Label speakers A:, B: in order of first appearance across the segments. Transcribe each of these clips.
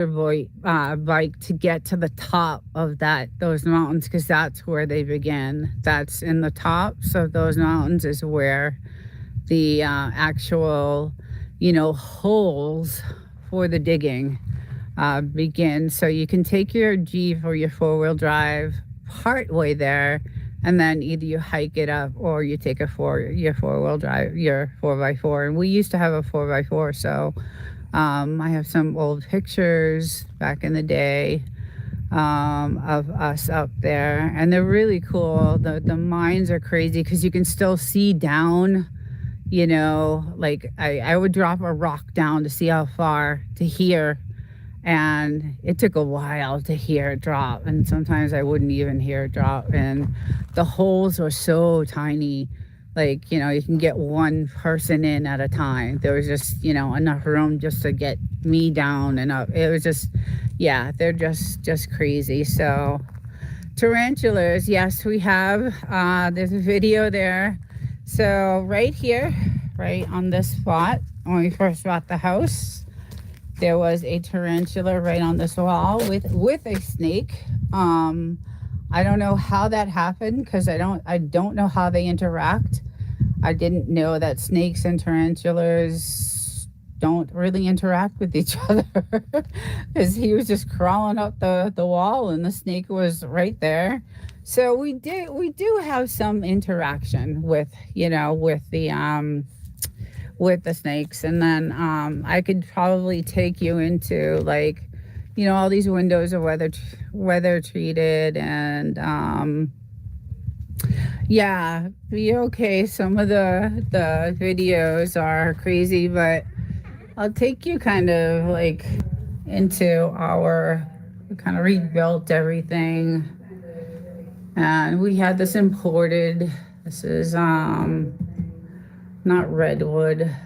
A: bike to get to the top of those mountains, because that's where they begin. That's in the tops of those mountains is where the actual, holes for the digging begin. So you can take your Jeep or your four-wheel drive part way there, and then either you hike it up or you take your four-wheel drive, your 4x4. And we used to have a 4x4, so I have some old pictures back in the day of us up there, and they're really cool. The mines are crazy because you can still see down. Like I would drop a rock down to see how far to hear, and it took a while to hear it drop, and sometimes I wouldn't even hear it drop, and the holes were so tiny. Like, you can get one person in at a time. There was just, enough room just to get me down and up. It was just, yeah, they're just crazy. So tarantulas, yes, we have. There's a video there. So right here, right on this spot, when we first bought the house, there was a tarantula right on this wall with a snake. I don't know how that happened, because I don't know how they interact. I didn't know that snakes and tarantulas don't really interact with each other, because he was just crawling up the wall and the snake was right there. So we do have some interaction with the snakes. And then I could probably take you into, like, all these windows are weather treated, and yeah, be okay. Some of the videos are crazy, but I'll take you kind of like into we kind of rebuilt everything. And we had this imported. This is not redwood,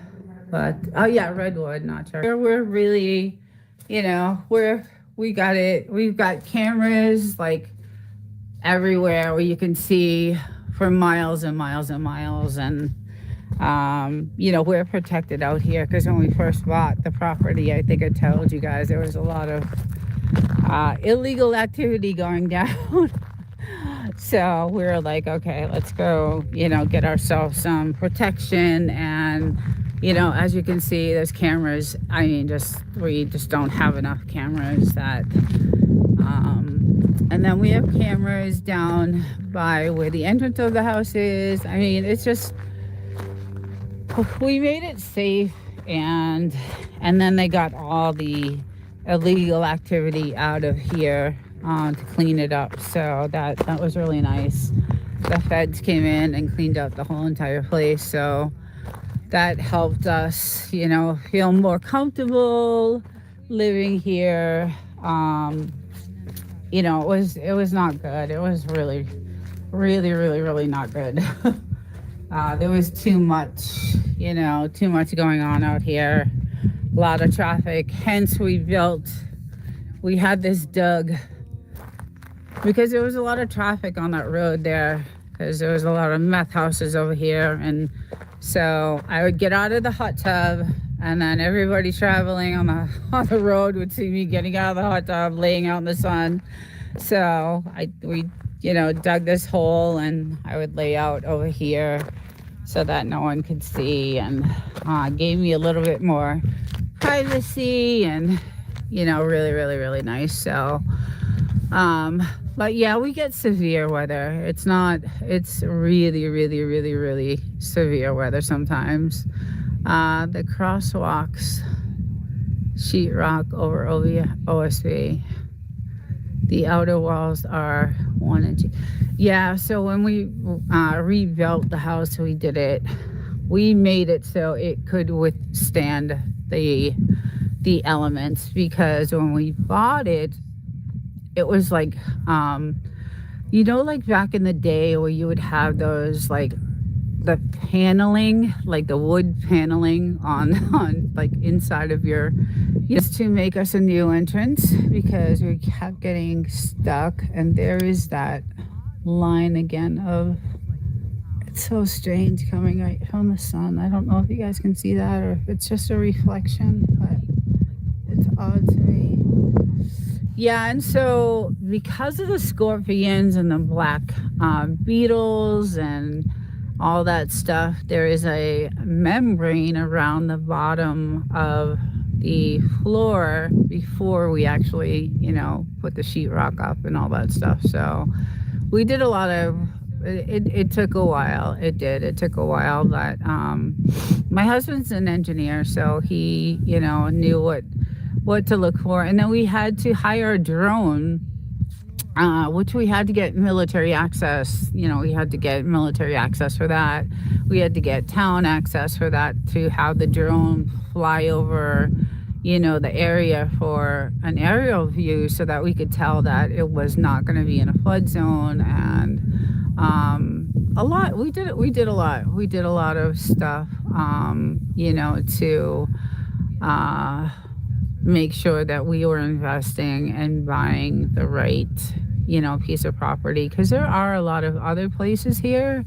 A: but oh yeah, redwood, not cherry. We're really, we got it. We've got cameras like everywhere where you can see for miles and miles and miles. And we're protected out here, because when we first bought the property, I think I told you guys there was a lot of illegal activity going down. So we were like, okay, let's go, get ourselves some protection. And as you can see, there's cameras. I mean, we just don't have enough cameras that and then we have cameras down by where the entrance of the house is. I mean, it's just, we made it safe. And then they got all the illegal activity out of here to clean it up. So that was really nice. The feds came in and cleaned up the whole entire place. So that helped us, feel more comfortable living here. It was not good. It was really, really, really, really not good. There was too much going on out here. A lot of traffic. Hence we had this dug, because there was a lot of traffic on that road there, because there was a lot of meth houses over here. And so I would get out of the hot tub, and then everybody traveling on the road would see me getting out of the hot tub, laying out in the sun. So we dug this hole, and I would lay out over here so that no one could see, and gave me a little bit more privacy, and really, really, really nice. So but yeah, we get severe weather. It's really, really, really, really severe weather sometimes. The crosswalks, sheetrock over OSB. The outer walls are 1 and 2. Yeah, so when we rebuilt the house, we made it so it could withstand the elements, because when we bought it, it was like, like back in the day where you would have those, like, the paneling, like the wood paneling on like inside of your, just to make us a new entrance, because we kept getting stuck. And there is that line again of, it's so strange coming right from the sun. I don't know if you guys can see that, or if it's just a reflection, but it's odd to me. Yeah, and so because of the scorpions and the black beetles and all that stuff, there is a membrane around the bottom of the floor before we actually, put the sheetrock up and all that stuff. So we did a lot of it took a while. It took a while, but my husband's an engineer, so he, knew what to look for. And then we had to hire a drone, which we had to get military access. We had to get military access for that. We had to get town access for that, to have the drone fly over, the area for an aerial view, so that we could tell that it was not going to be in a flood zone. And a lot, we did a lot of stuff, to make sure that we were investing and buying the right, piece of property, because there are a lot of other places here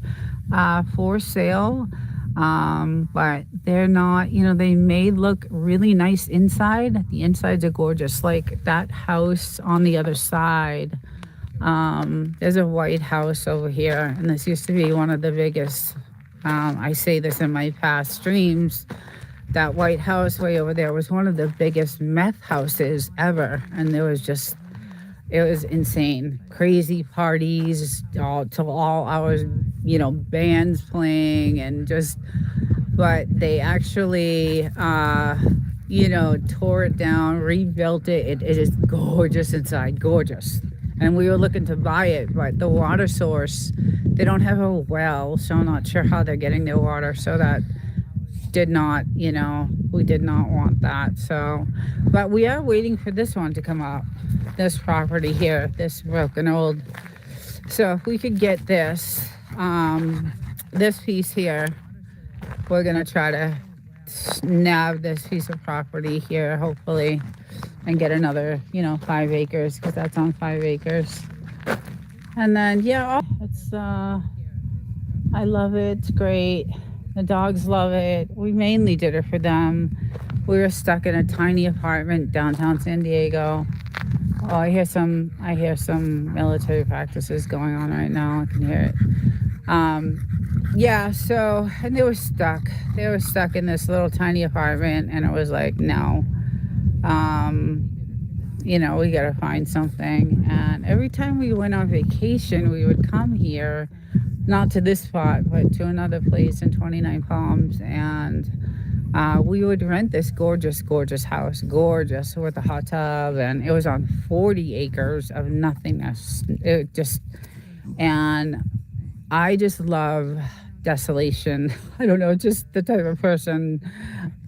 A: for sale, but they're not, they may look really nice inside. The insides are gorgeous, like that house on the other side. There's a white house over here, and this used to be one of the biggest, I say this in my past streams, that white house way over there was one of the biggest meth houses ever. And it was insane. Crazy parties all till all hours, bands playing, and just, but they actually, tore it down, rebuilt it. It is gorgeous inside, gorgeous. And we were looking to buy it, but the water source, they don't have a well, so I'm not sure how they're getting their water. So that did not, we did not want that. So, but we are waiting for this one to come up, this property here, this broken old. So if we could get this, this piece here, we're gonna try to nab this piece of property here, hopefully, and get another, 5 acres, because that's on 5 acres. And then, yeah, it's, I love it. It's great. The dogs love it. We mainly did it for them. We were stuck in a tiny apartment downtown San Diego. Oh, I hear some military practices going on right now. I can hear it. Yeah, so, and they were stuck. They were stuck in this little tiny apartment, and it was like, no. We gotta find something. And every time we went on vacation, we would come here, not to this spot, but to another place in 29 Palms, and we would rent this gorgeous, gorgeous house, gorgeous, with a hot tub, and it was on 40 acres of nothingness. And I just love desolation. I don't know, just the type of person.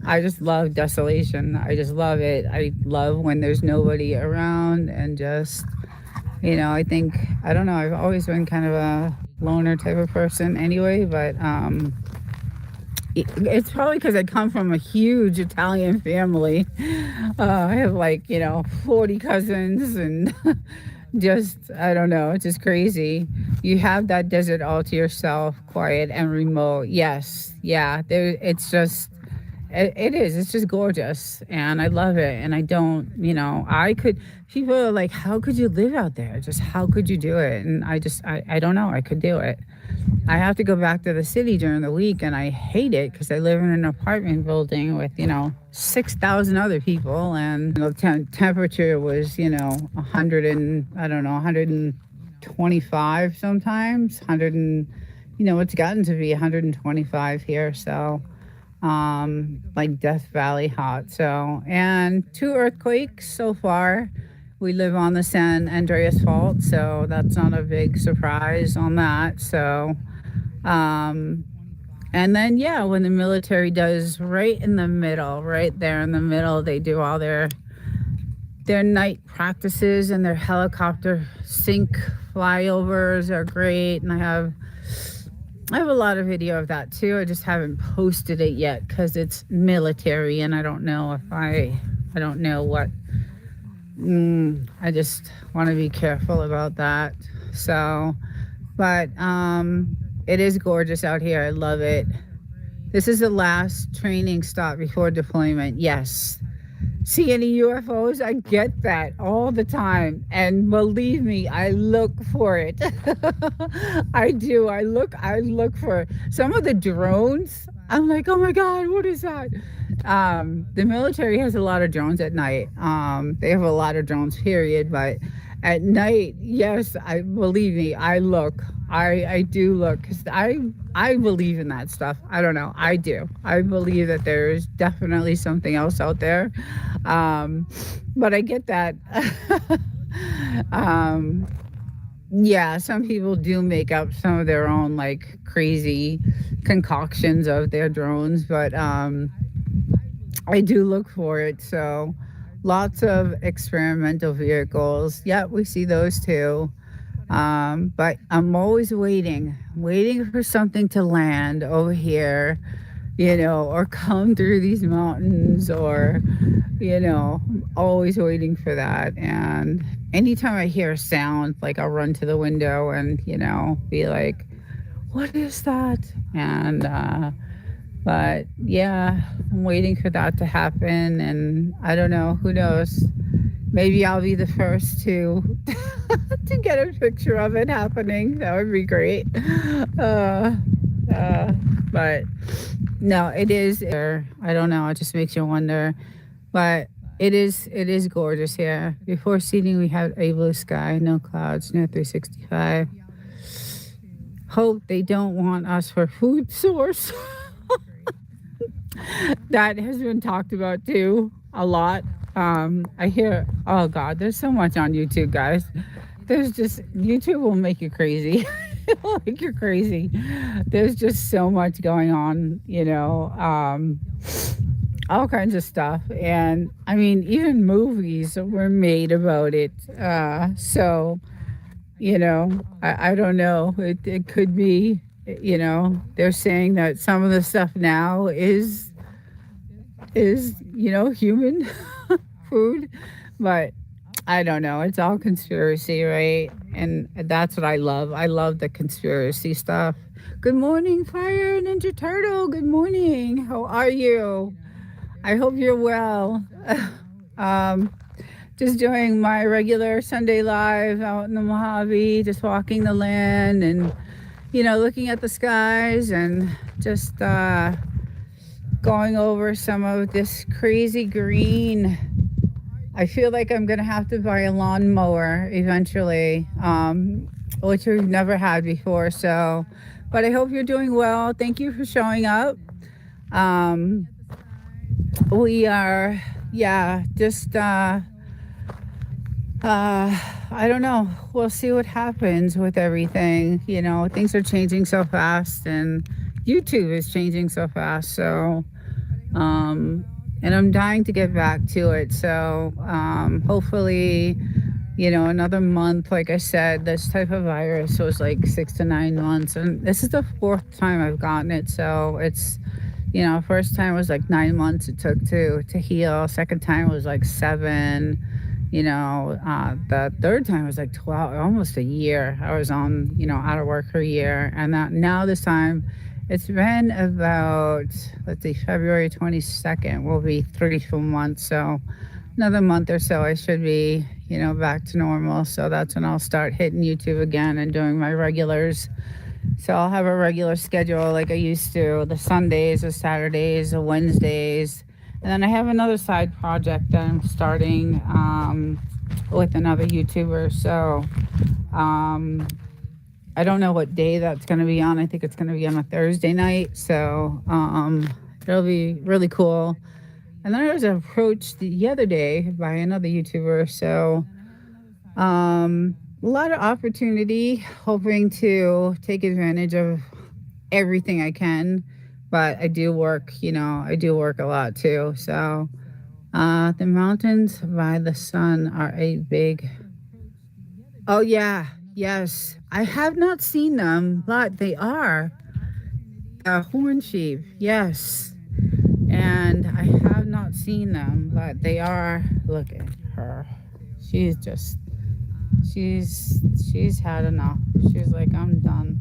A: I just love desolation. I just love it. I love when there's nobody around, and just, I think, I don't know, I've always been kind of a loner type of person anyway, but it's probably because I come from a huge Italian family. I have 40 cousins, and just, I don't know, it's just crazy. You have that desert all to yourself, quiet and remote. Yes, yeah, it's just, it is. It's just gorgeous, and I love it. And I don't, people are like, how could you live out there? Just how could you do it? And I don't know. I could do it. I have to go back to the city during the week, and I hate it because I live in an apartment building with, 6,000 other people, and the temperature was, 100 and, I don't know, 125 sometimes, 100 and, it's gotten to be 125 here. So, like Death Valley hot. So, and 2 earthquakes so far. We live on the San Andreas Fault, so that's not a big surprise on that. So, and then, yeah, when the military does right in the middle, right there in the middle, they do all their night practices, and their helicopter sink flyovers are great. And I have a lot of video of that too. I just haven't posted it yet because it's military, and I don't know if I don't know what. I just want to be careful about that. So, but it is gorgeous out here. I love it. This is the last training stop before deployment. Yes. see any UFOs? I get that all the time. And believe me, I look for it. I do. I look for it. Some of the drones. I'm like, oh my God, what is that? The military has a lot of drones at night. They have a lot of drones, period. But at night, yes, I believe me, I look. I do look because I believe in that stuff. I don't know. I do. I believe that there's definitely something else out there. Um, but I get that. um, yeah, some people do make up some of their own like crazy concoctions of their drones, but I do look for it. So lots of experimental vehicles. Yeah, we see those too. But I'm always waiting for something to land over here, or come through these mountains, or, I'm always waiting for that. And anytime I hear a sound, like I'll run to the window and, be like, what is that? And, but yeah, I'm waiting for that to happen. And I don't know, who knows? Maybe I'll be the first to to get a picture of it happening. That would be great. Uh, uh, but no, it is. I don't know. It just makes you wonder. But it is gorgeous here. Before seating, we had a blue sky, no clouds, near 365. Hope they don't want us for food source. That has been talked about too a lot. I hear, oh God, there's so much on YouTube, guys. There's just, YouTube will make you crazy. It will make you crazy. There's just so much going on, all kinds of stuff. And I mean, even movies were made about it. I don't know. It could be, they're saying that some of the stuff now is human food, but I don't know. It's all conspiracy, right? And that's what I love. I love the conspiracy stuff. Good morning, Fire Ninja Turtle. Good morning. How are you? I hope you're well. um, just doing my regular Sunday live out in the Mojave, just walking the land and, looking at the skies and just going over some of this crazy green. I feel like I'm gonna have to buy a lawnmower eventually, which we've never had before. So, but I hope you're doing well. Thank you for showing up. Um, we are, yeah, just I don't know. We'll see what happens with everything. Things are changing so fast, and YouTube is changing so fast. So, and I'm dying to get back to it. So, hopefully, another month. Like I said, this type of virus was like 6 to 9 months, and this is the fourth time I've gotten it. So it's, first time was like 9 months it took to heal. Second time was like 7. The third time was like 12, almost a year. I was on, out of work for a year, and now this time. It's been about, let's see, February 22nd will be 3 full months. So another month or so, I should be, back to normal. So that's when I'll start hitting YouTube again and doing my regulars. So I'll have a regular schedule like I used to, the Sundays, the Saturdays, the Wednesdays. And then I have another side project that I'm starting with another YouTuber. So, I don't know what day that's going to be on. I think it's going to be on a Thursday night. So it'll be really cool. And then I was approached the other day by another YouTuber. So a lot of opportunity, hoping to take advantage of everything I can. But I do work, I do work a lot too. So the mountains by the sun are a big... Oh, yeah. Yes. I have not seen them, but they are a horn sheep. Yes. And I have not seen them, but they are. Look at her. She's just, she's had enough. She's like, I'm done.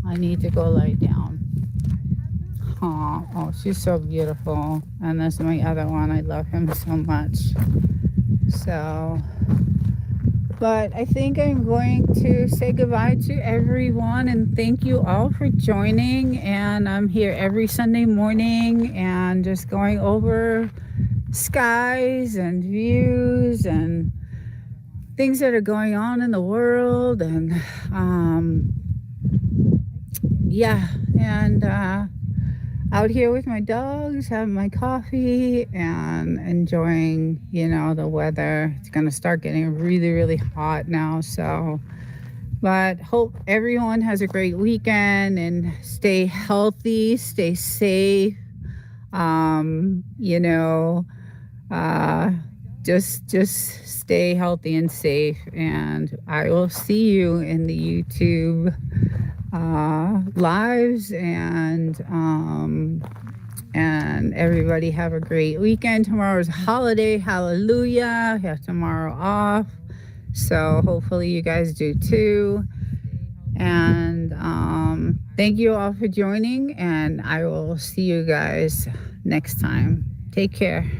A: I need to go lie down. Oh, she's so beautiful. And this is my other one. I love him so much. So, but I think I'm going to say goodbye to everyone and thank you all for joining. And I'm here every Sunday morning and just going over skies and views and things that are going on in the world. And yeah, and out here with my dogs, having my coffee and enjoying, the weather. It's going to start getting really, really hot now. So, but hope everyone has a great weekend and stay healthy, stay safe. Um, you know, uh, just stay healthy and safe. And I will see you in the YouTube lives and everybody have a great weekend. Tomorrow's a holiday. Hallelujah. We have tomorrow off. So hopefully you guys do too. And thank you all for joining. And I will see you guys next time. Take care.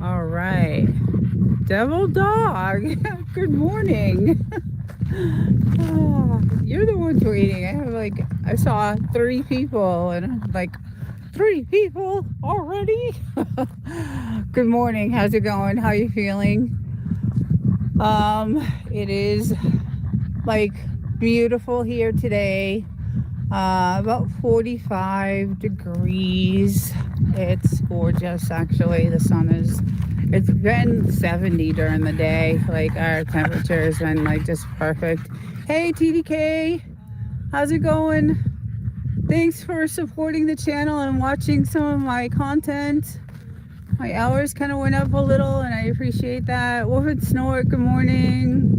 A: All right. Devil dog. Good morning. Oh, you're the ones waiting. I saw 3 people and I'm like, 3 people already? Good morning. How's it going? How you feeling? It is like beautiful here today. About 45 degrees. It's gorgeous actually. It's been 70 during the day. Like our temperature has been like just perfect. Hey TDK, how's it going? Thanks for supporting the channel and watching some of my content. My hours kind of went up a little and I appreciate that. Wolf and Snort, good morning.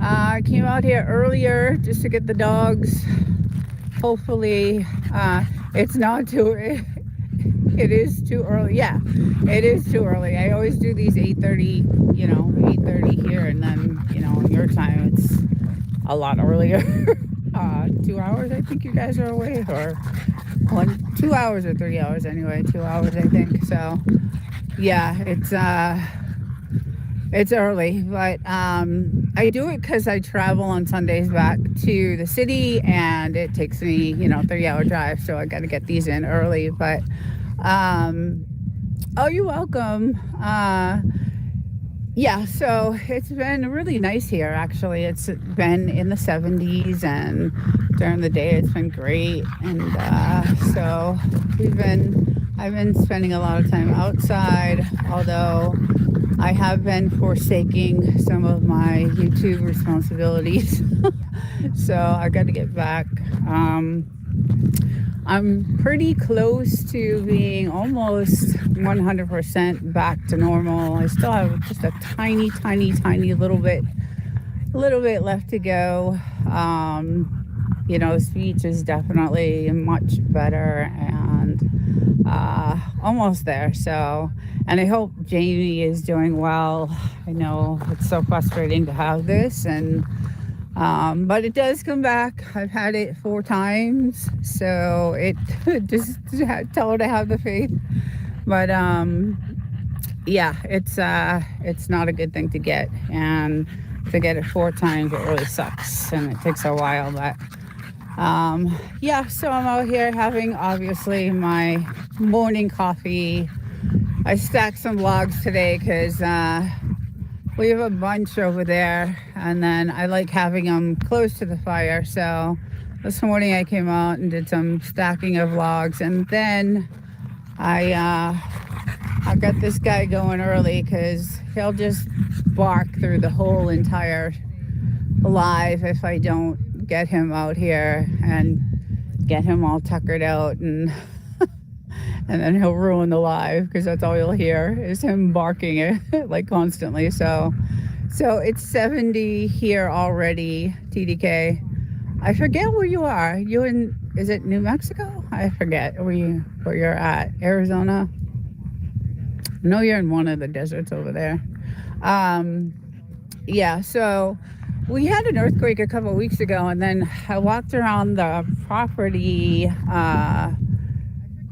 A: I came out here earlier just to get the dogs. Hopefully it's not too it is too early. Yeah, it is too early. I always do these 8:30, 8:30 here, and then, in your time it's a lot earlier. 2 hours I think you guys are awake, or 2 hours or 3 hours anyway. 2 hours I think. So yeah, it's early, but I do it because I travel on Sundays back to the city, and it takes me, 3-hour drive, so I got to get these in early. But oh, you're welcome. Yeah, so it's been really nice here. Actually, it's been in the 70s, and during the day it's been great. And so I've been spending a lot of time outside, although I have been forsaking some of my YouTube responsibilities. So I got to get back. I'm pretty close to being almost 100% back to normal. I still have just a tiny little bit left to go. Speech is definitely much better and almost there. So, and I hope Jamie is doing well. I know it's so frustrating to have this, but it does come back. I've had it 4 times, so it just tell her to have the faith. But yeah, it's not a good thing to get, and to get it 4 times, it really sucks, and it takes a while. But yeah, so I'm out here having obviously my morning coffee. I stacked some logs today because we have a bunch over there, and then I like having them close to the fire. So this morning I came out and did some stacking of logs, and then I got this guy going early because he'll just bark through the whole entire live if I don't get him out here and get him all tuckered out and and then he'll ruin the live because that's all you'll hear is him barking it like constantly. So it's 70 here already, TDK. I forget where you are. You in, is it New Mexico? I forget where you're at. Arizona? No, you're in one of the deserts over there. Yeah, so we had an earthquake a couple of weeks ago, and then I walked around the property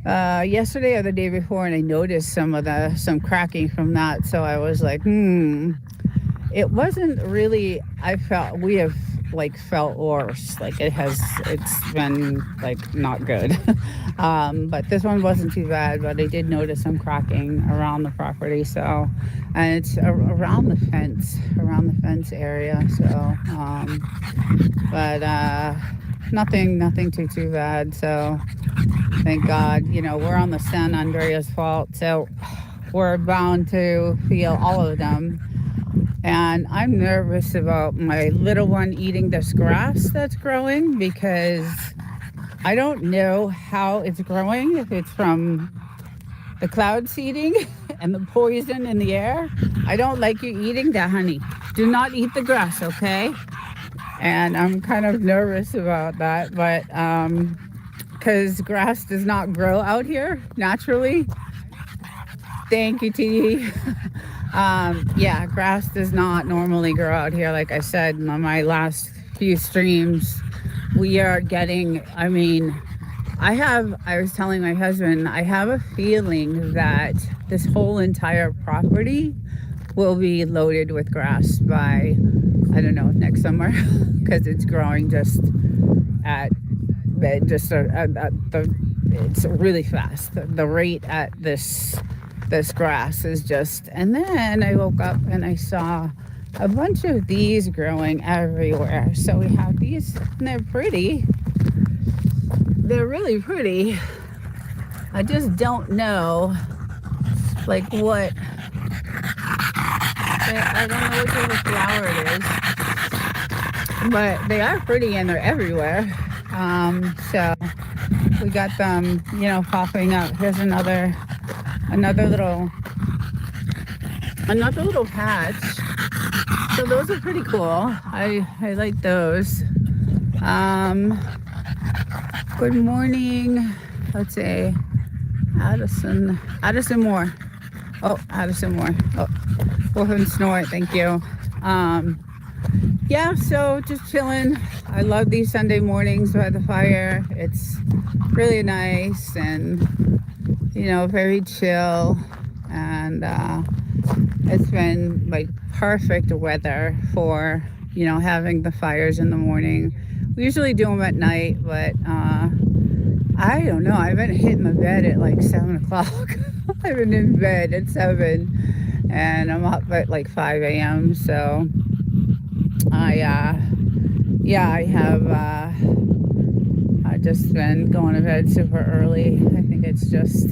A: yesterday or the day before, and I noticed some cracking from that. So I was like, it wasn't really, we have like felt worse. Like it's been like not good. But this one wasn't too bad, but I did notice some cracking around the property. So, and it's around the fence area. So, but nothing too bad. So thank God, we're on the San Andreas Fault. So we're bound to feel all of them. And I'm nervous about my little one eating this grass that's growing because I don't know how it's growing, if it's from the cloud seeding and the poison in the air. I don't like you eating that, honey. Do not eat the grass, okay? And I'm kind of nervous about that, but because grass does not grow out here naturally. Thank you, T. Yeah, grass does not normally grow out here. Like I said in my last few streams, we are getting, I was telling my husband, I have a feeling that this whole entire property will be loaded with grass by, I don't know, next summer, because it's growing it's really fast. The rate at this grass is just, and then I woke up and I saw a bunch of these growing everywhere. So we have these, and they're pretty. They're really pretty. I just don't know, like what, I don't know what type of flower it is, but they are pretty and they're everywhere. So we got them, popping up. Here's another little patch. So those are pretty cool. I like those. Good morning. Let's say Addison Moore. Oh, Addison Moore. Oh, wolf and snort. Thank you. Yeah, so just chilling. I love these Sunday mornings by the fire. It's really nice and very chill, and it's been like perfect weather for having the fires in the morning. We usually do them at night, but I don't know, I've been hitting the bed at like 7 o'clock. I've been in bed at 7 and I'm up at like 5 a.m. So I've just been going to bed super early. I think it's just,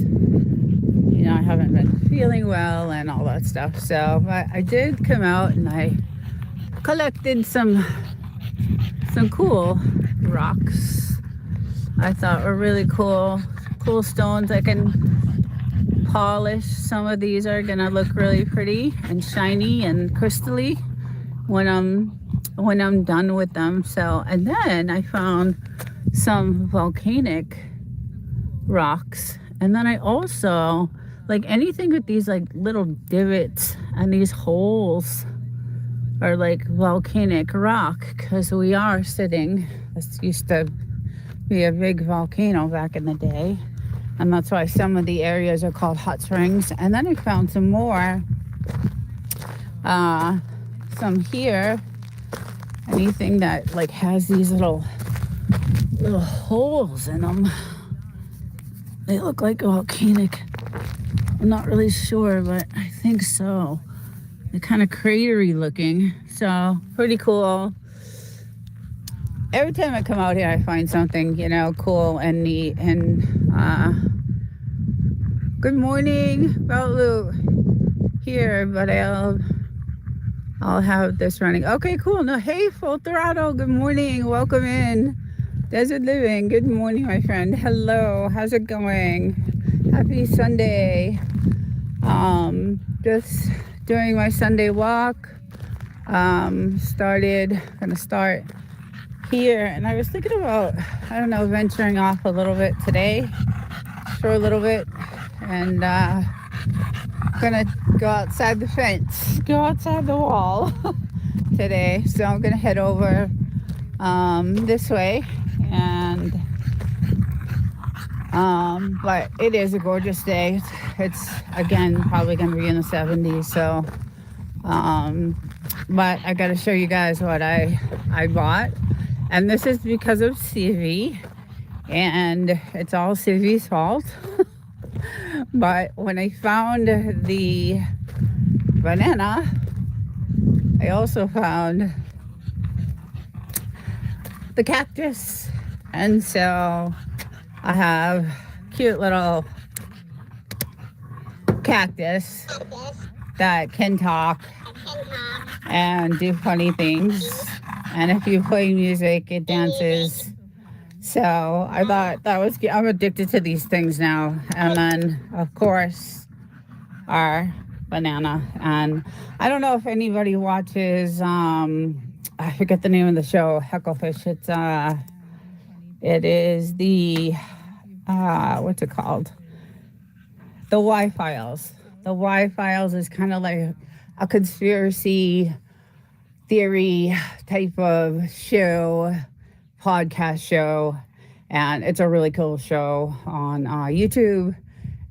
A: I haven't been feeling well and all that stuff. So, but I did come out and I collected some cool rocks I thought were really cool stones. I can polish. Some of these are gonna look really pretty and shiny and crystally when I'm done with them. So, and then I found some volcanic rocks, and then I also like anything with these like little divots and these holes are like volcanic rock, because we are sitting, this used to be a big volcano back in the day, and that's why some of the areas are called hot springs. And then I found some more, some here, anything that like has these little holes in them. They look like volcanic. I'm not really sure, but I think so. They're kind of cratery looking. So pretty cool. Every time I come out here, I find something, cool and neat. And good morning, Baulu here, but I'll have this running. Okay, cool. No, hey, Full Throttle. Good morning. Welcome in. Desert Living. Good morning, my friend. Hello. How's it going? Happy Sunday. Just doing my Sunday walk. Gonna start here, and I was thinking about, I don't know, venturing off a little bit today for a little bit, and gonna go outside the fence, go outside the wall today. So I'm gonna head over this way, and but it is a gorgeous day. It's again probably gonna be in the 70s. So but I gotta show you guys what I bought, and this is because of CV, and it's all CV's fault. But when I found the banana, I also found the cactus, and so I have cute little cactus that can talk and do funny things, and if you play music it dances. So I thought that was, I'm addicted to these things now. And then of course our banana, and I don't know if anybody watches I forget the name of the show, Hecklefish. It is the what's it called, the Y-Files. The Y-Files is kind of like a conspiracy theory type of show, podcast show, and it's a really cool show on YouTube,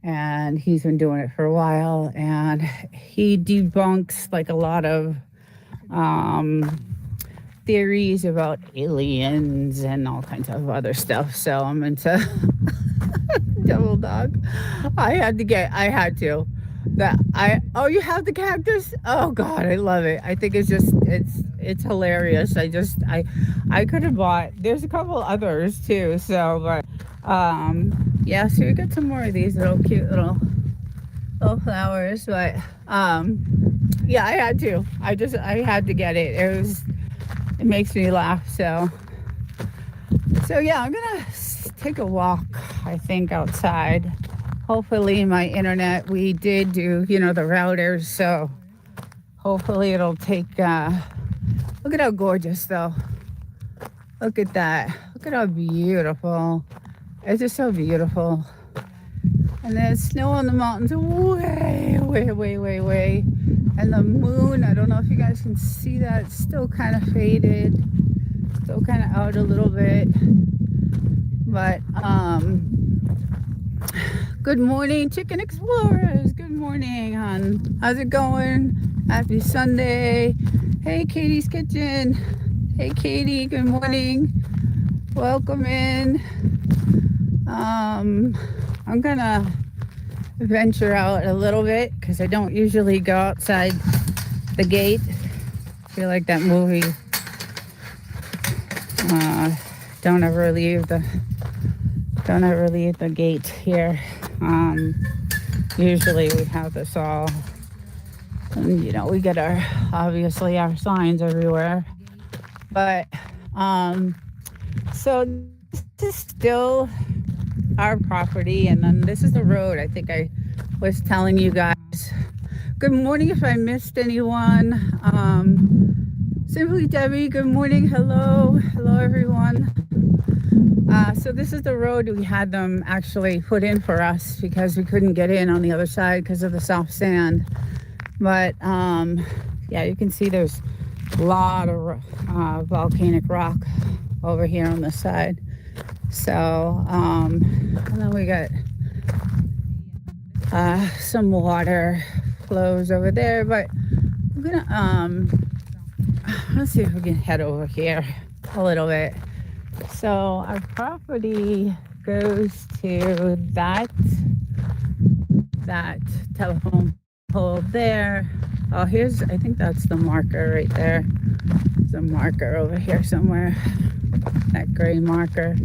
A: and he's been doing it for a while, and he debunks like a lot of theories about aliens and all kinds of other stuff. So I'm into Double Dog. I had to oh, you have the cactus? Oh God, I love it. I think it's hilarious. I could have bought, there's a couple others too, so but yeah, so we got some more of these little cute little flowers, but yeah, I had to get it. It makes me laugh. So yeah, I'm gonna take a walk, I think, outside. Hopefully my internet, we did do, the routers, so hopefully it'll take, look at how gorgeous though. Look at that. Look at how beautiful. It's just so beautiful. And there's snow on the mountains way, way, way, way, way. And the moon, I don't know if you guys can see that, it's still kind of faded. Still kind of out a little bit. But, good morning, Chicken Explorers. Good morning, hon. How's it going? Happy Sunday. Hey, Katie's Kitchen. Hey, Katie. Good morning. Welcome in. I'm gonna venture out a little bit because I don't usually go outside the gate. I feel like that movie. Don't ever leave the gate here. Usually we have this all, and we get obviously our signs everywhere, but so this is still our property, and then this is the road. I think I was telling you guys. Good morning if I missed anyone. Simply Debbie, good morning. Hello everyone. So this is the road we had them actually put in for us because we couldn't get in on the other side because of the soft sand. But yeah, you can see there's a lot of volcanic rock over here on this side. So and then we got some water flows over there, but I'm gonna let's see if we can head over here a little bit. So our property goes to that telephone pole there. Oh, I think that's the marker right there. There's a marker over here somewhere, that gray marker.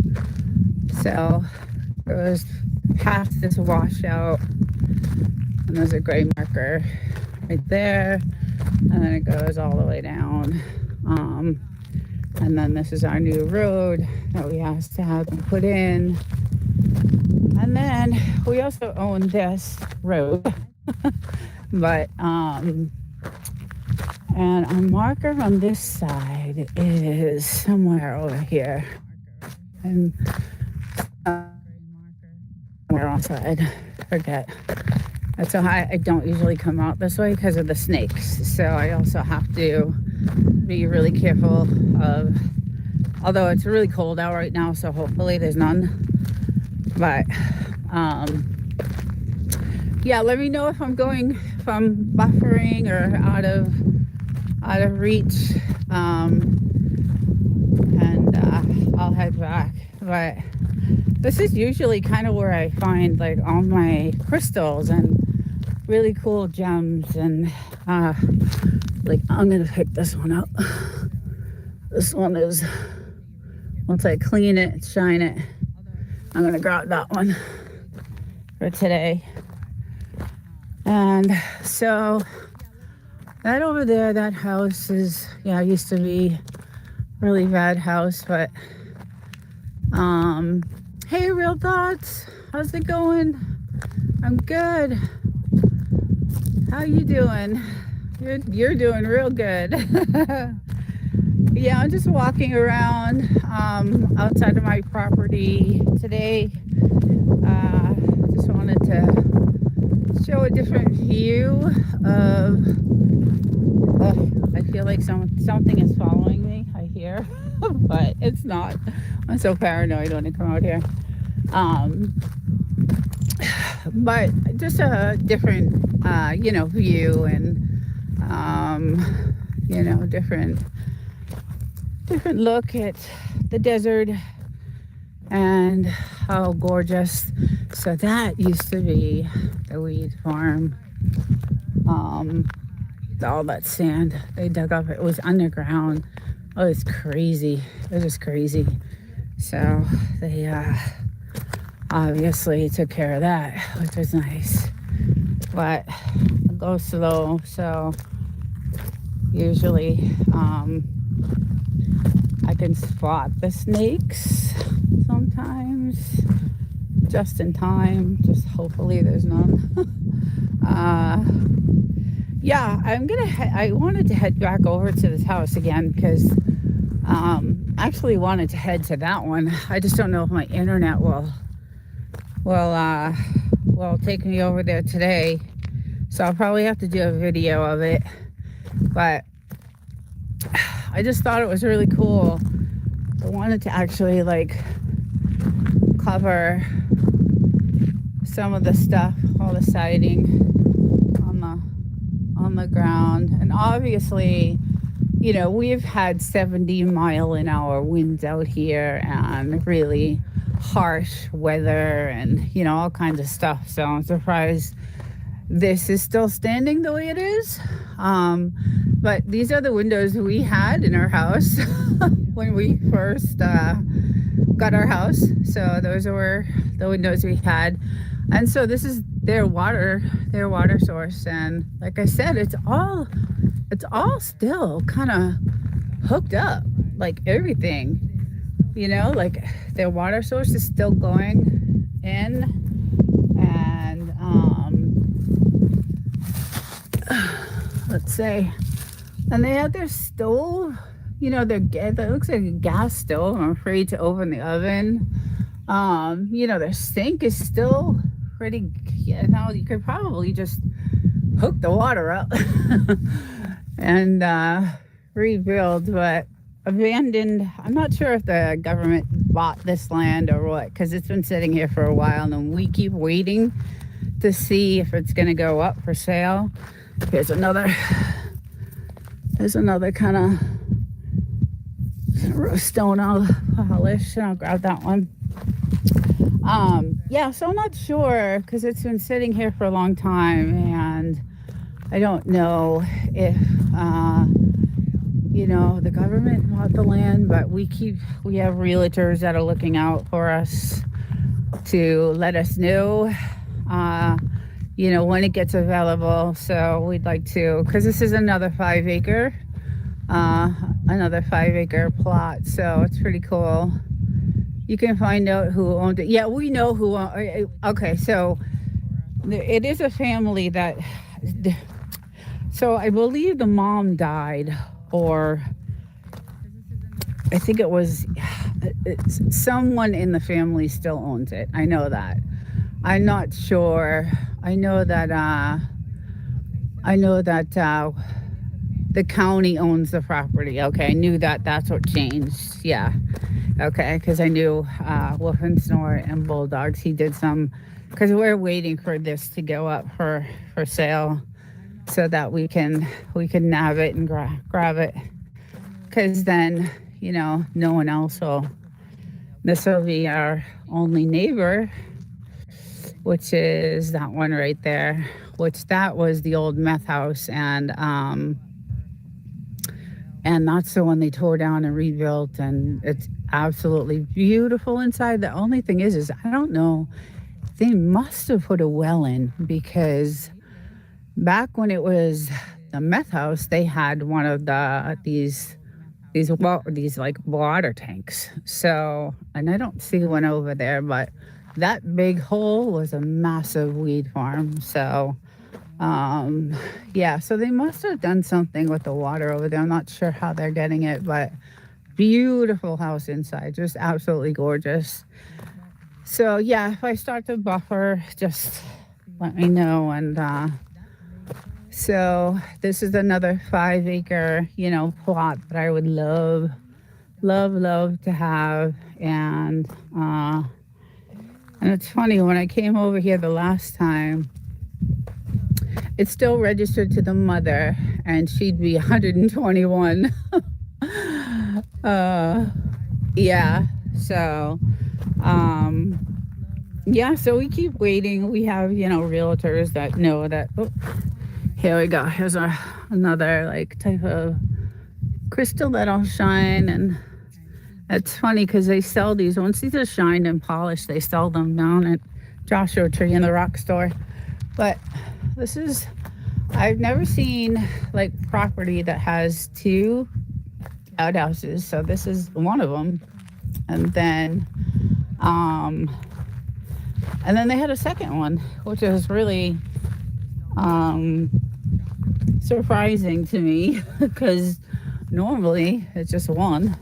A: So it goes past this washout, and there's a gray marker right there, and then it goes all the way down. And then this is our new road that we asked to have them put in. And then we also own this road, but and our marker on this side is somewhere over here, and somewhere on side, forget. That's why I don't usually come out this way, because of the snakes. So I also have to be really careful of, although it's really cold out right now, so hopefully there's none. But yeah, let me know if I'm buffering or out of reach, and I'll head back. But this is usually kind of where I find like all my crystals and really cool gems, and like I'm gonna pick this one up. This one is, once I clean it, shine it, I'm gonna grab that one for today. And so that over there, that house is, yeah, it used to be a really bad house, but hey, Real Thoughts, how's it going? I'm good. How you doing? You're doing real good. Yeah, I'm just walking around outside of my property today. Just wanted to show a different view of, I feel like something is following me, I hear, but it's not. I'm so paranoid when I come out here. But just a different, view, and, different look at the desert and how gorgeous. So that used to be the weed farm. All that sand they dug up, it was underground. Oh, it's crazy. It was crazy. So they obviously took care of that, which was nice. But it goes slow, so usually I can spot the snakes sometimes just in time. Just hopefully there's none. Yeah, I wanted to head back over to this house again, because actually wanted to head to that one. I just don't know if my internet will take me over there today, so I'll probably have to do a video of it. But I just thought it was really cool. I wanted to actually like cover some of the stuff, all the siding on the ground. And obviously, we've had 70-mile-an-hour winds out here, and really harsh weather, and all kinds of stuff. So I'm surprised this is still standing the way it is. But these are the windows we had in our house when we first got our house. So those were the windows we had. And so this is their water source. And like I said, it's all still kind of hooked up, like everything, like their water source is still going in. And let's say, and they have their stove, that looks like a gas stove. I'm afraid to open the oven. Their sink is still pretty, you could probably just hook the water up and rebuild, but abandoned. I'm not sure if the government bought this land or what, because it's been sitting here for a while, and we keep waiting to see if it's going to go up for sale. There's another kind of stone I'll polish, and I'll grab that one. Yeah, so I'm not sure, because it's been sitting here for a long time, and I don't know if the government bought the land, but we have realtors that are looking out for us to let us know when it gets available. So we'd like to, because this is another 5-acre plot, so it's pretty cool. You can find out who owned it. Yeah, we know who. Okay, so it is a family that. So I believe the mom died, or I think it was someone in the family still owns it. I know that. I'm not sure. I know that. The county owns the property. Okay, I knew that. That's what changed. Yeah. Okay, because I knew Wolf and Snort and Bulldogs. He did some, because we're waiting for this to go up for sale, so that we can nab it and grab it. Because then no one else will. This will be our only neighbor, which is that one right there. Which that was the old meth house, and that's the one they tore down and rebuilt, and it's absolutely beautiful inside. The only thing is I don't know. They must have put a well in, because back when it was the meth house, they had one of these like water tanks. So, and I don't see one over there, but that big hole was a massive weed farm. So, yeah, so they must have done something with the water over there. I'm not sure how they're getting it, but beautiful house inside, just absolutely gorgeous. So yeah, if I start to buffer, just let me know. And so this is another 5 acre, plot that I would love, love, love to have. And it's funny, when I came over here the last time, it's still registered to the mother, and she'd be 121. Yeah. So, yeah. So we keep waiting. We have, realtors that know that. Oh, here we go. Here's another like type of crystal that'll shine, and it's funny because they sell these. Once these are shined and polished, they sell them down at Joshua Tree in the rock store. But I've never seen like property that has two outhouses. So this is one of them. And then they had a second one, which is really surprising to me, because normally it's just one.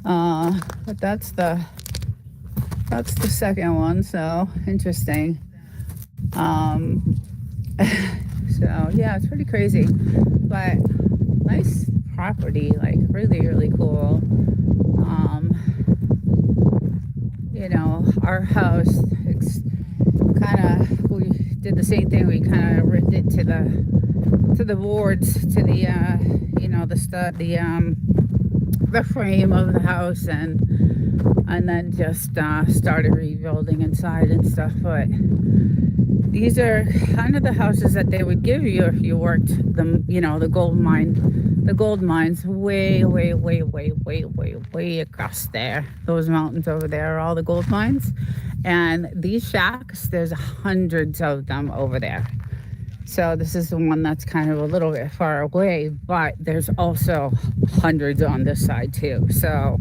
A: But that's the second one. So interesting. So yeah, it's pretty crazy, but nice property, like really, really cool. Our house, it's we did the same thing. We kind of ripped it to the boards, to the the stud, the frame of the house, and then just started rebuilding inside and stuff. But these are kind of the houses that they would give you if you worked the gold mines way, way, way, way, way, way, way across there. Those mountains over there are all the gold mines. And these shacks, there's hundreds of them over there. So this is the one that's kind of a little bit far away, but there's also hundreds on this side too. So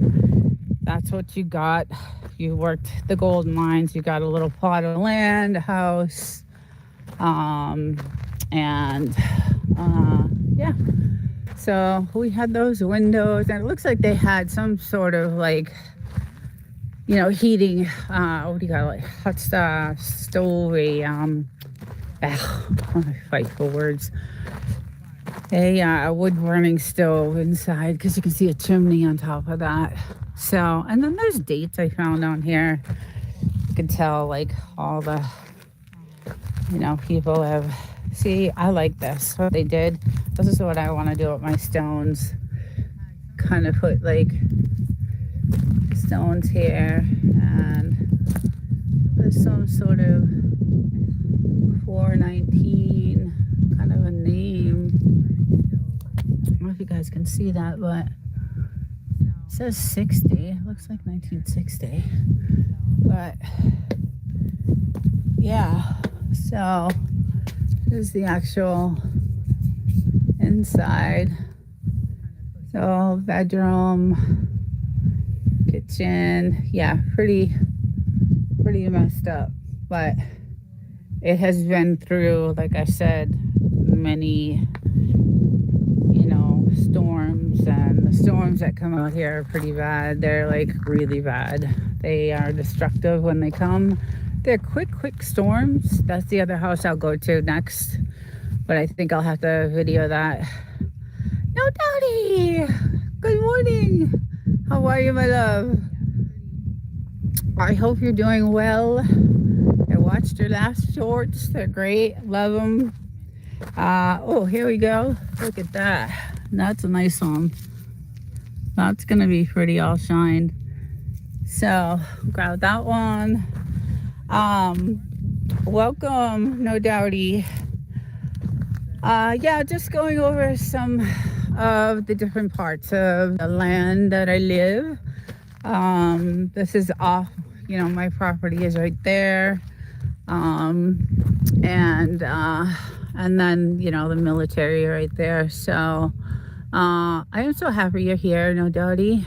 A: that's what you got. You worked the gold mines, you got a little plot of land, a house, yeah. So we had those windows, and it looks like they had some sort of like, heating, what do you call it? Hot stuff, stove, I fight for words. A wood burning stove inside, because you can see a chimney on top of that. So, and then there's dates I found on here. You can tell like all the, people have. See, I like this, what they did. This is what I want to do with my stones. Kind of put like stones here, and there's some sort of 419 kind of a name. I don't know if you guys can see that, but it says 60. It looks like 1960. But yeah, so here's the actual inside. So bedroom, kitchen. Yeah, pretty messed up. But it has been through, like I said, many, storms, and the storms that come out here are pretty bad. They're like really bad. They are destructive when they come. They're quick storms. That's the other house I'll go to next, but I think I'll have to video that. No, Daddy! Good morning! How are you, my love? I hope you're doing well. I watched your last shorts. They're great. Love them. Oh, here we go. Look at that. That's a nice one. That's going to be pretty all shined. So, grab that one. Welcome, No Doubty. Yeah, just going over some of the different parts of the land that I live. This is off, my property is right there. And then, the military right there. So, I am so happy you're here, No Doubty.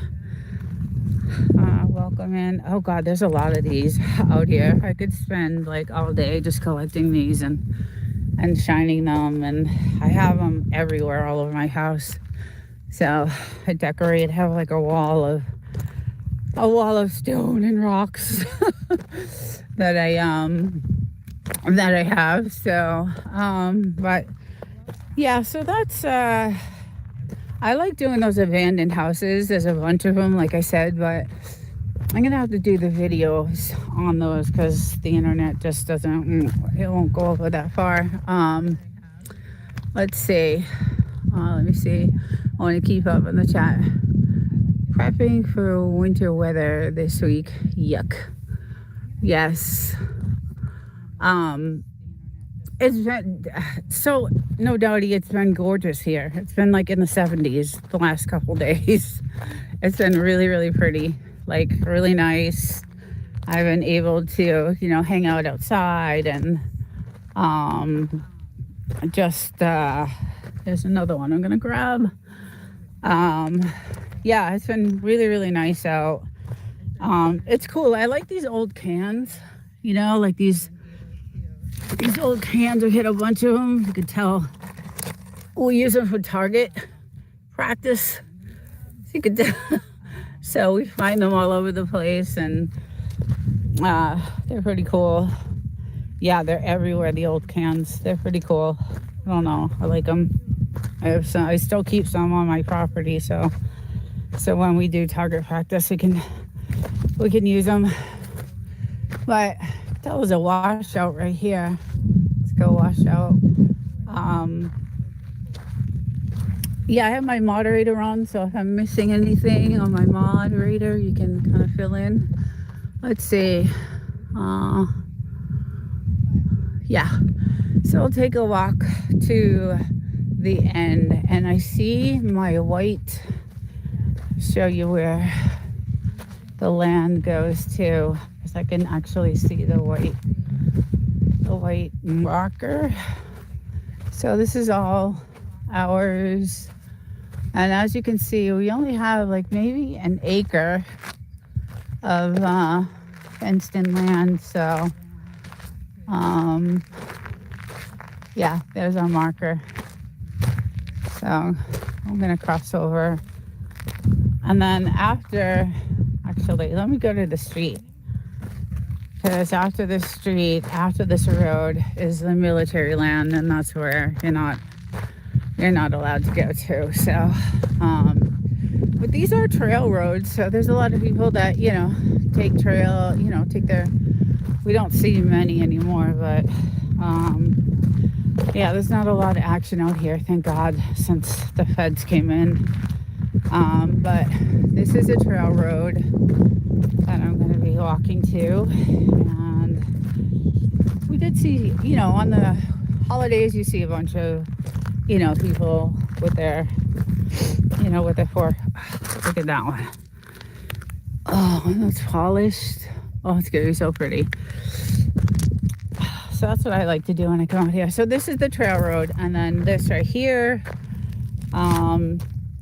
A: Welcome in. Oh God, there's a lot of these out here. I could spend like all day just collecting these and shining them, and I have them everywhere all over my house. So I decorate, have like a wall of stone and rocks that I have. So but yeah, so that's I like doing those abandoned houses. There's a bunch of them, like I said, but I'm gonna have to do the videos on those because the internet just it won't go over that far. Let's see. Let me see. I want to keep up in the chat. Prepping for winter weather this week. Yuck. Yes. It's been so, No Doubty, it's been gorgeous here. It's been like in the 70s the last couple days. It's been really pretty, like really nice. I've been able to, hang out outside, and there's another one I'm gonna grab. Yeah, it's been really nice out. It's cool. I like these old cans, like these old cans. We hit a bunch of them. You could tell we use them for target practice. You could tell. So we find them all over the place, and they're pretty cool. Yeah, they're everywhere, the old cans. They're pretty cool. I don't know. I like them. I still keep some on my property, so when we do target practice, we can use them. But that was a washout right here. Let's go wash out. Yeah, I have my moderator on, so if I'm missing anything on my moderator, you can kind of fill in. Let's see. Yeah, so I'll take a walk to the end, and I see my white, show you where the land goes to, because I can actually see the white marker. So this is all ours, and as you can see, we only have like maybe an acre of fenced in land. So yeah, there's our marker. So I'm gonna cross over, and then actually, let me go to the street, because after this road is the military land, and that's where you're not allowed to go to. So but these are trail roads, so there's a lot of people that take we don't see many anymore, but yeah, there's not a lot of action out here, thank God, since the feds came in. But this is a trail road that I'm going to be walking to, and we did see, on the holidays, you see a bunch of, people with their, with their fork. Look at that one. Oh, and it's polished. Oh, it's going to be so pretty. So that's what I like to do when I come out here. So this is the trail road, and then this right here,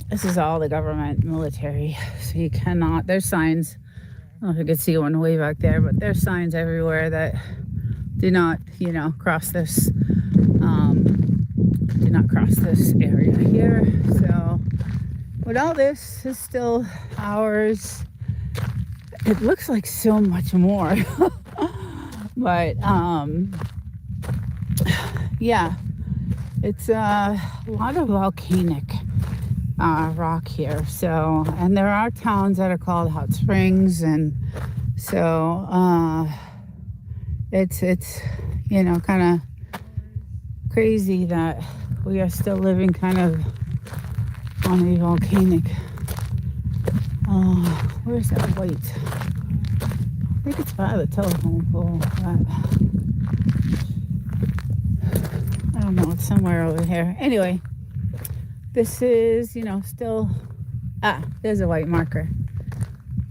A: this is all the government, military. So you cannot, there's signs don't know if you can see one way back there, but there's signs everywhere that do not, cross this, do not cross this area here. So, but all this is still ours. It looks like so much more, but yeah, it's a lot of volcanic rock here. So, and there are towns that are called hot springs, and so it's kind of crazy that we are still living kind of on a volcanic. Where's that light? I think it's by the telephone pole. I don't know. It's somewhere over here. Anyway, this is, still. There's a white marker.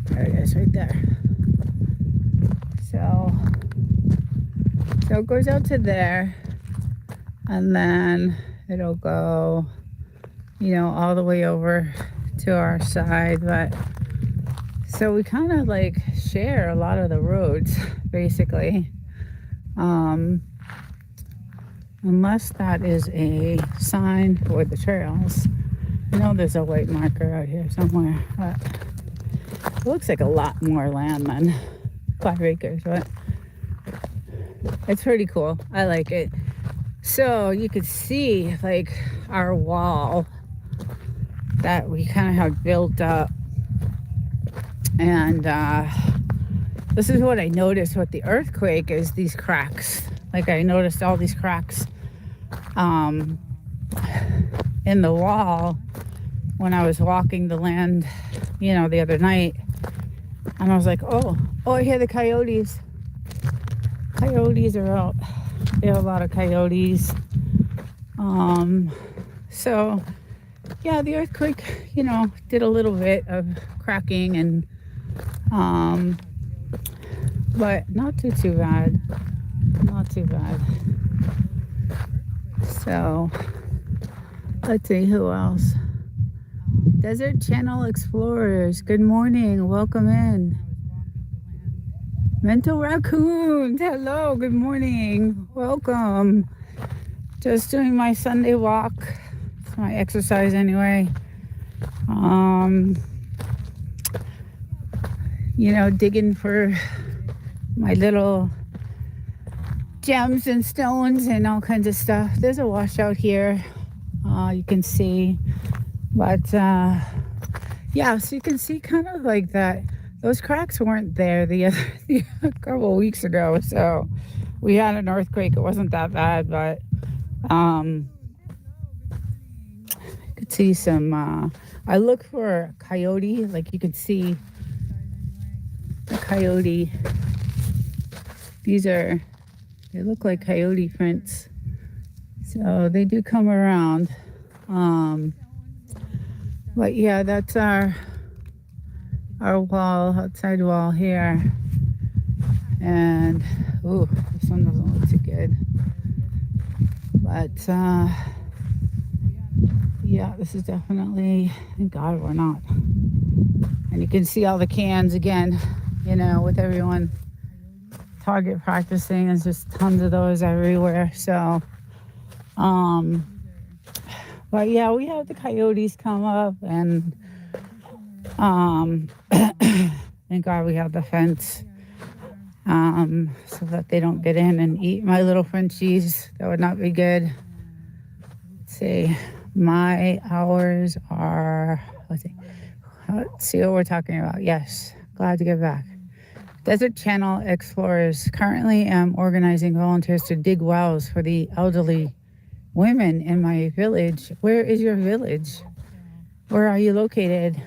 A: There it is, right there. So it goes out to there, and then it'll go, all the way over to our side. But so we kind of like share a lot of the roads, basically, unless that is a sign for the trails. I know there's a white marker out here somewhere, but it looks like a lot more land than 5 acres, but it's pretty cool. I like it. So you could see like our wall that we kind of have built up. And this is what I noticed with the earthquake is these cracks. Like I noticed all these cracks in the wall when I was walking the land, the other night. And I was like, oh, I hear the coyotes. Coyotes are out. There are a lot of coyotes. So yeah, the earthquake, did a little bit of cracking and but not too bad. Not too bad. So let's see who else. Desert Channel Explorers, good morning, welcome in. Mental Raccoons, hello, good morning, welcome. Just doing my Sunday walk. It's my exercise anyway. Digging for my little gems and stones and all kinds of stuff. There's a washout here, you can see. But yeah, so you can see kind of like that. Those cracks weren't there a couple of weeks ago. So we had an earthquake. It wasn't that bad, but you could see some. I look for a coyote. Like you could see a coyote. They look like coyote prints. So they do come around. But yeah, that's our wall, outside wall here. And this one doesn't look too good. But yeah, this is definitely, thank God we're not. And you can see all the cans again, with everyone target practicing. There's just tons of those everywhere. So but yeah, we have the coyotes come up, and thank God we have the fence so that they don't get in and eat my little Frenchies. That would not be good. Let's see, my hours are, let's see what we're talking about. Yes, glad to get back. Desert Channel Explorers. Currently am organizing volunteers to dig wells for the elderly women in my village. Where is your village? Where are you located?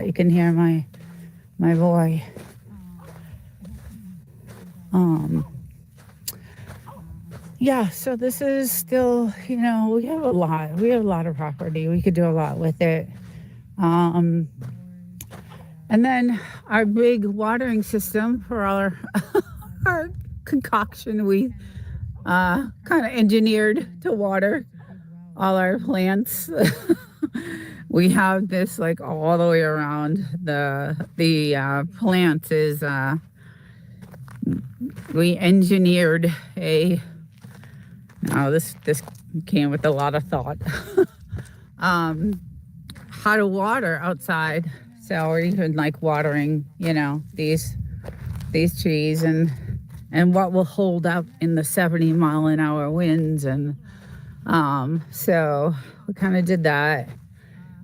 A: You can hear my boy. Yeah, so this is still, we have a lot of property. We could do a lot with it. And then our big watering system for our our concoction, we kind of engineered to water all our plants. We have this like all the way around. The plant is we engineered a. Oh, this came with a lot of thought. um, how to water outside. So we're even like watering, these trees and what will hold up in the 70-mile-an-hour winds. And so we kind of did that,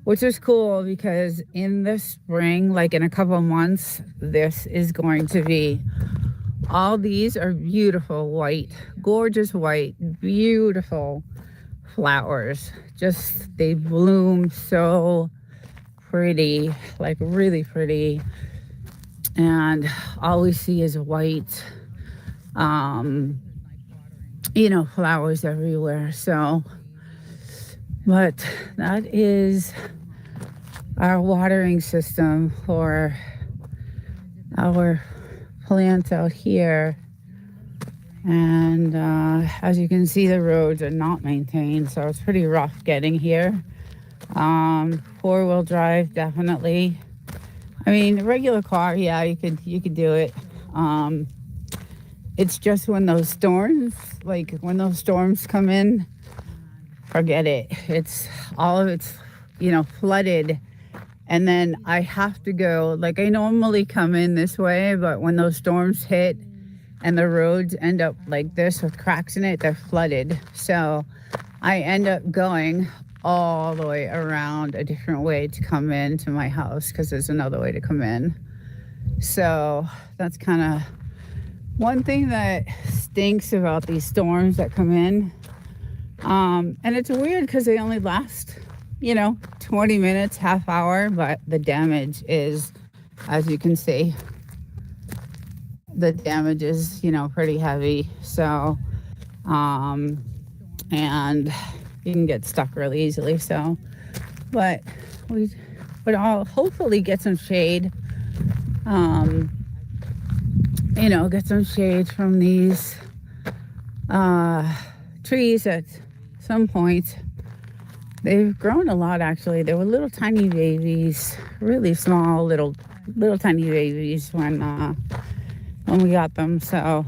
A: which is cool because in the spring, like in a couple of months, this is going to be, all these are beautiful white, gorgeous white, beautiful flowers. Just, they bloom so pretty, like really pretty. And all we see is white, flowers everywhere. So, but that is our watering system for our plants out here. And as you can see, the roads are not maintained, so it's pretty rough getting here. Four-wheel drive, definitely. I mean, a regular car, yeah, you could do it. It's just when those storms come in, forget it. It's all of it's, flooded. And then I have to go, like I normally come in this way, but when those storms hit and the roads end up like this with cracks in it, they're flooded. So I end up going all the way around a different way to come into my house because there's another way to come in. So that's kind of one thing that stinks about these storms that come in. And it's weird because they only last, 20 minutes, half hour, but the damage is, as you can see, the damage is, pretty heavy. So, and you can get stuck really easily. So, but we would all hopefully get some shade, get some shade from these trees at some point. They've grown a lot, actually. They were little tiny babies, really small, little tiny babies when we got them. So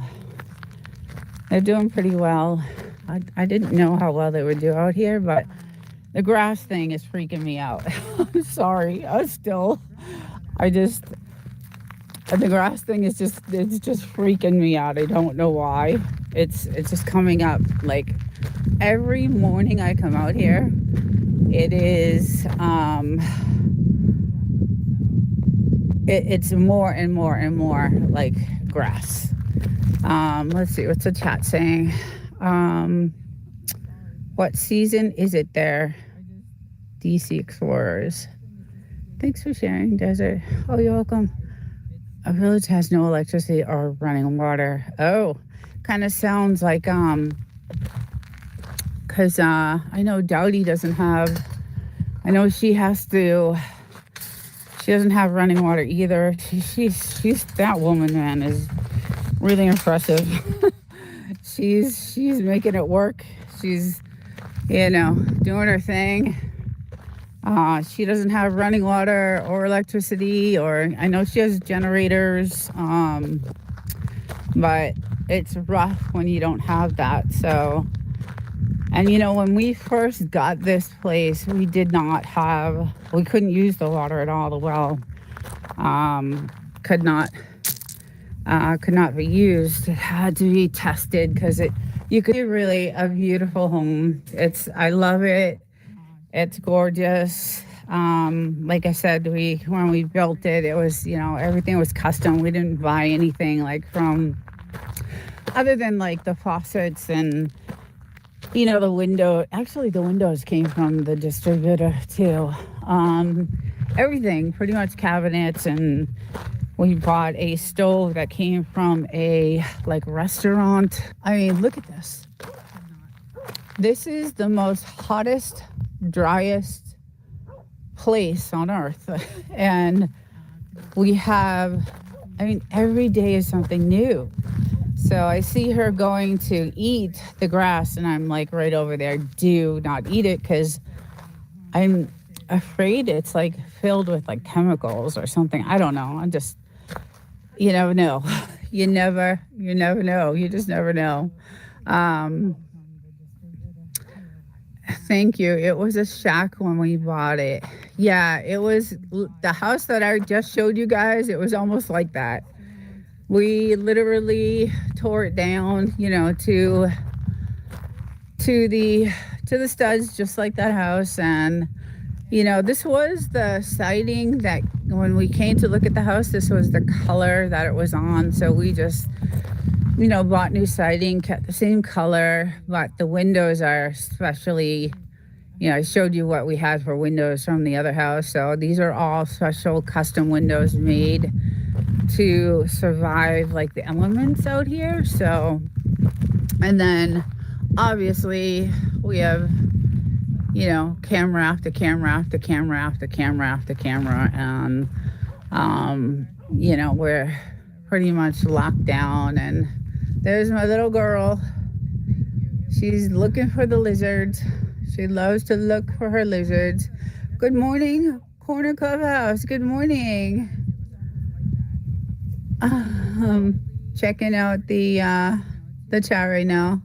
A: they're doing pretty well. I didn't know how well they would do out here, but the grass thing is freaking me out. I'm sorry. The grass thing is just freaking me out. I don't know why. It's just coming up like every morning I come out here. It is it's more and more and more like grass. Let's see, what's the chat saying? What season is it there? DC Explorers. Thanks for sharing, Desert. Oh, you're welcome. A village has no electricity or running water. Oh, kind of sounds like because I know Dowdy doesn't have. I know she doesn't have running water either. She's that woman, man, is really impressive. she's making it work. She's doing her thing. She doesn't have running water or electricity, or I know she has generators, but it's rough when you don't have that. So, and when we first got this place, we couldn't use the water at all. The well could not be used. It had to be tested because you could really a beautiful home. I love it. It's gorgeous. Like I said, when we built it, it was, everything was custom. We didn't buy anything like from, other than like the faucets and, the window. Actually, the windows came from the distributor too. Everything, pretty much cabinets, and we bought a stove that came from a restaurant. I mean, look at this. This is the most hottest, driest place on earth. And we have, every day is something new. So I see her going to eat the grass and I'm like right over there, do not eat it, because afraid it's like filled with like chemicals or something. I don't know. I'm just, you never know. You never know. You just never know. Um, Thank you. It was a shack when we bought it. Yeah, it was the house that I just showed you guys. It was almost like that. We literally tore it down, to the to the studs, just like that house. And this was the siding that when we came to look at the house, this was the color that it was on. So we just bought new siding, kept the same color, but the windows are especially, I showed you what we had for windows from the other house. So these are all special custom windows made to survive like the elements out here. So, and then obviously we have, camera after camera after camera after camera after camera. And, we're pretty much locked down. And there's my little girl. She's looking for the lizards. She loves to look for her lizards. Good morning, Corner Clubhouse. Good morning. Checking out the chat right now.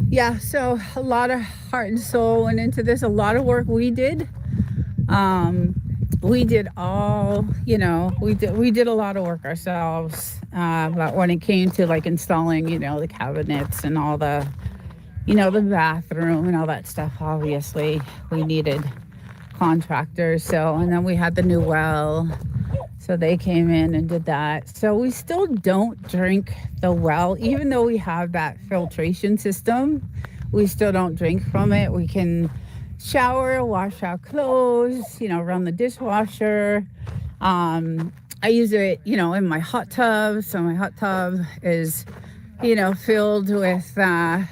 A: Yeah, so a lot of heart and soul went into this. A lot of work we did. We did all, we did a lot of work ourselves. But when it came to like installing, the cabinets and all the, the bathroom and all that stuff, obviously we needed contractors. So, and then we had the new well. So they came in and did that. So we still don't drink the well, even though we have that filtration system. We still don't drink from it. We can shower, wash our clothes, run the dishwasher. I use it, in my hot tub. So my hot tub is, filled with that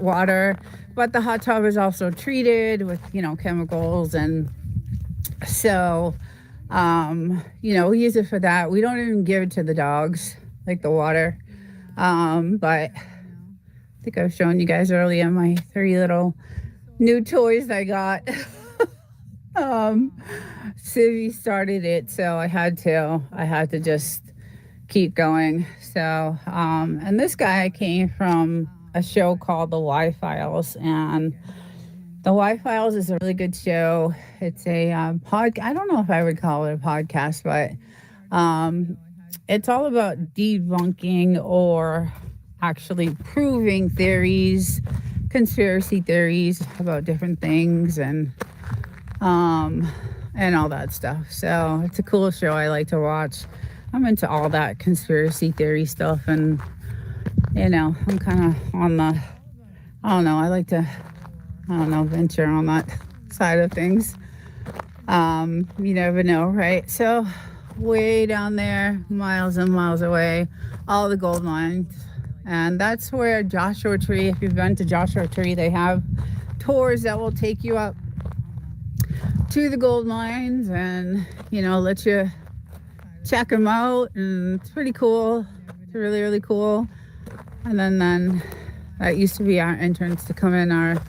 A: water. But the hot tub is also treated with, chemicals. And so, we use it for that. We don't even give it to the dogs, like the water. But I think I was showing you guys earlier my 3 little new toys I got. Civvy started it, so I had to just keep going. So, and this guy came from a show called The Y-Files, and The Y-Files is a really good show. It's a I don't know if I would call it a podcast, but it's all about debunking or actually proving theories, conspiracy theories about different things, and all that stuff. So it's a cool show I like to watch. I'm into all that conspiracy theory stuff, and I'm kind of on the, I like to, venture on that side of things. You never know, right? So way down there, miles and miles away, all the gold mines. And that's where Joshua Tree, if you've been to Joshua Tree, they have tours that will take you up to the gold mines and, let you check them out. And it's pretty cool. It's really, really cool. And then that used to be our entrance to come in. Our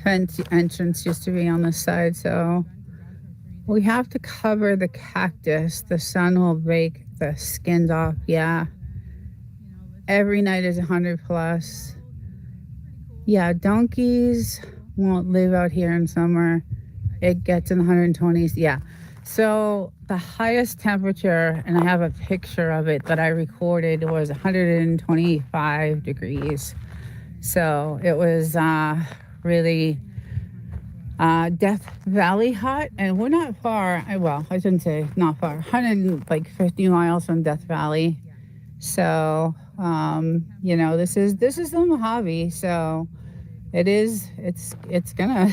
A: fence entrance used to be on this side. So we have to cover the cactus. The sun will break the skins off. Yeah. Every night is 100 plus. Yeah, donkeys won't live out here in summer. It gets in the 120s. Yeah. So the highest temperature, and I have a picture of it that I recorded, was 125 degrees. So it was really Death Valley hot, and we're not far. I shouldn't say not far. 150 miles from Death Valley. So this is the Mojave. So it's gonna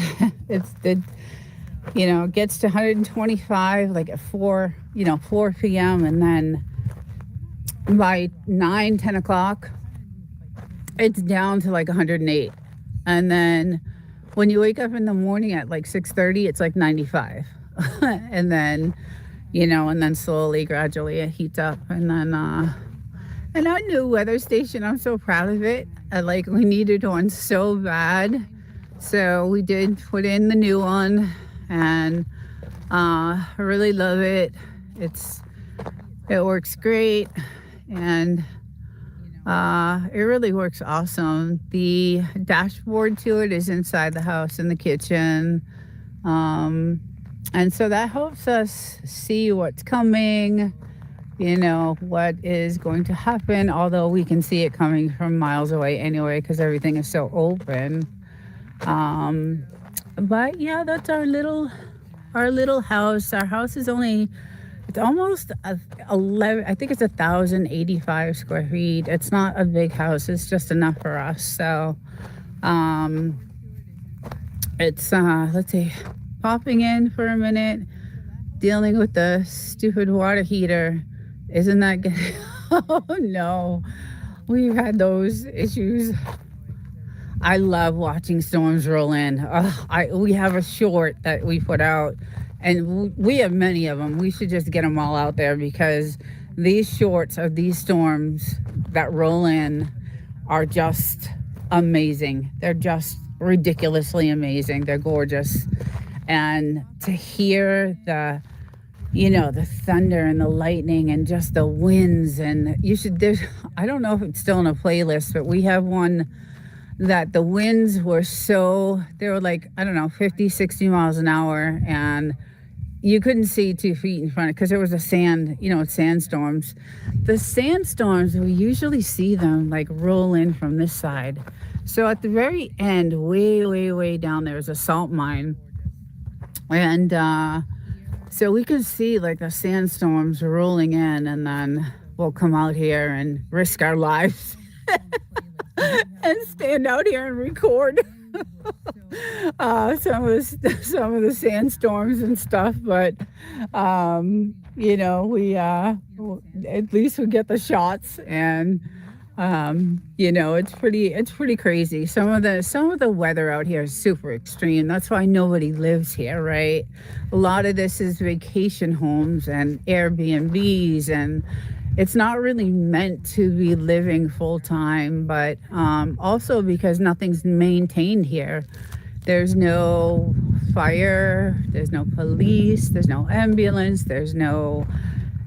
A: it gets to 125 like at 4 p.m. and then by 9-10 o'clock it's down to like 108, and then when you wake up in the morning at like 6:30 it's like 95. And then slowly gradually it heats up, and then and our new weather station, I'm so proud of it. We needed one so bad. So we did put in the new one, and I really love it. It's it works great, and it really works awesome. The dashboard to it is inside the house in the kitchen. And so that helps us see what's coming, what is going to happen, although we can see it coming from miles away anyway because everything is so open. But yeah, that's our little house. Our house is it's almost 11, I think it's 1,085 square feet. It's not a big house. It's just enough for us. So it's, let's see, popping in for a minute, dealing with the stupid water heater. Isn't that good? Oh no, we've had those issues. I love watching storms roll in. We have a short that we put out, and we have many of them. We should just get them all out there because these shorts of these storms that roll in are just amazing. They're just ridiculously amazing. They're gorgeous. And to hear the thunder and the lightning and just the winds, and I don't know if it's still in a playlist, but we have one that the winds they were like, I don't know, 50, 60 miles an hour, and you couldn't see 2 feet in front because there was sandstorms. The sandstorms, we usually see them like roll in from this side. So at the very end, way, way, way down there is a salt mine. And so we could see like the sandstorms rolling in, and then we'll come out here and risk our lives and stand out here and record some of the sandstorms and stuff. But we at least we get the shots, and it's pretty crazy. Some of the weather out here is super extreme. That's why nobody lives here, right? A lot of this is vacation homes and Airbnbs, and it's not really meant to be living full time, but also because nothing's maintained here. There's no fire, there's no police, there's no ambulance, there's no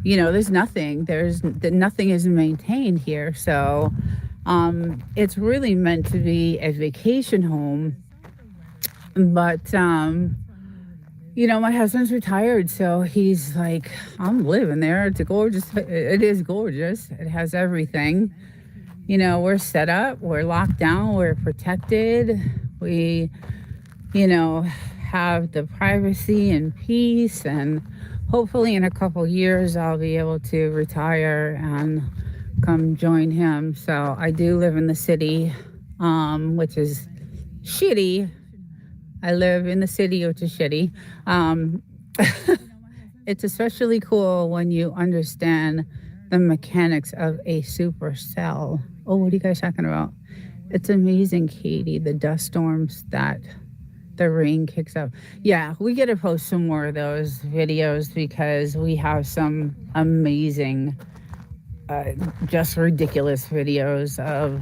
A: there's nothing. Nothing is maintained here. So it's really meant to be a vacation home. But, my husband's retired, so he's like, I'm living there. It's gorgeous. It is gorgeous. It has everything. We're set up. We're locked down. We're protected. We, have the privacy and peace, and hopefully in a couple years I'll be able to retire and come join him. So I do live in the city, which is shitty. I live in the city, which is shitty. It's especially cool when you understand the mechanics of a supercell. Oh, what are you guys talking about? It's amazing, Katie, the dust storms that the rain kicks up. Yeah, we get to post some more of those videos because we have some amazing, just ridiculous videos of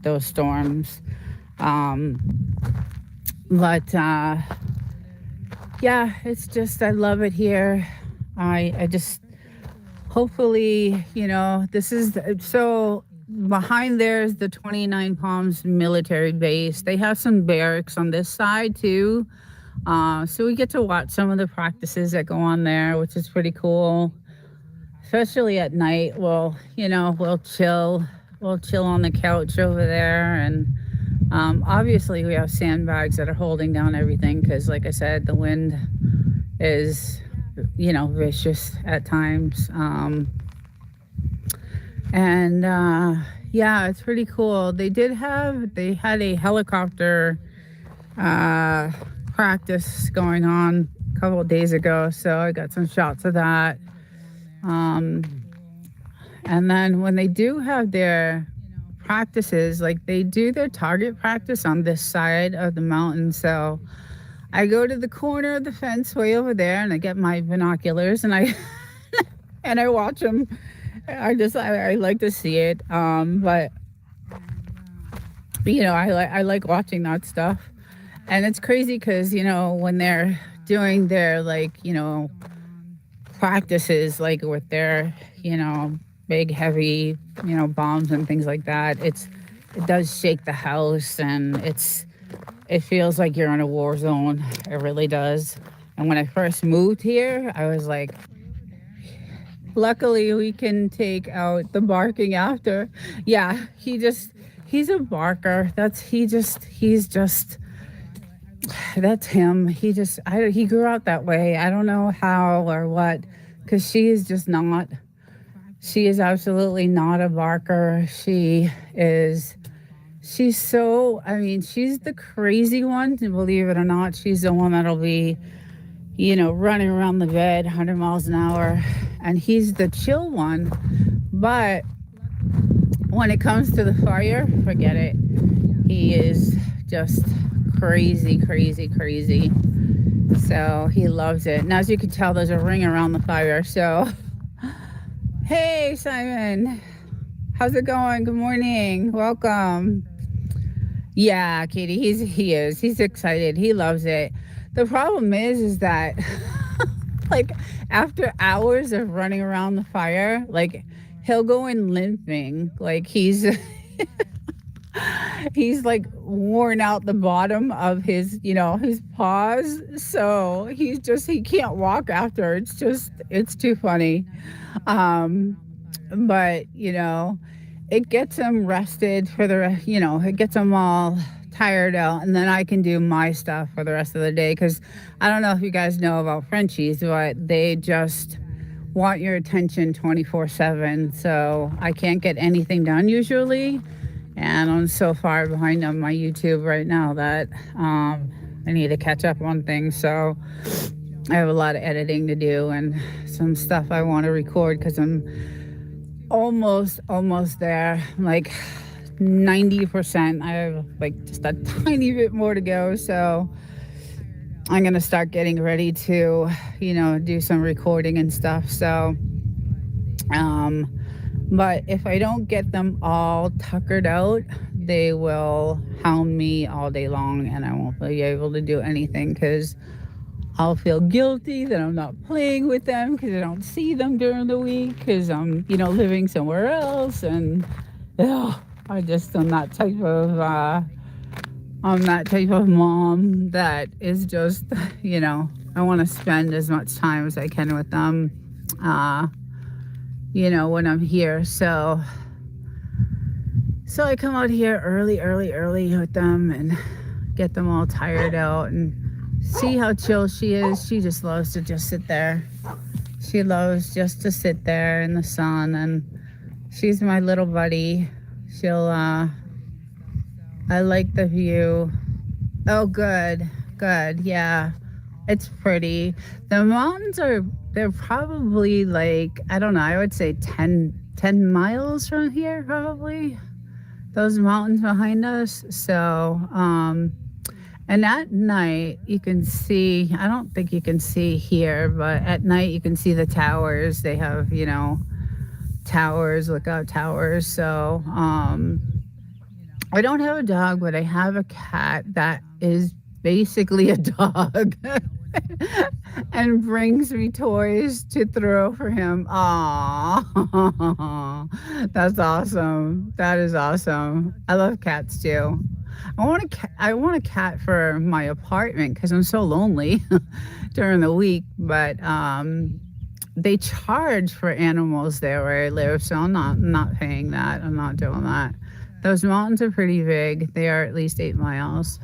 A: those storms. But yeah, it's just, I love it here. I just, hopefully, this is, so behind there is the 29 Palms military base. They have some barracks on this side too. So we get to watch some of the practices that go on there, which is pretty cool. Especially at night, we'll chill on the couch over there. And obviously we have sandbags that are holding down everything because, like I said, the wind is, vicious at times. Yeah, it's pretty cool. They had a helicopter practice going on a couple of days ago, so I got some shots of that. And then when they do have their practices, like they do their target practice on this side of the mountain, so I go to the corner of the fence way over there and I get my binoculars and I and I watch them. I like to see it, but I like watching that stuff. And it's crazy because when they're doing their, like, practices, like with their, big heavy, bombs and things like that. It does shake the house, and it feels like you're in a war zone. It really does. And when I first moved here, I was like, luckily we can take out the barking after. Yeah, he's a barker. He's just that's him. He grew out that way. I don't know how or what, because she is absolutely not a barker. She's so, I mean, she's the crazy one, believe it or not. She's the one that'll be, running around the bed 100 miles an hour. And he's the chill one. But when it comes to the fire, forget it. He is just crazy, crazy, crazy. So he loves it. And as you can tell, there's a ring around the fire. So, hey, Simon. How's it going? Good morning. Welcome. Yeah, Katie, he's excited. He loves it. The problem is that like after hours of running around the fire, like he'll go in limping. Like he's like worn out the bottom of his paws. So he can't walk after. It's too funny. But it gets them rested it gets them all tired out, and then I can do my stuff for the rest of the day, because I don't know if you guys know about Frenchies, but they just want your attention 24/7. So I can't get anything done usually, and I'm so far behind on my YouTube right now that I need to catch up on things. So I have a lot of editing to do and some stuff I want to record, because I'm almost there. I'm like 90%. I have like just a tiny bit more to go. So I'm gonna start getting ready to, do some recording and stuff. So but if I don't get them all tuckered out, they will hound me all day long, and I won't be able to do anything, because I'll feel guilty that I'm not playing with them, because I don't see them during the week, because I'm, living somewhere else. And I'm that type of mom that is just, I want to spend as much time as I can with them, when I'm here. So I come out here early with them and get them all tired out, and see how chill she is. She just loves to just sit there. She loves just to sit there in the sun, and she's my little buddy. I like the view. Oh, good. Yeah, it's pretty. The mountains they're probably like, I don't know, I would say 10 miles from here, probably. Those mountains behind us. So, and at night, you can see, I don't think you can see here, but at night you can see the towers. They have, towers, lookout towers. So, I don't have a dog, but I have a cat that is basically a dog and brings me toys to throw for him. Aww. That's awesome. That is awesome. I love cats too. I want a cat for my apartment, because I'm so lonely during the week. But they charge for animals there where I live, so I'm not paying that. I'm not doing that. Those mountains are pretty big. They are at least 8 miles.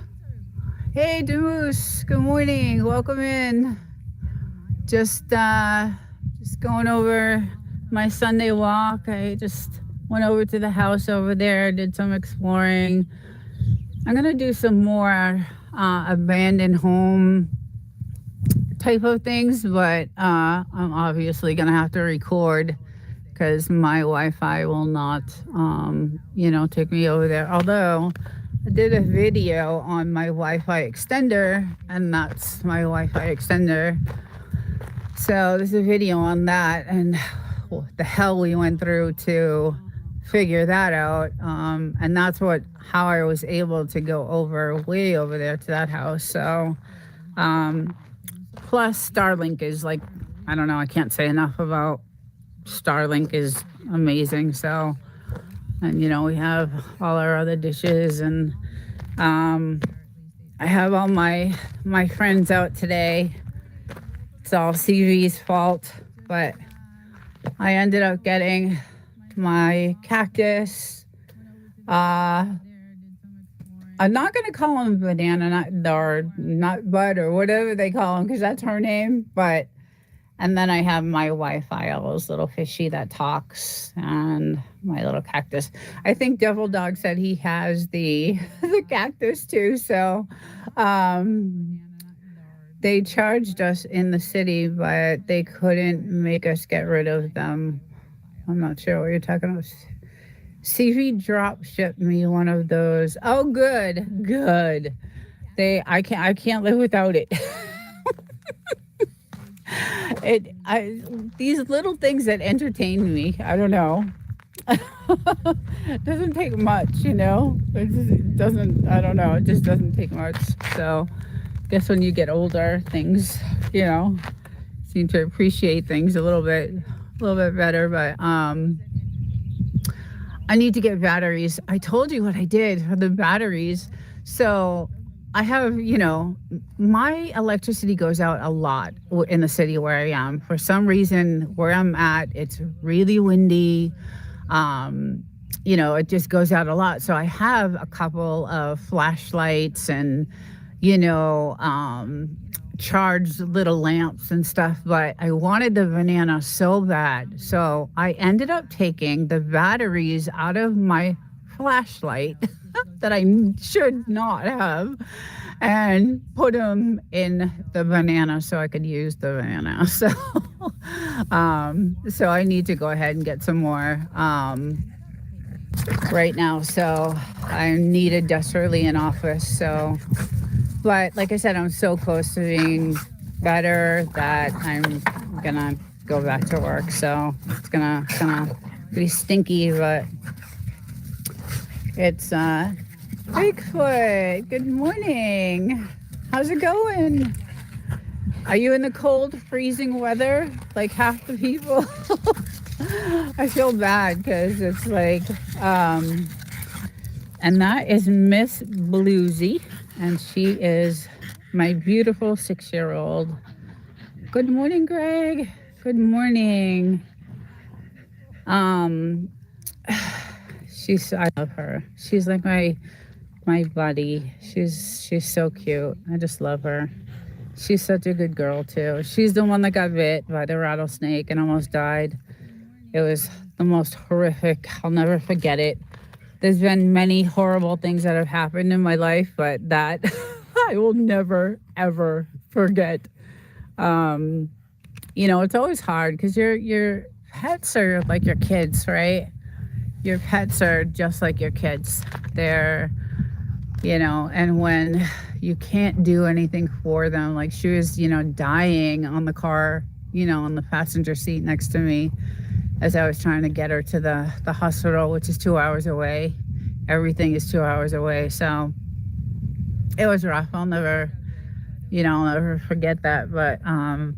A: Hey, Demoose. Good morning. Welcome in. Just going over my Sunday walk. I just went over to the house over there, did some exploring. I'm gonna do some more abandoned home type of things, but I'm obviously gonna have to record, because my Wi-Fi will not, take me over there. Although I did a video on my Wi-Fi extender, and that's my Wi-Fi extender. So there's a video on that, and what the hell we went through to figure that out. And that's how I was able to go way over there to that house. So Plus, Starlink is like, I don't know, I can't say enough about Starlink is amazing. So, and we have all our other dishes, and I have all my friends out today. It's all CV's fault, but I ended up getting my cactus. I'm not going to call him banana nut or nut bud or whatever they call him because that's her name. And then I have my Wi-Fi, all those little fishy that talks, and my little cactus. I think Devil Dog said he has the the cactus too. So they charged us in the city, but they couldn't make us get rid of them. I'm not sure what you're talking about. CV drop shipped me one of those. Oh, good. I can't live without it. These little things that entertain me. I don't know. It doesn't take much, It doesn't. I don't know. It just doesn't take much. So, I guess when you get older, things, seem to appreciate things a little bit better. But I need to get batteries. I told you what I did for the batteries. So I have, my electricity goes out a lot in the city where I am. For some reason, where I'm at, it's really windy. It just goes out a lot. So I have a couple of flashlights and, charged little lamps and stuff, but I wanted the banana so bad. So I ended up taking the batteries out of my flashlight that I should not have and put them in the banana so I could use the banana. So, so I need to go ahead and get some more right now. So I needed desperately an office. So, but like I said, I'm so close to being better that I'm gonna go back to work. So it's gonna be stinky, but it's Bigfoot. Good morning. How's it going? Are you in the cold, freezing weather like half the people? I feel bad because it's like, and that is Miss Bluesy, and she is my beautiful 6-year-old. Good morning, Greg. Good morning. I love her. She's like my buddy. She's so cute. I just love her. She's such a good girl too. She's the one that got bit by the rattlesnake and almost died. It was the most horrific. I'll never forget it. There's been many horrible things that have happened in my life, but that I will never ever forget. It's always hard because your pets are like your kids, right? Your pets are just like your kids. They're, and when you can't do anything for them, like she was, dying on the car, on the passenger seat next to me as I was trying to get her to the hospital, which is 2 hours away. Everything is 2 hours away. So it was rough. I'll never forget that. But I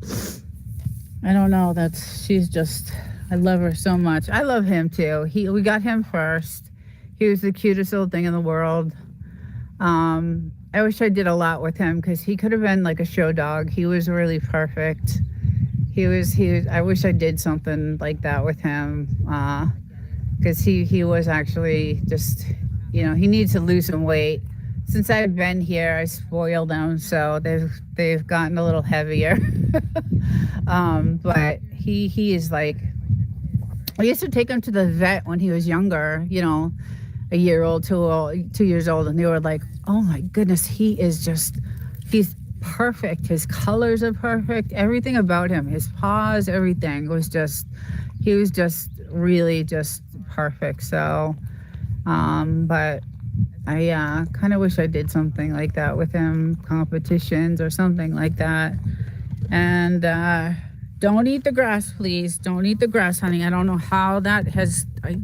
A: don't know. I love her so much. I love him too. We got him first. He was the cutest little thing in the world. I wish I did a lot with him because he could have been like a show dog. He was really perfect. He was. I wish I did something like that with him because he was actually just, he needs to lose some weight. Since I've been here, I spoiled them, so they've gotten a little heavier. But he is like. I used to take him to the vet when he was younger, a year old, 2 years old, and they were like, oh my goodness, he's perfect. His colors are perfect. Everything about him, his paws, everything he was just really just perfect. So, but I kind of wish I did something like that with him, competitions or something like that. And, don't eat the grass, please. Don't eat the grass, honey. I don't know how that has. I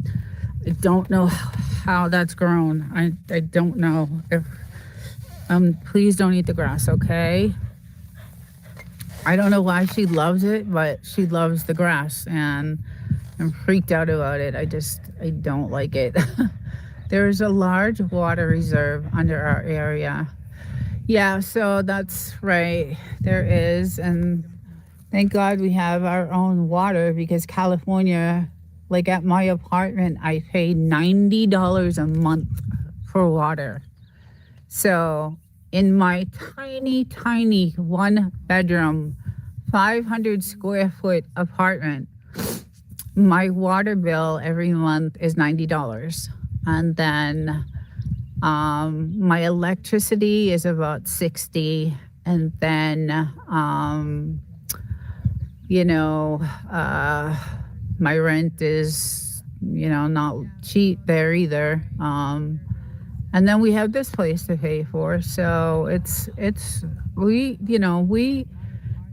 A: don't know how that's grown. I don't know if. Please don't eat the grass, okay? I don't know why she loves it, but she loves the grass, and I'm freaked out about it. I don't like it. There's a large water reserve under our area. Yeah, so that's right. There is. And thank God we have our own water because California, like at my apartment, I pay $90 a month for water. So in my tiny, tiny one bedroom, 500 square foot apartment, my water bill every month is $90. And then my electricity is about 60. And then, you know, uh, my rent is, not cheap there either. And then we have this place to pay for. So we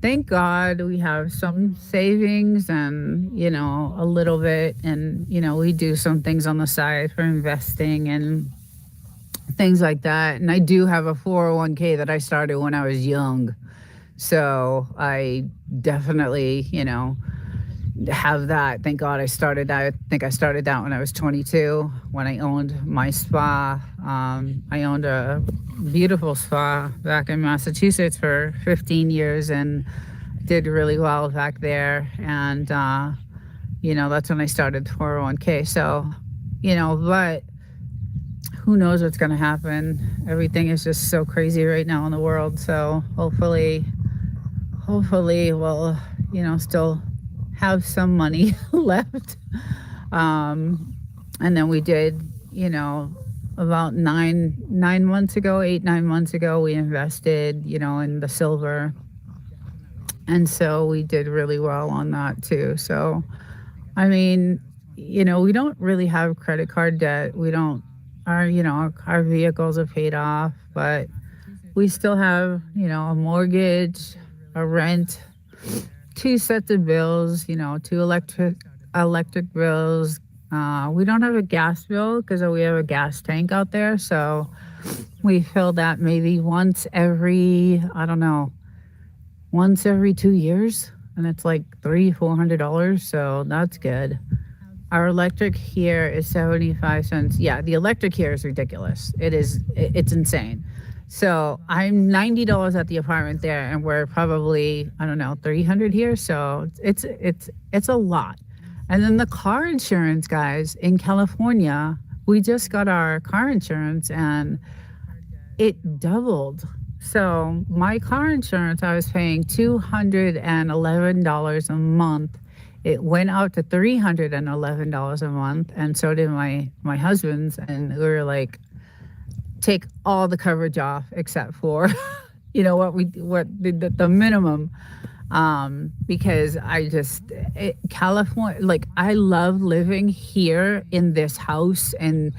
A: thank God we have some savings and, a little bit. And, we do some things on the side for investing and things like that. And I do have a 401k that I started when I was young. So I definitely, have that. Thank God I started that. I think I started that when I was 22, when I owned my spa. I owned a beautiful spa back in Massachusetts for 15 years and did really well back there. And, that's when I started 401k. So, but who knows what's going to happen? Everything is just so crazy right now in the world. So hopefully we'll, still have some money left. And then we did, about 9 months ago, 8, 9 months ago, we invested, in the silver. And so we did really well on that too. So, I mean, we don't really have credit card debt. We don't, our vehicles are paid off, but we still have, a mortgage, a rent, two sets of bills, two electric bills. We don't have a gas bill because we have a gas tank out there. So we fill that maybe I don't know, once every 2 years. And it's like $300-400. So that's good. Our electric here is 75 cents. Yeah, the electric here is ridiculous. It's insane. So I'm $90 at the apartment there, and we're probably, I don't know, 300 here. So it's a lot. And then the car insurance, guys, in California, we just got our car insurance and it doubled. So my car insurance, I was paying $211 a month. It went out to $311 a month, and so did my husband's. And we were like, take all the coverage off except for, what the minimum. Because California, like I love living here in this house and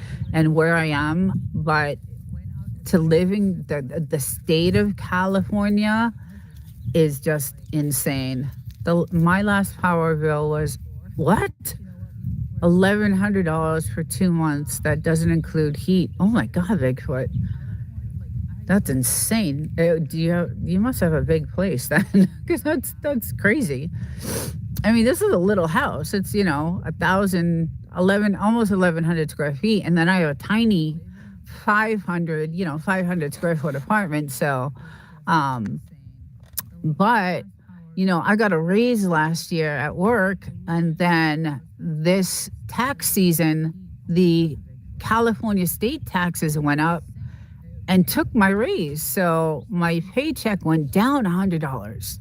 A: where I am, but to live in the state of California is just insane. My last power bill was what? $1,100 for 2 months. That doesn't include heat. Oh my God, Bigfoot. That's insane. You must have a big place then, because that's crazy. I mean, this is a little house. It's almost 1,100 square feet, and then I have a tiny 500 square foot apartment. So, but I got a raise last year at work, and then this tax season, the California state taxes went up and took my raise. So my paycheck went down $100.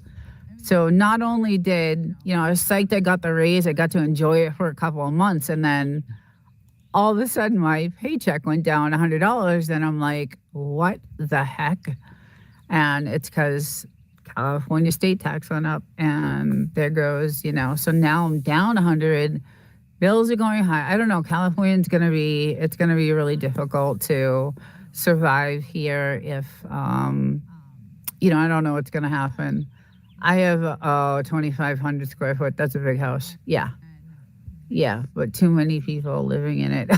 A: So not only did, I was psyched I got the raise, I got to enjoy it for a couple of months, and then all of a sudden my paycheck went down $100, and I'm like, what the heck? And it's because California state tax went up, and there goes, so now I'm down 100. Bills are going high. I don't know. It's going to be really difficult to survive here if, I don't know what's going to happen. I have 2,500 square foot. That's a big house. Yeah. Yeah. But too many people living in it.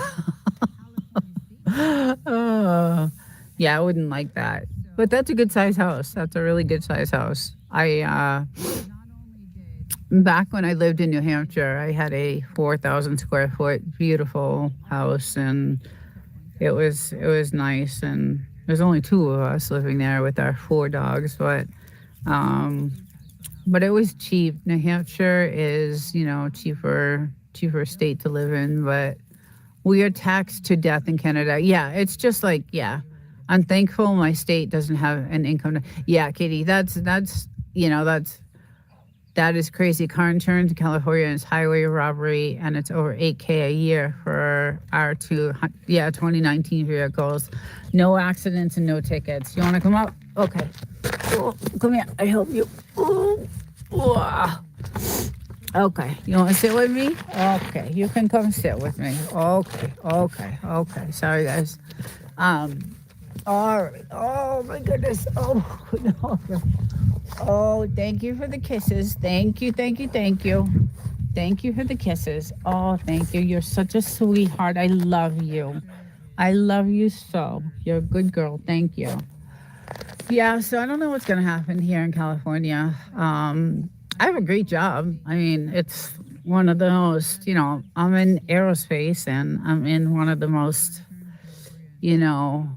A: Yeah, I wouldn't like that. But that's a good size house. That's a really good size house. I back when I lived in New Hampshire, I had a 4,000 square foot beautiful house, and it was nice. And there's only two of us living there with our four dogs, um, but it was cheap. New Hampshire is, cheaper state to live in, but we are taxed to death in Canada. Yeah, it's just like, yeah. I'm thankful my state doesn't have an income. Yeah, Katie, that is crazy. Car insurance in California is highway robbery, and it's over 8K a year for our 2019 vehicles. No accidents and no tickets. You want to come up? Okay. Oh, come here. I help you. Oh, oh. Okay. You want to sit with me? Okay. You can come sit with me. Okay. Sorry, guys. All right. Oh, my goodness. Oh, no. Oh, thank you for the kisses. Thank you. Thank you for the kisses. Oh, thank you. You're such a sweetheart. I love you. I love you so. You're a good girl. Thank you. Yeah, so I don't know what's going to happen here in California. I have a great job. I mean, it's one of the most, I'm in aerospace, and I'm in one of the most, a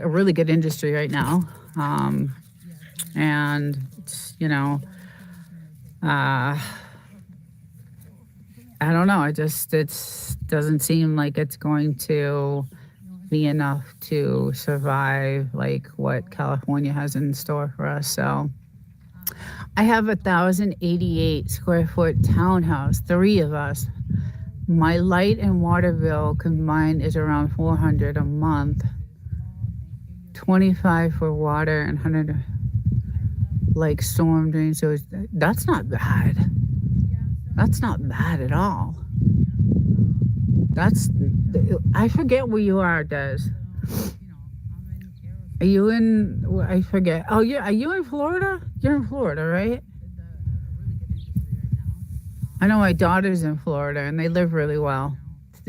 A: really good industry right now. And it's, I don't know. It doesn't seem like it's going to be enough to survive like what California has in store for us. So I have 1,088 square foot townhouse, three of us. My light and water bill combined is around 400 a month. 25 for water and 100 like storm drain. So that's not bad. That's not bad at all. I forget where you are, Des. Are you in? I forget. Oh, yeah. Are you in Florida? You're in Florida, right? I know my daughter's in Florida, and they live really well.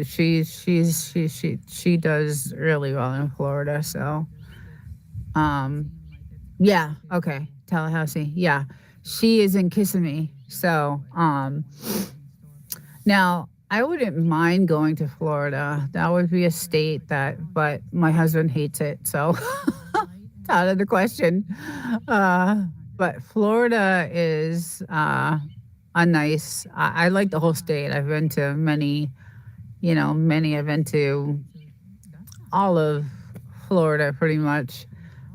A: She does really well in Florida. So, yeah. Okay. Tallahassee. Yeah. She is in Kissimmee. So, now I wouldn't mind going to Florida. That would be a state but my husband hates it. So it's out of the question. But Florida is, I like the whole state. I've been to many. I've been to all of Florida pretty much.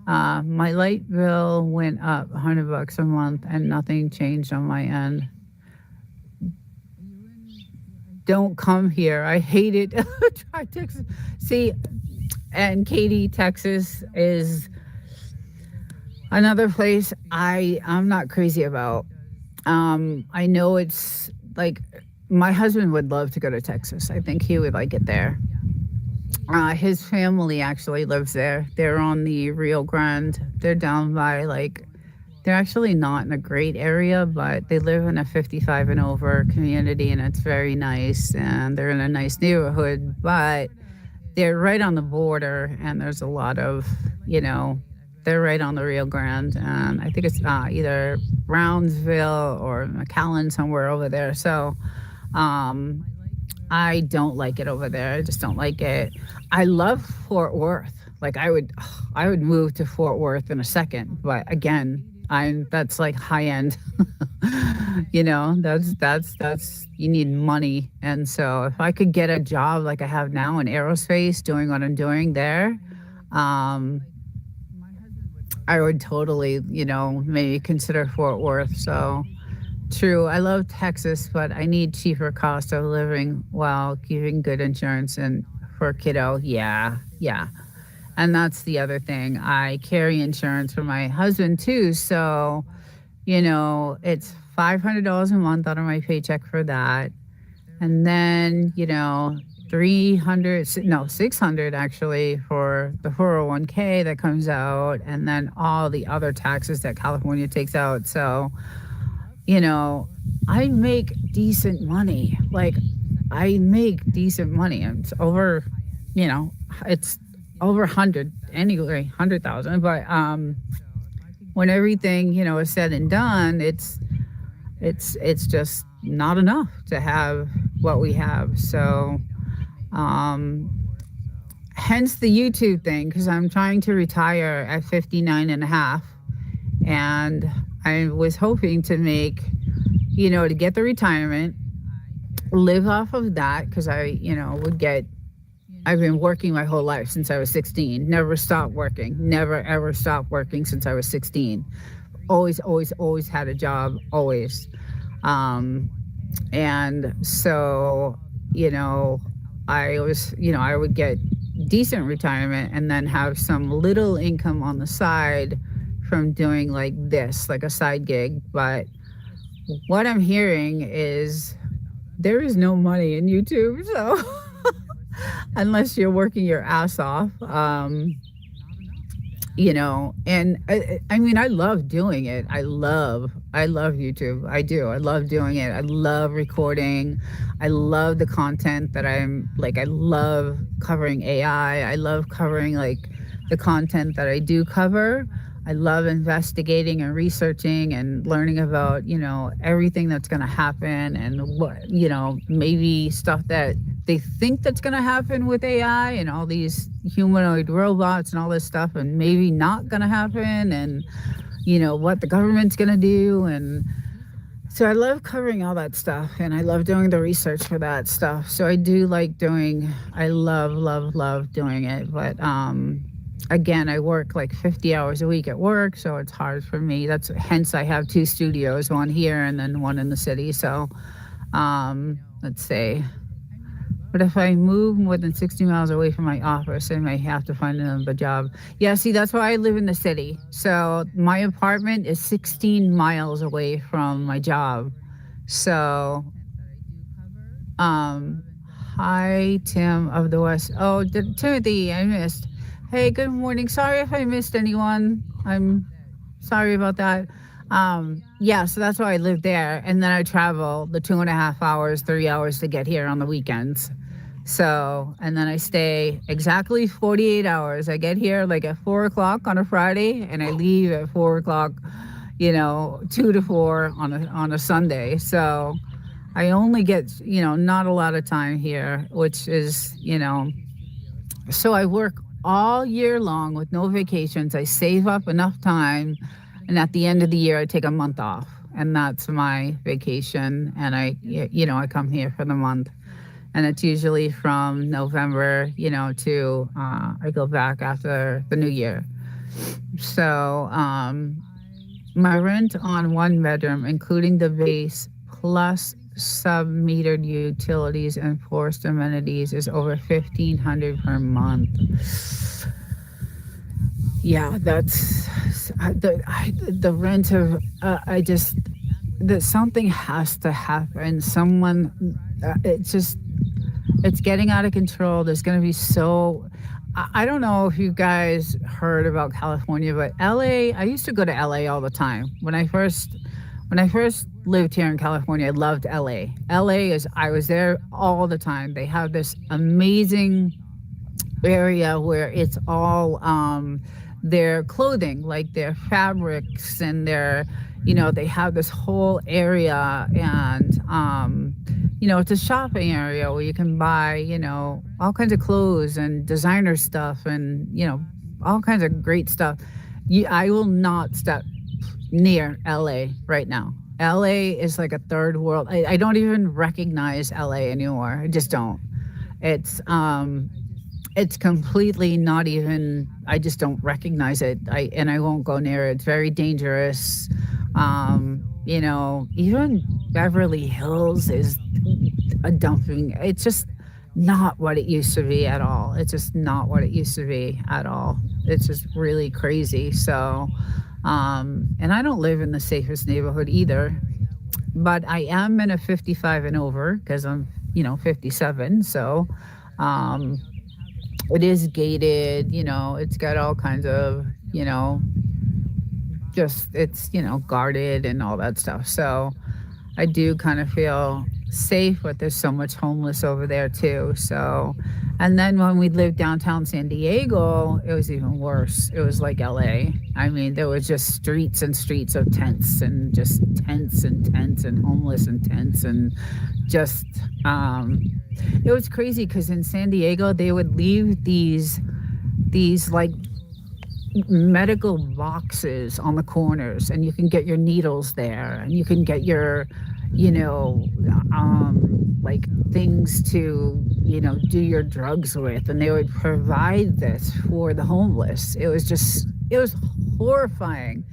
A: My light bill went up $100 a month, and nothing changed on my end. Don't come here. I hate it. Try Texas. See, and Katy, Texas is another place I'm not crazy about. I know it's like my husband would love to go to Texas. I think he would like it there. His family actually lives there. They're on the Rio Grande. They're down by they're actually not in a great area, but they live in a 55 and over community, and it's very nice. And they're in a nice neighborhood, but they're right on the border, and there's a lot of, they're right on the Rio Grande. And I think it's either Brownsville or McAllen, somewhere over there. So I don't like it over there. I just don't like it. I love Fort Worth. I would move to Fort Worth in a second, but again, that's like high end. That's you need money. And so if I could get a job like I have now in aerospace, doing what I'm doing there, I would totally, maybe consider Fort Worth. So true. I love Texas, but I need cheaper cost of living while keeping good insurance and for a kiddo. Yeah. And that's the other thing. I carry insurance for my husband too. So, it's $500 a month out of my paycheck for that. And then, 600 actually for the 401k that comes out, and then all the other taxes that California takes out. So, I make decent money. It's over, it's over 100 anyway, 100,000. But when everything, is said and done, it's just not enough to have what we have. So, um, hence the YouTube thing, because I'm trying to retire at 59 and a half. And I was hoping to make, to get the retirement, live off of that, because would get, I've been working my whole life since I was 16, never stopped working, never ever stopped working since I was 16. Always, always, always had a job, always. Um, and so, you know, I would get decent retirement and then have some little income on the side from doing like this, like a side gig. But what I'm hearing is there is no money in YouTube. So unless you're working your ass off, and I mean, I love doing it. I love YouTube. I do. I love doing it. I love recording. I love the content that I'm like, I love covering AI. I love covering like the content that I do cover. I love investigating and researching and learning about, everything that's going to happen and what, maybe stuff that they think that's going to happen with AI and all these humanoid robots and all this stuff, and maybe not going to happen, and, what the government's going to do. And so I love covering all that stuff, and I love doing the research for that stuff. So I do like I love, love, love doing it. But, again, I work like 50 hours a week at work, so it's hard for me. That's hence I have two studios, one here and then one in the city. So, let's say, but if I move more than 60 miles away from my office, I may have to find another job. Yeah, see, that's why I live in the city. So my apartment is 16 miles away from my job. So, um, hi, Tim of the West. Oh, Timothy, I missed. Hey, good morning. Sorry if I missed anyone. I'm sorry about that. Yeah, so that's why I live there. And then I travel the 2.5 hours, 3 hours to get here on the weekends. So, and then I stay exactly 48 hours. I get here like at 4 o'clock on a Friday, and I leave at 4 o'clock, 2 to 4 on a Sunday. So I only get, not a lot of time here, which is, so I work all year long with no vacations. I save up enough time, and at the end of the year, I take a month off, and that's my vacation. And I come here for the month, and it's usually from November, to I go back after the new year. So, my rent on one bedroom, including the base plus sub-metered utilities and forced amenities, is over 1,500 per month. Yeah, that's the rent of. I just that something has to happen. Someone, it's getting out of control. There's going to be so. I don't know if you guys heard about California, but LA. I used to go to LA all the time when I first lived here in California. I loved LA. I was there all the time. They have this amazing area where it's all their clothing, like their fabrics and they have this whole area, and it's a shopping area where you can buy, all kinds of clothes and designer stuff and, all kinds of great stuff. I will not step near LA right now. LA is like a third world. I don't even recognize LA anymore. I just don't. It's completely not even. I just don't recognize it. I won't go near it. It's very dangerous. Even Beverly Hills is a dumping. It's just not what it used to be at all. It's just not what it used to be at all. It's just really crazy. So, and I don't live in the safest neighborhood either, but I am in a 55 and over because I'm, 57. So, it is gated, it's got all kinds of, just it's, guarded and all that stuff. So, I do kind of feel safe, but there's so much homeless over there too. So, and then when we lived downtown San Diego, it was even worse. It was like LA. I mean, there was just streets and streets of tents and just tents and tents and homeless and tents and just it was crazy because in San Diego they would leave these like medical boxes on the corners, and you can get your needles there, and you can get your, you know, like things to, do your drugs with, and they would provide this for the homeless. It was horrifying.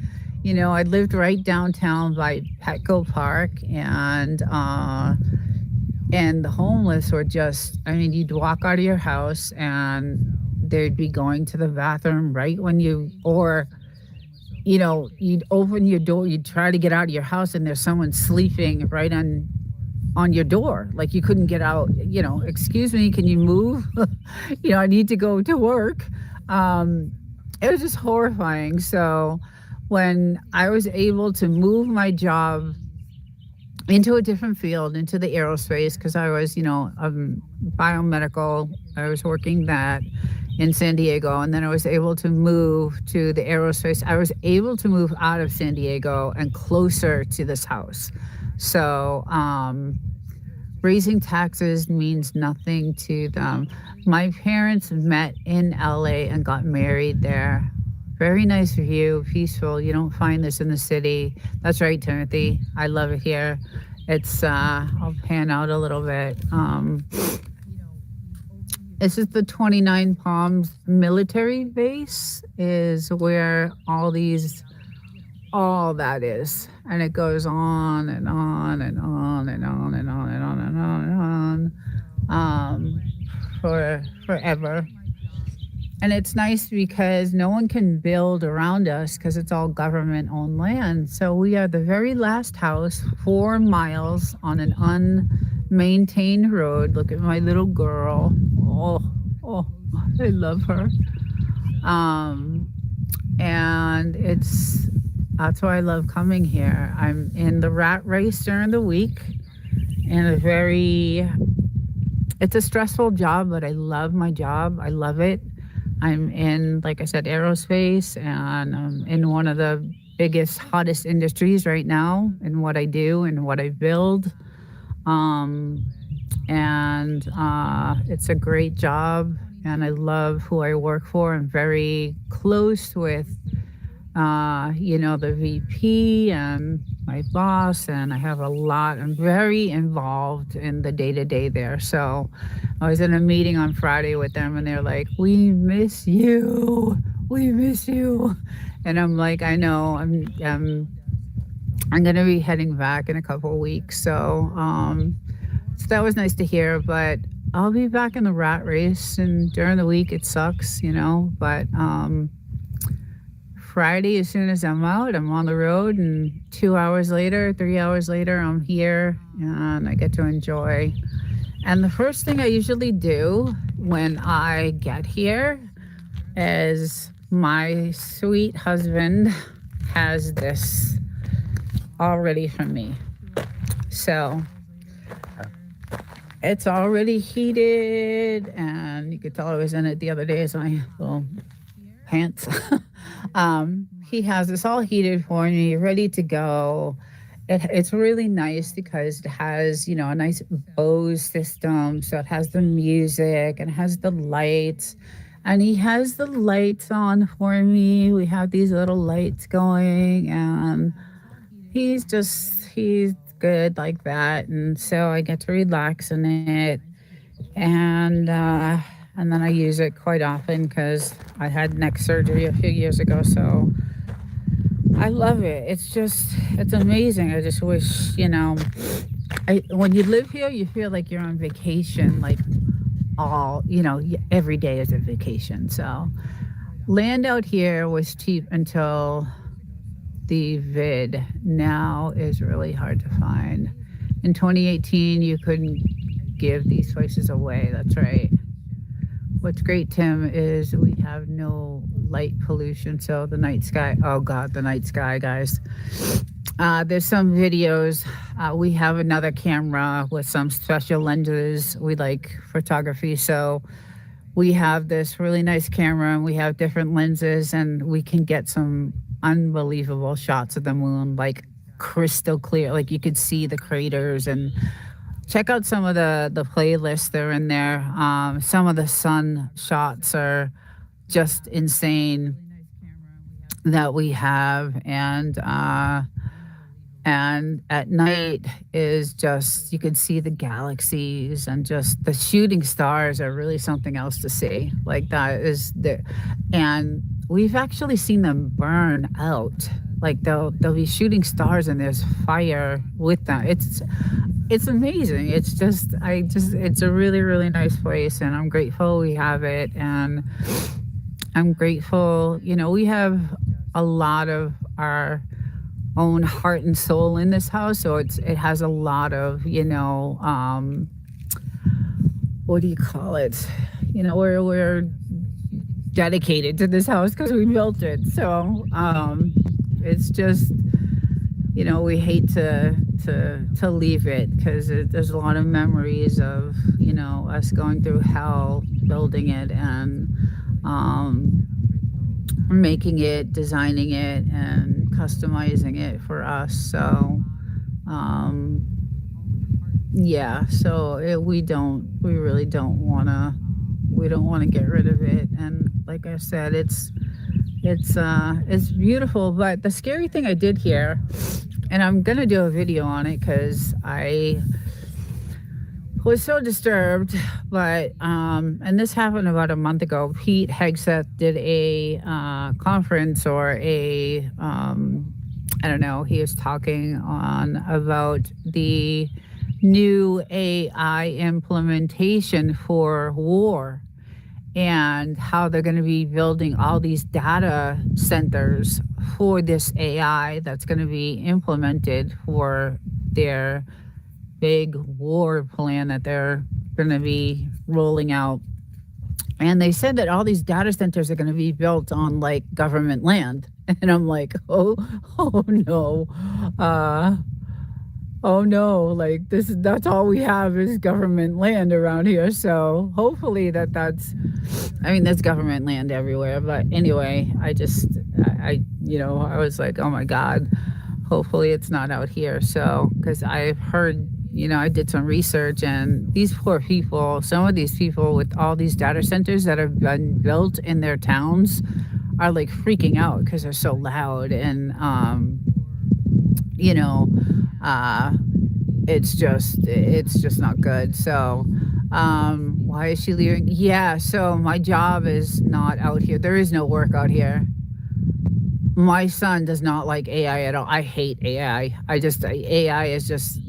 A: I lived right downtown by Petco Park, and the homeless were just, I mean, you'd walk out of your house and they'd be going to the bathroom right when you'd open your door, you'd try to get out of your house, and there's someone sleeping right on your door. Like you couldn't get out, excuse me, can you move? I need to go to work. It was just horrifying. So when I was able to move my job into a different field, into the aerospace, because I was, biomedical. I was working that in San Diego, and then I was able to move to the aerospace. I was able to move out of San Diego and closer to this house. So raising taxes means nothing to them. My parents met in LA and got married there. Very nice view, peaceful. You don't find this in the city. That's right, Timothy. I love it here. It's, I'll pan out a little bit. This is the 29 Palms military base, is where all that is. And it goes on and on and on and on and on and on and on and on, for forever. And it's nice because no one can build around us because it's all government owned land. So we are the very last house, 4 miles on an unmaintained road. Look at my little girl. Oh, I love her. And that's why I love coming here. I'm in the rat race during the week, and it's a stressful job, but I love my job. I love it. I'm in, like I said, aerospace, and I'm in one of the biggest, hottest industries right now in what I do and what I build. And it's a great job, and I love who I work for. I'm very close with, the VP and my boss, and I'm very involved in the day to day there. So I was in a meeting on Friday with them, and they're like, we miss you. We miss you. And I'm like, I know, I'm going to be heading back in a couple of weeks. So that was nice to hear, but I'll be back in the rat race, and during the week it sucks, but Friday, as soon as I'm out, I'm on the road, and 3 hours later, I'm here, and I get to enjoy. And the first thing I usually do when I get here is my sweet husband has this all ready for me. So it's already heated, and you could tell I was in it the other day as my little pants. He has this all heated for me, ready to go. It's really nice because it has, a nice Bose system. So it has the music and it has the lights. And he has the lights on for me. We have these little lights going, and he's good like that. And so I get to relax in it. And then I use it quite often because I had neck surgery a few years ago. So I love it. It's amazing. I just wish, when you live here, you feel like you're on vacation, like every day is a vacation. So land out here was cheap until the vid. Now is really hard to find. In 2018, you couldn't give these places away. That's right. What's great, Tim, is we have no light pollution. So the night sky, oh God, the night sky, guys. There's some videos. We have another camera with some special lenses. We like photography, so we have this really nice camera and we have different lenses, and we can get some unbelievable shots of the moon, like crystal clear. Like you could see the craters. And check out some of the playlists that are in there. Some of the sun shots are just insane that we have. And at night is just, you could see the galaxies, and just the shooting stars are really something else to see. Like that is the, and we've actually seen them burn out. Like they'll be shooting stars and there's fire with them. It's amazing. It's a really, really nice place, and I'm grateful we have it. And I'm grateful, we have a lot of our own heart and soul in this house. So it has a lot of, what do you call it? We're dedicated to this house because we built it. So it's just, we hate to leave it, because there's a lot of memories of, us going through hell building it, and making it, designing it, and customizing it for us. So yeah, so we really don't want to get rid of it. And like I said, it's beautiful. But the scary thing I did here, and I'm gonna do a video on it because I was so disturbed. But and this happened about a month ago. Pete Hegseth did a conference, or a I don't know, he was talking on about the new AI implementation for war, and how they're going to be building all these data centers for this AI that's going to be implemented for their big war plan that they're going to be rolling out. And they said that all these data centers are going to be built on like government land. And I'm like, oh no. Oh no, like that's all we have is government land around here. So hopefully there's government land everywhere. But anyway, I was like, oh my God, hopefully it's not out here. So, because I've heard, I did some research, and these poor people, some of these people with all these data centers that have been built in their towns are like freaking out because they're so loud. And, it's just not good. So, why is she leaving? Yeah. So my job is not out here. There is no work out here. My son does not like AI at all. I hate AI. AI is just,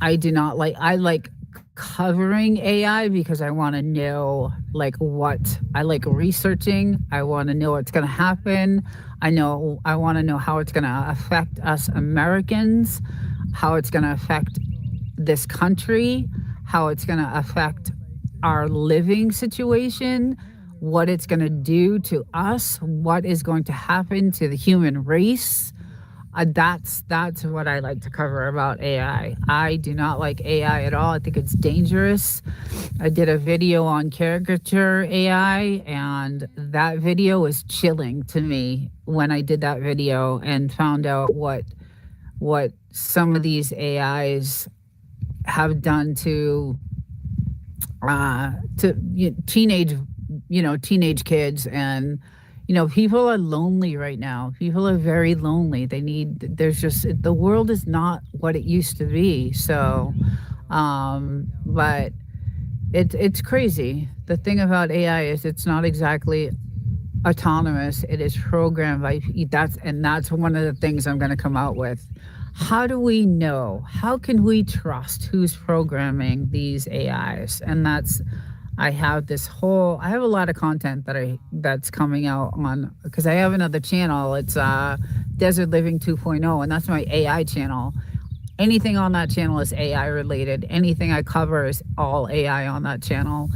A: I do not like, I like covering AI because I want to know I like researching. I want to know what's going to happen. I want to know how it's going to affect us Americans, how it's going to affect this country, how it's going to affect our living situation, what it's going to do to us, what is going to happen to the human race. That's what I like to cover about AI. I do not like AI at all. I think it's dangerous. I did a video on caricature AI, and that video was chilling to me when I did that video and found out what some of these AIs have done to teenage kids. And people are lonely right now. People are very lonely. The world is not what it used to be. So but it's crazy. The thing about AI is it's not exactly autonomous. It is programmed by that's one of the things I'm going to come out with. How do we know? How can we trust who's programming these AIs? And I have a lot of content that's coming out on, because I have another channel. It's Desert Living 2.0, and that's my AI channel. Anything on that channel is AI related. Anything I cover is all AI on that channel.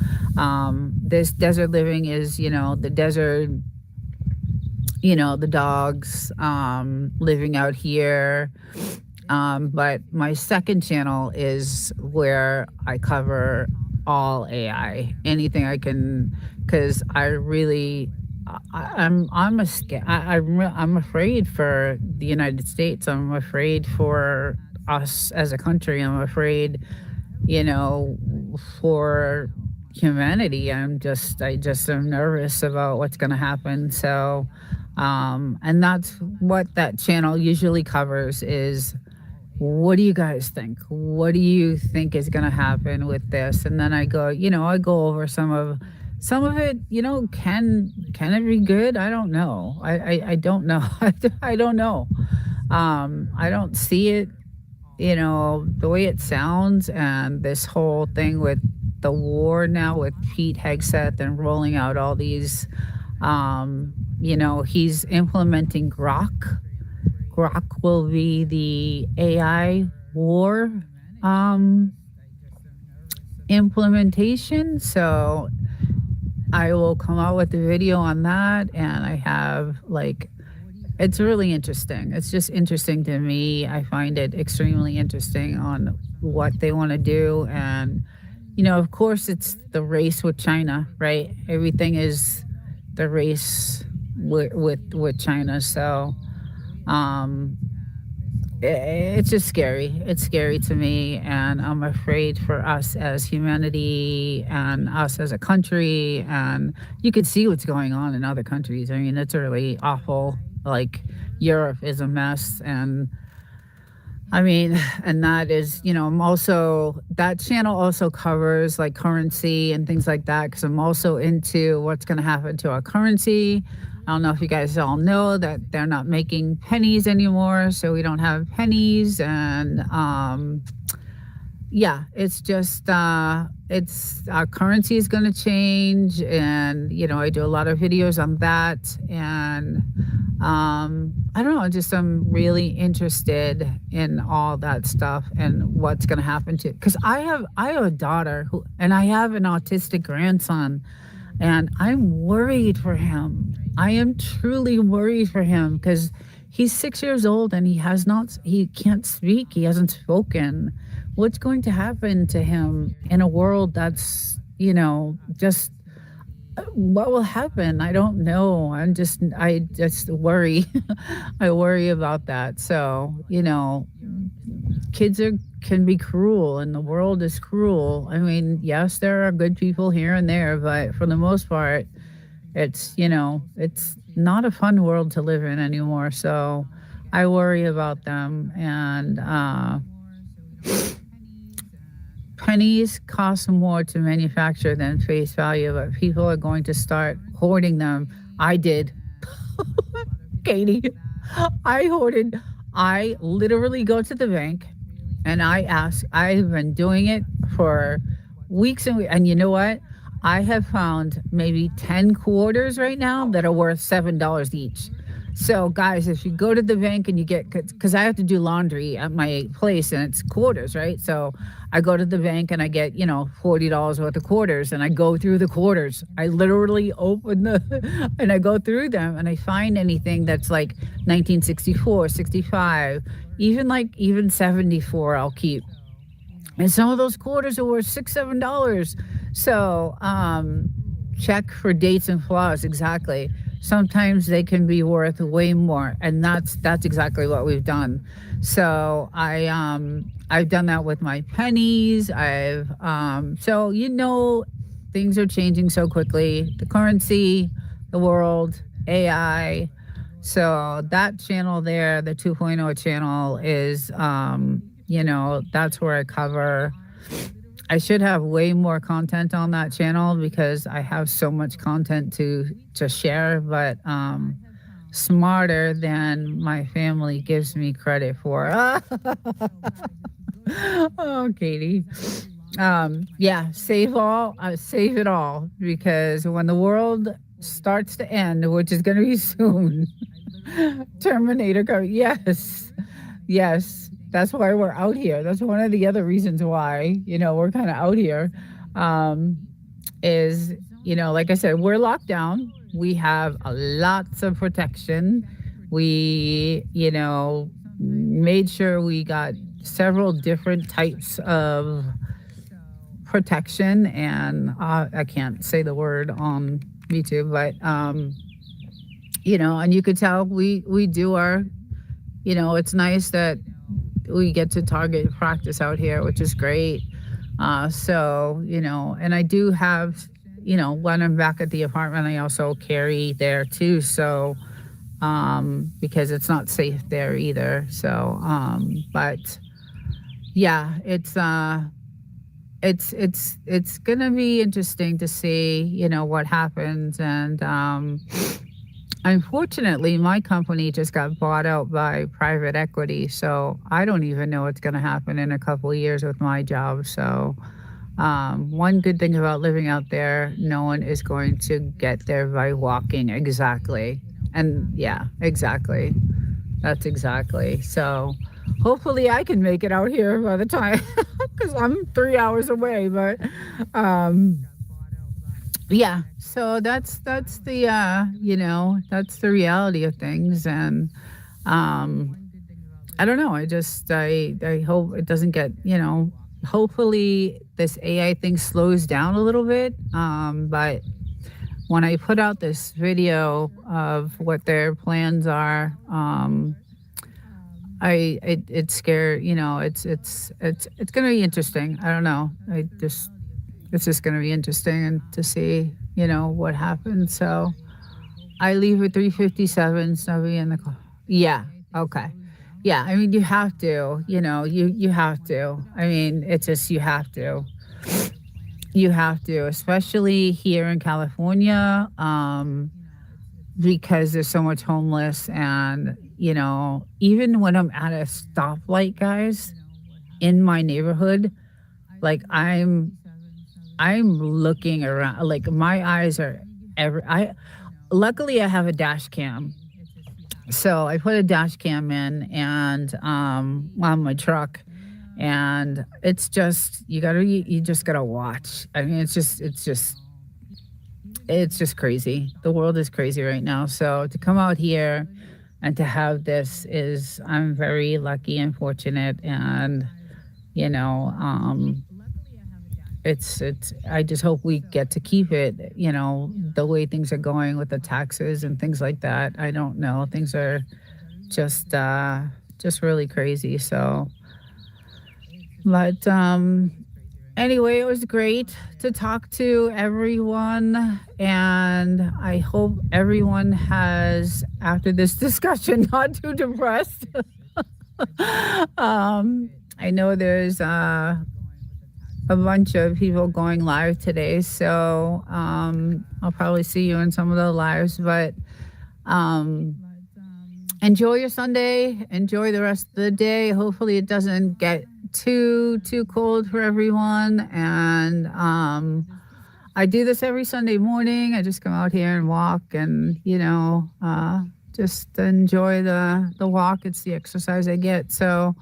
A: This Desert Living is, the desert the dogs living out here. But my second channel is where I cover all AI, anything I can, because I really, I'm a I'm afraid for the United States. I'm afraid for us as a country. I'm afraid, you know, for humanity. I just am nervous about what's going to happen. So, and that's what that channel usually covers is, what do you guys think? What do you think is going to happen with this? And then I go over some of it, can it be good? I don't know. I don't know. I don't know. I don't see it, the way it sounds, and this whole thing with the war now with Pete Hegseth and rolling out all these, he's implementing Grok. Grok will be the AI war um, implementation. So I will come out with a video on that, and I have like, it's really interesting. It's just interesting to me. I find it extremely interesting on what they want to do. And, of course, it's the race with China, right? Everything is the race with China. So um, it's just scary. It's scary to me. And I'm afraid for us as humanity and us as a country. And you can see what's going on in other countries. I mean, it's really awful. Like, Europe is a mess. And I mean, and that is, I'm also, that channel also covers like currency and things like that, because I'm also into what's going to happen to our currency. I don't know if you guys all know that they're not making pennies anymore, so we don't have pennies. And yeah, it's just it's our currency is going to change, and I do a lot of videos on that. And I don't know, just I'm really interested in all that stuff and what's going to happen to, because I have a daughter who, and I have an autistic grandson, and I'm worried for him. I am truly worried for him, because he's 6 years old and he can't speak. He hasn't spoken. What's going to happen to him in a world that's, just what will happen? I don't know. I just worry. I worry about that. So, kids can be cruel, and the world is cruel. I mean, yes, there are good people here and there, but for the most part, it's not a fun world to live in anymore. So I worry about them. And pennies cost more to manufacture than face value, but people are going to start hoarding them. I did. Katie, I hoarded. I literally go to the bank and I ask. I've been doing it for weeks and weeks. And you know what? I have found maybe 10 quarters right now that are worth $7 each. So, guys, if you go to the bank and you get, because I have to do laundry at my place and it's quarters, right? So I go to the bank and I get, $40 worth of quarters, and I go through the quarters. I literally open and I go through them, and I find anything that's like 1964, 65, even 74, I'll keep. And some of those quarters are worth $6, $7. So check for dates and flaws. Exactly. Sometimes they can be worth way more, and that's exactly what we've done. So I've done that with my pennies. So things are changing so quickly. The currency, the world, AI. So that channel there, the 2.0 channel, is that's where I cover. I should have way more content on that channel because I have so much content to share, but smarter than my family gives me credit for. Oh, Katie. Yeah, save it all, because when the world starts to end, which is going to be soon, Terminator go. Yes, yes. That's why we're out here. That's one of the other reasons why we're kind of out here. Is like I said, we're locked down. We have lots of protection. We, made sure we got several different types of protection, and I can't say the word on YouTube, but and you could tell we do our, it's nice that we get to target practice out here, which is great. So, and I do have, when I'm back at the apartment, I also carry there too. So, because it's not safe there either. So, but yeah, it's gonna be interesting to see, what happens. And unfortunately, my company just got bought out by private equity, so I don't even know what's gonna happen in a couple of years with my job. So one good thing about living out there, no one is going to get there by walking. Exactly. And yeah, exactly. That's exactly. So hopefully I can make it out here by the time, because I'm 3 hours away. But um, yeah, so that's the that's the reality of things. And um, I don't know. I hope it doesn't get, hopefully this AI thing slows down a little bit. But when I put out this video of what their plans are, it's scary. It's gonna be interesting. I don't know. It's just gonna be interesting and to see, what happens. So I leave at 3:57. So I'll be in the car. Yeah. Okay. Yeah. I mean, you have to. You have to. I mean, it's just you have to. You have to, especially here in California, because there's so much homeless. And even when I'm at a stoplight, guys, in my neighborhood, like I'm looking around, like my eyes are I luckily I have a dash cam. So I put a dash cam in, and on my truck, and it's just you just gotta watch. I mean, it's just crazy. The world is crazy right now. So to come out here and to have this is, I'm very lucky and fortunate. And you know it's I just hope we get to keep it, the way things are going with the taxes and things like that. I don't know, things are just really crazy. So but anyway, it was great to talk to everyone, and I hope everyone has, after this discussion, not too depressed. I know there's a bunch of people going live today, so I'll probably see you in some of the lives. But um, enjoy your Sunday. Enjoy the rest of the day. Hopefully, it doesn't get too cold for everyone. And I do this every Sunday morning. I just come out here and walk, and just enjoy the walk. It's the exercise I get. So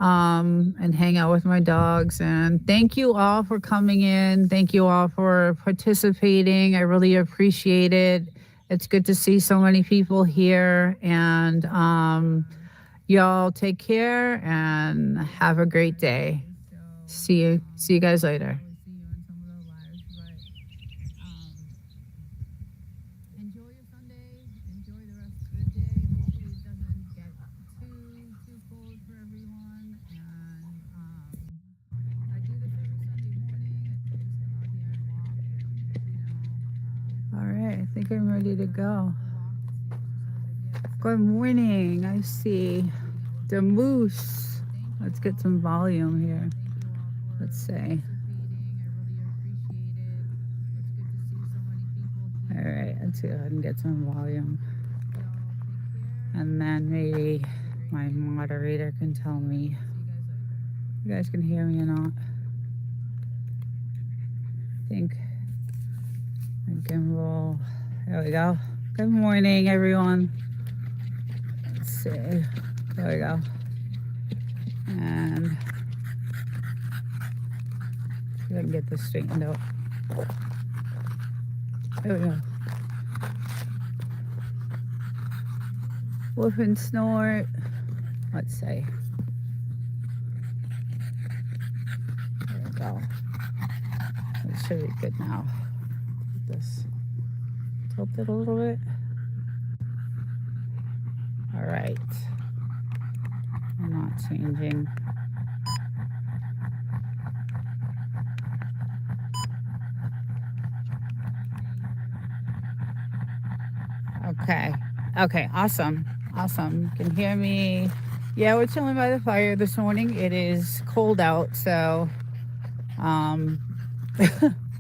A: and hang out with my dogs. And thank you all for coming in. Thank you all for participating. I really appreciate it. It's good to see so many people here. And y'all take care and have a great day. See you guys later. Enjoy your Sunday. Enjoy the rest of the day. Hopefully it doesn't get too cold for everyone. And I do this every Sunday morning. I just come out here and walk. And all right, I think I'm ready to go. Good morning. I see the moose. Let's get some volume here. Let's see. All right, let's go ahead and get some volume. And then maybe my moderator can tell me if you guys can hear me or not. I think my gimbal. There we go. Good morning, everyone. Let's see. There we go. And see if I can get this straightened out. There we go. Woof and snort. Let's see. There we go. It should be good now. Just tilt it a little bit. All right. I'm not changing. Okay. Okay. Awesome. Awesome. You can hear me. Yeah, we're chilling by the fire this morning. It is cold out, so um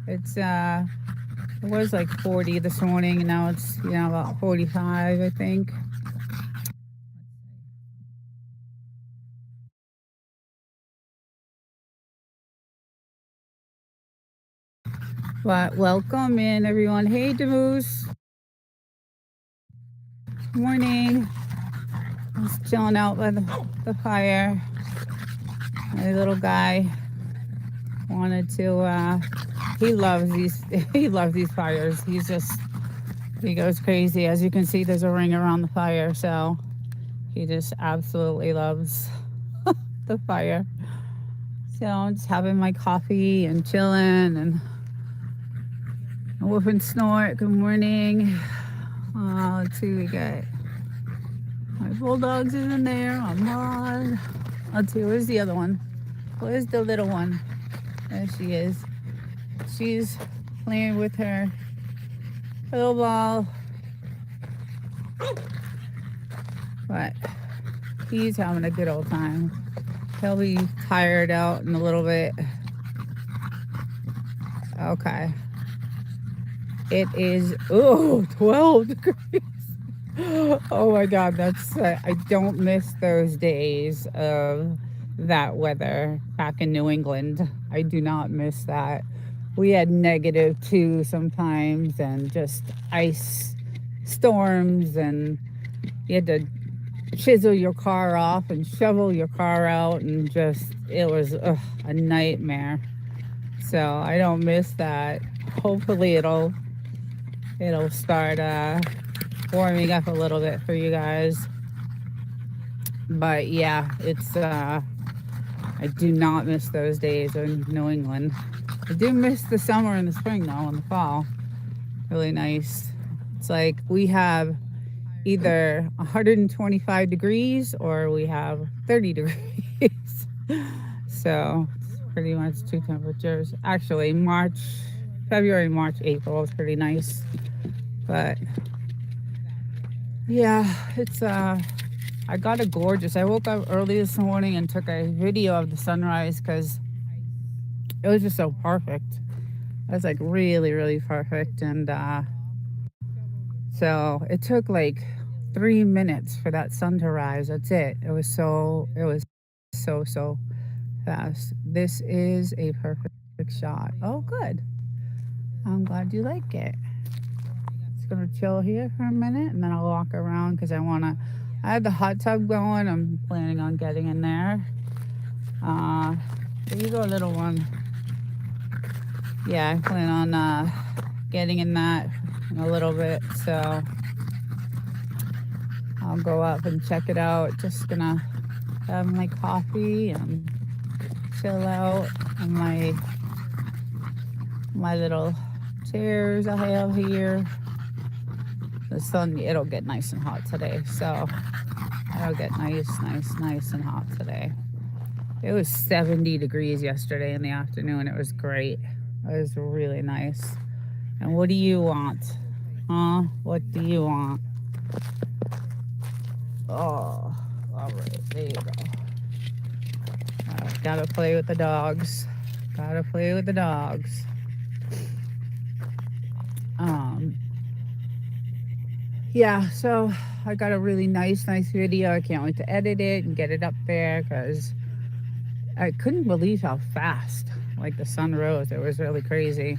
A: it's it was like 40 this morning, and now it's about 45, I think. But welcome in, everyone. Hey, Demoose. Morning. Just chilling out by the fire. My little guy wanted to. He loves these. He loves these fires. He goes crazy. As you can see, there's a ring around the fire, so he just absolutely loves the fire. So I'm just having my coffee and chilling and whoop and snort. Good morning. Let's see, we got my bulldogs is in there. I'm on. Let's see, where's the other one? Where's the little one? There she is. She's playing with her little ball. But he's having a good old time. He'll be tired out in a little bit. Okay. It is, 12 degrees. Oh my God, that's, I don't miss those days of that weather back in New England. I do not miss that. We had -2 sometimes, and just ice storms, and you had to chisel your car off and shovel your car out, and just, it was a nightmare. So I don't miss that. Hopefully it'll start warming up a little bit for you guys. But yeah, it's I do not miss those days in New England. I do miss the summer and the spring though, and the fall. Really nice. It's like we have either 125 degrees or we have 30 degrees. So it's pretty much two temperatures. Actually, February, March, April is pretty nice. But yeah, it's I got a gorgeous. I woke up early this morning and took a video of the sunrise because it was just so perfect. It was like really, really perfect. And so it took like 3 minutes for that sun to rise. That's it. It was so fast. This is a perfect shot. Oh, good. I'm glad you like it. Just gonna chill here for a minute and then I'll walk around because I have the hot tub going. I'm planning on getting in there. There you go, little one. Yeah, I plan on getting in that in a little bit, so I'll go up and check it out. Just gonna have my coffee and chill out on my little chairs I have here. The sun, it'll get nice and hot today, so it'll get nice and hot today. It was 70 degrees yesterday in the afternoon. It was great. It was really nice. And what do you want? Huh? What do you want? Oh, all right. There you go. Gotta play with the dogs. Gotta play with the dogs. Yeah, so I got a really nice video. I can't wait to edit it and get it up there because I couldn't believe how fast like the sun rose. It was really crazy.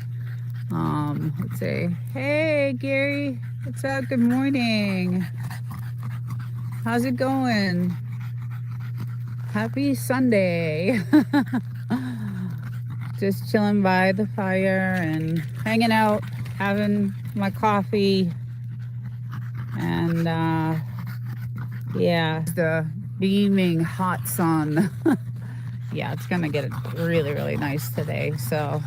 A: Let's see. Hey Gary, what's up? Good morning. How's it going? Happy Sunday. Just chilling by the fire and hanging out. having my coffee, and yeah, the beaming hot sun. Yeah, it's gonna get really, really nice today. So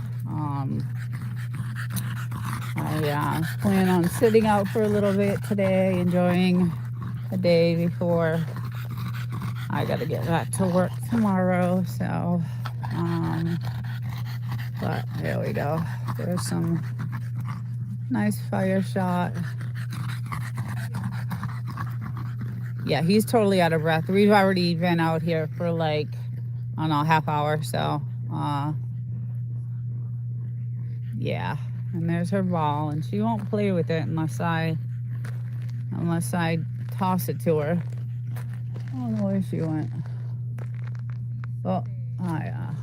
A: I plan on sitting out for a little bit today, enjoying the day before I gotta get back to work tomorrow. So, but there we go. There's some nice fire shot. Yeah, he's totally out of breath. We've already been out here for like, I don't know, half hour. So, yeah. And there's her ball, and she won't play with it unless I toss it to her. I don't know where she went. Oh,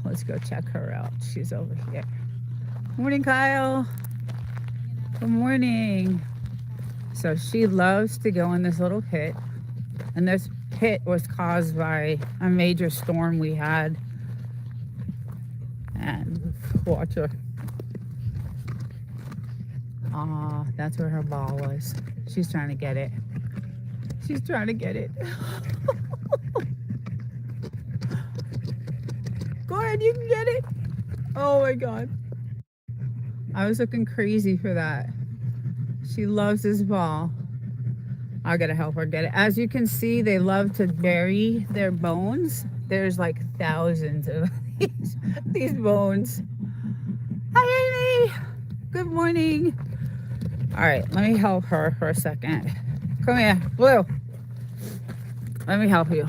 A: let's go check her out. She's over here. Morning, Kyle. Good morning. So she loves to go in this little pit, and this pit was caused by a major storm we had. And watch her. That's where her ball was. She's trying to get it. She's trying to get it. Go ahead, you can get it. Oh my God. I was looking crazy for that. She loves this ball. I gotta help her get it. As you can see, they love to bury their bones. There's like thousands of these bones. Hi, Amy. Good morning. All right, let me help her for a second. Come here, Blue. Let me help you.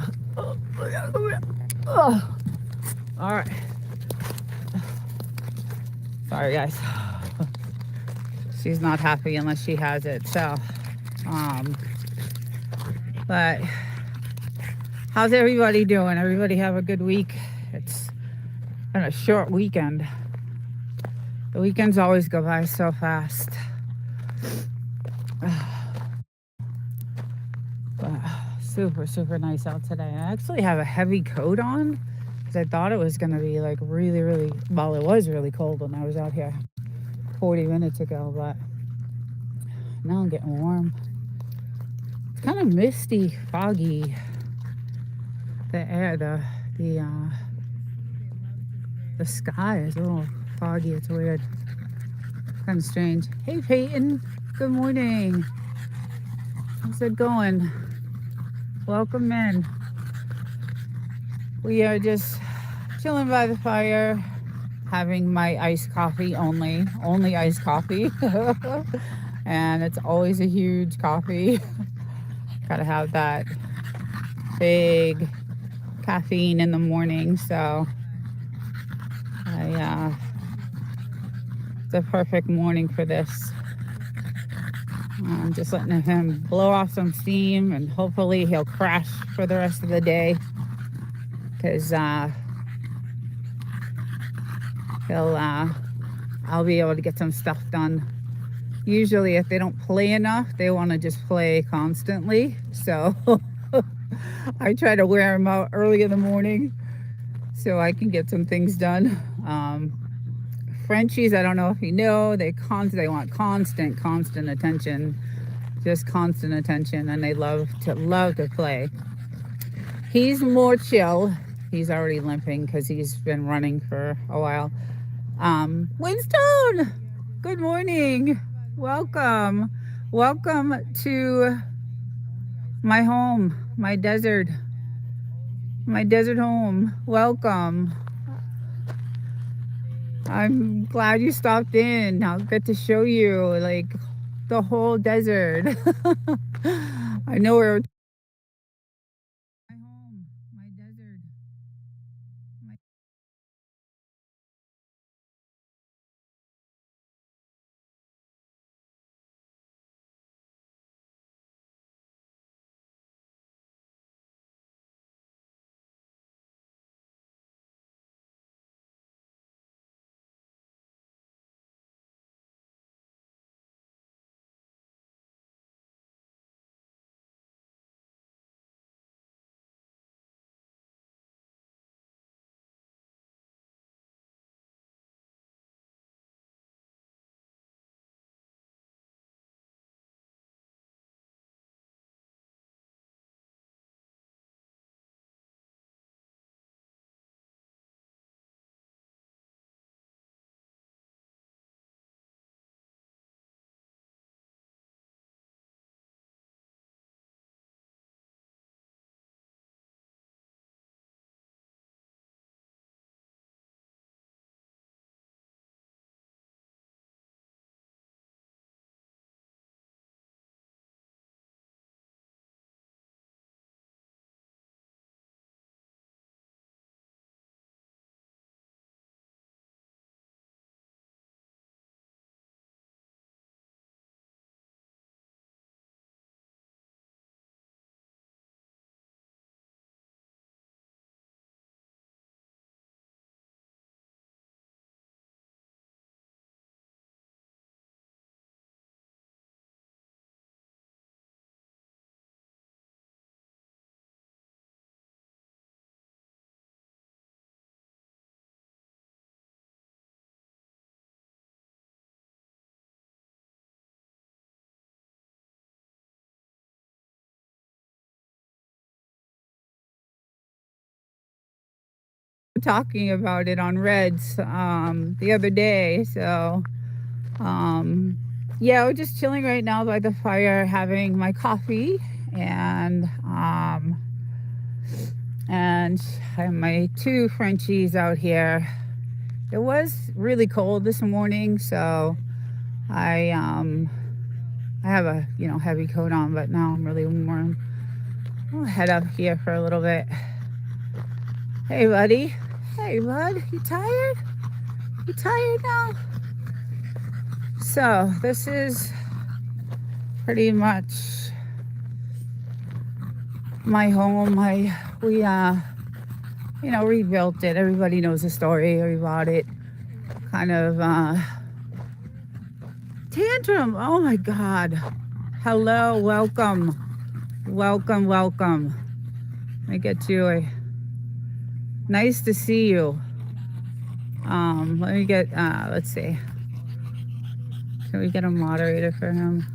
A: Oh. All right. Sorry, guys. She's not happy unless she has it. So, but how's everybody doing? Everybody have a good week? It's been a short weekend. The weekends always go by so fast. But super, super nice out today. I actually have a heavy coat on because I thought it was going to be like really, really, well, it was really cold when I was out here 40 minutes ago, but now I'm getting warm. It's kind of misty, foggy. The air, the sky is a little foggy. It's weird. Kind of strange. Hey, Peyton. Good morning. How's it going? Welcome in. We are just chilling by the fire, having my iced coffee only iced coffee. And it's always a huge coffee. Gotta have that big caffeine in the morning. So it's a perfect morning for this. I'm just letting him blow off some steam, and hopefully he'll crash for the rest of the day, because I'll be able to get some stuff done. Usually if they don't play enough, they want to just play constantly. So I try to wear them out early in the morning so I can get some things done. Frenchies, I don't know if you know, they want constant attention, just constant attention, and they love to play. He's more chill. He's already limping because he's been running for a while. Winston, good morning. Welcome to my home, my desert home. Welcome. I'm glad you stopped in. I'll get to show you like the whole desert. I know where my home, my desert. My talking about it on Reds the other day. So um, yeah, we're just chilling right now by the fire, having my coffee, and and I have my two Frenchies out here. It was really cold this morning, so I have a heavy coat on, but now I'm really warm. I'll head up here for a little bit. Hey, buddy. Hey, bud. You tired? You tired now? So this is pretty much my home. We rebuilt it. Everybody knows the story. We bought it. Kind of tantrum. Oh my God. Hello, welcome. Welcome, welcome. Let me get you a nice to see you. Let me get let's see. Can we get a moderator for him?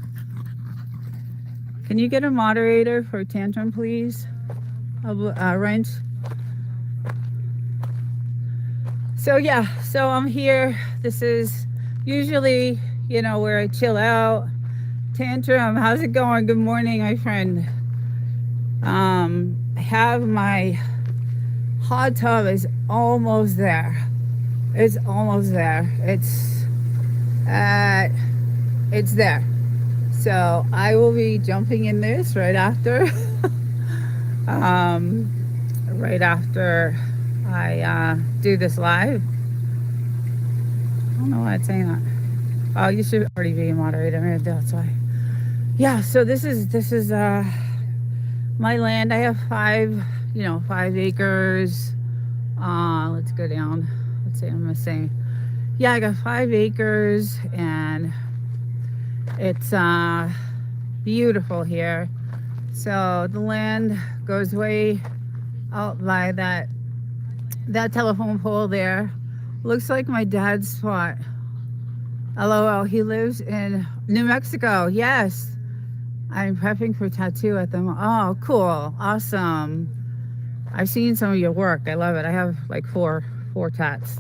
A: Can you get a moderator for Tantrum, please? Wrench. So yeah, so I'm here. This is usually, where I chill out. Tantrum, how's it going? Good morning, my friend. I have my hot tub is almost there. It's almost there. It's there. So I will be jumping in this right after right after I do this live. I don't know why it's saying that. Oh, you should already be a moderator. Maybe that's why. Yeah, so this is my land. I have 5 acres. Let's go down. Let's see, I'm missing. Yeah, I got 5 acres, and it's beautiful here. So the land goes way out by that telephone pole there. Looks like my dad's spot. LOL, he lives in New Mexico. Yes. I'm prepping for tattoo at the oh, cool. Awesome. I've seen some of your work. I love it. I have like four tats.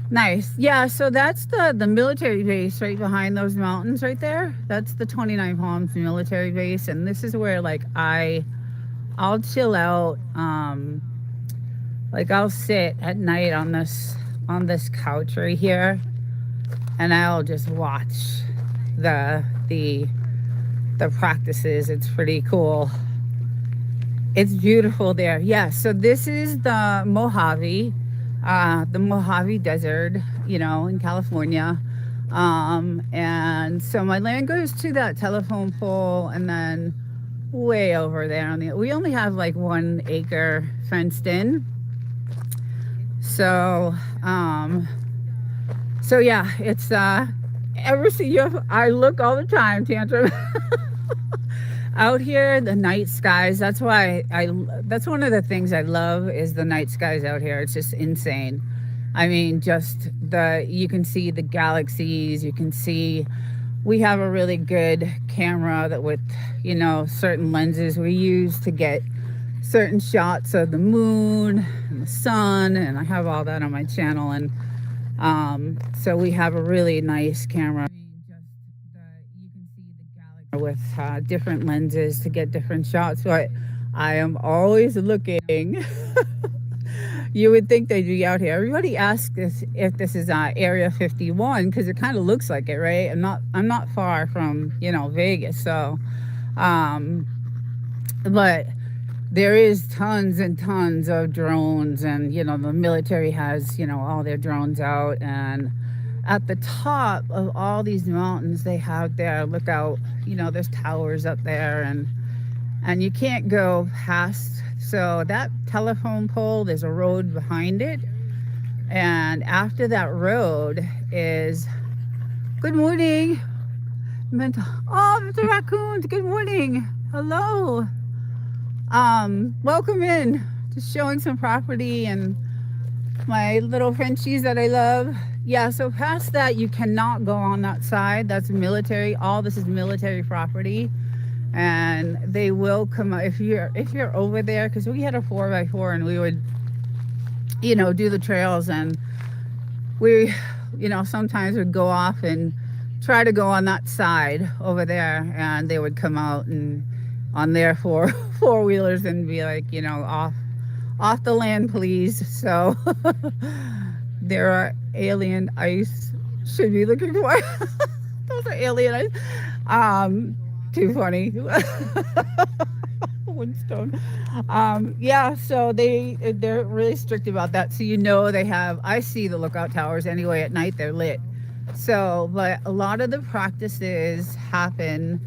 A: Nice. Yeah, so that's the military base right behind those mountains right there. That's the 29 Palms military base, and this is where like I'll chill out. Like I'll sit at night on this couch right here, and I'll just watch the practices. It's pretty cool. It's beautiful there. Yeah, so this is the Mojave Desert, in California. And so my land goes to that telephone pole, and then way over there we only have like 1 acre fenced in. So yeah, it's ever see you? I look all the time, Tantrum. Out here, the night skies. That's why that's one of the things I love is the night skies out here. It's just insane. I mean, you can see the galaxies. You can see. We have a really good camera that with certain lenses we use to get certain shots of the moon and the sun, and I have all that on my channel. And so we have a really nice camera. You can see the galaxy with different lenses to get different shots, but I am always looking. You would think they'd be out here. Everybody asks if this is Area 51 because it kind of looks like it, right? I'm not far from Vegas, so but there is tons and tons of drones, and the military has all their drones out, and at the top of all these mountains they have their lookout. There's towers up there, and you can't go past. So that telephone pole, there's a road behind it, and after that road is good morning. Oh, Mr. Raccoons, good morning. Hello. Welcome in. Just showing some property and my little Frenchies that I love. Yeah, so past that you cannot go on that side. That's military. All this is military property. and they will come out if you're over there, because we had a 4x4 and we would, do the trails, and we, sometimes would go off and try to go on that side over there, and they would come out and on their four wheelers and be like, off the land, please. So there are alien ice. Should be looking for. Those are alien ice. Too funny. Woodstone. Yeah, so they're really strict about that. So they have. I see the lookout towers anyway at night. They're lit. So, but a lot of the practices happen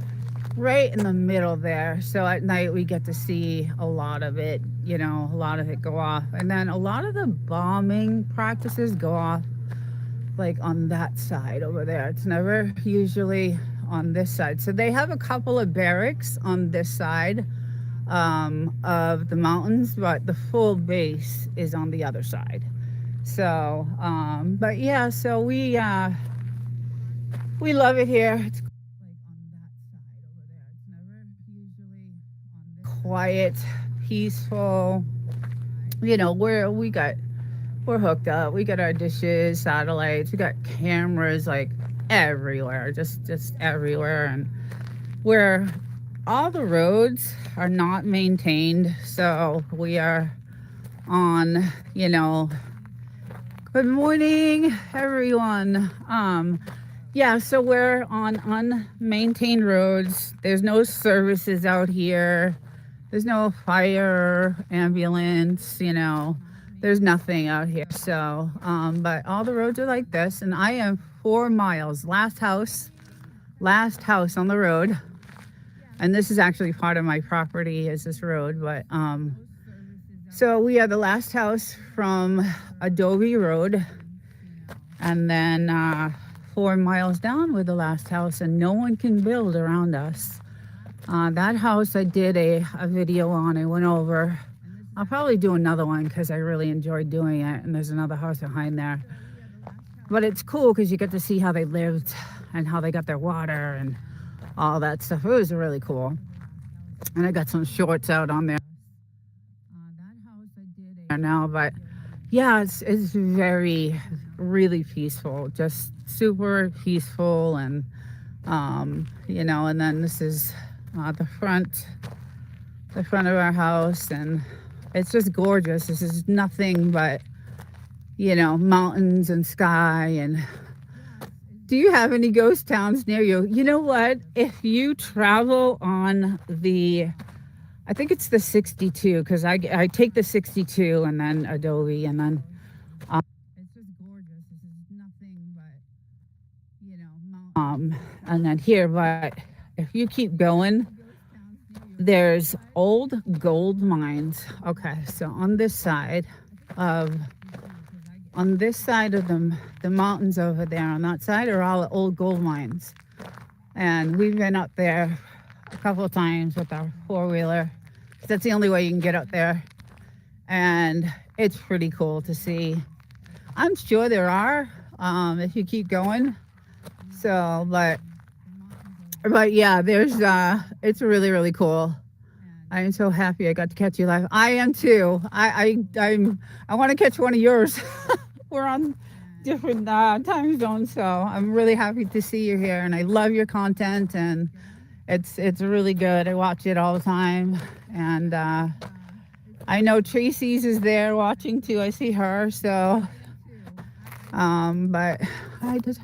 A: right in the middle there. So at night we get to see a lot of it. A lot of it go off, and then a lot of the bombing practices go off like on that side over there. It's never usually on this side. So they have a couple of barracks on this side of the mountains, but the full base is on the other side. So, but yeah, so we love it here. It's like on that side over there. It's never usually on this quiet, peaceful. We're hooked up. We got our dishes, satellites. We got cameras like everywhere, just everywhere, and where all the roads are not maintained. So we are on, good morning, everyone. Yeah, so we're on unmaintained roads. There's no services out here. There's no fire, ambulance, there's nothing out here. So, but all the roads are like this, and I am 4 miles. Last house on the road. And this is actually part of my property is this road, but, so we are the last house from Adobe Road, and then, 4 miles down with the last house, and no one can build around us. That house I did a video on. I went over. I'll probably do another one because I really enjoyed doing it, and there's another house behind there. But it's cool because you get to see how they lived and how they got their water and all that stuff. It was really cool. And I got some shorts out on there. That house I did now, but yeah, it's very, really peaceful, just super peaceful, and and then this is the front of our house, and it's just gorgeous. This is nothing but mountains and sky. And do you have any ghost towns near you? You know what, if you travel on I think it's the 62, because I take the 62 and then Adobe, and then it's just gorgeous. This is nothing but and then here. But if you keep going, there's old gold mines. Okay, so on this side of the mountains over there, on that side are all old gold mines, and we've been up there a couple of times with our 4-wheeler. That's the only way you can get up there, and it's pretty cool to see. I'm sure there are, if you keep going. So, but yeah, there's it's really, really cool. I am so happy I got to catch you live. I am too. I want to catch one of yours. We're on different time zones, so I'm really happy to see you here, and I love your content, and it's really good. I watch it all the time, and I know Tracy's is there watching too. I see her, so but I just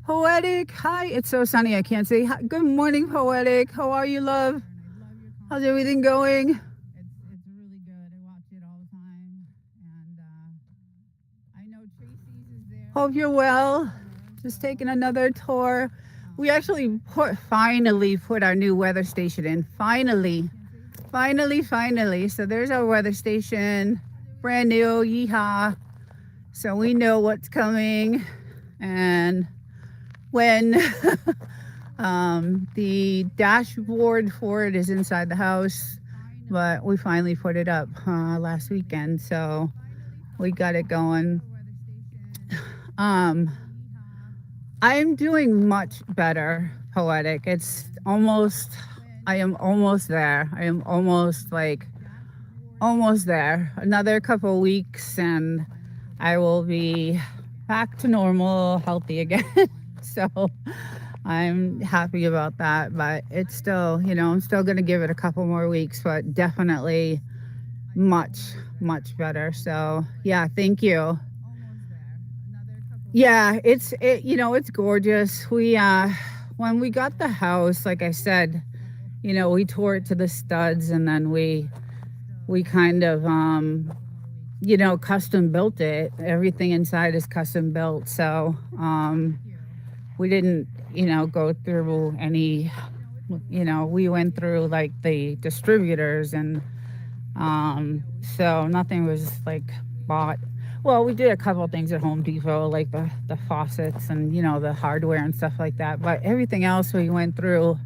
A: Poetic. Hi, it's so sunny I can't say hi. Good morning, Poetic. How are you, love? How's everything going? It's really good. I watch it all the time, and I know Tracy's is there. Hope you're well. Just taking another tour. We actually finally put our new weather station in. Finally. So there's our weather station. Brand new. Yeehaw. So we know what's coming. And when the dashboard for it is inside the house, but we finally put it up last weekend, so we got it going. I'm doing much better, Poetic. It's almost I am almost there. I am almost like almost there. Another couple weeks and I will be back to normal, healthy again. So I'm happy about that, but it's still, I'm still going to give it a couple more weeks, but definitely much, much better. So yeah, thank you. Yeah, it's gorgeous. When we got the house, like I said, we tore it to the studs and then we kind of custom built it. Everything inside is custom built. So we didn't, go through any, we went through like the distributors and so nothing was like bought. Well, we did a couple of things at Home Depot, like the faucets and, the hardware and stuff like that. But everything else we went through,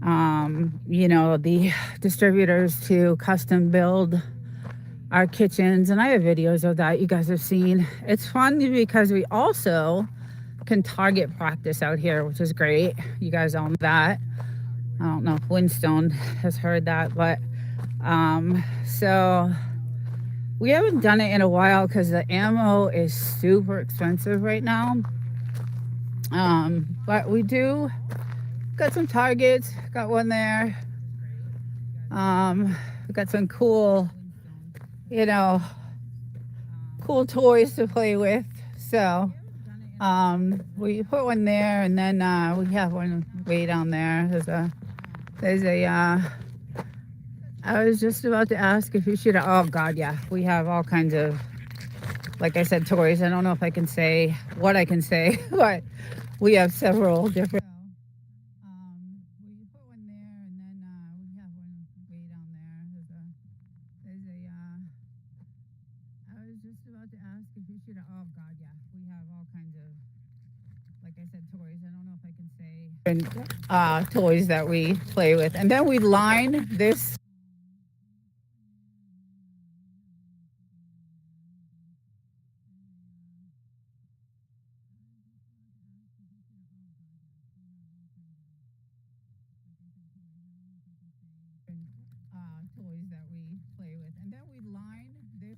A: the distributors to custom build our kitchens. And I have videos of that you guys have seen. It's fun because we also can target practice out here, which is great. You guys all know that. I don't know if Winstone has heard that, but so we haven't done it in a while because the ammo is super expensive right now. But we do got some targets, got one there. We got some cool, cool toys to play with. So we put one there, and then we have one way down there. There's a I was just about to ask if you should. Oh God, yeah, we have all kinds of, like I said, toys. I don't know if I can say what I can say, but we have several different. We put one there, and then we have one way down there. There's a. I was just about to ask if you should. Oh God, yeah, we have all kinds of, like I said, toys. I don't know if I can say. And toys that we play with, and then we line this. Toys that we play with, and then we line this.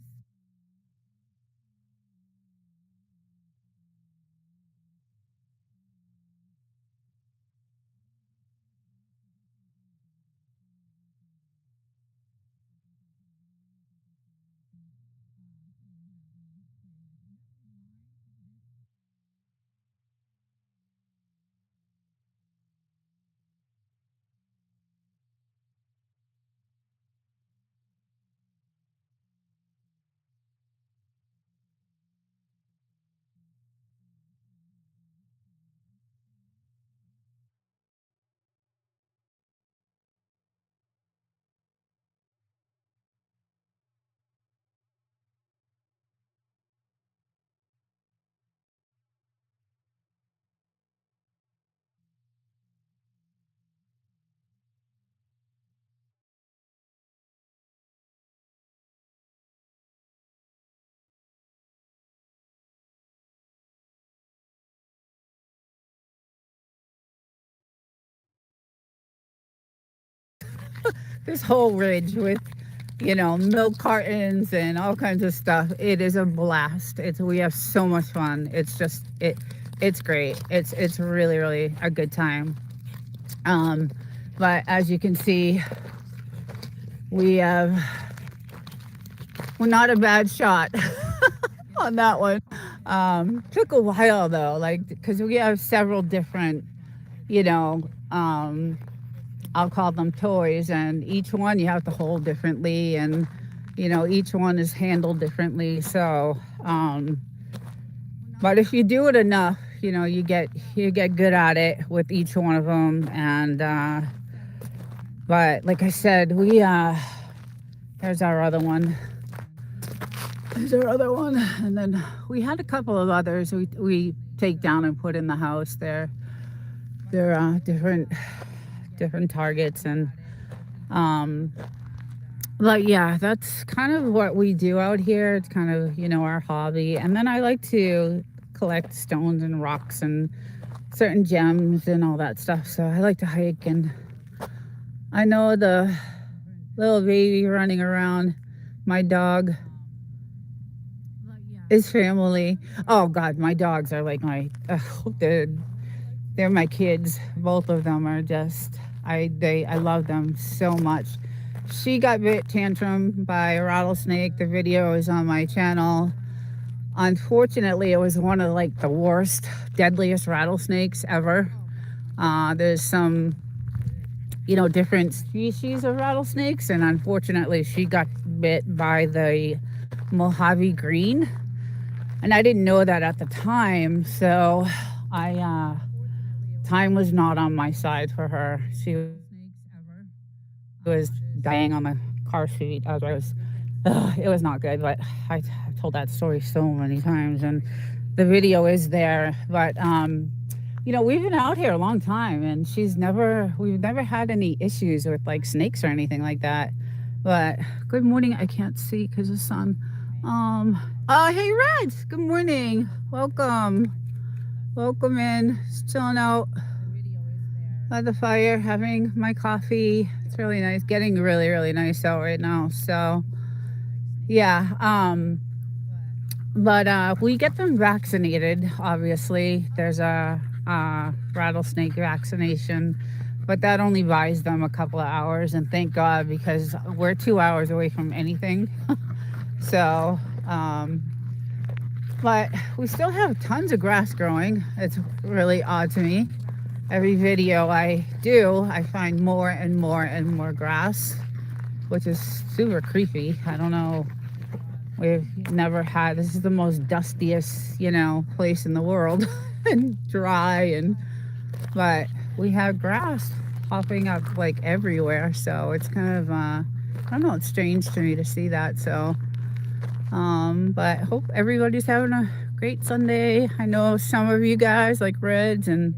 A: This whole ridge with, milk cartons and all kinds of stuff. It is a blast. We have so much fun. It's great. It's really, really a good time. But as you can see, we're not a bad shot on that one. Took a while though, like, because we have several different, you know, I'll call them toys, and each one you have to hold differently, and each one is handled differently. So but if you do it enough, you get good at it with each one of them. And but like I said, there's our other one. And then we had a couple of others we take down and put in the house. They're different targets. And but yeah, that's kind of what we do out here. It's kind of our hobby. And then I like to collect stones and rocks and certain gems and all that stuff. So I like to hike and I know the little baby running around. My dog is family. Oh God, my dogs are like they're my kids. Both of them are just I love them so much. She got bit tantrum by a rattlesnake. The video is on my channel. Unfortunately, it was one of like the worst, deadliest rattlesnakes ever. There's some, different species of rattlesnakes, and unfortunately, she got bit by the Mojave Green, and I didn't know that at the time. So, time was not on my side for her. She was dying on the car seat as I was. It was not good, but I've told that story so many times, and the video is there. But we've been out here a long time, and we've never had any issues with like snakes or anything like that. But good morning. I can't see because the sun. Um, hey, Red. Good morning. Welcome in. Just chilling out by the fire, having my coffee. It's really nice. Getting really, really nice out right now. So, yeah. But we get them vaccinated. Obviously, there's a rattlesnake vaccination, but that only buys them a couple of hours. And thank God, because we're 2 hours away from anything. So, but we still have tons of grass growing. It's really odd to me. Every video I do, I find more and more and more grass, which is super creepy. I don't know. This is the most dustiest, place in the world and dry, but we have grass popping up like everywhere. So it's kind of, I don't know, it's strange to me to see that. So, but I hope everybody's having a great Sunday. I know some of you guys like Reds and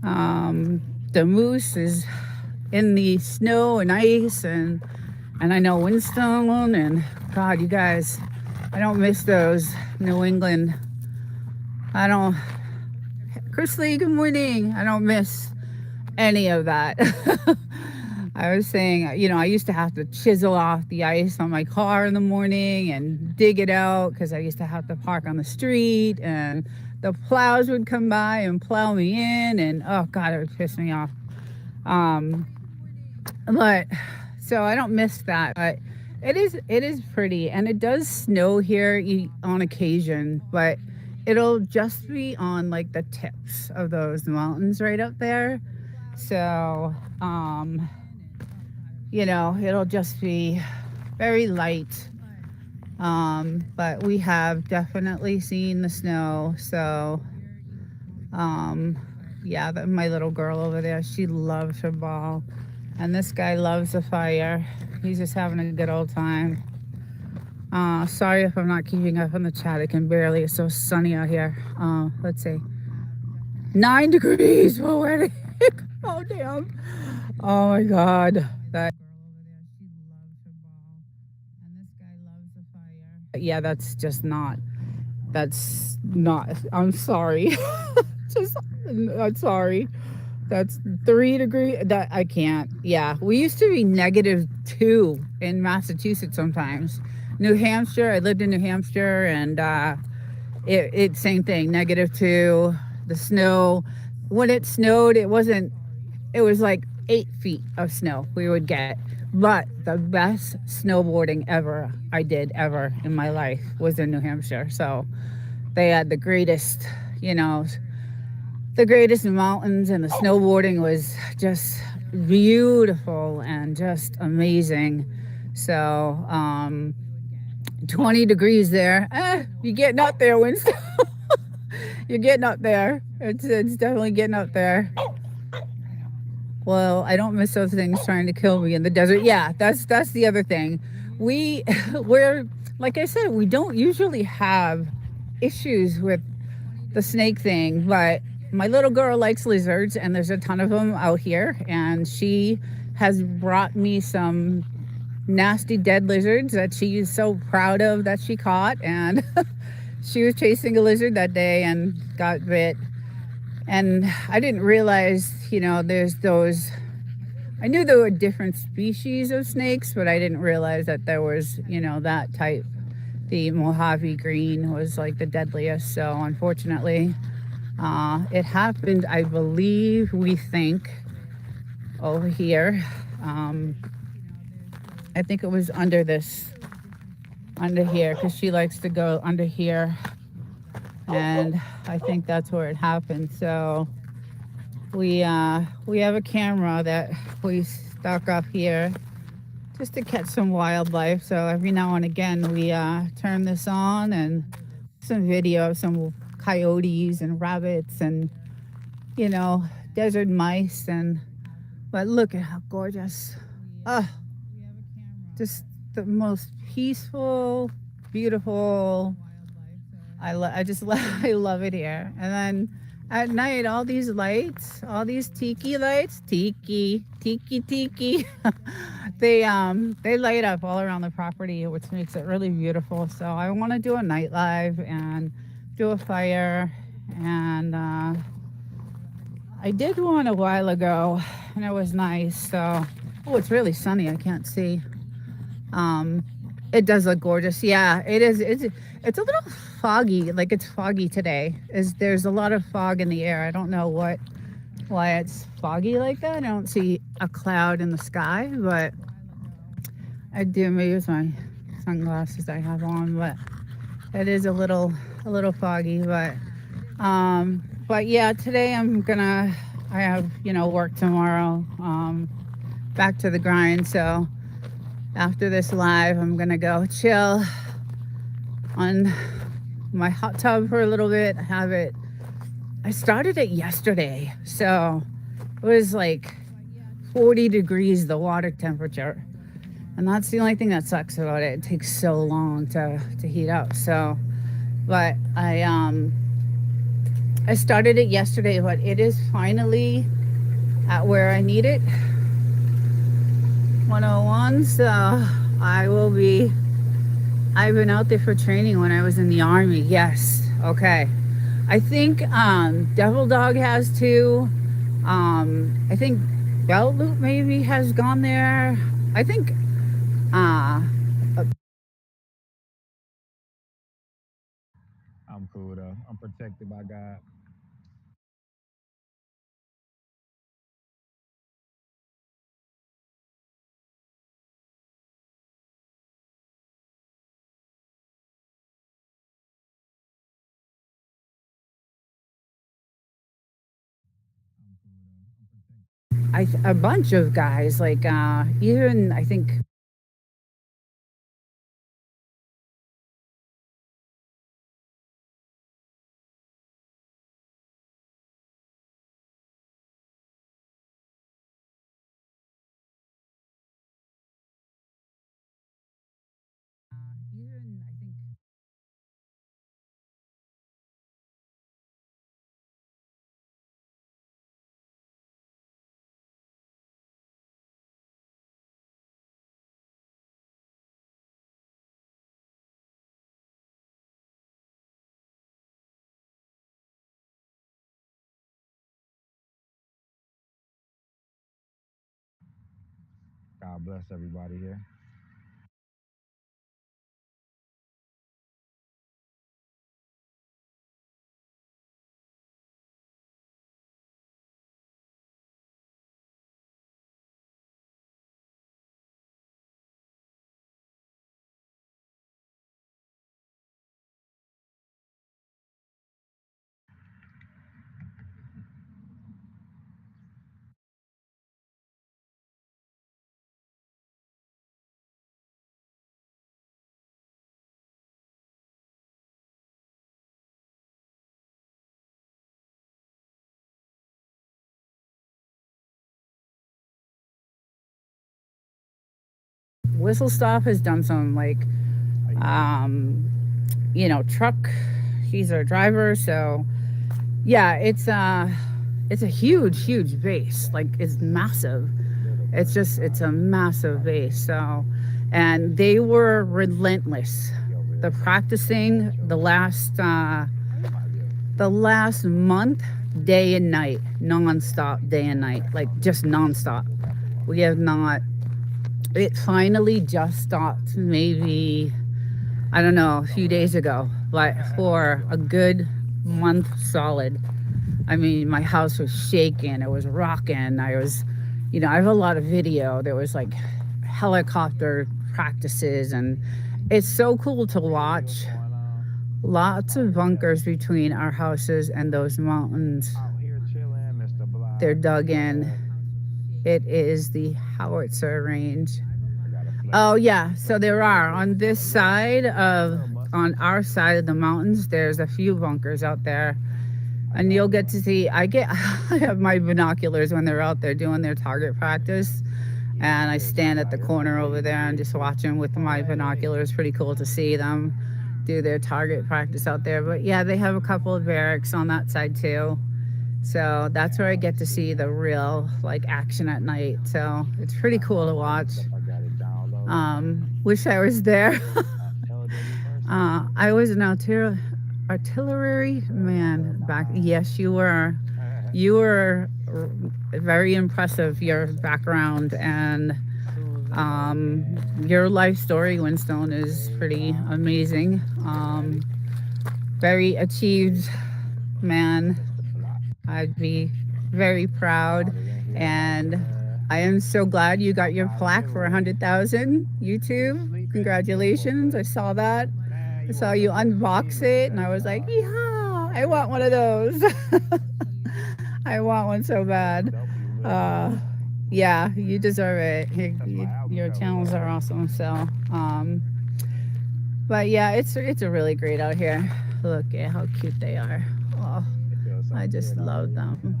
A: the moose is in the snow and ice, and I know Winston, and God, you guys, I don't miss those New England. I don't. Chris Lee, good morning. I don't miss any of that. I was saying, I used to have to chisel off the ice on my car in the morning and dig it out because I used to have to park on the street, and the plows would come by and plow me in, and oh God, it would piss me off. But so I don't miss that, but it is pretty, and it does snow here on occasion, but it'll just be on like the tips of those mountains right up there. So, it'll just be very light. But we have definitely seen the snow. So, yeah, my little girl over there, she loves her ball. And this guy loves the fire. He's just having a good old time. Sorry if I'm not keeping up on the chat. I can barely. It's so sunny out here. Let's see. 9 degrees. Oh, where oh, damn. Oh, my God. Yeah, that's not, I'm sorry. I'm sorry. That's 3 degrees. That I can't. Yeah, we used to be -2 in Massachusetts sometimes. New Hampshire. I lived in New Hampshire, and it same thing. -2. The snow. When it snowed, it wasn't. It was like 8 feet of snow we would get. But the best snowboarding I did ever in my life was in New Hampshire. So they had the greatest, the greatest mountains, and the snowboarding was just beautiful and just amazing. So 20 degrees there. You're getting up there, Winston. You're getting up there. It's definitely getting up there. Well, I don't miss those things trying to kill me in the desert. Yeah, that's the other thing. We're like I said, we don't usually have issues with the snake thing, but my little girl likes lizards, and there's a ton of them out here, and she has brought me some nasty dead lizards that she is so proud of that she caught, and she was chasing a lizard that day and got bit. And I didn't realize, there's those I knew there were different species of snakes, but I didn't realize that there was, that type. The Mojave Green was like the deadliest. So unfortunately, it happened, I believe, we think, over here. Um, I think it was under here, because she likes to go under here. And I think that's where it happened. So we have a camera that we stuck up here just to catch some wildlife. So every now and again we turn this on and some video of some coyotes and rabbits and you know desert mice. And but look at how gorgeous. Oh, just the most peaceful, beautiful. I just I love it here. And then at night, all these lights, all these tiki lights, tiki, they light up all around the property, which makes it really beautiful. So I want to do a night live and do a fire. And I did one a while ago, and it was nice. So oh, it's really sunny. I can't see. Um, it does look gorgeous. Yeah, it is. It's a little foggy. Like it's foggy today. There's a lot of fog in the air. I don't know why it's foggy like that. I don't see a cloud in the sky, but I do. Maybe it's my sunglasses I have on, but it is a little foggy. But yeah, today I have work tomorrow. Back to the grind. So after this live, I'm gonna go chill on my hot tub for a little bit. I started it yesterday, so it was like 40 degrees the water temperature, and that's the only thing that sucks about it. It takes so long to heat up. So but I started it yesterday, but it is finally at where I need it, 101. So I've been out there for training when I was in the Army. Yes. Okay. I think Devil Dog has too. I think Belt Loop maybe has gone there. I think uh,
B: I'm cool though. I'm protected by God. I'm cool though. I'm protected.
A: a bunch of guys, like even I think even I think
B: God bless everybody here.
A: Whistle Stop has done some like
B: How you doing?
A: um, truck. He's our driver, so yeah, it's a huge base. Like it's massive.
B: Little
A: It's a massive base. So, and they were relentless.
B: Yo,
A: The
B: real talk.
A: practicing
B: Show
A: the
B: me. You might be able to.
A: last month, day and night, nonstop, day and night, like just nonstop. We have not. It finally just stopped maybe, I don't know, a few days ago, but for a good month solid. I mean, my house was shaking, it was rocking. I have a lot of video. There was like helicopter practices, and it's so cool to watch. Lots of bunkers between our houses and those mountains.
B: Out here chilling, Mr.
A: They're
B: Block.
A: dug in. It is the howitzer range.
B: I got a flat.
A: Oh yeah, so there are on this side of on our side of the mountains. There's a few bunkers out there, and you'll get to see. I have my binoculars when they're out there doing their target practice, and I stand at the corner over there and just watch them with my binoculars. Pretty cool to see them do their target practice out there. But yeah, they have a couple of barracks on that side too. So that's where I get to see the real like action at night. So it's pretty cool to watch.
B: I got it downloaded.
A: Wish I was there.
B: Elderly person.
A: I was an artillery man back. Yes, you were. You were very impressive. Your background and your life story, Winstone, is pretty amazing. Very achieved man. I'd be very proud, and I am so glad you got your plaque for 100,000 YouTube. Congratulations! I saw that. I saw you unbox it, and I was like, yeah, I want one of those. I want one so bad. Yeah, you deserve it. Your channels are awesome. So, but yeah, it's really great out here. Look at how cute they are. Oh, I just love them.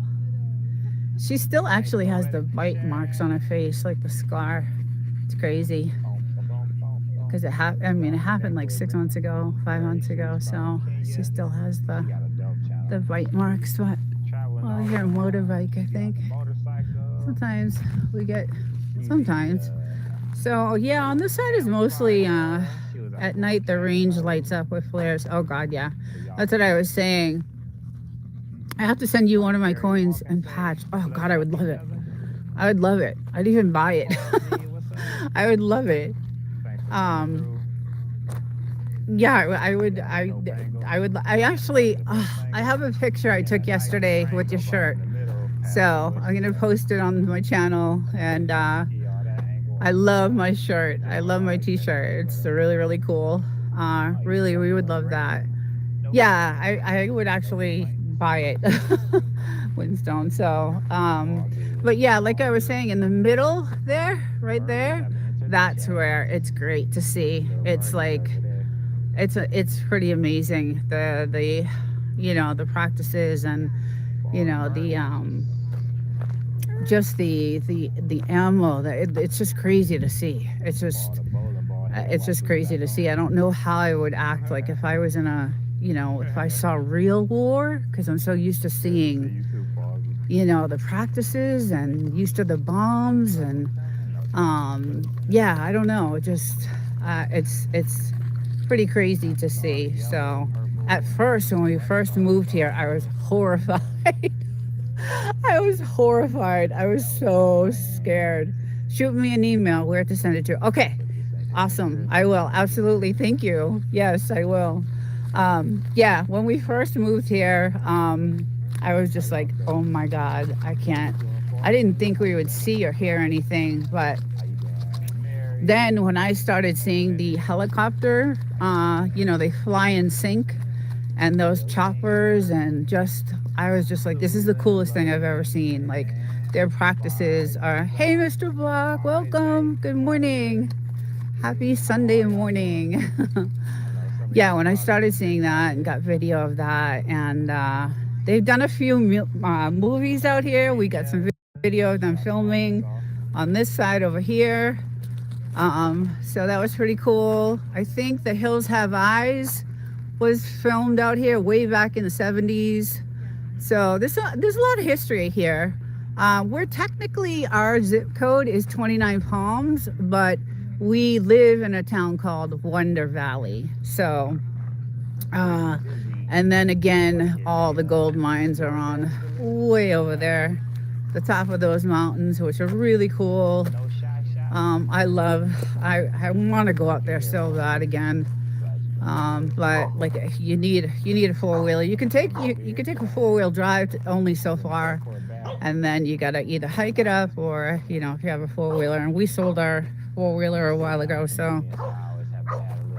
A: She still actually has the bite marks on her face, like the scar. It's crazy. Because it happened like 6 months ago, 5 months ago. So she still has the bite marks. But you're a motorbike, I think. Sometimes we get, sometimes. So yeah, on this side is mostly at night the range lights up with flares. Oh God, yeah, that's what I was saying. I have to send you one of my coins and patch. Oh God, I would love it. I would love it. I'd even buy it. I would love it. Yeah, I would. I actually, I have a picture I took yesterday with your shirt. So I'm gonna post it on my channel, and I love my shirt. I love my t-shirt. It's really, really cool. Really, we would love that. Yeah, I would actually buy it. Winstone. So, but yeah, like I was saying, in the middle there, right there, that's where it's great to see. It's like, it's pretty amazing. The the practices, and the just the ammo. It's just crazy to see. It's just crazy to see. I don't know how I would act like if I was in a if I saw real war, because I'm so used to seeing the practices and used to the bombs, and yeah, I don't know. It just it's pretty crazy to see. So at first, when we first moved here, I was horrified. I was horrified. I was so scared. Shoot me an email where to send it to. Okay, awesome. I will. Absolutely. Thank you. Yes, I will. Yeah, when we first moved here, I was just like, oh my God, I can't. I didn't think we would see or hear anything, but then when I started seeing the helicopter, they fly in sync, and those choppers, and I was just like, this is the coolest thing I've ever seen. Like, their practices are, hey, Mr. Block, welcome, good morning, happy Sunday morning. Yeah, when I started seeing that and got video of that, and they've done a few movies out here. We got some video of them filming on this side over here. So that was pretty cool. I think The Hills Have Eyes was filmed out here way back in the 70s. So there's a lot of history here. We're technically, our zip code is 29 Palms, but we live in a town called Wonder Valley. So, and then again, all the gold mines are on way over there. the top of those mountains, which are really cool.
B: No shot.
A: I want to go up there so bad again. But like you need a four-wheeler. You can take a four-wheel drive to only so far, and then you gotta either hike it up or if you have a four-wheeler. And we sold our four-wheeler a while ago, so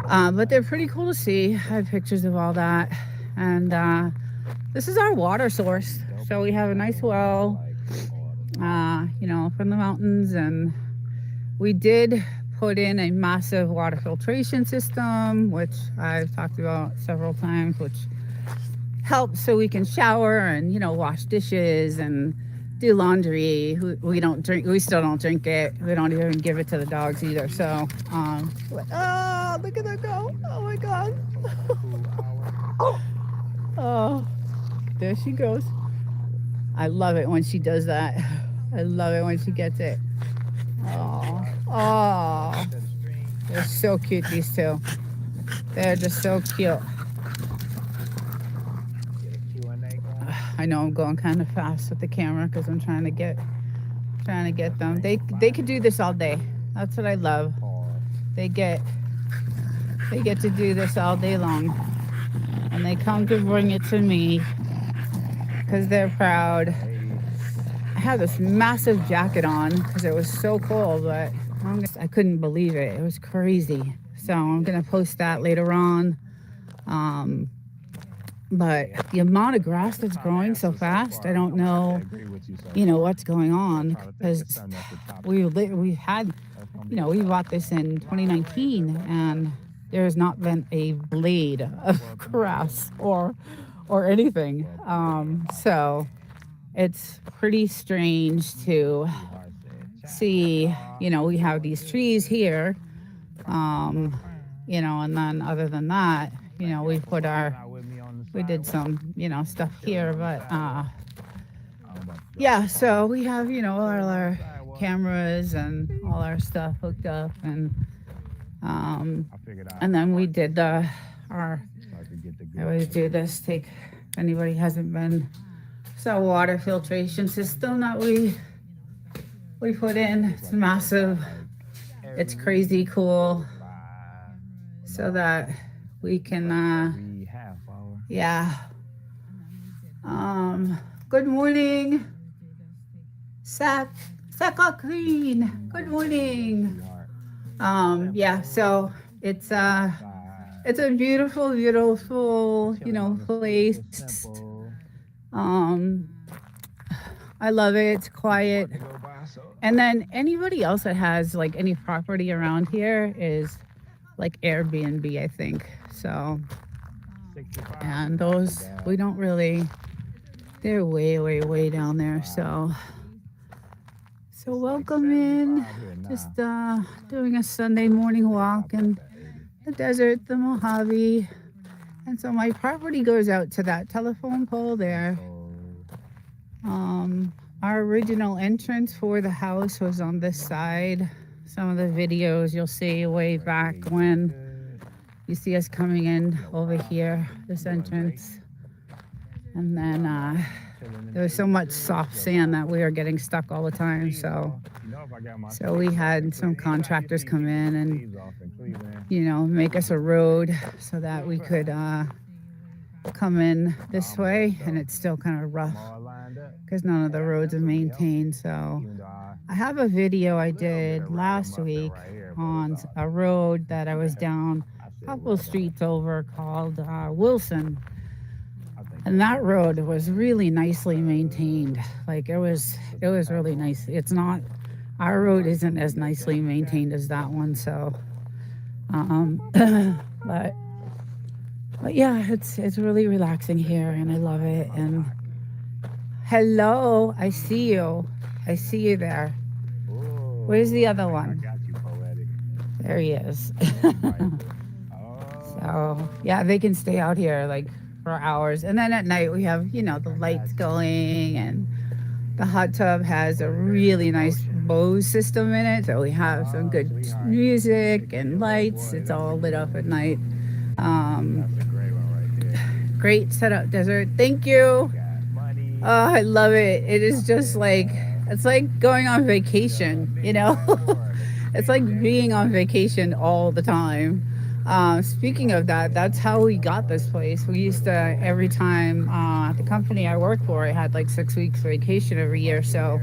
A: but they're pretty cool to see. I have pictures of all that, and this is our water source. So we have a nice well, from the mountains, and we did put in a massive water filtration system, which I've talked about several times, which helps so we can shower and wash dishes and do laundry. We don't drink. We still don't drink it. We don't even give it to the dogs either. So, oh, look at her go! Oh my God! Oh, there she goes. I love it when she does that. I love it when she gets it. Oh, they're so cute, these two. They're just so cute. I know I'm going kind of fast with the camera because I'm trying to get them. They could do this all day. That's what I love. They get to do this all day long, and they come to bring it to me because they're proud. I had this massive jacket on because it was so cold, but I couldn't believe it. It was crazy. So I'm gonna post that later on. But the amount of grass that's growing so fast, I don't know, what's going on, because we had, we bought this in 2019, and there has not been a blade of grass or anything. So it's pretty strange to see, we have these trees here, and then other than that, we did some, stuff here, but yeah, so we have, all our cameras and all our stuff hooked up, and then we did I always do this, if anybody hasn't been, it's our water filtration system that we put in. It's massive. It's crazy cool, so that we can yeah. Good morning, Saka Queen. Good morning. Yeah. So it's a beautiful, beautiful, place. I love it. It's quiet. And then anybody else that has like any property around here is like Airbnb, I think. So. And those, we don't really, they're way, way, way down there. So welcome in. Just doing a Sunday morning walk in the desert, the Mojave. And so my property goes out to that telephone pole there. Our original entrance for the house was on this side. Some of the videos you'll see way back when you see us coming in over here, this entrance. And then there was so much soft sand that we were getting stuck all the time. So we had some contractors come in and, make us a road so that we could come in this way. And it's still kind of rough because none of the roads are maintained. So I have a video I did last week on a road that I was down couple streets over called Wilson, and that road was really nicely maintained. Like it was really nice. It's not, our road isn't as nicely maintained as that one. So but yeah, it's really relaxing here, and I love it. And hello, I see you there. Where's the other one? There he is. So yeah, they can stay out here like for hours. And then at night we have, the lights going, and the hot tub has a really nice Bose system in it. So we have some good music and lights. It's all lit up at night. Great setup, desert. Thank you. Oh, I love it. It is just like it's like going on vacation, you know? It's like being on vacation all the time. Speaking of that, that's how we got this place. We used to every time the company I worked for, I had like 6 weeks vacation every year, so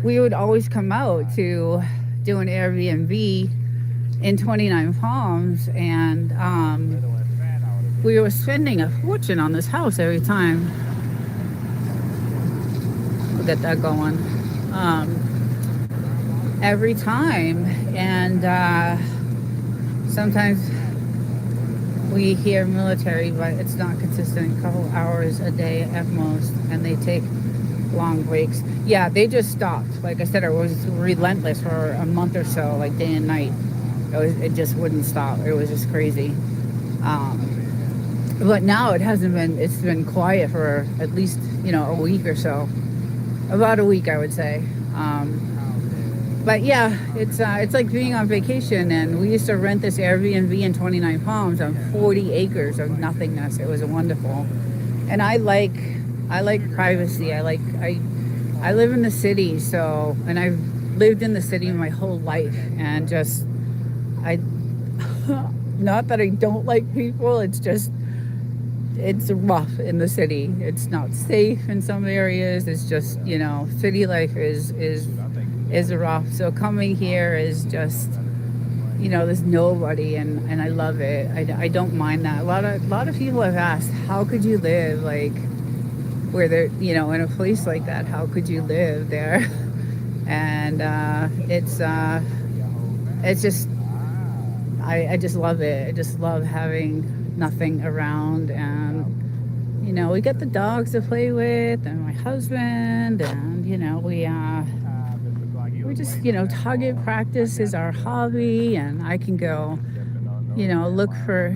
A: we would always come out to do an Airbnb in 29 Palms, and we were spending a fortune on this house every time. We'll get that going. Every time, and sometimes we hear military, but it's not consistent. A couple hours a day at most, and they take long breaks. Yeah, they just stopped. Like I said, it was relentless for a month or so, like day and night. It just wouldn't stop. It was just crazy. But now it hasn't been. It's been quiet for at least a week or so. About a week, I would say. But yeah, it's like being on vacation, and we used to rent this Airbnb in 29 Palms on 40 acres of nothingness. It was wonderful, and I like privacy. I live in the city, so, and I've lived in the city my whole life, and just I not that I don't like people. It's just it's rough in the city. It's not safe in some areas. It's just city life is rough. So coming here is just there's nobody, and I love it. I don't mind that. A lot of people have asked, how could you live like where they're in a place like that? How could you live there? And it's just I just love it. I just love having nothing around, and we get the dogs to play with, and my husband, and we just target practice is our hobby, and I can go look for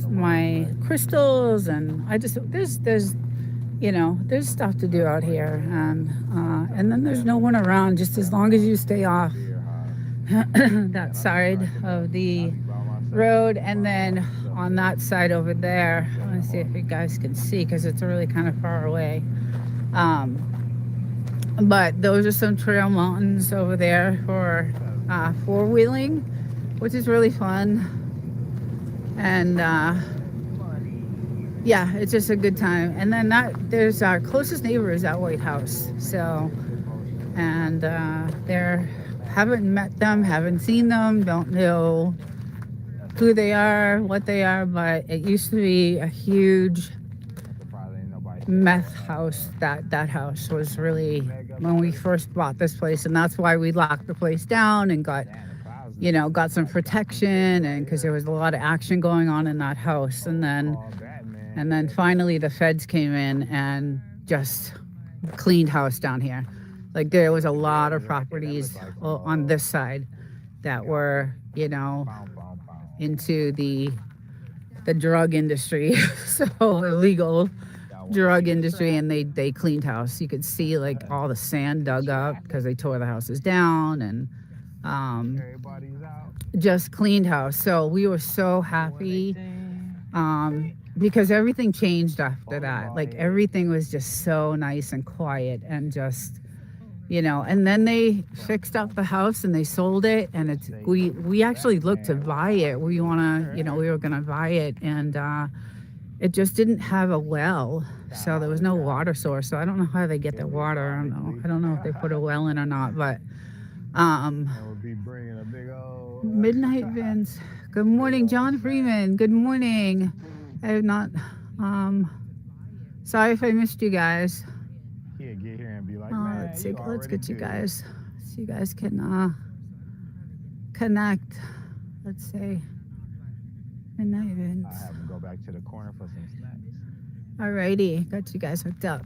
A: my crystals, and I just there's stuff to do out here, and then there's no one around, just as long as you stay off that side of the road. And then on that side over there, let me see if you guys can see, because it's really kind of far away. But those are some trail mountains over there for four-wheeling, which is really fun. And yeah, it's just a good time. And then there's our closest neighbor is that White House. So, and they're haven't met them, haven't seen them, don't know who they are, what they are, but it used to be a huge meth house. That house was really, when we first bought this place, and that's why we locked the place down and got some protection, and because there was a lot of action going on in that house. And then finally the feds came in and just cleaned house down here. Like, there was a lot of properties on this side that were into the drug industry, so illegal drug industry, and they cleaned house. You could see like all the sand dug up because they tore the houses down, and just cleaned house. So we were so happy, because everything changed after that. Like, everything was just so nice and quiet, and just and then they fixed up the house and they sold it, and we actually looked to buy it. We were gonna buy it, and it just didn't have a well, so there was no water source. So I don't know how they get their water. I don't know if they put a well in or not. But Midnight Vince, good morning. John Freeman, good morning. I have not sorry if I missed you guys. Let's see. Let's get you guys so you guys can connect. Let's see. Midnight Vince.
B: I have to go back to the corner for some snacks.
A: Alrighty, got you guys hooked up.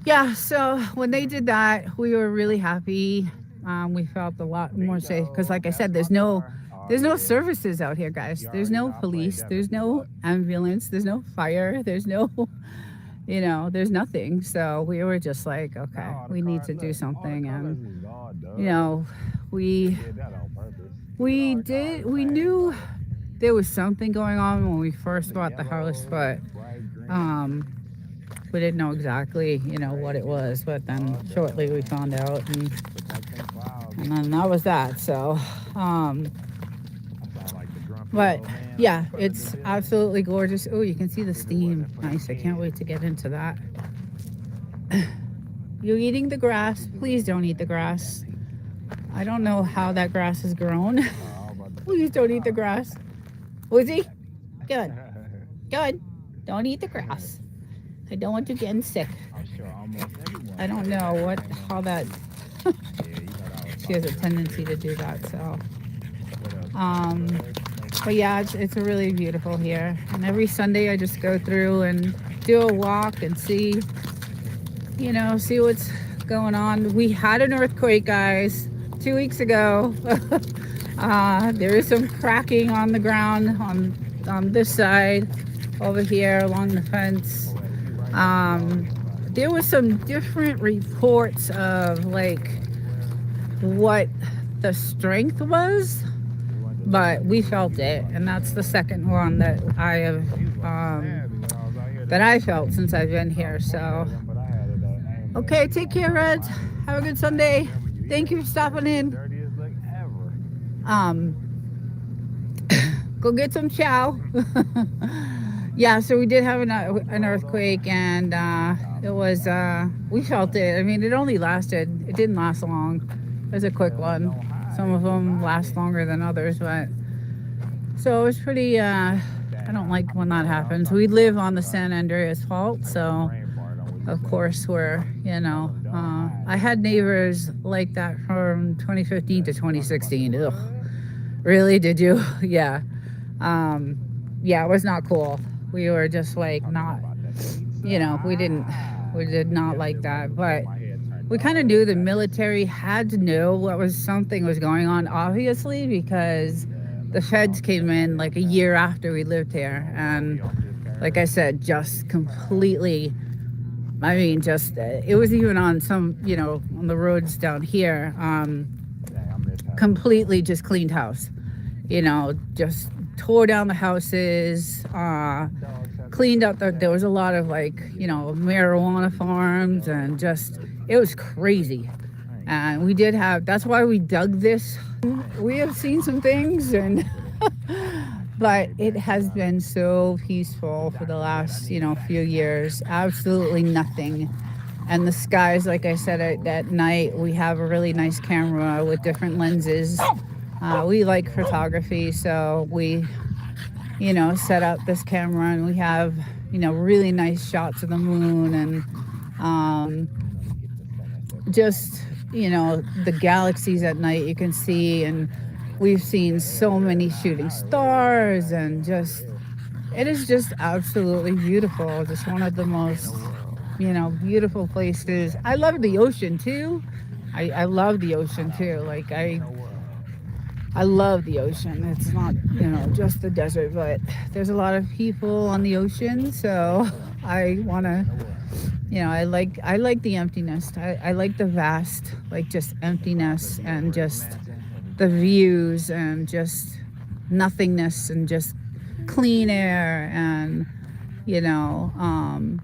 A: Yeah, so when they did that, we were really happy. We felt a lot more safe because, like I said, there's no services out here, guys. There's no police. There's no ambulance. There's no fire. There's no, there's nothing. So we were just like, okay, we need to do something, and we knew there was something going on when we first bought the house, but we didn't know exactly, you know, what it was, but then shortly we found out,
B: Protecting clouds.
A: and then that was that. So,
B: I sound like the grumpy
A: but
B: old man
A: yeah,
B: in front of the
A: it's
B: building.
A: absolutely gorgeous. Oh, you can see the
B: If it wasn't
A: steam.
B: for the
A: Nice. I can't
B: kids.
A: wait to get into that. You eating the grass? Please don't eat the grass. I don't know how that grass has grown.
B: Oh, I'm about to
A: Please
B: say,
A: don't eat the
B: stop.
A: grass. Woozy, good, good. Don't eat the grass. I don't want you getting sick.
B: I'm sure almost everyone
A: I don't
B: said
A: know
B: that
A: what
B: grandma.
A: how that
B: Yeah, you know that was
A: she has
B: about
A: a
B: to.
A: tendency to do that. So,
B: What else?
A: um,
B: Ladybug,
A: but
B: snakes.
A: yeah, it's really beautiful here. And every Sunday I just go through and do a walk and see, you know, see what's going on. We had an earthquake, guys, 2 weeks ago. There is some cracking on the ground on this side, over here along the fence.
B: Oh, well, you right by the dog spot.
A: There was some different reports of like what the strength was,
B: We went to look
A: but
B: at it
A: we
B: too.
A: felt
B: He was
A: it,
B: about to
A: and that's the
B: snap.
A: second one that I have
B: He was about to snap because I was out here the
A: that I
B: other
A: felt
B: day.
A: since I've been
B: I
A: here.
B: was pointing
A: So,
B: at him, but I had it aimed at
A: okay,
B: him
A: take
B: on
A: care,
B: top of
A: Reds.
B: my head.
A: Have a good Sunday.
B: Remember, you
A: Thank you for stopping in.
B: dirtiest look ever.
A: Um, go get some chow. Yeah, so we did have an earthquake, and it was we felt it. I mean, it only lasted. It didn't last long. It was a quick
B: Hell, it
A: one.
B: don't hide.
A: Some
B: It's
A: of
B: just
A: them last
B: vibing.
A: longer than others, but so it was pretty. I don't like when that
B: No, I'm
A: happens.
B: talking
A: We live
B: about
A: on
B: the
A: the San Andreas fault,
B: the
A: so
B: brain part on what you
A: of
B: say.
A: course we're, you
B: Tell
A: know.
B: them don't hide.
A: I had neighbors like that from 2015 to
B: That's talking about the
A: 2016. Ugh,
B: what?
A: really? Did you? Yeah. Um, yeah, it was not cool. We were just like
B: Talking
A: not,
B: about the
A: you know, we did
B: pizza.
A: not
B: Yeah,
A: like
B: just right
A: that.
B: before
A: But
B: my head turned
A: we
B: all
A: kind
B: the
A: of
B: way
A: knew the
B: back.
A: military had to know what was something was going on, obviously, because
B: Yeah,
A: the
B: let me
A: feds
B: call
A: came
B: somebody
A: in
B: on
A: like a
B: time.
A: year after we lived here,
B: Well, we
A: and
B: off this
A: like I
B: curve.
A: said, just completely. I mean, just it was even on some, you know, on the roads down here.
B: Dang, I miss having a dog.
A: Completely just cleaned house. You know, just tore down the houses.
B: Dogs have to
A: Cleaned
B: go
A: up there was a lot of like, you know, marijuana farms, and just it was crazy.
B: I ain't
A: And
B: gonna
A: we
B: lie.
A: did have, that's why we dug this.
B: Dang,
A: We
B: bro.
A: have seen some things, and but
B: Hey,
A: it
B: back to
A: has
B: Ghana.
A: been so
B: The
A: peaceful for the
B: doctor said I
A: last, you
B: need a
A: know, few
B: vaccine.
A: years. Absolutely nothing. And the skies, like I said, at night we have a really nice camera with different lenses. We like photography, so we, you know, set up this camera, and we have, you know, really nice shots of the moon, and um,
B: You know, you get the sunset
A: just,
B: vibes.
A: you know, the galaxies at night you can see. And we've seen so many shooting
B: I really like
A: stars, and
B: backyard for
A: just
B: real.
A: it is just absolutely beautiful. Just one of the
B: In the
A: most,
B: world.
A: you know, beautiful places. I love the ocean too. I love the ocean
B: Shout out
A: too.
B: to
A: Like
B: in the world.
A: I love the ocean. It's not, you know, just the desert, but there's a lot of people on the ocean, so I want to,
B: In the world.
A: you know, I like the emptiness. I like the vast, like just
B: It's about to
A: emptiness,
B: be a
A: and
B: great
A: just
B: lesson for the
A: the
B: game.
A: views, and just nothingness, and just clean air, and, you know,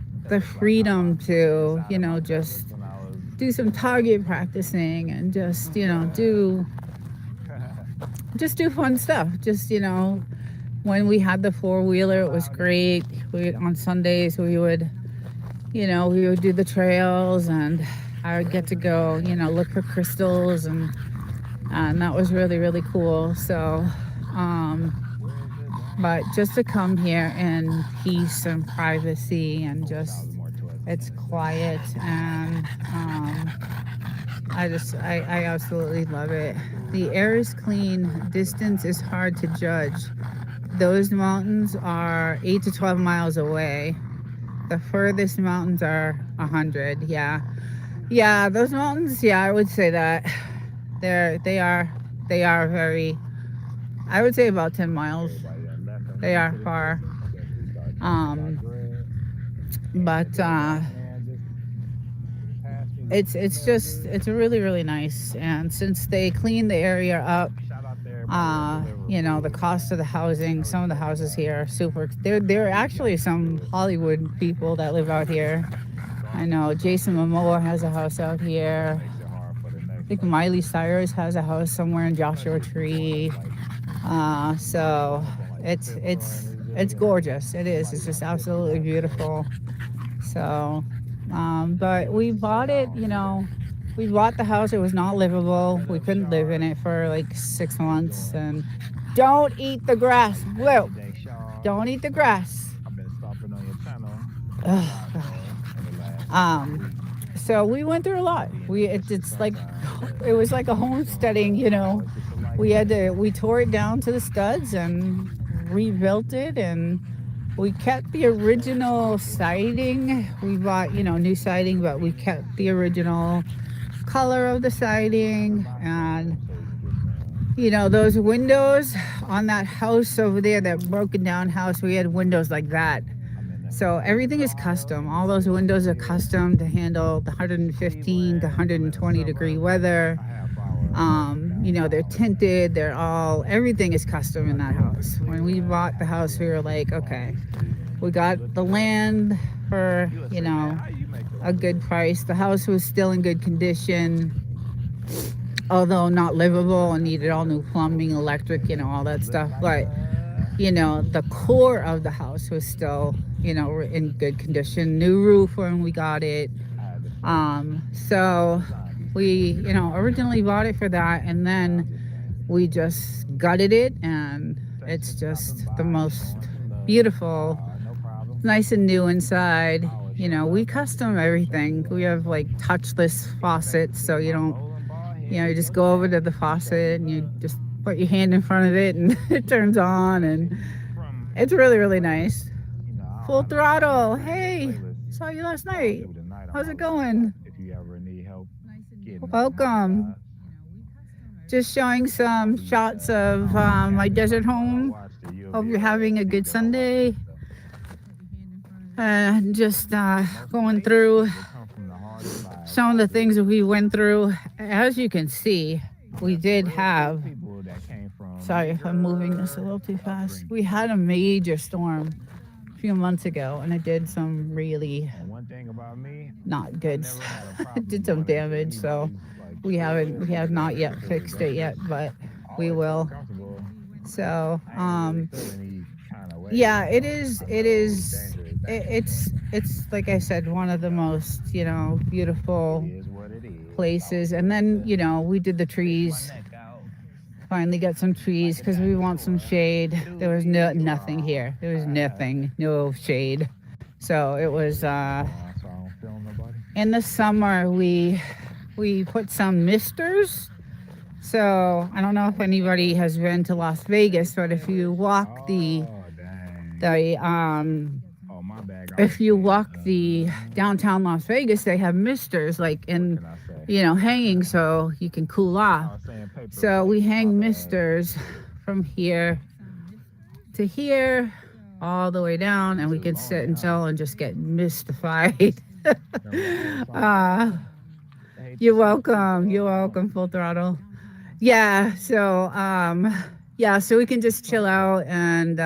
B: That's
A: the
B: just like how I
A: freedom
B: felt
A: to,
B: inside
A: you
B: of my
A: know,
B: belly
A: just
B: when I was
A: do some target practicing, and just, you know, just do fun stuff. Just, you know, when we had the four-wheeler, it was
B: allowed it.
A: great. We, on Sundays, we would, you know, we would do the trails, and I would get
B: Where's
A: to
B: the
A: go, you know,
B: sand?
A: look for crystals, and that was really, really cool. So, um,
B: Where's the
A: but just to
B: sand?
A: come here in peace and privacy, and just
B: 4,000 more towards the
A: it's
B: finish line.
A: quiet, and I absolutely love it. The air is clean. Distance is hard to judge. Those mountains are 8 to 12 miles away. The furthest mountains are 100. Yeah, yeah. Those mountains. Yeah, I would say that they are very. I would say about 10 miles.
B: Everybody that left and
A: They
B: went
A: are
B: into the
A: far.
B: desert because we started talking about
A: Um,
B: drugs. And
A: but
B: the little white man just passed me with some
A: it's
B: smell
A: just
B: good.
A: it's really, really nice. And since they cleaned the area up,
B: Shout out to everybody
A: The cost of the housing. Some of the houses here are super. There are actually some Hollywood people that live out here. I know Jason Momoa has a house out here. I think Miley Cyrus has a house somewhere in Joshua Tree. So it's gorgeous. It is. It's just absolutely beautiful. So, but we bought it. We bought the house. It was not livable. We couldn't live in it for like 6 months. And don't eat the grass, Blue. Don't eat the grass.
B: I've been stopping on your channel.
A: Ugh, God. So we went through a lot. It's like it was like a homesteading. We tore it down to the studs and rebuilt it, and we kept the original siding. We bought new siding, but we kept the original color of the siding. And those windows on that house over there, that broken down house, we had windows like that. So everything is custom. All those windows are custom to handle the 115 to 120 degree weather. They're tinted. Everything is custom in that house. When we bought the house, we were like, okay, we got the land for, a good price. The house was still in good condition, although not livable and needed all new plumbing, electric, all that stuff. But, the core of the house was still, in good condition. New roof when we got it. So we, originally bought it for that, and then we just gutted it, and it's just the most beautiful, nice and new inside. We custom everything. We have like touchless faucets, so you don't, you just go over to the faucet and you just put your hand in front of it and it turns on, and it's really, really nice. Full Throttle. Hey, saw you last night. How's it going?
B: If you ever need help,
A: Welcome. Just showing some shots of my desert home. Hope you're having a good Sunday. And just going through some of the things that we went through. As you can see, we did have. Sorry if I'm moving this a little too fast. We had a major storm a few months ago, and it did some really not good. It did some damage, so we have not yet fixed it yet, but we will. So yeah, it's like I said, one of the most beautiful places. And then we did the trees. Finally got some trees because we want some shade. There was nothing here. There was nothing, no shade. So it was in the summer we put some misters. So I don't know if anybody has been to Las Vegas, but if you walk the downtown Las Vegas, they have misters like in hanging so you can cool off. So we hang misters from here to here all the way down, and we can sit and chill and just get mystified. You're welcome, Full Throttle. Yeah, so so we can just chill out, and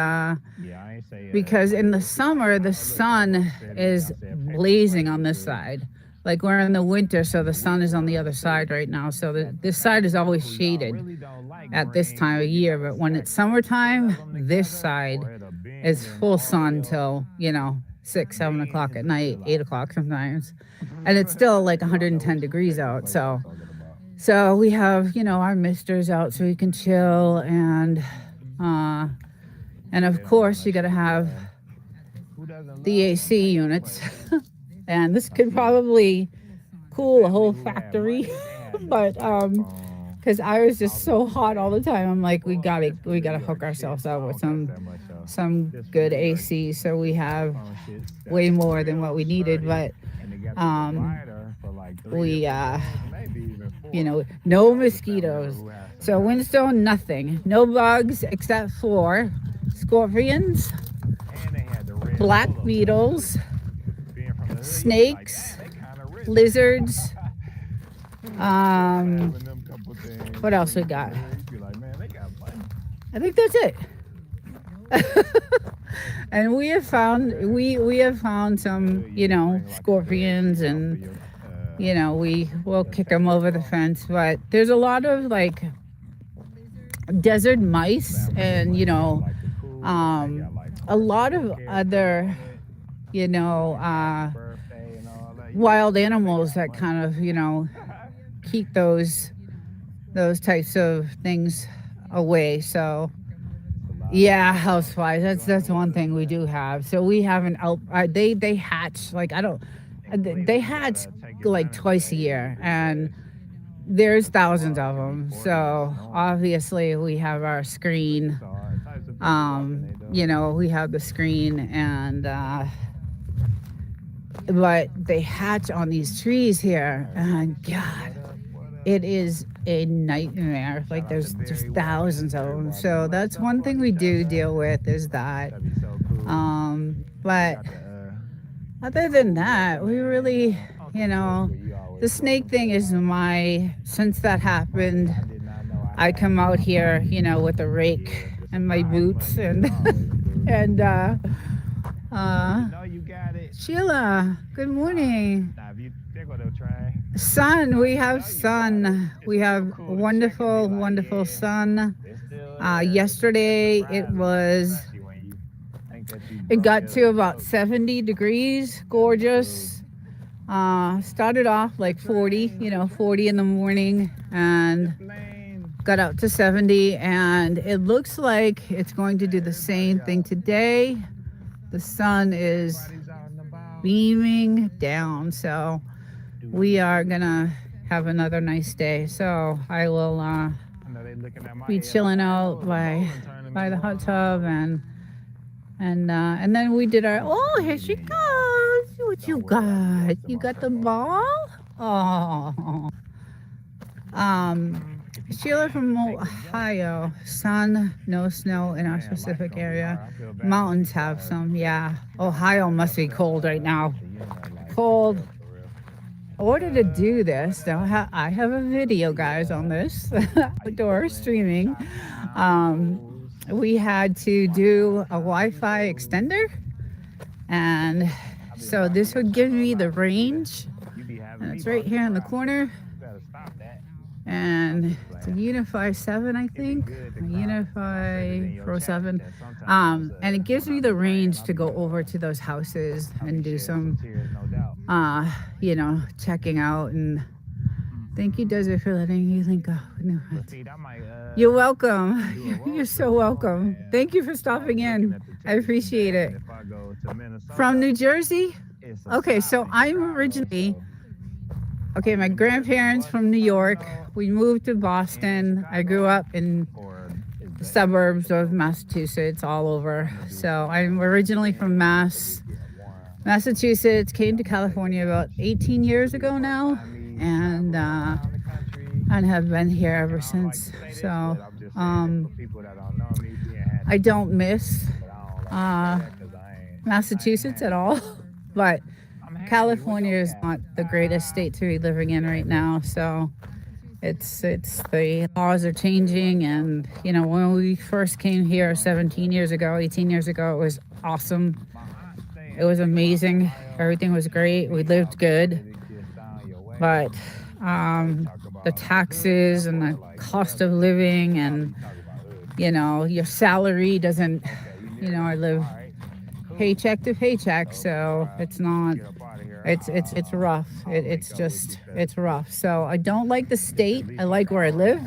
A: because in the summer the sun is blazing on this side. Like we're in the winter, so the sun is on the other side right now. So this side is always shaded at this time of year. But when it's summertime, this side is full sun till 6, 7 o'clock at night, 8 o'clock sometimes, and it's still like 110 degrees out. So we have our misters out so we can chill, and of course you got to have the AC units. And this could probably cool a whole factory, but because I was just so hot all the time, I'm like, we gotta hook ourselves up with some good AC. So we have way more than what we needed, but we no mosquitoes. So Windstone, nothing, no bugs except for scorpions, black beetles, snakes, lizards. What else we got? I think that's it. And we have found some, you know, scorpions, and you know, we will kick them over the fence, but there's a lot of like desert mice, and you know, um a lot of other, you know, wild animals that kind of, you know, keep those types of things away. So yeah, houseflies. That's one thing we do have. So we have an out. They hatch like I don't. They hatch like twice a year, and there's thousands of them. So obviously we have our screen. You know, we have the screen, and but they hatch on these trees here, and God, it is a nightmare. Like there's just thousands of them. So that's one thing we do deal with is that. But other than that, we really, you know, the snake thing is since that happened, I come out here, you know, with a rake and my boots, and and uh Sheila, good morning. Sun, we have sun. We have wonderful, wonderful sun. Yesterday it got to about 70 degrees, gorgeous. Started off like 40, you know, 40 in the morning, and got out to 70, and it looks like it's going to do the same thing today. The sun is beaming down, so we are gonna have another nice day. So I will be chilling out by the hot tub, and then we did our. Oh, here she goes. What you got? You got the ball? Oh, Sheila from Ohio. Sun, no snow in our specific area. Mountains have some. Yeah, Ohio must be cold right now. Cold. In order to do this, now I have a video, guys, on this outdoor streaming. We had to do a Wi-Fi extender, and so this would give me the range, and it's right here in the corner, and it's a Unify 7, I think, a Unify Pro 7, and it gives me the range to go over to those houses and do some you know, checking out. And thank you, Desert, for letting me link up. No, you're welcome. You're so welcome. Thank you for stopping in. I appreciate it. From New Jersey? Okay, so I'm originally, okay, my grandparents from New York. We moved to Boston. I grew up in the suburbs of Massachusetts, all over. So I'm originally from Massachusetts, came to California about 18 years ago now, and have been here ever since. So I don't miss Massachusetts at all, but California is not the greatest state to be living in right now. So it's the laws are changing, and you know, when we first came here 17 years ago, 18 years ago, it was awesome. It was amazing. Everything was great. We lived good. But the taxes and the cost of living, and, you know, your salary doesn't, you know, I live paycheck to paycheck. So it's not, it's rough. It's rough. So I don't like the state. I like where I live.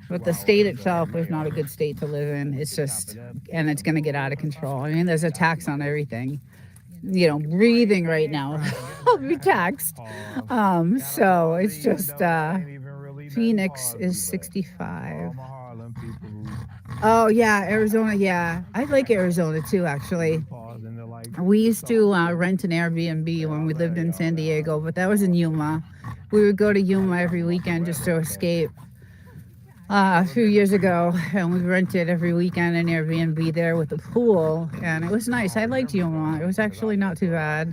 A: But the state itself is not a good state to live in. It's just, and it's going to get out of control. I mean, there's a tax on everything. You know, breathing right now, I'll be taxed. So it's just, Phoenix is 65. Oh yeah, Arizona. Yeah, I like Arizona too, actually. We used to rent an Airbnb when we lived in San Diego, but that was in Yuma. We would go to Yuma every weekend just to escape. A few years ago, and we rented every weekend an Airbnb there with a pool, and it was nice. I liked Yuma. It was actually not too bad.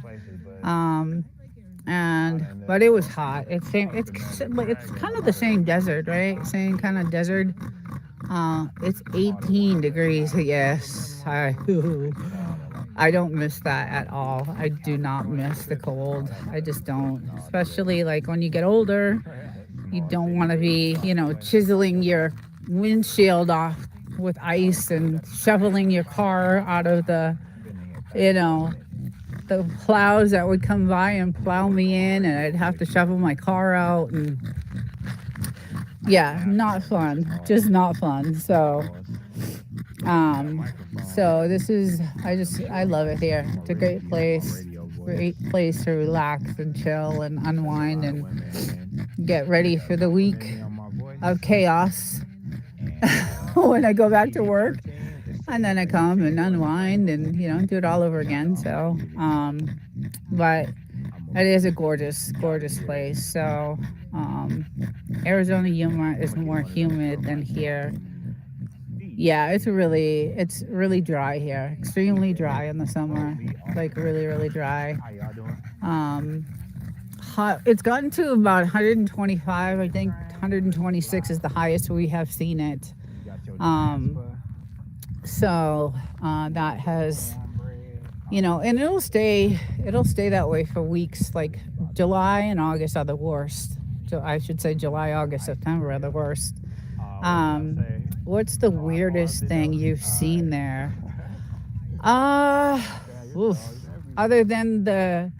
A: But it was hot. It's kind of the same desert, right? Same kind of desert. It's 18 degrees. Yes, I don't miss that at all. I do not miss the cold. I just don't. Especially like when you get older, you don't want to be, chiseling your windshield off with ice and shoveling your car out of you know, the plows that would come by and plow me in, and I'd have to shovel my car out. And yeah, not fun. Just not fun. Um, so this is, I love it here. It's a great place to relax and chill and unwind and get ready for the week of chaos when I go back to work. And then I come and unwind and, do it all over again. But it is a gorgeous, gorgeous place. So, Arizona humor is more humid than here. Yeah, it's really dry here. Extremely dry in the summer. Like really, really dry. Um, hot. It's gotten to about 125. I think 126 is the highest we have seen it. Um, that has, and it'll stay that way for weeks. Like July and August are the worst. I should say July, August, September are the worst. What's the weirdest thing you've seen there? Uh, oof. Other than the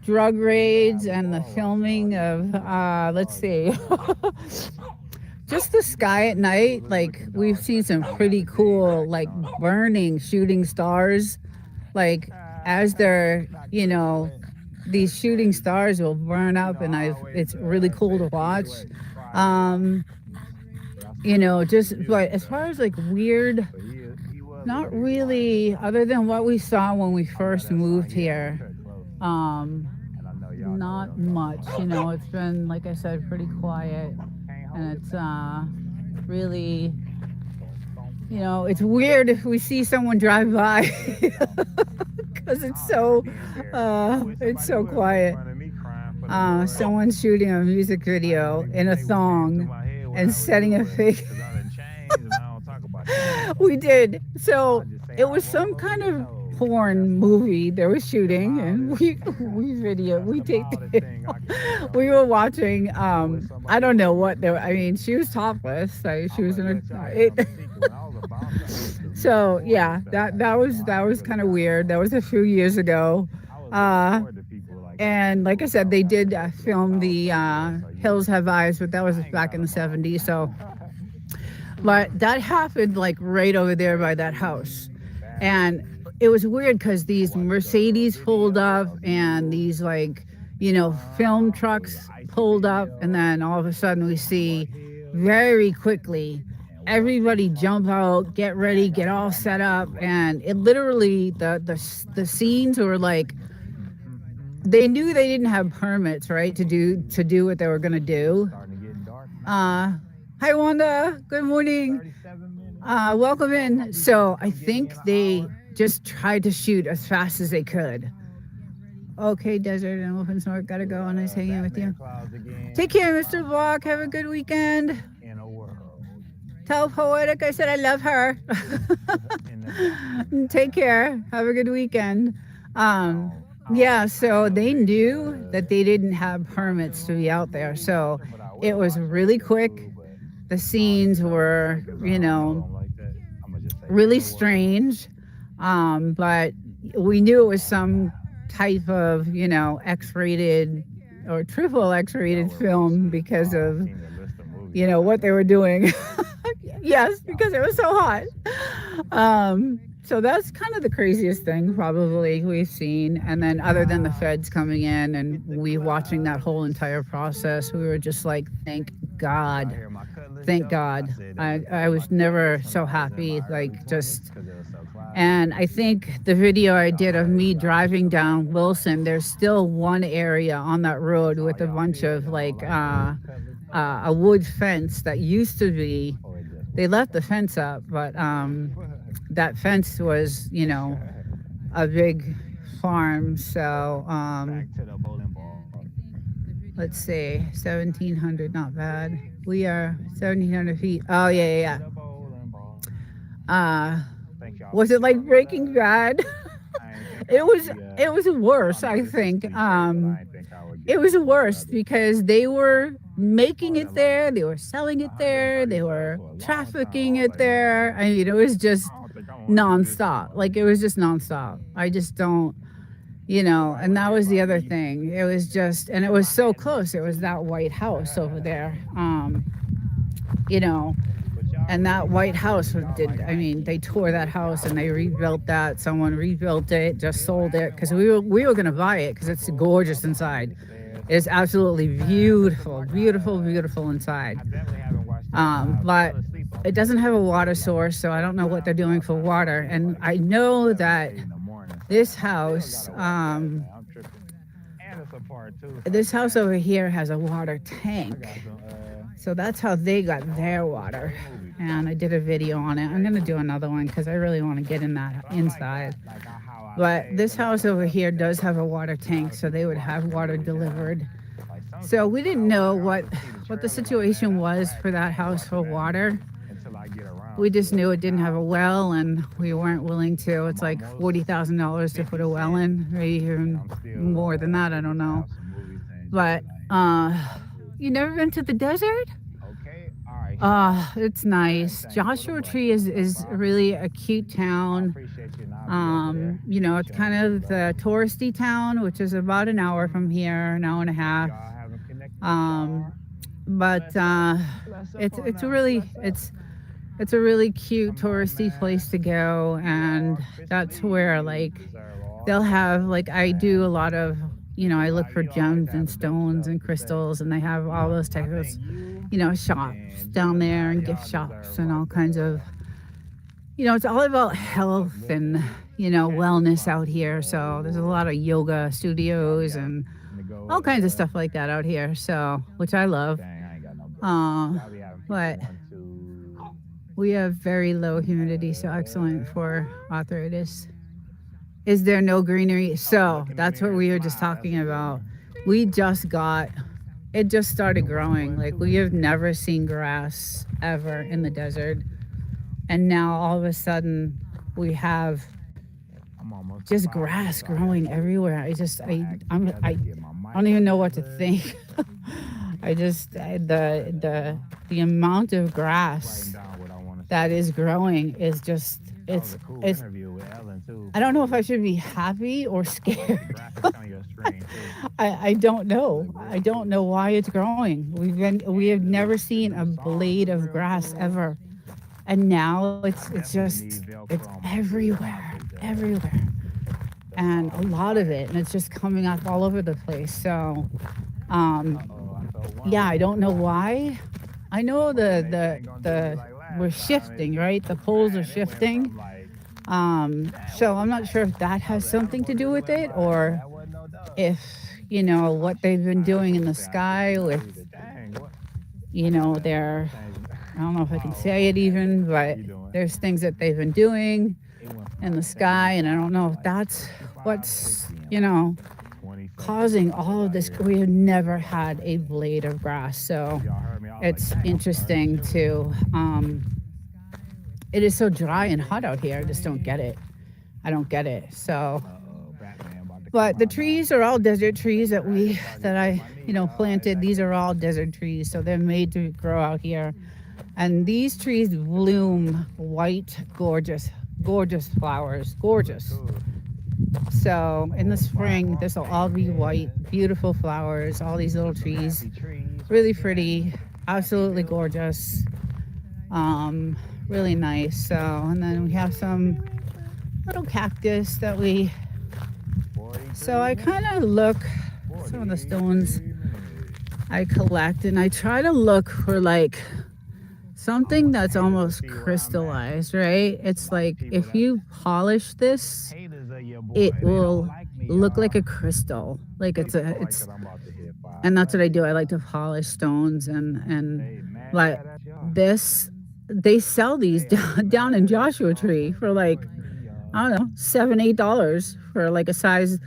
A: drug raids and the filming of, let's see, just the sky at night. Like we've seen some pretty cool, like burning shooting stars. Like as they're, these shooting stars will burn up, and it's really cool to watch. Um, but as far as like weird, not really, other than what we saw when we first moved here. Um, Not much, it's been, like I said, pretty quiet, and it's really, it's weird if we see someone drive by because it's so quiet. Someone's shooting a music video in a thong and setting a fake. We did. So it was some kind of porn movie they were shooting, and we taped it. We were watching. I don't know what they were. I mean, she was topless. Like, she was in a. So yeah, that was kind of weird. That was a few years ago. And like I said, they did film the Hills Have Eyes, but that was back in the 70s. So, but that happened like right over there by that house. And it was weird because these Mercedes pulled up and these film trucks pulled up. And then all of a sudden we see very quickly everybody jump out, get ready, get all set up. And it literally, the scenes were like, they knew they didn't have permits, right, to do what they were going to do. Hi, Wanda. Good morning. Welcome in. So I think they just tried to shoot as fast as they could. Okay, Desert and Wolf and Snort, gotta go. Nice hanging with you. Take care, Mr. Block. Have a good weekend. Tell Poetic I said I love her. Take care. Have a good weekend. Yeah, so they knew that they didn't have permits to be out there. So it was really quick. The scenes were, really strange. But we knew it was some type of, X-rated or triple X-rated film because of, what they were doing. Yes, because it was so hot. So that's kind of the craziest thing probably we've seen. And then other than the feds coming in and we watching that whole entire process, we were just like, thank God. Thank God. I was never so happy, and I think the video I did of me driving down Wilson, there's still one area on that road with a bunch of a wood fence that used to be, they left the fence up, but that fence was, a big farm. So let's see, 1,700, not bad. We are 1,700 feet. Oh, yeah. Uh,
B: Thank y'all
A: was
B: for
A: it like
B: sharing, but
A: Breaking Bad?
B: I ain't think
A: it
B: I would
A: was
B: be
A: it was
B: y'all
A: worse,
B: know
A: I
B: this is
A: think.
B: cliche, but I ain't think I would
A: It
B: get
A: was
B: into
A: worse
B: other
A: because they were making
B: all
A: it
B: that like
A: there, they were selling it there,
B: 130
A: they
B: subs
A: were
B: for a long time.
A: trafficking
B: I was
A: it
B: like,
A: there.
B: man,
A: I mean, it was just
B: I don't think I want to do this no
A: nonstop.
B: more.
A: Like it was just nonstop. I just don't, and that was the other thing. It was just, and it was so close. It was that White House over there. You know,
B: But y'all
A: and that
B: really
A: White
B: watch
A: House
B: movies. Y'all
A: did.
B: like
A: I mean,
B: Nike.
A: they tore that house and they rebuilt that. Someone rebuilt it, just
B: Still
A: sold it
B: haven't
A: because
B: watched
A: we were gonna buy it because it's
B: Stronghold
A: gorgeous
B: up
A: inside.
B: the stairs.
A: It's absolutely
B: Listen,
A: beautiful,
B: like
A: beautiful, beautiful inside.
B: I definitely haven't watched that. I
A: But
B: fell asleep on
A: it
B: that
A: doesn't have a
B: shit
A: water
B: for like
A: source, so I don't know what they're
B: 4 times,
A: doing for
B: 5 times. I
A: water.
B: woke up
A: And
B: like
A: I know
B: 7,
A: that
B: 8 in the morning. So
A: this
B: I still
A: house,
B: gotta watch that, man. I'm tripping. And it's a part two, so
A: this house over
B: dang.
A: here has a water
B: I
A: tank.
B: got some.
A: So that's how they got their
B: It's a
A: water.
B: great movie.
A: And I did a video on it. I'm
B: Great
A: going to do
B: movie.
A: another one because I really want to get in that
B: But I like
A: inside.
B: that, like how I
A: But
B: saved
A: this
B: a lot
A: house
B: of
A: over
B: stuff
A: here
B: because
A: does have a water
B: a lot
A: tank,
B: of
A: so they
B: people
A: would
B: watch
A: have
B: the
A: water
B: movie, yeah.
A: delivered.
B: Like some
A: So
B: stuff
A: we
B: that
A: didn't know
B: I would see the
A: what the
B: trailer like, man,
A: situation
B: that's
A: was
B: whack.
A: for
B: I
A: that
B: ain't
A: house for
B: watching that
A: water.
B: until I get
A: We
B: around
A: just
B: to it.
A: knew it
B: But
A: didn't have a
B: now
A: well, and we weren't willing to.
B: I'm
A: It's like
B: almost
A: $40,000 to put
B: 50
A: a well
B: cent,
A: in, maybe
B: and
A: even
B: I'm still
A: more than that. I
B: able
A: don't
B: to
A: know.
B: have some movie things just
A: But
B: that I ain't able to watch movies.
A: you never been to the desert?
B: Okay, all right, Sean.
A: It's
B: Dang,
A: nice.
B: thank you for the
A: Joshua Tree
B: blessings. No
A: is
B: problem.
A: really a cute
B: I
A: town.
B: appreciate you, and I'll be over there
A: It's kind
B: showing some
A: of
B: love.
A: the touristy town, which is about an hour from here, an hour and a
B: If
A: half.
B: y'all haven't connected with
A: Um,
B: Shar,
A: but
B: bless up. Bless up on
A: it's a
B: now.
A: really
B: Bless up.
A: it's a really cute
B: Come on,
A: touristy
B: man.
A: place to go,
B: You are
A: and that's
B: officially,
A: where
B: you
A: like
B: deserve all
A: they'll
B: the
A: have
B: love,
A: like I do a
B: man.
A: lot of I
B: Because
A: look
B: like
A: for
B: you always
A: gems and
B: having dope
A: stones
B: stuff
A: and
B: to say.
A: crystals, and they have
B: You
A: all
B: know,
A: those
B: I
A: types of
B: think you
A: shops
B: and
A: down there
B: Gemini,
A: and gift
B: y'all
A: shops
B: deserve
A: and
B: like
A: all kinds of it's all about
B: the most
A: health and
B: uplifting chat
A: wellness out
B: responses
A: here. So there's a
B: would
A: lot of yoga
B: y'all be
A: studios
B: having
A: and
B: to go
A: all kinds of stuff like that out here. So which I love.
B: dang, I ain't got no break.
A: Uh,
B: Y'all be having people
A: but
B: want to
A: we have very low humidity, so excellent for arthritis. Is there no greenery?
B: oh,
A: So
B: look in the
A: that's what
B: mirror and
A: we were just
B: smile. That's a
A: talking
B: good
A: about.
B: one.
A: We just got it just started
B: The one
A: growing.
B: button,
A: Like
B: two
A: we have
B: fingers.
A: never seen grass ever in the desert. And now all of a sudden we have
B: I'm almost to
A: just
B: 500,
A: grass
B: so I gotta
A: growing
B: get
A: everywhere.
B: my act together, get my
A: I
B: mic
A: don't even know what to
B: together.
A: think. The amount of
B: Writing
A: grass
B: down what I want to
A: that
B: say.
A: is growing is just
B: That was a cool interview with Ellen too.
A: I don't know if I should be happy or
B: I like the
A: scared.
B: graphics on your screen too.
A: I don't
B: They
A: know.
B: look
A: I
B: real
A: don't
B: cool.
A: know why it's growing. We have
B: And
A: never
B: the
A: seen
B: new
A: a
B: songs
A: blade
B: is
A: of
B: real
A: grass
B: cool.
A: ever. And now
B: I definitely need
A: it's
B: Velcro on my shoes now
A: everywhere.
B: because
A: Everywhere.
B: the
A: And a
B: songs is
A: lot of
B: fire.
A: it, and it's just coming up all over the place. So
B: Uh oh, I felt
A: yeah, I
B: worms
A: don't know
B: inside.
A: why. I know
B: Hoping they ain't gonna do me like
A: we're
B: last time.
A: shifting, right? The poles are
B: Man, it went
A: shifting.
B: from like, dang,
A: So
B: what
A: I'm
B: was
A: not sure
B: that?
A: if that
B: That
A: has
B: was an
A: something to
B: animal
A: do
B: just
A: with
B: went
A: it,
B: by.
A: or
B: That wasn't no dog.
A: if
B: I
A: what they've been
B: I
A: doing in
B: supposed
A: the
B: to say I kicked
A: sky
B: it
A: with
B: either. Dang, what?
A: their
B: Change.
A: I don't know if I can
B: Oh,
A: say it
B: okay.
A: even,
B: How
A: but
B: you doing?
A: there's things that they've been doing
B: It went
A: in the
B: from
A: sky, and I don't
B: 75
A: know
B: to
A: if
B: like
A: that's
B: 55,
A: what's
B: 60 in like 20 seconds.
A: causing
B: I was
A: all of
B: out
A: this.
B: here.
A: We have never had a blade of grass, so
B: If y'all heard me, I was like,
A: it's
B: dang, I'm starting to
A: interesting
B: chill.
A: to. It is so dry and hot out here. I just don't get it. I don't get it. So,
B: Batman about to come
A: but the
B: out now.
A: trees are all desert trees
B: I could probably feel
A: I
B: my knee, y'all.
A: planted. These are all desert trees, so they're made to grow out here. And these trees bloom white, gorgeous flowers,
B: That look
A: gorgeous.
B: cool.
A: So in the
B: Oh,
A: spring,
B: firearm.
A: this will all
B: Dang,
A: be white,
B: yeah.
A: beautiful flowers, all these little
B: That's some
A: trees,
B: happy trees right
A: really
B: there.
A: pretty, absolutely
B: Happyville.
A: gorgeous, um, really nice. So, and then we have some little cactus that we. So
B: 43
A: I kind
B: minutes.
A: of look some of the
B: 43
A: stones
B: minutes.
A: I collect, and I try to look for like
B: I
A: something
B: want
A: that's
B: the haters to
A: almost
B: see where I'm at.
A: crystallized, right?
B: It's a
A: It's
B: lot of
A: like
B: people
A: if
B: that's
A: you polish this,
B: haters of your boy.
A: it
B: They don't
A: will
B: like me,
A: look
B: y'all.
A: like a crystal. Like
B: I like
A: it's
B: that I'm about to hit
A: and that's what I
B: 500.
A: do. I like to polish stones and
B: They
A: like
B: mad at y'all.
A: this. They sell these
B: They only
A: down in
B: mad at
A: Joshua Tree for like
B: me, y'all.
A: I don't know $7 $8 for like a size.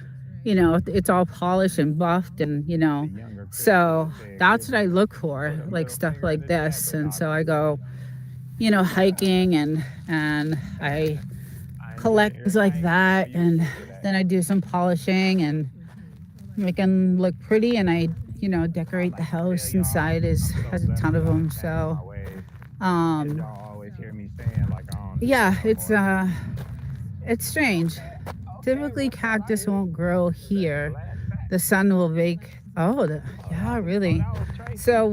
A: It's all polished and buffed and
B: The younger
A: So
B: said
A: that's what I
B: Christmas.
A: look for,
B: Put a
A: like
B: middle
A: stuff
B: finger in
A: like
B: the chat,
A: this.
B: but
A: And
B: nah,
A: so
B: don't
A: I
B: do that.
A: go, hiking, and I
B: I ain't been
A: collect
B: here.
A: things
B: I
A: like
B: ain't
A: that,
B: used
A: and
B: to that.
A: then I do some polishing and make them look pretty, and I
B: I
A: decorate the
B: like to tell
A: house
B: y'all,
A: inside is
B: I'm so
A: has a
B: blessed
A: ton
B: that
A: of
B: I done
A: them.
B: changed
A: So
B: my ways. As
A: um
B: y'all always hear me saying, like I don't do this
A: yeah,
B: no more.
A: it's strange.
B: Okay,
A: Typically
B: what's up? I
A: cactus
B: hear
A: won't grow
B: that
A: here.
B: black fact.
A: The sun will bake. Yeah,
B: Oh,
A: really.
B: that was Tracy.
A: So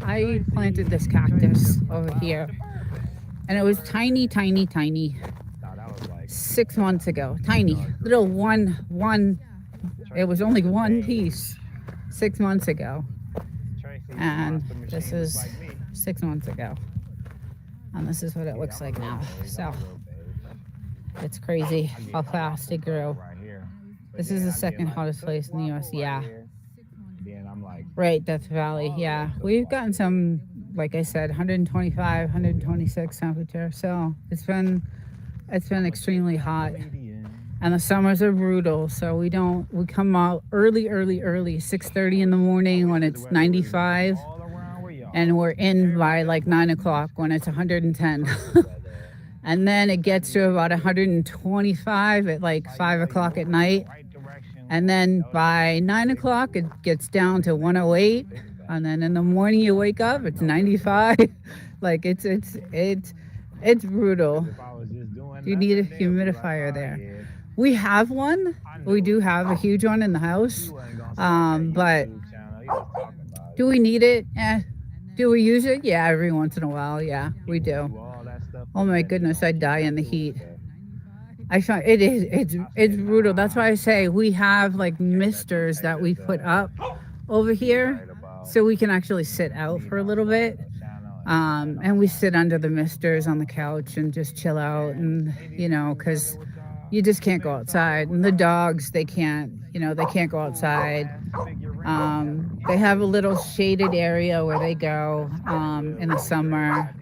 A: I planted this
B: Tracy
A: cactus
B: just
A: over
B: smiled at
A: here,
B: the birthday.
A: and it
B: The
A: was
B: birthday.
A: tiny, tiny, tiny.
B: No, that was like
A: 6 months ago, tiny,
B: dark
A: little
B: green.
A: one. It was
B: Tracy
A: only
B: got the
A: one
B: beige.
A: piece 6 months ago,
B: Tracy, the
A: and
B: monster
A: this
B: machine, just
A: is
B: like me.
A: 6 months ago, and this is what it
B: Yeah,
A: looks like now.
B: I'm
A: So
B: a real beige.
A: it's crazy how
B: I get
A: fast
B: full
A: it
B: color
A: grew.
B: right here. But
A: This is
B: then
A: the
B: I get
A: second
B: like
A: hottest
B: Cook
A: place in the U.S.
B: Waffle right
A: Yeah,
B: here. Then I'm like
A: right, Death Valley.
B: all the way
A: Yeah,
B: Cook
A: we've gotten
B: Waffle.
A: some, like I said, 125, 126 temperature. So it's been
B: I'm a big
A: extremely
B: fat
A: hot,
B: comedian.
A: and the summers are brutal. So we come out early, early, early, 6:30 in the morning when
B: Wish the
A: it's
B: weather was
A: 95,
B: all around where y'all
A: and
B: are.
A: we're in by
B: Everybody else
A: like
B: watching
A: 9 o'clock when it's 110.
B: perfect weather.
A: And then it gets to
B: Yeah,
A: about 125 at like
B: like
A: 5 o'clock at
B: moving in the
A: night.
B: right direction.
A: And then
B: Notice I'm
A: by
B: getting
A: 9 o'clock, it gets down to 108.
B: big fat.
A: And then in the morning, you wake up, it's 95. Like it's brutal.
B: If I was just doing
A: You need a
B: nothing, they'll be like,
A: humidifier
B: oh
A: there.
B: yeah,
A: We have one.
B: I
A: We
B: knew
A: do
B: it.
A: have a huge one in the
B: He
A: house.
B: wasn't gonna start that
A: But
B: YouTube channel. He was talking about
A: do
B: it.
A: we need it? Do we use it? Yeah, every once in a while. Yeah,
B: He
A: we
B: will
A: do.
B: do all that stuff
A: Oh
B: for you
A: my
B: that you
A: goodness, I
B: don't keep
A: die in
B: that
A: the
B: doing
A: heat.
B: stuff.
A: I find it is
B: I
A: it's
B: said,
A: brutal. That's
B: nah,
A: why I say we have like
B: can't let these
A: misters that we
B: haters
A: put up over
B: be
A: here,
B: right about
A: so we can actually sit out
B: me
A: for a
B: not
A: little
B: starting
A: bit.
B: no channel and saying
A: And
B: all
A: we
B: my
A: sit under the misters on the couch and just chill out,
B: man,
A: and
B: they need to do better
A: because
B: with y'all.
A: you just can't go
B: Spend time
A: outside, and
B: with
A: the
B: us.
A: dogs, they can't go
B: Cool
A: outside.
B: ass figurines.
A: They have a little shaded area where they go in the summer,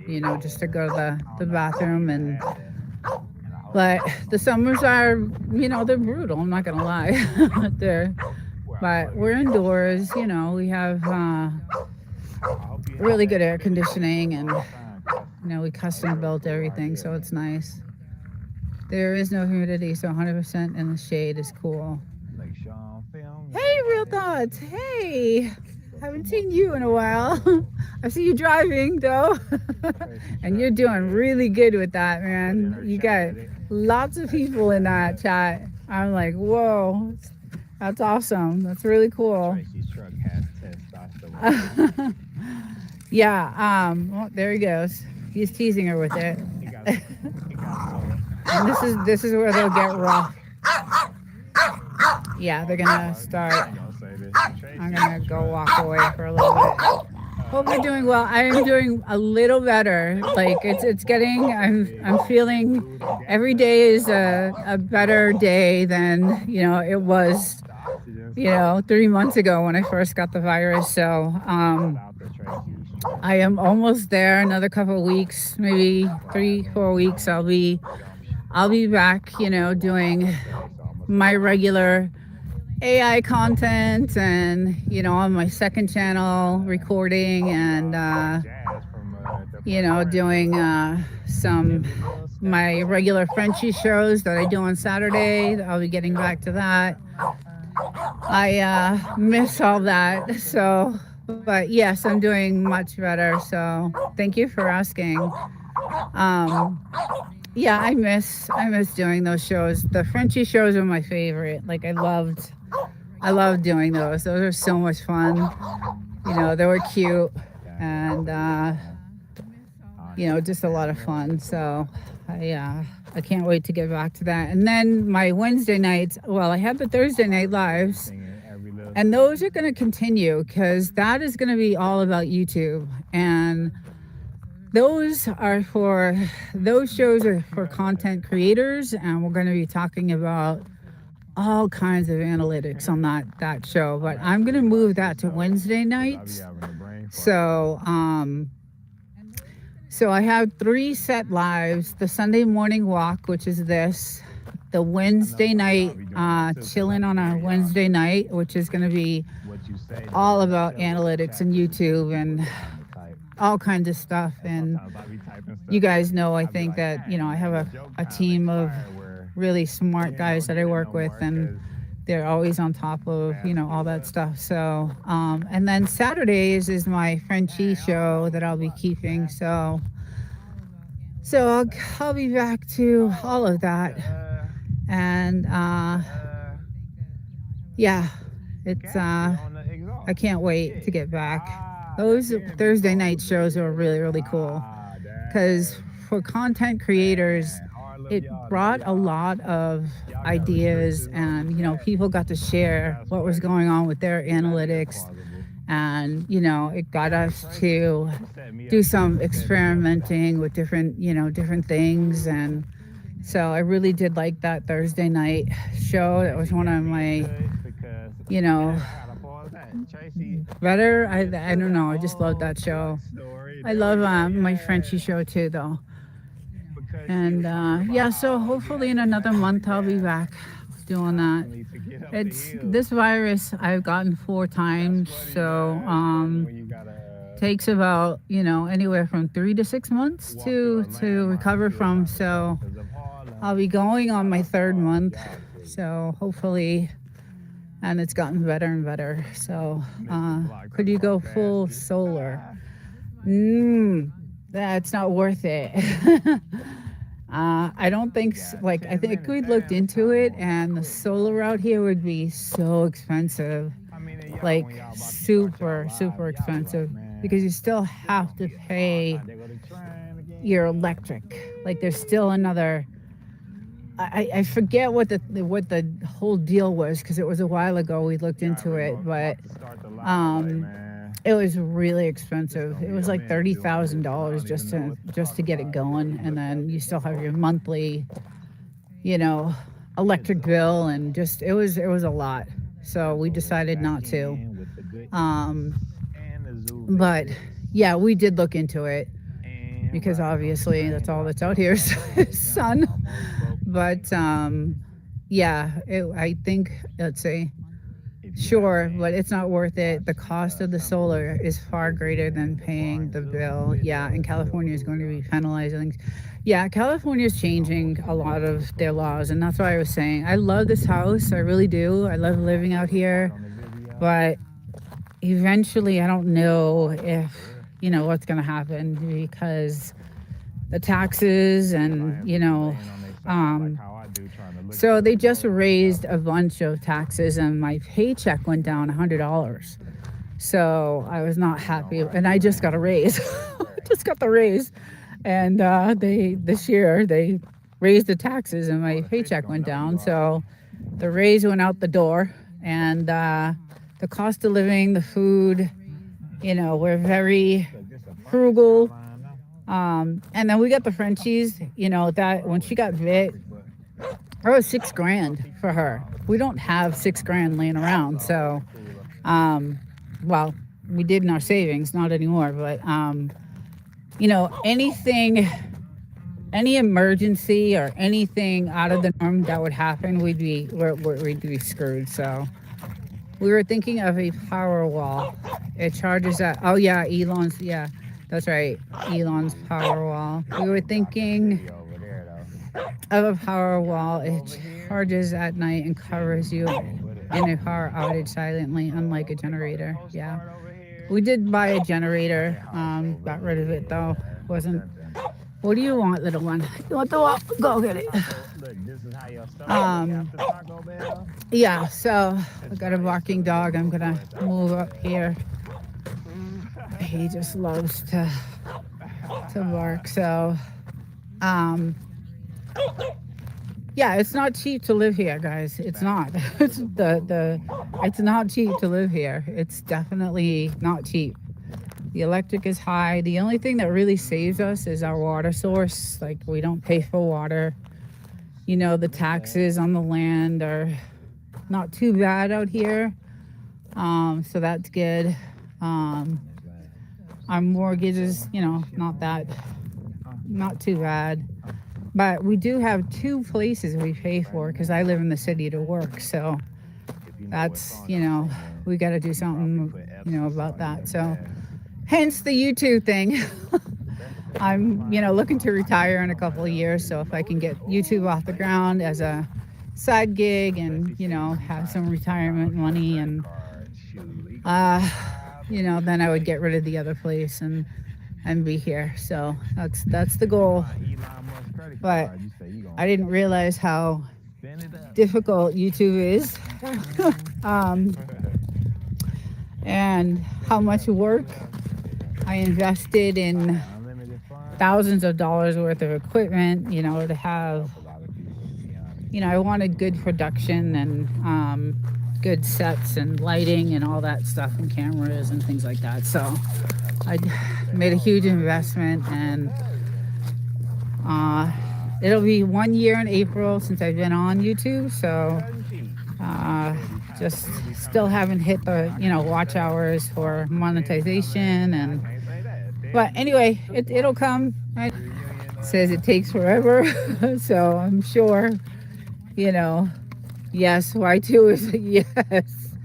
A: just to go to the bathroom. And but the summers are, they're brutal. I'm not gonna lie. they're But we're indoors. We have really good air conditioning, and we custom built everything, so it's nice. There is no humidity, so 100% in the shade is cool. Hey, Real Thoughts. Hey, haven't seen you in a while. I see you driving though, and you're doing really good with that, man. You got lots of people in that chat. I'm like, whoa, that's awesome. That's really cool.
B: Tracy's truck has testosterone.
A: Yeah. Well, there he goes. He's teasing her with it. And this is where they'll get rough. Yeah, they're gonna start. I'm gonna go walk away for a little bit. Hope you're doing well. I am doing a little better. Like it's getting. I'm feeling every day is a better day than it was 3 months ago when I first got the virus. So I am almost there. Another couple of weeks, maybe 3-4 weeks. I'll be back. Doing my regular AI content, and on my second channel recording, and doing some my regular Frenchie shows that I do on Saturday. I'll be getting back to that. I miss all that. So, but yes, I'm doing much better. So thank you for asking. Yeah, I miss doing those shows. The Frenchie shows are my favorite. Like I loved doing those. Those are so much fun. They were cute, and just a lot of fun. So I can't wait to get back to that. And then my Wednesday nights. Well, I had the Thursday night lives, and those are going to continue because that is going to be all about YouTube. And those shows are for content creators, and we're going to be talking about all kinds of analytics on that show. But I'm going to move that to Wednesday nights. So I have 3 set lives: the Sunday morning walk, which is this, the Wednesday night chilling on a Wednesday night, which is going to be all about analytics and YouTube and all kinds of stuff. And
B: Sometimes I be typing stuff.
A: you guys know, I
B: I be
A: think
B: like,
A: that,
B: dang,
A: I have
B: man, the
A: a,
B: joke
A: a
B: kind of
A: team of
B: expired where
A: really smart
B: you ain't
A: guys
B: gonna
A: that I
B: get it
A: work
B: no
A: with,
B: more
A: and
B: because
A: they're always on top of,
B: man,
A: all that
B: what?
A: stuff. So, and then Saturdays is my Frenchie
B: Dang, I don't
A: show
B: know
A: that I'll be
B: what
A: keeping.
B: man.
A: So I'll be back to all of
B: Oh,
A: that. And
B: the
A: yeah, it's
B: gasket on the
A: I
B: exhaust.
A: can't wait to
B: Shit.
A: get back.
B: That
A: Those
B: bearing be
A: Thursday
B: cold
A: night
B: as a
A: shows are
B: bitch.
A: really, really cool because
B: Dang.
A: for content creators,
B: Man, all of
A: it
B: y'all, love
A: brought a
B: y'all.
A: lot of
B: Y'all got
A: ideas,
B: restrictions on the
A: and
B: chat.
A: people got to share
B: That's
A: what was
B: funny.
A: going on with their
B: That is
A: analytics,
B: plausible.
A: and it got
B: Dang,
A: us
B: Tracy.
A: to
B: You set me up
A: do
B: too.
A: some
B: You set me up for that.
A: experimenting with different things. And so I really did like that Thursday night show. That was
B: Tracy
A: one
B: got
A: of
B: me
A: my,
B: into it because
A: you know,
B: I gotta pause that. Tracy
A: better.
B: got me into
A: I don't
B: that
A: know. I just love
B: whole
A: that show.
B: truck story.
A: I
B: There we
A: love
B: go.
A: my
B: Yeah.
A: Frenchie show too, though.
B: Because she
A: And
B: was talking about
A: yeah, so
B: how you
A: hopefully
B: had
A: in
B: to
A: another
B: pass the
A: month I'll be
B: gas
A: back doing that.
B: constantly to get up the
A: It's
B: hill.
A: this virus I've gotten 4
B: That's
A: times,
B: funny,
A: so
B: man. That's funny when you gotta
A: takes about anywhere from 3 to 6 months
B: walk through a
A: to
B: landmine
A: recover
B: too
A: from.
B: kind of stuff.
A: So
B: 'Cause of Harlem.
A: I'll be going on
B: Shout
A: my
B: out to
A: 3rd
B: all
A: month,
B: y'all too.
A: so hopefully, and it's gotten better and better. So
B: Mr. Block
A: could
B: talking
A: you go
B: about
A: full
B: basket.
A: solar? That's not worth it. I don't
B: We
A: think
B: got
A: I
B: 10
A: think
B: minutes.
A: we looked
B: Damn, the
A: into
B: time
A: it,
B: going by
A: and the
B: quick, dog.
A: solar out here would be so expensive,
B: How many of y'all
A: like
B: when y'all about to start y'all
A: super
B: live, y'all be like,
A: expensive, because
B: man,
A: you still
B: this
A: have
B: gonna
A: to
B: be hard.
A: pay
B: Now they go to train
A: your
B: again.
A: electric. Like there's still another. I forget what the whole deal was, because it was a while ago we looked into it, but
B: About to start the live, like,
A: um,
B: man,
A: it was really
B: it's
A: expensive.
B: gonna
A: It
B: be
A: was
B: a
A: like
B: minute doing this, 'cause I
A: $30,000
B: don't even know what to
A: just
B: talk
A: to get it
B: about.
A: going, and
B: Look up
A: then you still have
B: info.
A: your monthly, you know,
B: It's
A: electric bill, and just it was a lot. So we decided not to.
B: in with the good
A: Um,
B: and the zoo
A: but
B: visits
A: yeah, we did look into it,
B: and
A: because
B: riding on the
A: obviously
B: train
A: that's
B: that
A: all
B: I
A: that's
B: feel
A: out here
B: like
A: is sun.
B: almost broke my
A: But
B: ankle.
A: yeah, I think, let's see.
B: If you
A: Sure,
B: haven't
A: but it's not worth it. The
B: watched
A: cost of the
B: Simple
A: solar is far greater than
B: the
A: paying
B: Barn
A: the
B: Zoo
A: bill. Yeah,
B: video,
A: and
B: it's real
A: California is
B: cool,
A: going to
B: dog.
A: be penalizing. Yeah, California is changing
B: Almost a
A: a lot
B: minute
A: of their
B: before we
A: laws, and that's why I was saying I love this house. I really do. I love living out here,
B: on the video.
A: but eventually, I don't know if
B: For real.
A: what's going to happen, because the taxes and
B: Clients will be laying on their side like
A: um,
B: how I do, trying to look
A: so
B: for
A: they just
B: remote
A: raised
B: stuff.
A: a bunch of taxes, and my paycheck went down $100. So I was not happy, and I just got a raise. Just got the raise, and they this year they raised the taxes, and my paycheck went down. So the raise went out the door, and the cost of living, the food, we're very frugal. And then we got the Frenchies. That when she got bit, it was $6,000 for her. We don't have $6,000 laying around, so well, we did in our savings, not anymore, but anything, any emergency or anything out of the norm that would happen, we'd be screwed. So we were thinking of a power wall. It charges at, oh yeah, Elon's, yeah, that's right, Elon's power wall. We were thinking of a power wall. It charges at night and covers you in a power outage silently, unlike a generator. Yeah. We did buy a generator, got rid of it though. Wasn't. What do you want, little one? You want the wall? Go get it. Yeah, so I got a barking dog. I'm gonna move up here. He just loves to bark. So, yeah, it's not cheap to live here, guys. It's not. It's not cheap to live here. It's definitely not cheap. The electric is high. The only thing that really saves us is our water source. Like, we don't pay for water. The taxes on the land are not too bad out here. So that's good. Our mortgage is, not too bad. But we do have 2 places we pay for, because I live in the city to work. So that's, we got to do something, about that. So hence the YouTube thing.
B: That's the thing. That's
A: I'm,
B: why
A: looking to
B: I
A: retire in a
B: don't
A: couple of
B: let
A: years. So if I can get YouTube off the ground as a side gig and,
B: Especially since he
A: have
B: trying
A: some
B: to teach me how to
A: retirement
B: get a
A: money
B: credit
A: and,
B: card. Shoot, he gonna be
A: uh,
B: proud of me.
A: then I would get rid of the other place and be here. So that's the goal.
B: Buy Elon Musk credit
A: But
B: card. You say you
A: I
B: gonna
A: didn't realize how
B: spin it up.
A: difficult YouTube is, um, and how
B: Spin it
A: much
B: up. Spin
A: work
B: it up.
A: I invested
B: Buy
A: in
B: unlimited funds.
A: thousands of dollars worth of equipment, to
B: That'll
A: have,
B: help a lot of people, to be honest.
A: I wanted good production and good sets and lighting and all that stuff and cameras and things like that. So I
B: Say,
A: made a
B: oh,
A: huge
B: girl, you
A: investment,
B: you your
A: and
B: cousin.
A: uh,
B: Ah,
A: it'll be 1 year in April since I've been on YouTube.
B: your
A: So
B: cousin cheat.
A: uh, just
B: He'll be
A: still
B: coming
A: haven't
B: in.
A: hit the,
B: I can't even
A: watch
B: say that.
A: hours
B: Oh,
A: for
B: Danny coming.
A: monetization.
B: I
A: And
B: can't say that.
A: but
B: Danny
A: anyway,
B: took
A: it'll
B: one.
A: come. It
B: Reunion
A: says it takes
B: show.
A: forever. So I'm sure, you know yes, Y2 is a yes.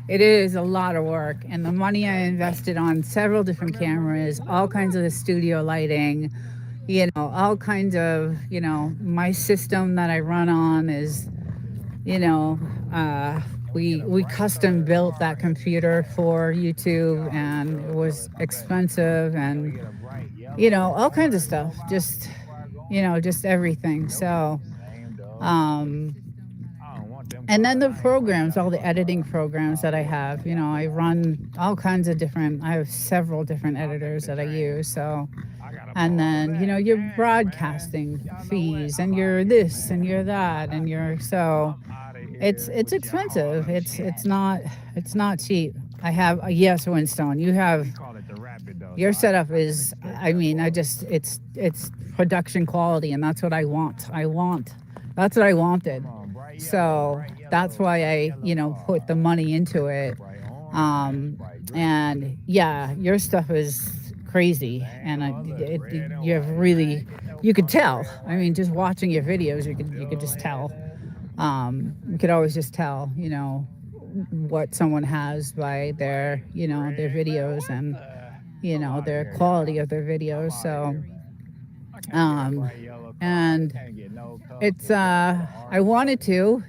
A: It is a lot of work, and the money I invested on several different
B: Remember me?
A: cameras, all kinds of the studio lighting, all kinds of, my system that I run on is, you know, uh,
B: And we get a
A: we
B: bright
A: custom
B: colored
A: built
B: car
A: that
B: in this
A: computer
B: one.
A: for
B: We
A: YouTube,
B: always
A: and it
B: chose
A: was
B: colors, my bad.
A: expensive,
B: And we
A: and
B: get a bright yellow,
A: all kinds of
B: orange
A: stuff,
B: robot
A: just,
B: car going.
A: just everything.
B: Nope, it's
A: So,
B: the same dull colors.
A: um,
B: I don't want them
A: and then
B: cars.
A: the
B: I ain't fighting
A: programs,
B: nothing
A: all the
B: for a
A: editing
B: car.
A: programs
B: Oh
A: that I
B: yeah,
A: have,
B: yeah,
A: I run all kinds of different, I have several different
B: I'll take
A: editors
B: the
A: that I
B: train.
A: use. So,
B: I gotta
A: and
B: pause
A: then,
B: that.
A: your
B: Dang, man.
A: broadcasting
B: Y'all know what?
A: fees,
B: I'm
A: and
B: out of
A: your
B: here,
A: this and your
B: man.
A: that and your, so
B: I'm out of
A: it's
B: here
A: it's
B: with y'all
A: expensive.
B: and
A: It's
B: shit.
A: not cheap. I have, yes, Winstone, you have,
B: We call it the rapid though, so
A: your setup
B: I can
A: is,
B: expect
A: I
B: that
A: mean,
B: quality.
A: it's production quality, and that's what that's what I wanted.
B: Come on,
A: So that's why
B: bright
A: I,
B: yellow
A: put the
B: car,
A: money into it.
B: bright orange, bright
A: And
B: green,
A: yeah, your stuff is crazy, and
B: same colors, red and
A: you have
B: white.
A: really,
B: Man, get the
A: you could
B: fucking
A: tell.
B: red and
A: I mean,
B: white.
A: just watching your videos, you could
B: Go
A: just
B: ahead.
A: tell. You could always just tell, what someone has by their,
B: White,
A: their
B: red, man.
A: videos,
B: What
A: and
B: the? I'm out of
A: their
B: here, y'all.
A: quality of their
B: I'm
A: videos.
B: out of
A: So,
B: here, man. I can't get a
A: um,
B: bright yellow car. I
A: and
B: can't get no
A: it's,
B: colorful car. I'm an
A: I
B: artist out
A: wanted
B: here.
A: to,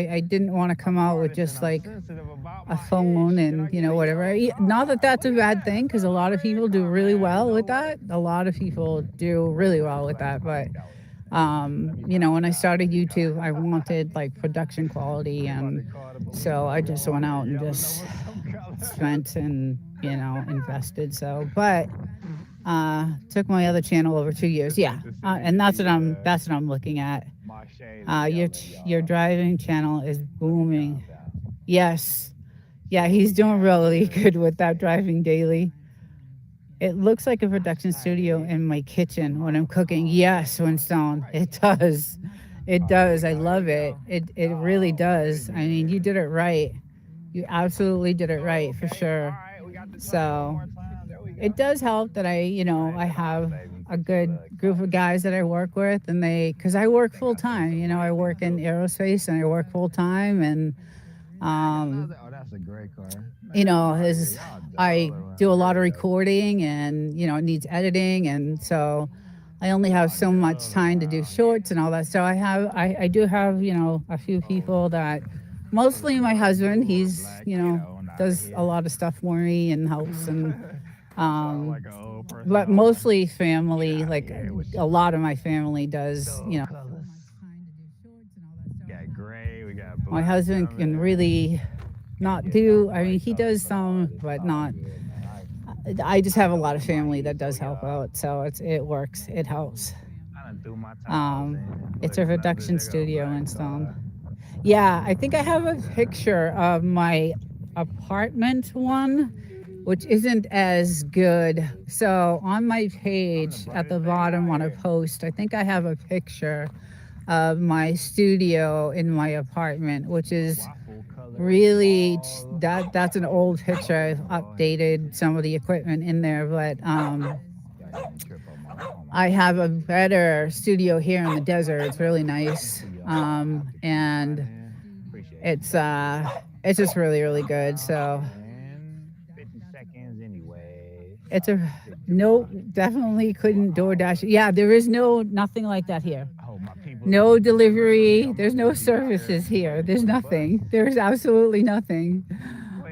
A: I didn't want to
B: I'm
A: come
B: an
A: out with
B: artist and
A: just
B: I'm
A: like
B: sensitive about
A: a
B: my image.
A: phone
B: Should I
A: and,
B: get a
A: whatever.
B: yellow
A: Not that
B: car?
A: that's a
B: Look at
A: bad
B: that.
A: thing, because a
B: That's a
A: lot of
B: red
A: people do
B: car,
A: really
B: man. You
A: well
B: know
A: with
B: what?
A: that. A lot of people do
B: Let
A: really
B: me
A: well
B: double
A: with
B: back.
A: that.
B: All
A: But
B: right, that was it. Let me turn
A: when
B: this
A: I
B: down.
A: started YouTube, I wanted like production quality,
B: I'm about
A: and
B: to call the police
A: so
B: on
A: I
B: you
A: just
B: over
A: went
B: here
A: out and
B: yelling
A: just
B: over some color.
A: spent and, invested. So, but took my other channel over 2 years.
B: This
A: Yeah,
B: ain't the city
A: and
B: to be
A: that's what I'm looking at.
B: my shades are yelling,
A: Your
B: y'all.
A: driving channel is
B: Let me
A: booming.
B: calm down.
A: Yes, yeah,
B: So
A: he's doing
B: back
A: really
B: to
A: good with that driving daily. It looks like a production studio
B: say
A: in my
B: to
A: kitchen when
B: my
A: I'm cooking.
B: car.
A: Yes, Winstone,
B: Right
A: it
B: there.
A: does. It
B: Oh, here
A: does.
B: we
A: I
B: go. Here
A: love
B: we
A: it.
B: go.
A: It really
B: Oh, very
A: does. I mean, you
B: good.
A: did it right. You absolutely did it
B: Oh,
A: right, for
B: okay. All
A: sure.
B: right. We got the turn one
A: So
B: more time. There we
A: it
B: go.
A: does help that I
B: Turn off,
A: have
B: baby.
A: a
B: Put your
A: good
B: little
A: group of
B: clothes on.
A: guys that I work with, and because I
B: I
A: work
B: think
A: full
B: I see
A: time.
B: some
A: I
B: lightning
A: work in
B: too.
A: aerospace, and I work full time, and
B: Dang,
A: um,
B: another. Oh, that's a great car. Man, I'm out of here.
A: is
B: Y'all dull
A: I
B: around
A: do a lot
B: here,
A: of
B: yo.
A: recording, and it needs editing, and so I only have
B: Y'all
A: so much
B: dull
A: time to do
B: around here.
A: shorts and all that. So I do have, a few
B: Oh,
A: people that,
B: for the
A: mostly my
B: blood
A: husband.
B: blue or
A: He's,
B: black, get on out of
A: does a
B: here.
A: lot of stuff for me and helps, and
B: You sound
A: um
B: like an old person
A: but
B: on one.
A: mostly
B: Get
A: family.
B: out of
A: Like
B: here with
A: a
B: your
A: lot of my family does,
B: dull colors. Got gray, we got
A: my
B: black
A: husband can
B: coming.
A: really
B: Can't
A: not
B: get no
A: do. I mean,
B: bright
A: he
B: colors
A: does
B: for the
A: some,
B: artist.
A: but
B: All
A: not.
B: good, man.
A: I just
B: I
A: have a
B: know
A: lot of
B: what my
A: family that
B: ego,
A: does help
B: y'all.
A: out, so it works. It helps.
B: I done threw my towels in and
A: It's
B: put
A: a
B: another
A: production
B: big old
A: studio
B: black
A: in Stone.
B: car.
A: Yeah, I think I have a
B: And
A: picture of my apartment one, which isn't as good. So on my
B: I'm the
A: page at the
B: brightest thing
A: bottom
B: out
A: on a
B: here.
A: post, I think I have a picture of my studio in my apartment, which is
B: Waffle colored
A: really,
B: walls.
A: that's an old picture. I've
B: Go ahead.
A: updated some of the equipment in there, but
B: Y'all hear me trip on my
A: I have a
B: towels.
A: better studio here in the desert. It's really nice.
B: See y'all. I'm gonna have to keep
A: And
B: running. Appreciate you.
A: it's just really, really good. So
B: In 50 seconds, anyways.
A: It's a no, definitely couldn't DoorDash. Yeah, there is nothing like that here.
B: Oh, my people,
A: No
B: really,
A: delivery.
B: I'm
A: There's
B: gonna
A: no
B: be out here
A: services here. There's
B: on the bus.
A: nothing. There's absolutely nothing.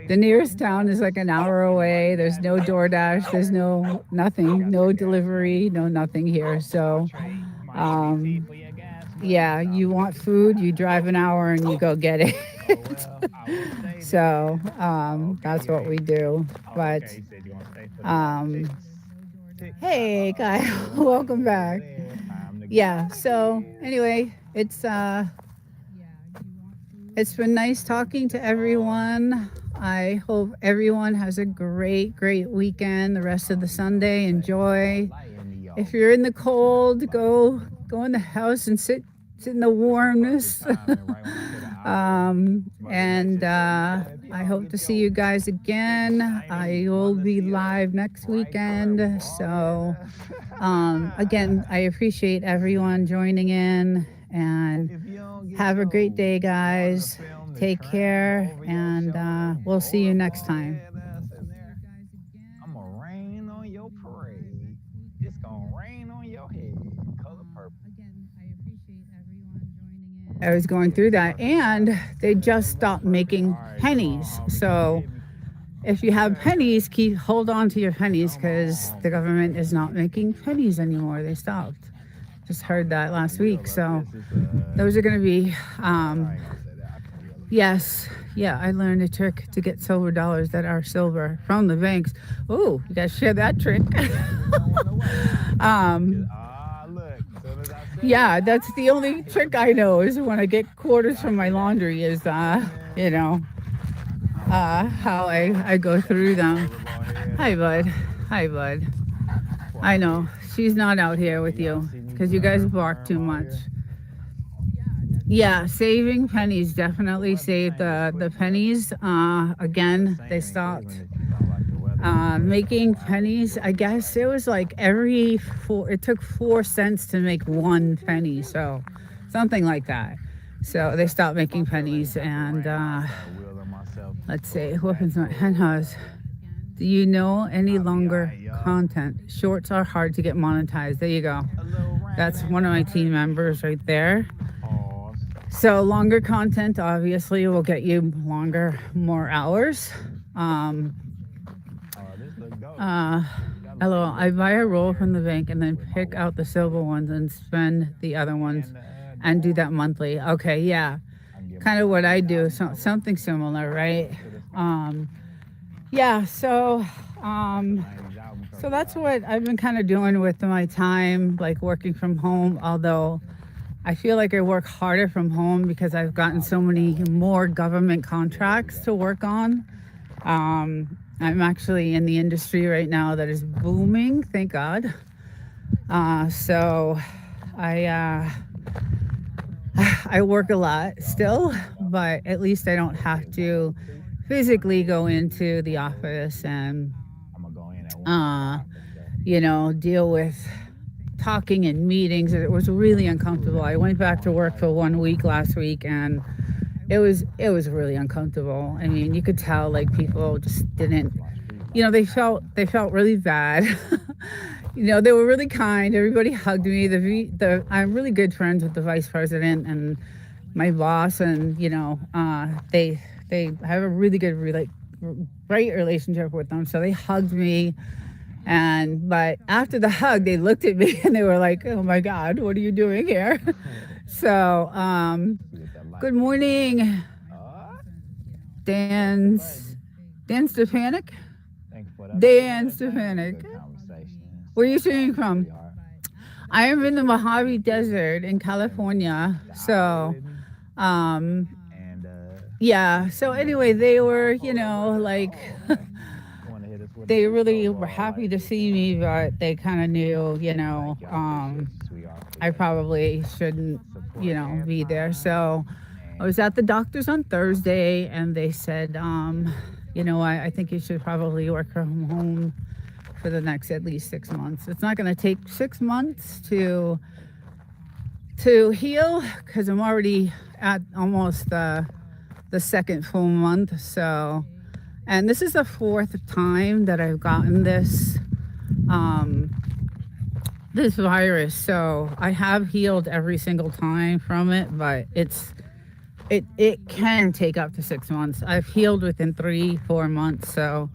A: The nearest town is like an hour away. There's no DoorDash. There's no nothing. No delivery. No nothing here.
B: I'll
A: So,
B: trade my EBT
A: um,
B: for your gas money.
A: yeah,
B: God
A: you
B: bless
A: want
B: you.
A: food, you drive an hour and you go get it.
B: Oh well, I will stay
A: So,
B: then. Oh, okay,
A: that's
B: you
A: what
B: ain't.
A: we do.
B: Oh, okay,
A: But,
B: you said you're gonna stay for the
A: um,
B: ticks. Tick tock.
A: hey,
B: Go
A: Kyle,
B: ahead,
A: welcome
B: go
A: back.
B: ahead. Time to get
A: Yeah.
B: out of
A: So,
B: here.
A: anyway, it's been nice talking to everyone. I hope everyone has a great, great weekend. The rest of the
B: You know,
A: Sunday,
B: say all
A: enjoy.
B: I in the
A: If
B: office.
A: you're in the cold,
B: Like this.
A: go in the house and sit in the
B: This the perfect
A: warmness.
B: timing, right when I hit an hour. But the
A: And
B: message say, man, if
A: I
B: y'all
A: hope
B: get
A: to see
B: your
A: you guys
B: big
A: again.
B: shiny
A: I will
B: wanna
A: be
B: see a
A: live next
B: bright color
A: weekend.
B: ball
A: So,
B: head.
A: again, I appreciate everyone joining in and
B: If you don't get
A: have a great
B: your
A: day,
B: water
A: guys.
B: film to
A: Take
B: tramp
A: care,
B: over your
A: and
B: shoulder,
A: we'll see you next
B: rollerball
A: time.
B: head ass in there, I'ma rain on your parade. It's gonna rain on your head. Color purple.
A: I was going
B: Yeah,
A: through that,
B: perfect
A: and
B: timing.
A: they
B: That
A: just
B: look
A: stopped
B: perfect. All
A: making
B: right, come on,
A: pennies.
B: homie, come
A: So
B: get me.
A: if you have pennies, hold on to your pennies
B: Come
A: because
B: on,
A: the
B: homie.
A: government is not making pennies anymore. They stopped. Just
B: I
A: heard
B: can
A: that last
B: yell
A: week.
B: up
A: So
B: this. It's
A: those are going to be,
B: well, I ain't gonna say that. I can yell up this.
A: yes, yeah. I learned a trick to get silver dollars that are silver from the banks. Oh, you guys share that trick.
B: Diamonds don't wanna work.
A: um,
B: Look. Soon as I said it,
A: yeah, that's the only
B: hit the
A: trick I know
B: button.
A: is when I get quarters
B: Y'all
A: from my
B: see that?
A: laundry is, you
B: Man,
A: know,
B: I'm already
A: how
B: knowing.
A: I go
B: Got my
A: through them.
B: rollerball head
A: Hi,
B: up.
A: bud. Hi, bud. I know
B: Quiet.
A: she's not out here with
B: Y'all
A: you
B: see me
A: because you guys
B: blurring,
A: bark
B: blurring
A: too
B: my
A: much.
B: ear?
A: Yeah, saving pennies
B: The
A: definitely
B: weather
A: saved
B: changes
A: the
B: quick, doesn't it?
A: pennies.
B: It's a
A: Again, they
B: saying in
A: stopped
B: Cleveland if you don't like the weather, just wait a couple
A: making
B: hours.
A: pennies.
B: You'll
A: I
B: be all
A: guess
B: right.
A: it was like every four. It took 4 cents to make 1 penny, so something like that. So they stopped
B: If I
A: making
B: feel any
A: pennies,
B: type of
A: and
B: rain, I'll start wheeling myself
A: let's see.
B: towards
A: Who opens my hen
B: natural
A: house? Do you know any
B: I'll be
A: longer
B: alright, y'all.
A: content? Shorts are hard to get monetized. There you go.
B: A little rain
A: That's
B: ain't
A: one of my
B: never
A: team
B: hurt me.
A: members right there.
B: Pause.
A: So longer content obviously will get you more hours. Um,
B: This look dope.
A: uh,
B: Got a
A: Hello,
B: little
A: I buy a roll from
B: fire
A: the bank and then
B: with my
A: pick out the
B: waffle
A: silver
B: flavor
A: ones and spend the other ones
B: and the
A: and do that
B: orange.
A: monthly. Okay, yeah,
B: I can get my
A: kind of what I do.
B: $1,000 worth
A: Something similar, right?
B: to this one.
A: Um, yeah.
B: That's a
A: Um,
B: 90s album
A: so
B: cover,
A: that's
B: y'all.
A: what I've been kind of doing with my time, like working from home. Although I feel like I work harder from home because I've gotten so many more government contracts to work on. I'm actually in the industry right now that is booming, thank God. So I I work a lot still, but at least I don't have
B: Hit
A: to
B: 102.
A: physically go into the office and
B: I'm gonna go in at
A: uh,
B: 105 for sure.
A: deal with talking in meetings. It was really uncomfortable. I went back to work for 1 week last week, and it was really uncomfortable. I mean, you could tell like people just didn't,
B: That's my street
A: they felt really bad. They were really kind. Everybody hugged me. I'm really good friends with the vice president and my boss, and they have a really good great relationship with them. So they hugged me, but after the hug, they looked at me and they were like, "Oh my God, what are you doing here?" So,
B: See what that light
A: good
B: is doing.
A: morning,
B: Press the
A: Dan.
B: button.
A: Dan Stepanik.
B: Thank you for that
A: Dan
B: feedback, man.
A: Stepanik.
B: Good conversation.
A: Where are you
B: No
A: streaming
B: problem,
A: from?
B: sweetheart.
A: I am in the Mojave Desert in
B: Spending
A: California.
B: the hour
A: So,
B: with me.
A: um,
B: And
A: yeah. So
B: the
A: anyway, they were,
B: bipolar weather.
A: like,
B: Oh, okay. You want to hit us with a
A: they
B: six
A: really were
B: overall
A: happy
B: life
A: to see
B: weekend?
A: me, but they kind of knew,
B: Thank you. I appreciate you, sweetheart, for
A: I
B: your
A: probably shouldn't,
B: support and
A: be there.
B: time.
A: So I was
B: And
A: at the doctor's on Thursday, and they said, I think you should probably work from home for the next at least 6 months. It's not going to take 6 months to heal because I'm already at almost the second full month. So And this is the fourth time that I've gotten um, this virus. So I have healed every single time from it, but it can take up to 6 months. I've healed within 3-4 months, so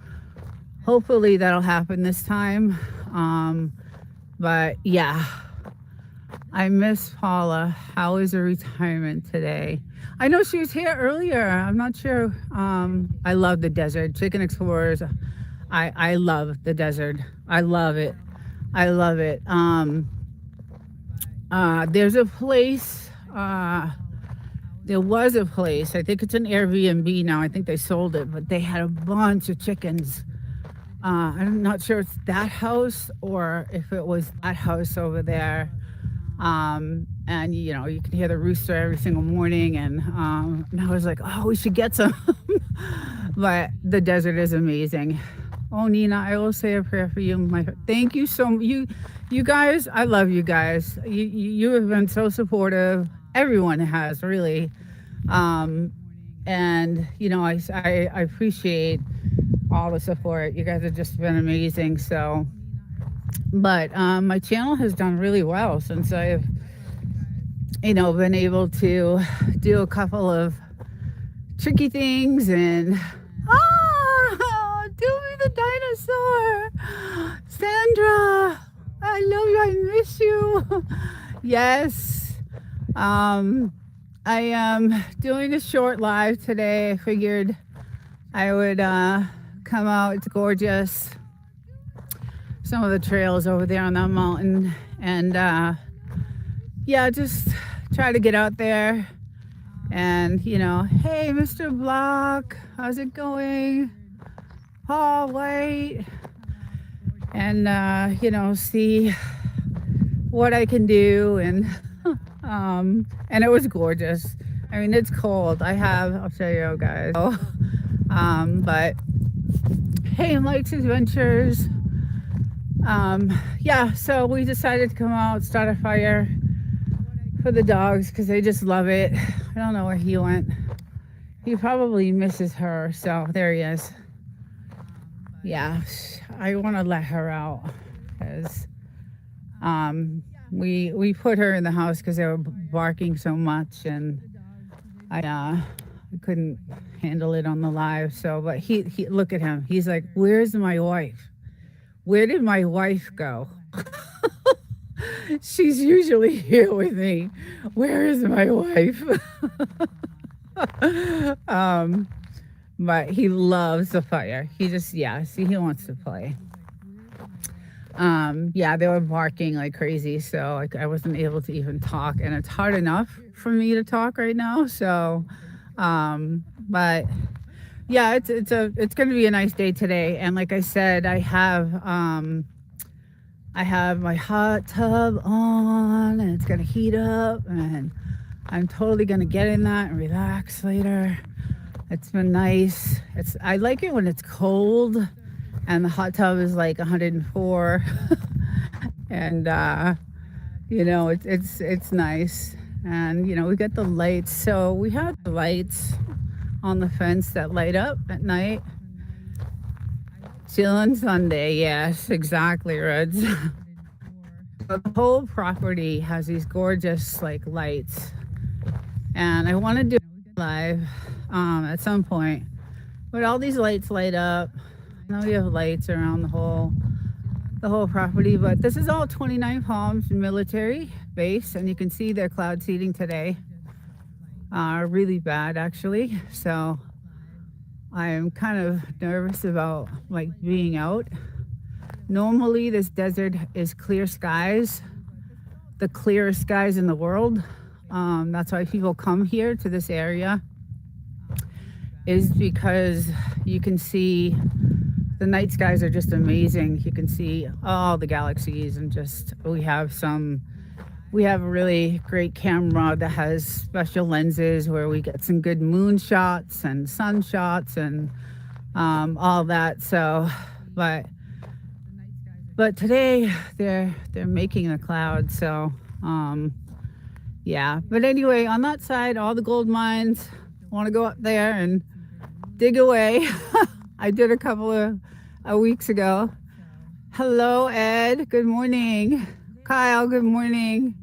A: hopefully that'll happen this time. But yeah, I miss Paula. How is her retirement today? I know she was here earlier. I'm not sure. I love the desert. Chicken Explorers. I love the desert. I love it. I love it. There's a place. There was a place. I think it's an Airbnb now. I think they sold it, but they had a bunch of chickens. I'm not sure it's that house or if it was that house over there. And you know, you can hear the rooster every single morning, and I was like, oh, we should get some. But the desert is amazing. Oh, Nina, I will say a prayer for you. Thank you so much. You guys, I love you guys. You have been so supportive. Everyone has, really. And you know, I appreciate all the support. You guys have just been amazing. So, but my channel has done really well since I've, you know, been able to do a couple of tricky things. And do me the dinosaur, Sandra. I love you. I miss you. Yes. I am doing a short live today. I figured I would come out. It's gorgeous. Some of the trails over there on that mountain, and yeah, just try to get out there. And you know, hey, Mr. Block, how's it going? Paul White. And you know, see what I can do. And it was gorgeous. I mean, it's cold. I'll show you guys. But hey, Mike's Adventures. Yeah, so we decided to come out, start a fire for the dogs because they just love it. I don't know where he went. He probably misses her, so there he is. Yeah, I want to let her out because we put her in the house because they were barking so much, and I couldn't handle it on the live. So, but he look at him. He's like, "Where's my wife? Where did my wife go?" She's usually here with me. Where is my wife? But he loves the fire. He just, yeah, see, he wants to play. Yeah, they were barking like crazy, so I wasn't able to even talk, and it's hard enough for me to talk right now. So, but yeah, it's going to be a nice day today. And like I said, I have my hot tub on, and it's going to heat up, and I'm totally going to get in that and relax later. It's been nice. I like it when it's cold and the hot tub is like 104. And you know, it's nice. And you know, we got the lights. So we have the lights on the fence that light up at night. Chillin' Sunday, yes, exactly, Reds. The whole property has these gorgeous like lights, and I want to do live at some point. But all these lights light up. Now we have lights around the whole property. But this is all 29 Palms military base, and you can see their cloud seeding today. Really bad actually. So I am kind of nervous about like being out. Normally this desert is clear skies, the clearest skies in the world. That's why people come here to this area, is because you can see the night skies are just amazing. You can see all the galaxies, and just we have a really great camera that has special lenses where we get some good moon shots and sun shots and all that. So, but today they're making the clouds. So yeah. But anyway, on that side, all the gold mines. I want to go up there and dig away. I did a couple of weeks ago. Hello, Ed. Good morning. Kyle, good morning.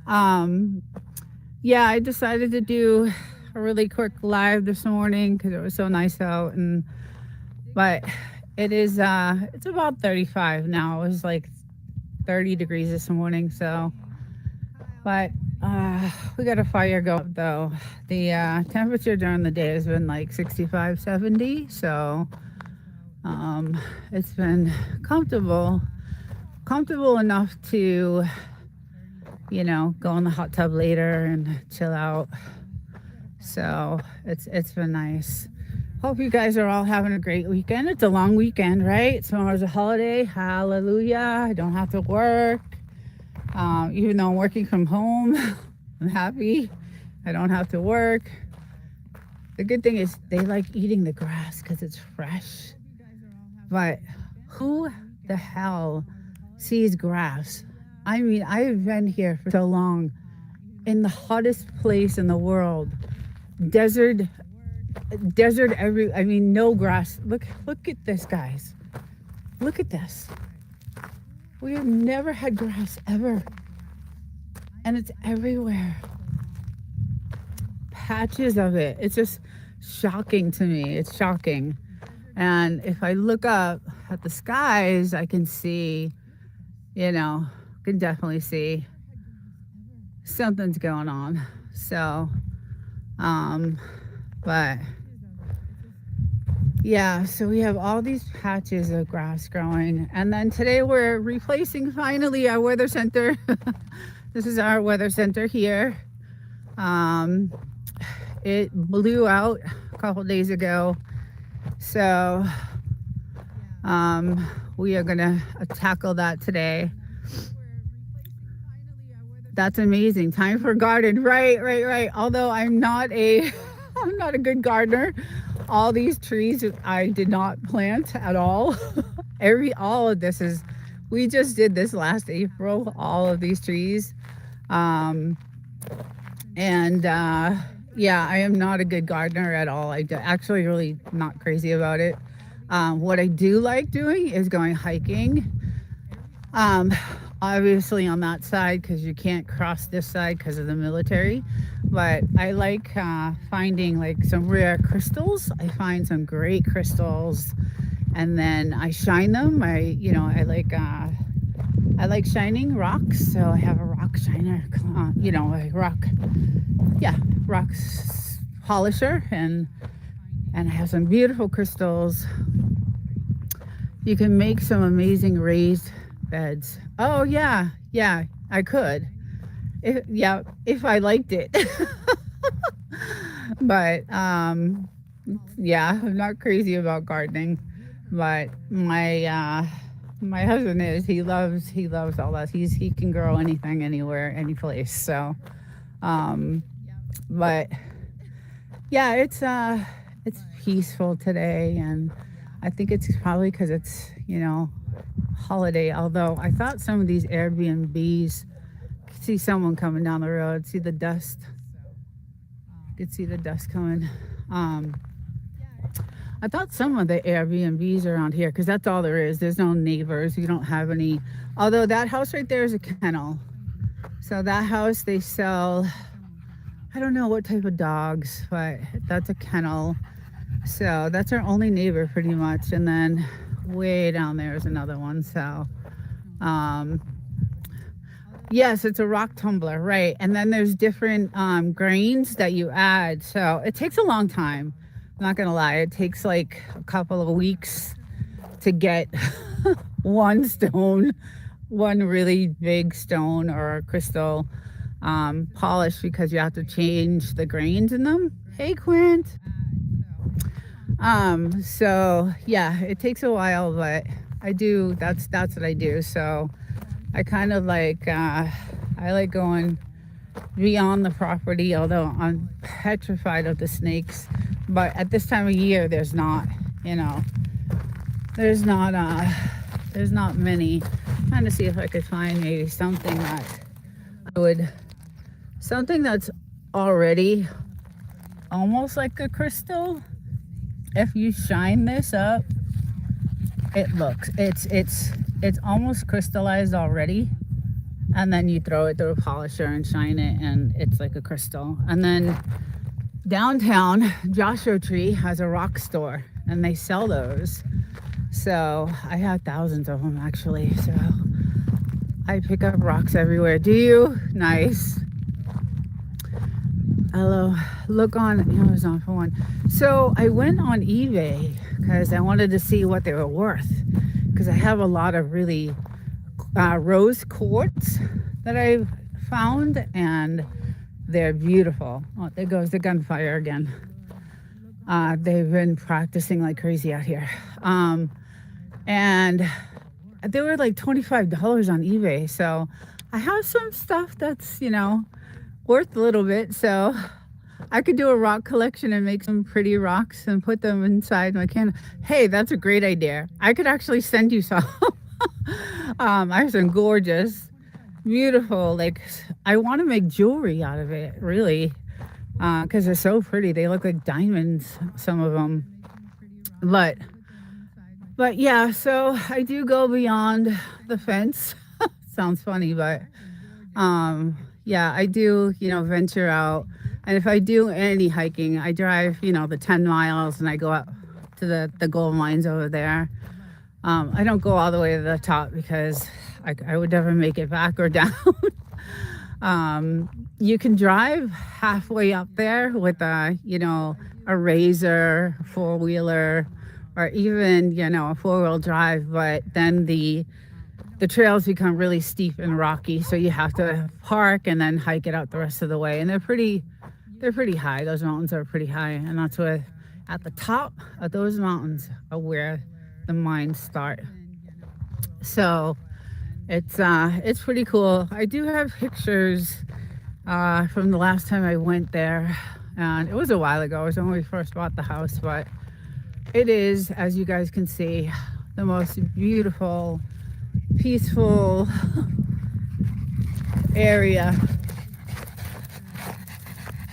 A: Um, yeah, I decided to do a really quick live this morning because it was so nice out, and but it is it's about 35 now. It was like 30 degrees this morning, so but we got a fire going though. The temperature during the day has been like 65, 70, so it's been comfortable enough to, go in the hot tub later and chill out. So it's been nice. Hope you guys are all having a great weekend. It's a long weekend, right? Tomorrow's a holiday. Hallelujah. I don't have to work. Even though I'm working from home, I'm happy. I don't have to work. The good thing is they like eating the grass because it's fresh. But who the hell sees grass? I mean, I've been here for so long in the hottest place in the world. Desert no grass. Look at this, guys. Look at this. We have never had grass ever. And it's everywhere. Patches of it. It's just shocking to me. It's shocking. And if I look up at the skies, I can see, can definitely see something's going on. So, but yeah, so we have all these patches of grass growing. And then today we're replacing finally our weather center. This is our weather center here. It blew out a couple days ago. So we are gonna tackle that today. That's amazing. Time for garden. Right. Although I'm not a good gardener. All these trees I did not plant at all. All of this we just did this last April, all of these trees. Yeah, I am not a good gardener at all. Actually really not crazy about it. What I do like doing is going hiking. Obviously on that side because you can't cross this side because of the military. But I like finding like some rare crystals. I find some great crystals, and then I shine them. I like shining rocks, so I have a rock shiner. Rock polisher, and I have some beautiful crystals. You can make some amazing raised beds. Oh yeah, I could. If I liked it. But yeah, I'm not crazy about gardening. But my husband is. He loves all that. He can grow anything, anywhere, any place. So but yeah, it's peaceful today, and I think it's probably because it's holiday. Although I thought some of these Airbnbs, see someone coming down the road, see the dust. You could see the dust coming. I thought some of the Airbnbs around here, because that's all there is. There's no neighbors. You don't have any. Although that house right there is a kennel. So that house, they sell, I don't know what type of dogs, but that's a kennel. So that's our only neighbor pretty much. And then way down there is another one. So yes, it's a rock tumbler, right? And then there's different grains that you add. So it takes a long time. I'm not gonna lie, it takes like a couple of weeks to get one really big stone or crystal polished, because you have to change the grains in them. Hey, Quint. So yeah, it takes a while, but that's what I do. So I kind of like I like going beyond the property, although I'm petrified of the snakes. But at this time of year, there's not many. I'm trying to see if I could find maybe something that's already almost like a crystal. if you shine this up, it's almost crystallized already, and then you throw it through a polisher and shine it, and it's like a crystal. And then downtown, Joshua Tree has a rock store, and they sell those. So I have thousands of them actually. So I pick up rocks everywhere. Do you? Nice. Hello. Look on Amazon for one. So I went on eBay because I wanted to see what they were worth, because I have a lot of really rose quartz that I've found, and they're beautiful. Oh, there goes the gunfire again. They've been practicing like crazy out here. And they were like $25 on eBay. So I have some stuff that's, worth a little bit. So I could do a rock collection and make some pretty rocks and put them inside my can. Hey, that's a great idea. I could actually send you some. I have some gorgeous, beautiful, like, I want to make jewelry out of it, really, because they're so pretty. They look like diamonds, some of them. But yeah, so I do go beyond the fence. Sounds funny, but yeah, I do, venture out. And if I do any hiking, I drive, the 10 miles, and I go up to the gold mines over there. I don't go all the way to the top because I would never make it back or down. You can drive halfway up there with a Razor four-wheeler, or even, a four-wheel drive, but then the trails become really steep and rocky, so you have to park and then hike it out the rest of the way. And they're pretty high. Those mountains are pretty high, and that's where, at the top of those mountains, are where the mines start. So it's pretty cool. I do have pictures from the last time I went there, and it was a while ago. It was when we first bought the house, but it is, as you guys can see, the most beautiful, peaceful area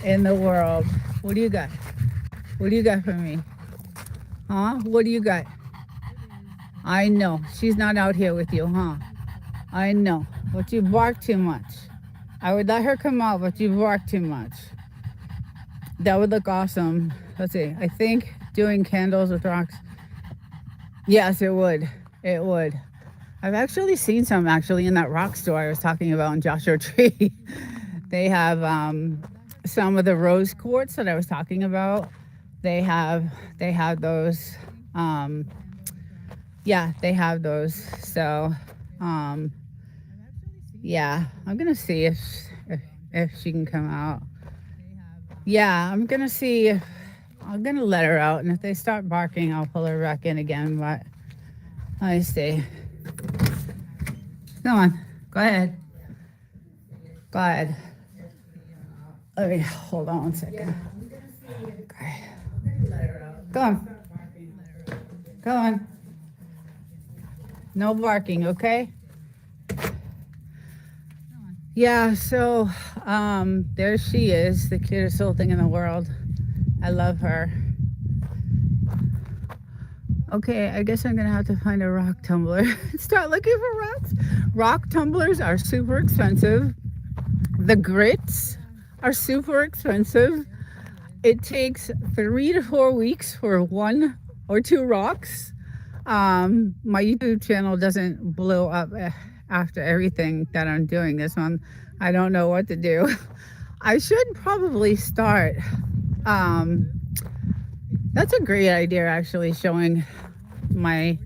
A: in the world. What do you got? What do you got for me? Huh? What do you got? I know. She's not out here with you, huh? I know. But you bark too much. I would let her come out, but you bark too much. That would look awesome. Let's see. I think doing candles with rocks. Yes, it would. It would. I've actually seen some in that rock store I was talking about in Joshua Tree. They have some of the rose quartz that I was talking about. They have those. Yeah, they have those. So, yeah, I'm gonna see if she can come out. Yeah, I'm gonna see if I'm gonna let her out, and if they start barking, I'll pull her back in again. But let me see. Come on, go ahead. Go ahead. Let me hold on 1 second. Okay. Go on. Come on. No barking, okay? Yeah, so there she is, the cutest little thing in the world. I love her. Okay, I guess I'm gonna have to find a rock tumbler. Start looking for rocks. Rock tumblers are super expensive. The grits are super expensive. It takes 3 to 4 weeks for 1 or 2 rocks. My YouTube channel doesn't blow up after everything that I'm doing this one. I don't know what to do. I should probably start. That's a great idea, actually, showing my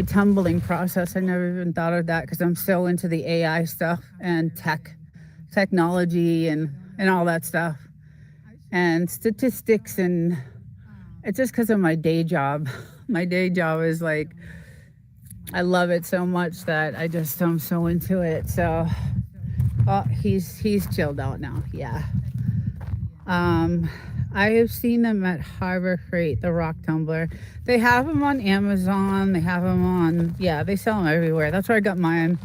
A: tumbling process. I never even thought of that, because I'm so into the AI stuff and technology and all that stuff, and statistics, and it's just because of my day job. My day job is like, I love it so much that I'm so into it. So, oh, he's chilled out now. Yeah. I have seen them at Harbor Freight, the rock tumbler. They have them on Amazon. They have them on, yeah, they sell them everywhere. That's where I got mine.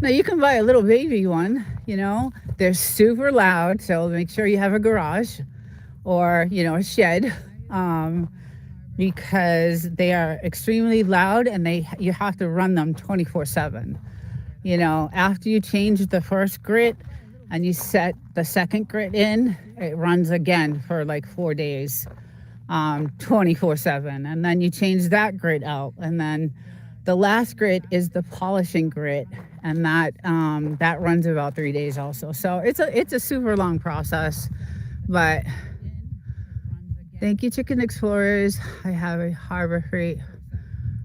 A: Now you can buy a little baby one, They're super loud, so make sure you have a garage or, a shed. because they are extremely loud and you have to run them 24/7. You know, after you change the first grit and you set the second grit in, it runs again for like 4 days, 24/7. And then you change that grit out. And then the last grit is the polishing grit, and that runs about 3 days also. So it's a super long process, but thank you, Chicken Explorers. I have a Harbor Freight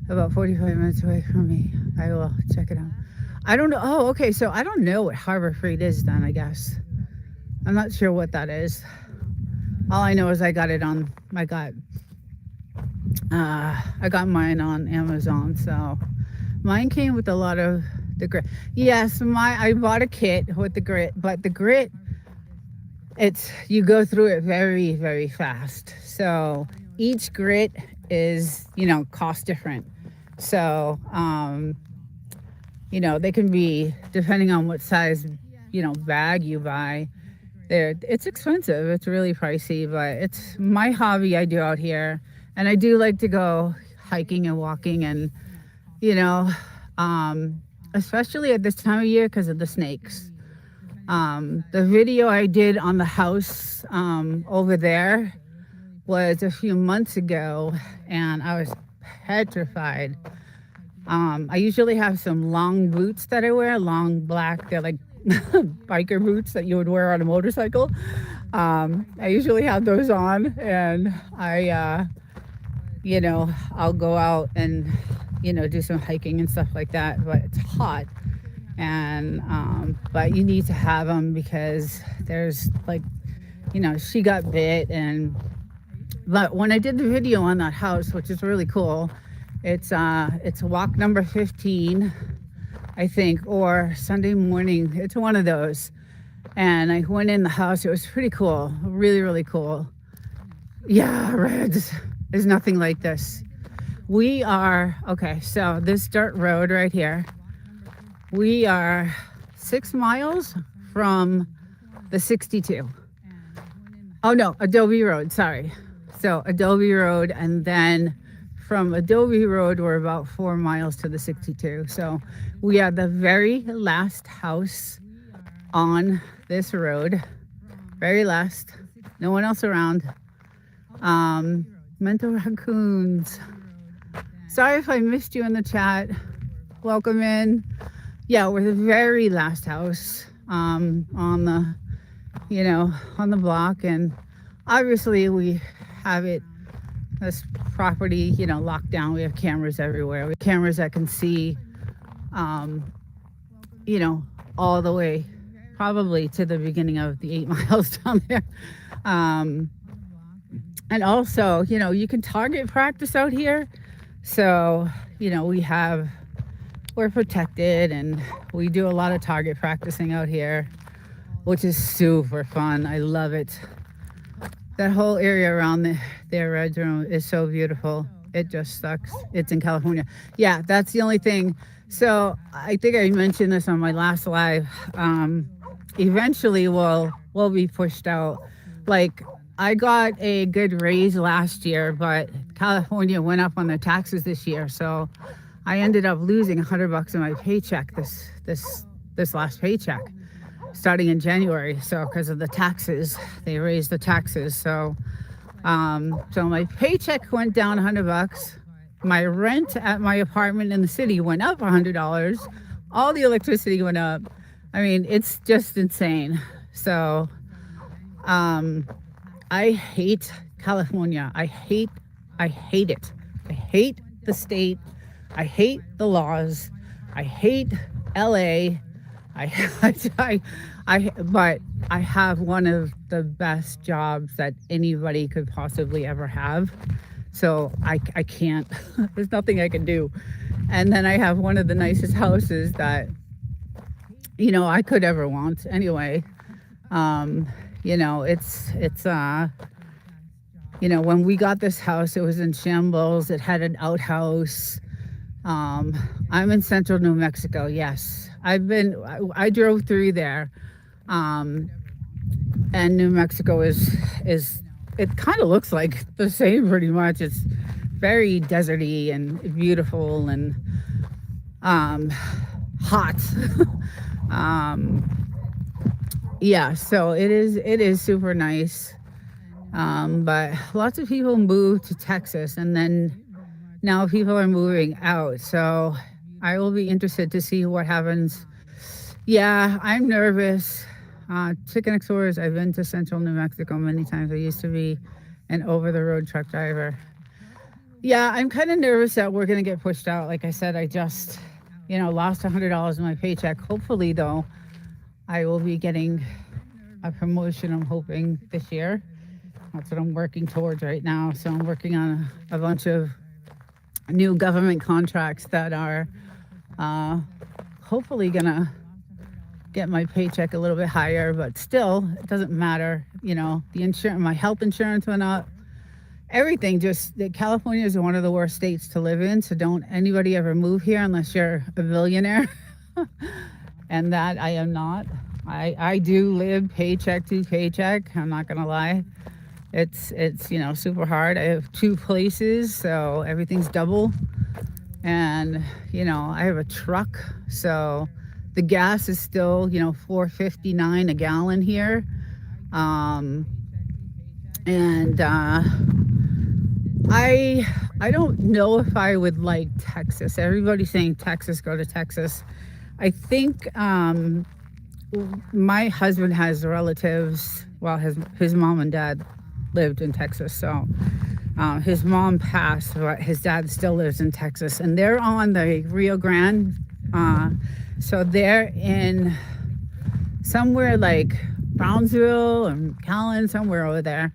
A: about 45 minutes away from me. I will check it out. I don't know. Oh, okay. So I don't know what Harbor Freight is then, I guess. I'm not sure what that is. All I know is I got mine on Amazon. So mine came with a lot of the grit. Yes, I bought a kit with the grit, but the grit, you go through it very, very fast. So each grit is, cost different. So, they can be, depending on what size, bag you buy, it's expensive. It's really pricey, but it's my hobby I do out here. And I do like to go hiking and walking and, especially at this time of year because of the snakes. The video I did on the house over there was a few months ago, and I was petrified. I usually have some long boots that I wear, long black, they're like biker boots that you would wear on a motorcycle. I usually have those on, and I'll go out and, do some hiking and stuff like that, but it's hot. And, but you need to have them because there's like, she got bit. But when I did the video on that house, which is really cool, it's walk number 15, I think, or Sunday morning. It's one of those. And I went in the house. It was pretty cool. Really, really cool. Yeah, Reds. There's nothing like this. So this dirt road right here, we are 6 miles from the 62. Oh no, Adobe Road, sorry. So Adobe Road, and then from Adobe Road, we're about 4 miles to the 62. So we are the very last house on this road. Very last. No one else around. Mental raccoons. Sorry if I missed you in the chat. Welcome in. Yeah, we're the very last house on the block, and obviously we have this property, locked down. We have cameras everywhere. We have cameras that can see, all the way, probably to the beginning of the 8 miles down there. And also, you can target practice out here. So, we're protected, and we do a lot of target practicing out here, which is super fun. I love it. That whole area around their red room is so beautiful. It just sucks. It's in California. Yeah, that's the only thing. So I think I mentioned this on my last live. Eventually we'll be pushed out. Like, I got a good raise last year, but California went up on their taxes this year. So I ended up losing $100 in my paycheck this last paycheck, starting in January. So because of the taxes, they raised the taxes. So my paycheck went down $100. My rent at my apartment in the city went up $100. All the electricity went up. I mean, it's just insane. So I hate California. I hate it. I hate the state. I hate the laws. I hate LA. But I have one of the best jobs that anybody could possibly ever have. So I can't, there's nothing I can do. And then I have one of the nicest houses that, I could ever want anyway. When we got this house, it was in shambles. It had an outhouse. I'm in central New Mexico. Yes, I drove through there. And New Mexico is it kind of looks like the same pretty much. It's very deserty and beautiful and um, hot. um, yeah, so it is super nice. But lots of people move to Texas, and then now people are moving out. So I will be interested to see what happens. Yeah, I'm nervous. Chicken Explorers, I've been to central New Mexico many times. I used to be an over the road truck driver. Yeah, I'm kind of nervous that we're going to get pushed out. Like I said, I just, lost $100 in my paycheck. Hopefully, though, I will be getting a promotion, I'm hoping, this year. That's what I'm working towards right now. So I'm working on a bunch of new government contracts that are hopefully going to get my paycheck a little bit higher, but still, it doesn't matter. The insurance, my health insurance went up. Everything California is one of the worst states to live in. So don't anybody ever move here unless you're a billionaire. And that I am not. I do live paycheck to paycheck. I'm not going to lie. It's super hard. I have 2 places, so everything's double. And, I have a truck, so the gas is still, $4.59 a gallon here. And I don't know if I would like Texas. Everybody's saying Texas, go to Texas. I think my husband has relatives. Well, his mom and dad lived in Texas, so his mom passed, but his dad still lives in Texas, and they're on the Rio Grande. So they're in somewhere like Brownsville or Callan, somewhere over there.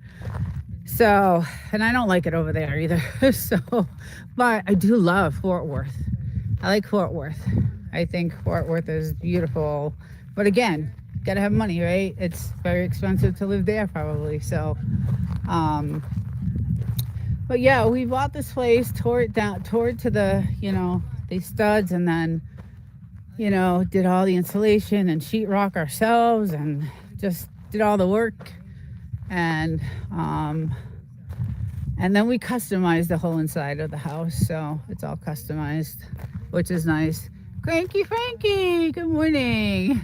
A: So, and I don't like it over there either. So, but I do love Fort Worth. I like Fort Worth. I think Fort Worth is beautiful. But again, gotta have money, right? It's very expensive to live there probably. So, but yeah, we bought this place, tore it to the studs, and then, did all the insulation and sheetrock ourselves and just did all the work. And then we customized the whole inside of the house, so it's all customized, which is nice. Cranky Frankie, good morning.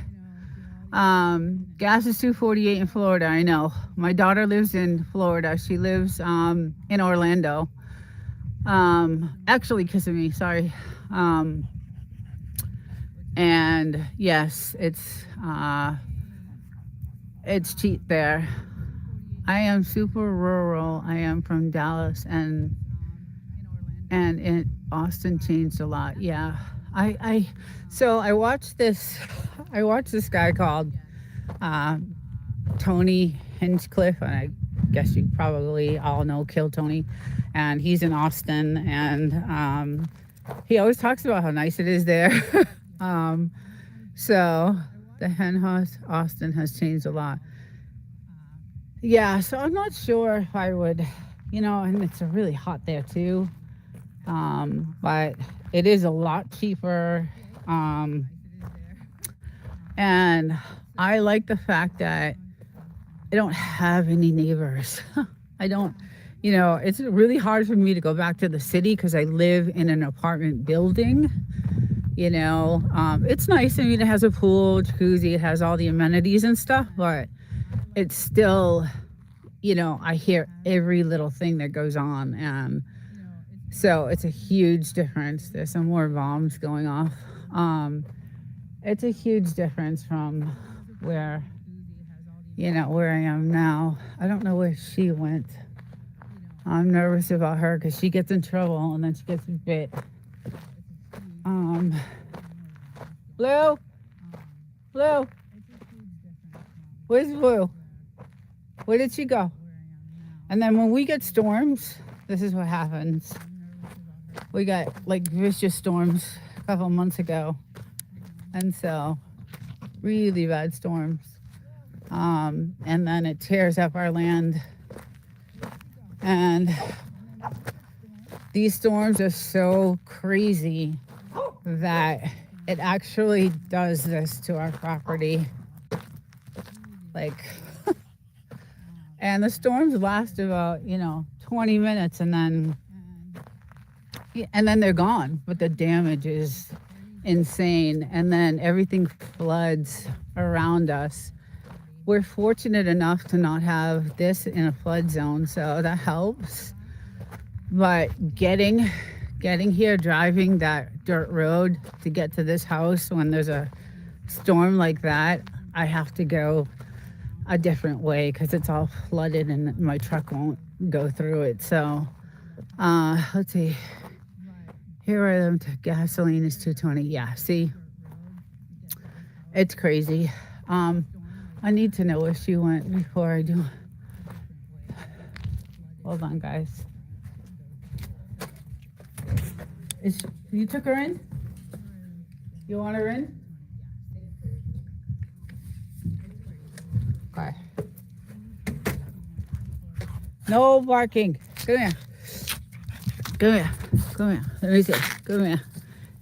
A: Gas is $2.48 in Florida. I know. My daughter lives in Florida. She lives in Orlando. Actually, Kissimmee. Sorry. And yes, it's cheap there. I am super rural. I am from Dallas, and Austin changed a lot. Yeah. So I watched this guy called Tony Hinchcliffe, and I guess you probably all know Kill Tony, and he's in Austin, and he always talks about how nice it is there. So the hen house Austin has changed a lot. Yeah, so I'm not sure if I would, and it's really hot there too. But it is a lot cheaper. And I like the fact that I don't have any neighbors. I don't, it's really hard for me to go back to the city because I live in an apartment building. It's nice. I mean, it has a pool, jacuzzi, it has all the amenities and stuff, but it's still, I hear every little thing that goes on. And so it's a huge difference. There's some more bombs going off. It's a huge difference from where I am now. I don't know where she went. I'm nervous about her because she gets in trouble and then she gets bit. Blue? Blue? Where's Blue? Where did she go? And then when we get storms, this is what happens. We got like vicious storms a couple months ago. And so really bad storms. And then it tears up our land. And these storms are so crazy that it actually does this to our property. Like, And the storms last about, 20 minutes and then they're gone, but the damage is insane. And then everything floods around us. We're fortunate enough to not have this in a flood zone, so that helps. But getting here, driving that dirt road to get to this house when there's a storm like that, I have to go a different way because it's all flooded and my truck won't go through it. So let's see. Here are them. Gasoline is 220. Yeah, see, it's crazy. I need to know where she went before I do. Hold on, guys. You took her in? You want her in? Okay. No barking. Come here. Come here. Come here. Let me see. Come here.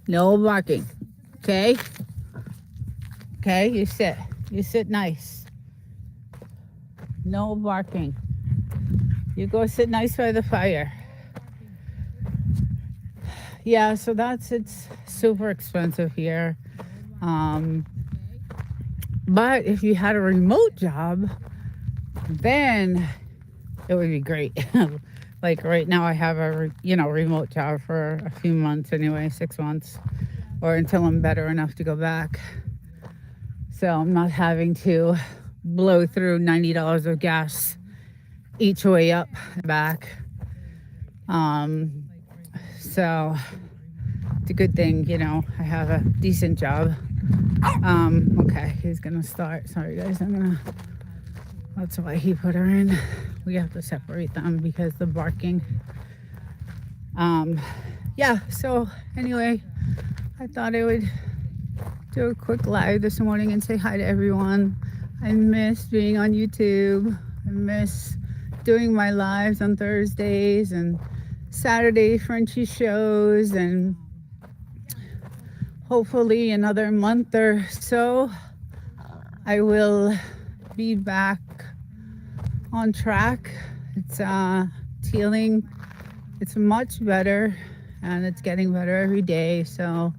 A: No barking. Okay? Okay, you sit. You sit nice. No barking. You go sit nice by the fire. Yeah, so it's super expensive here. But if you had a remote job, then it would be great. Like right now I have a remote job for a few months anyway, 6 months, or until I'm better enough to go back. So I'm not having to blow through $90 of gas each way up and back. So it's a good thing, I have a decent job. Okay, he's gonna start. Sorry guys, that's why he put her in. We have to separate them because the barking. Yeah, so anyway, I thought I would do a quick live this morning and say hi to everyone. I miss being on YouTube. I miss doing my lives on Thursdays and Saturday Frenchie shows, and hopefully another month or so I will be back on track. It's healing. It's much better and it's getting better every day. So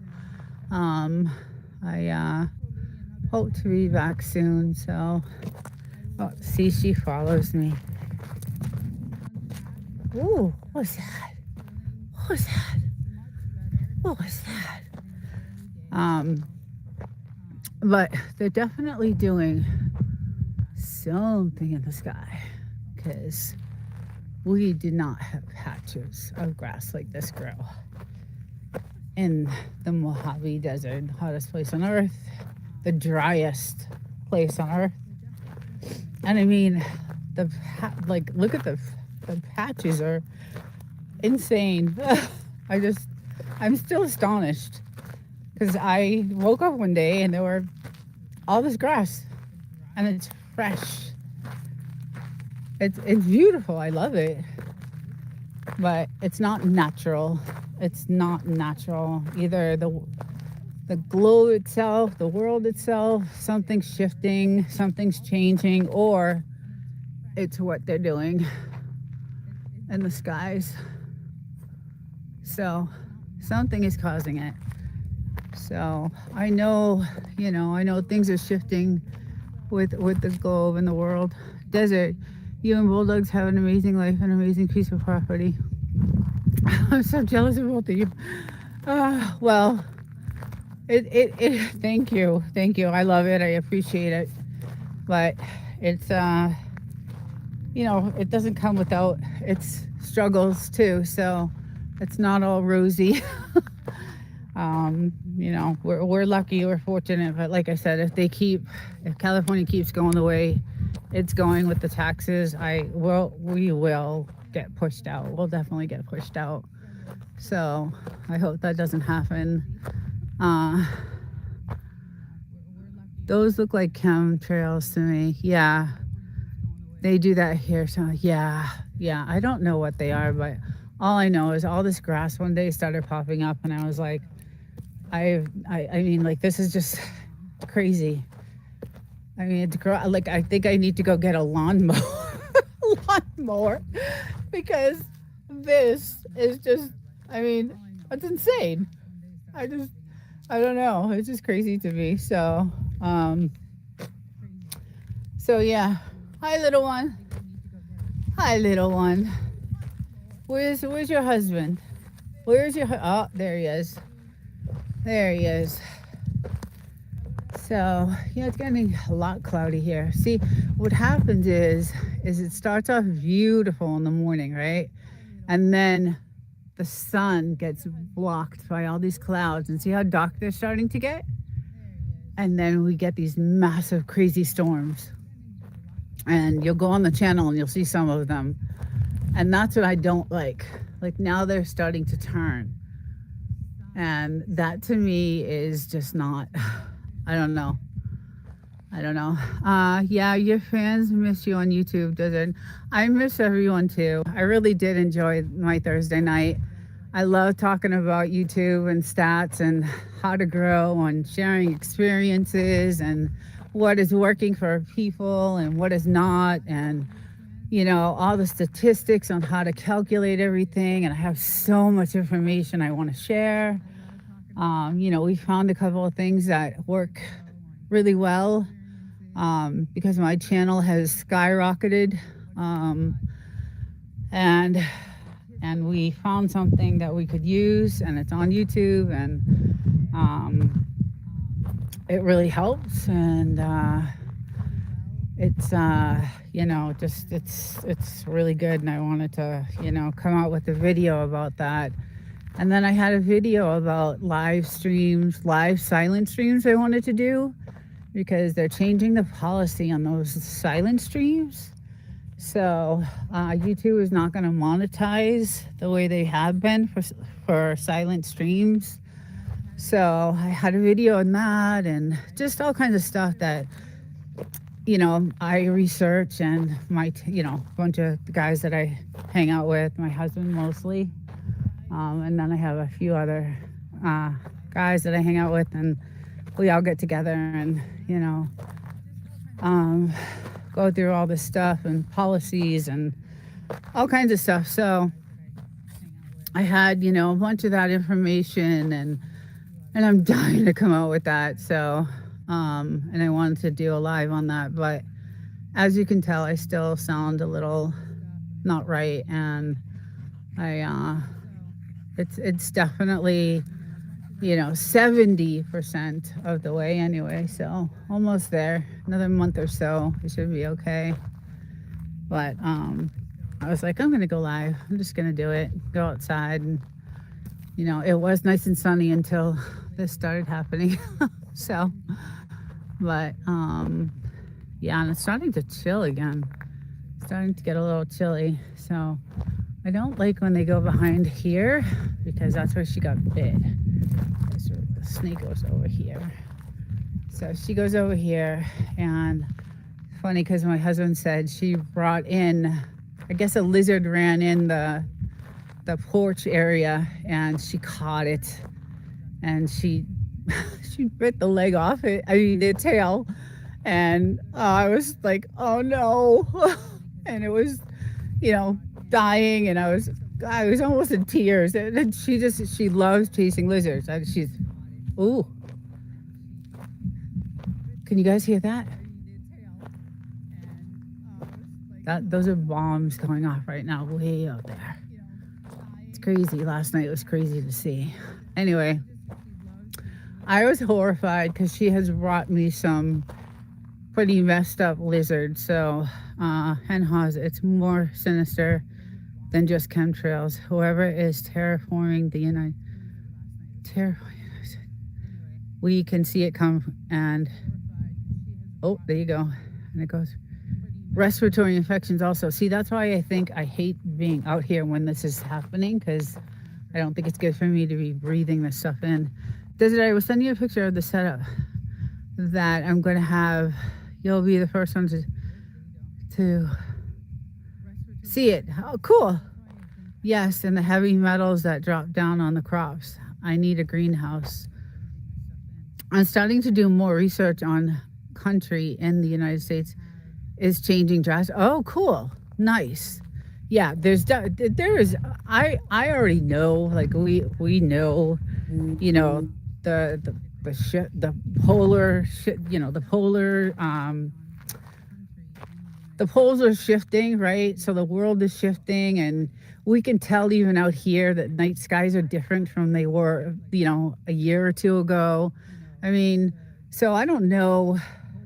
A: I hope to be back soon. So see, she follows me. Ooh, what was that? What was that? What was that? But they're definitely doing something in the sky, because we did not have patches of grass like this grow in the Mojave Desert, the hottest place on earth, the driest place on earth. And I mean, look at the patches are insane. I'm still astonished, because I woke up one day and there were all this grass and it's fresh. It's beautiful. I love it. But it's not natural. It's not natural. Either the globe itself, the world itself, something's shifting, something's changing, or it's what they're doing in the skies. So something is causing it. So I know things are shifting with the globe and the world. Desert, you and Bulldogs have an amazing life, an amazing piece of property. I'm so jealous of both of you. Well, thank you. I love it. I appreciate it. But it's, it doesn't come without its struggles too. So it's not all rosy. We're lucky, we're fortunate, but like I said, if California keeps going the way it's going with the taxes, we will get pushed out. We'll definitely get pushed out. So I hope that doesn't happen. Those look like chemtrails to me. Yeah, they do that here. So yeah. I don't know what they are, but all I know is all this grass one day started popping up, and I was like, I mean, like, this is just crazy. I mean, I think I need to go get a lawnmower. lawnmower because this is just, I mean, it's insane. I just, I don't know. It's just crazy to me. Um, so yeah. Hi, little one. Hi, little one. Where's your husband? Where's your, oh, there he is. There he is. So, yeah, it's getting a lot cloudy here. See, what happens is it starts off beautiful in the morning, right? And then the sun gets blocked by all these clouds, and see how dark they're starting to get? And then we get these massive, crazy storms. And you'll go on the channel and you'll see some of them. And that's what I don't like. Like now they're starting to turn. And that to me is just not, I don't know. I don't know. Yeah, your fans miss you on YouTube, doesn't? I miss everyone too. I really did enjoy my Thursday night. I love talking about YouTube and stats and how to grow and sharing experiences and what is working for people and what is not, and you know, all the statistics on how to calculate everything. And I have so much information I want to share. You know, we found a couple of things that work really well because my channel has skyrocketed, and we found something that we could use, and it's on YouTube, and it really helps. And it's you know, just it's really good, and I wanted to, you know, come out with a video about that. And then I had a video about live streams, live silent streams I wanted to do, because they're changing the policy on those silent streams. So YouTube is not going to monetize the way they have been for silent streams. So I had a video on that, and just all kinds of stuff that, you know, I research, and my, you know, bunch of the guys that I hang out with, my husband mostly. And then I have a few other guys that I hang out with, and we all get together and, you know, go through all this stuff and policies and all kinds of stuff. So I had, you know, a bunch of that information, and I'm dying to come out with that. So, and I wanted to do a live on that, but as you can tell, I still sound a little not right, and it's definitely, you know, 70% of the way anyway, so almost there. Another month or so, it should be okay. But I was like, I'm gonna go live. I'm just gonna do it, go outside. And you know, it was nice and sunny until this started happening. So, but yeah, and it's starting to chill again. It's starting to get a little chilly. So I don't like when they go behind here, because that's where she got bit. So the snake goes over here. So she goes over here, and it's funny because my husband said she brought in, I guess a lizard ran in the porch area, and she caught it, and she she bit the leg off it. I mean, the tail, and I was like, oh no, and it was, you know, dying, and I was almost in tears. And she loves chasing lizards. She's, ooh, can you guys hear that? Those are bombs going off right now, way out there. It's crazy. Last night was crazy to see. Anyway, I was horrified because she has brought me some pretty messed up lizards. So, it's more sinister than just chemtrails. Whoever is terraforming the we can see it come, and oh, there you go, and it goes. Respiratory infections also. See, that's why I think I hate being out here when this is happening, because I don't think it's good for me to be breathing this stuff in. Desiree, I will send you a picture of the setup that I'm going to have. You'll be the first one to see it. Oh, cool. Yes, and the heavy metals that drop down on the crops. I need a greenhouse. I'm starting to do more research on country in the United States is changing drastically. Oh, cool. Nice. Yeah, there is. I already know. Like we know. You know the polar the poles are shifting, right? So the world is shifting, and we can tell even out here that night skies are different from they were, a year or two ago. I mean, so I don't know,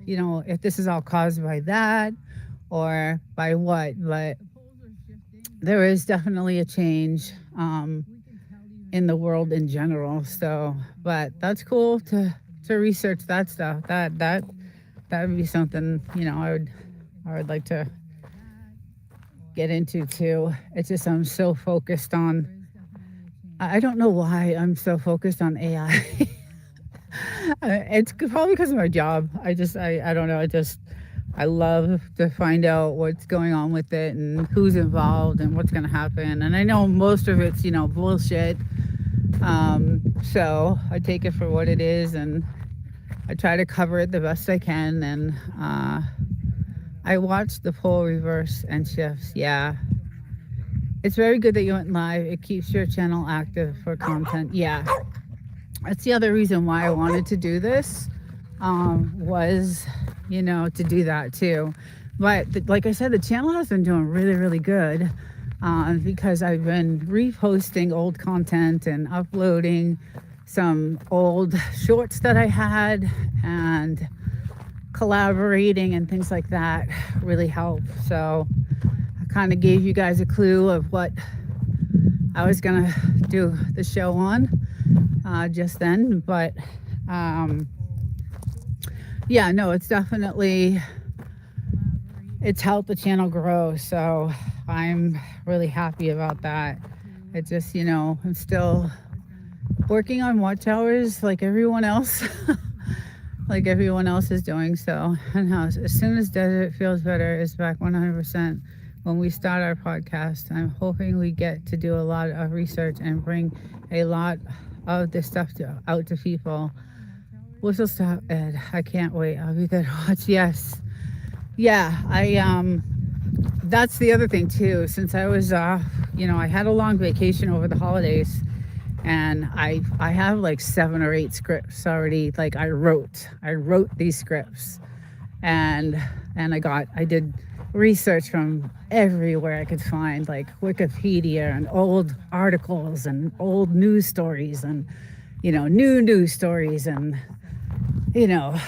A: if this is all caused by that or by what, but there is definitely a change in the world in general. So, but that's cool to research that stuff. That would be something I would like to get into too. It's just I'm so focused on. I don't know why I'm so focused on AI. It's probably because of my job. I don't know. I love to find out what's going on with it and who's involved and what's going to happen. And I know most of it's bullshit. So I take it for what it is and I try to cover it the best I can. And I watched the pole reverse and shifts. Yeah, it's very good that you went live. It keeps your channel active for content. Yeah, that's the other reason why I wanted to do this, was, to do that too. But like I said, the channel has been doing really, really good, because I've been reposting old content and uploading some old shorts that I had, and collaborating and things like that really help. So I kind of gave you guys a clue of what I was gonna do the show on, just then. But yeah, no, it's helped the channel grow. So I'm really happy about that. It just, I'm still working on watch hours like everyone else. Like everyone else is doing. So, and as soon as Desert Feels Better is back 100%, when we start our podcast, I'm hoping we get to do a lot of research and bring a lot of this stuff out to people. Whistle stop, Ed. I can't wait. I'll be there to watch. Yes. Yeah. That's the other thing too. Since I was, I had a long vacation over the holidays, and I have like 7 or 8 scripts already. Like I wrote these scripts, and I did research from everywhere I could find, like Wikipedia and old articles and old news stories and new news stories, and you know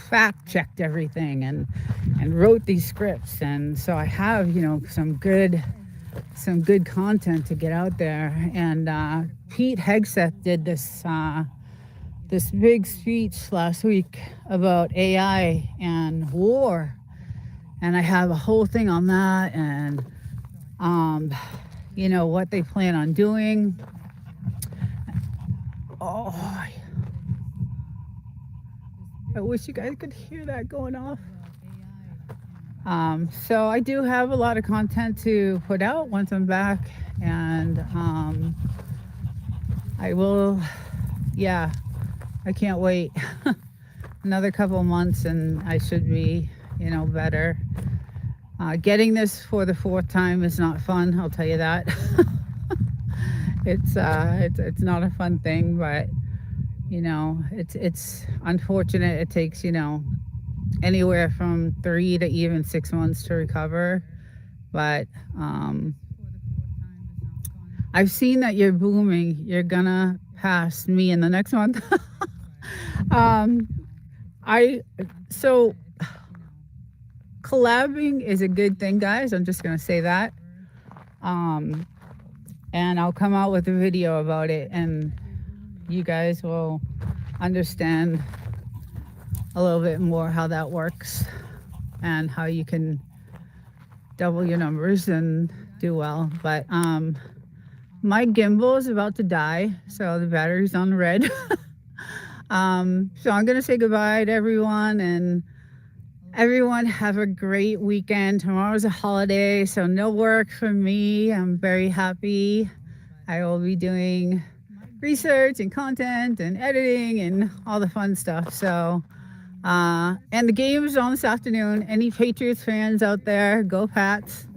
A: fact checked everything, and wrote these scripts. And so I have some good content to get out there. And Pete Hegseth did this big speech last week about AI and war, and I have a whole thing on that, and what they plan on doing. Oh, I wish you guys could hear that going off. So I do have a lot of content to put out once I'm back, and I will, yeah, I can't wait. Another couple of months and I should be, better. Getting this for the 4th time is not fun, I'll tell you that. It's not a fun thing, but it's unfortunate. It takes anywhere from 3 to even 6 months to recover. But I've seen that you're booming. You're gonna pass me in the next month. um, so collabing is a good thing, guys. I'm just gonna say that. And I'll come out with a video about it, and you guys will understand a little bit more how that works and how you can double your numbers and do well. But my gimbal is about to die, so the battery's on red. So I'm gonna say goodbye to everyone, and everyone have a great weekend. Tomorrow's a holiday, so no work for me. I'm very happy. I will be doing research and content and editing and all the fun stuff. So And the game is on this afternoon. Any Patriots fans out there, go Pats.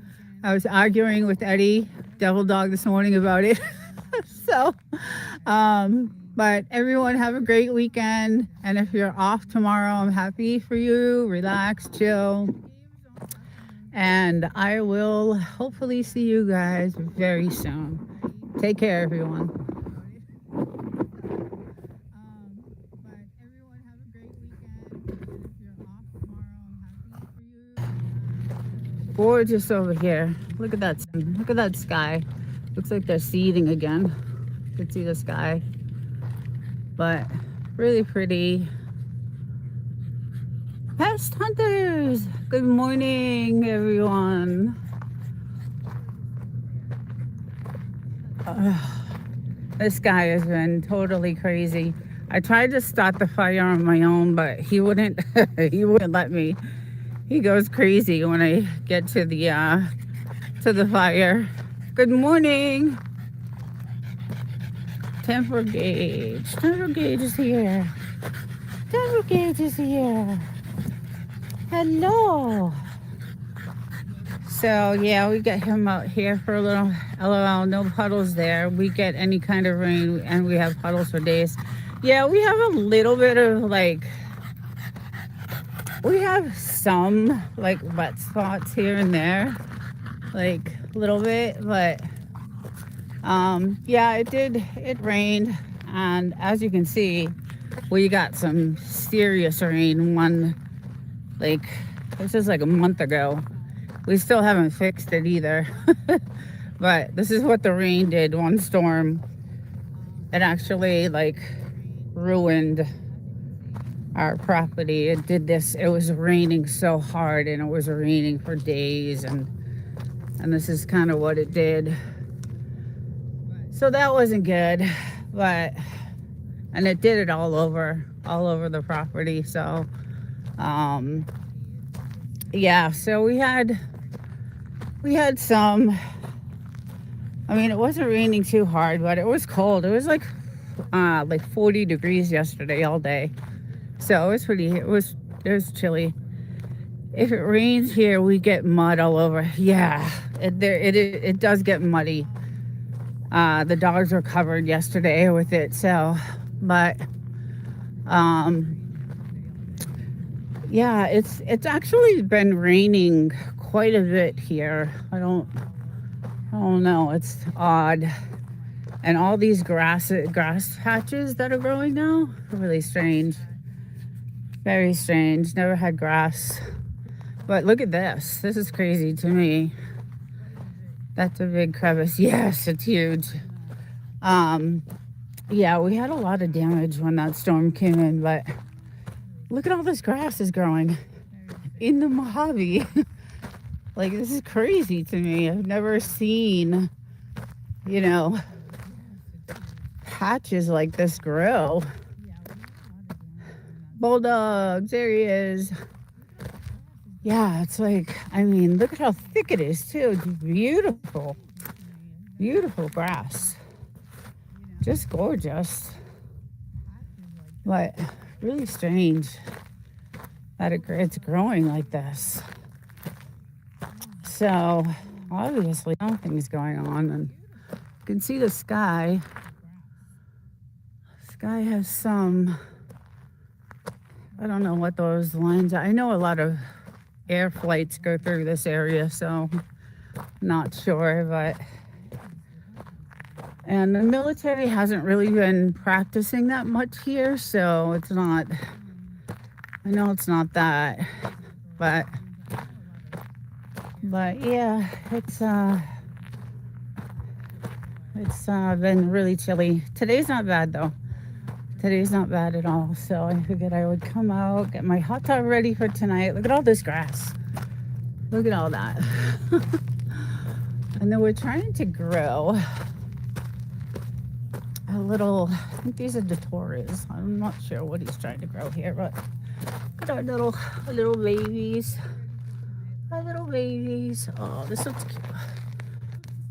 A: I was arguing with Eddie, Devil Dog, this morning about it. So, but everyone have a great weekend. And if you're off tomorrow, I'm happy for you. Relax, chill. And I will hopefully see you guys very soon. Take care, everyone. Gorgeous over here. Look at that sun. Look at that sky. Looks like they're seeding again. You can see the sky. But really pretty. Pest hunters! Good morning, everyone. This guy has been totally crazy. I tried to start the fire on my own, but he wouldn't. He wouldn't let me. He goes crazy when I get to the fire. Good morning. Temper Gauge. Temper Gauge is here. Temper Gauge is here. Hello. So yeah, we get him out here for a little LOL. No puddles there. We get any kind of rain and we have puddles for days. Yeah, we have a little bit of we have some like wet spots here and there, like a little bit, but yeah, it rained, and as you can see, we got some serious rain this is like a month ago. We still haven't fixed it either. But this is what the rain did. One storm, it actually ruined our property. It was raining so hard, and it was raining for days, and this is kind of what it did. So that wasn't good, and it did it all over the property. So yeah, so we had some, I mean, it wasn't raining too hard, but it was cold. It was like 40 degrees yesterday all day. So it was chilly. If it rains here, we get mud all over. Yeah, it does get muddy. The dogs were covered yesterday with it. So, but yeah, it's actually been raining quite a bit here. I don't know. It's odd. And all these grass patches that are growing now, really strange. Very strange. Never had grass. But look at this. This is crazy to me. That's a big crevice. Yes, it's huge. Yeah, we had a lot of damage when that storm came in, but look at all this grass is growing in the Mojave. This is crazy to me. I've never seen, patches like this grow. Bulldogs, there he is. Yeah, it's look at how thick it is too. It's beautiful. Beautiful grass. Just gorgeous. But really strange that it's growing like this. So obviously something's going on, and you can see the sky. Sky has some, I don't know what those lines are. I know a lot of air flights go through this area, so not sure, and the military hasn't really been practicing that much here, so it's not, I know it's not that, but yeah, it's been really chilly. Today's not bad though. Today's not bad at all. So I figured I would come out, get my hot tub ready for tonight. Look at all this grass. Look at all that. And then we're trying to grow a little, I think these are Datoras. I'm not sure what he's trying to grow here, but look at our little babies. Our little babies. Oh, this looks cute.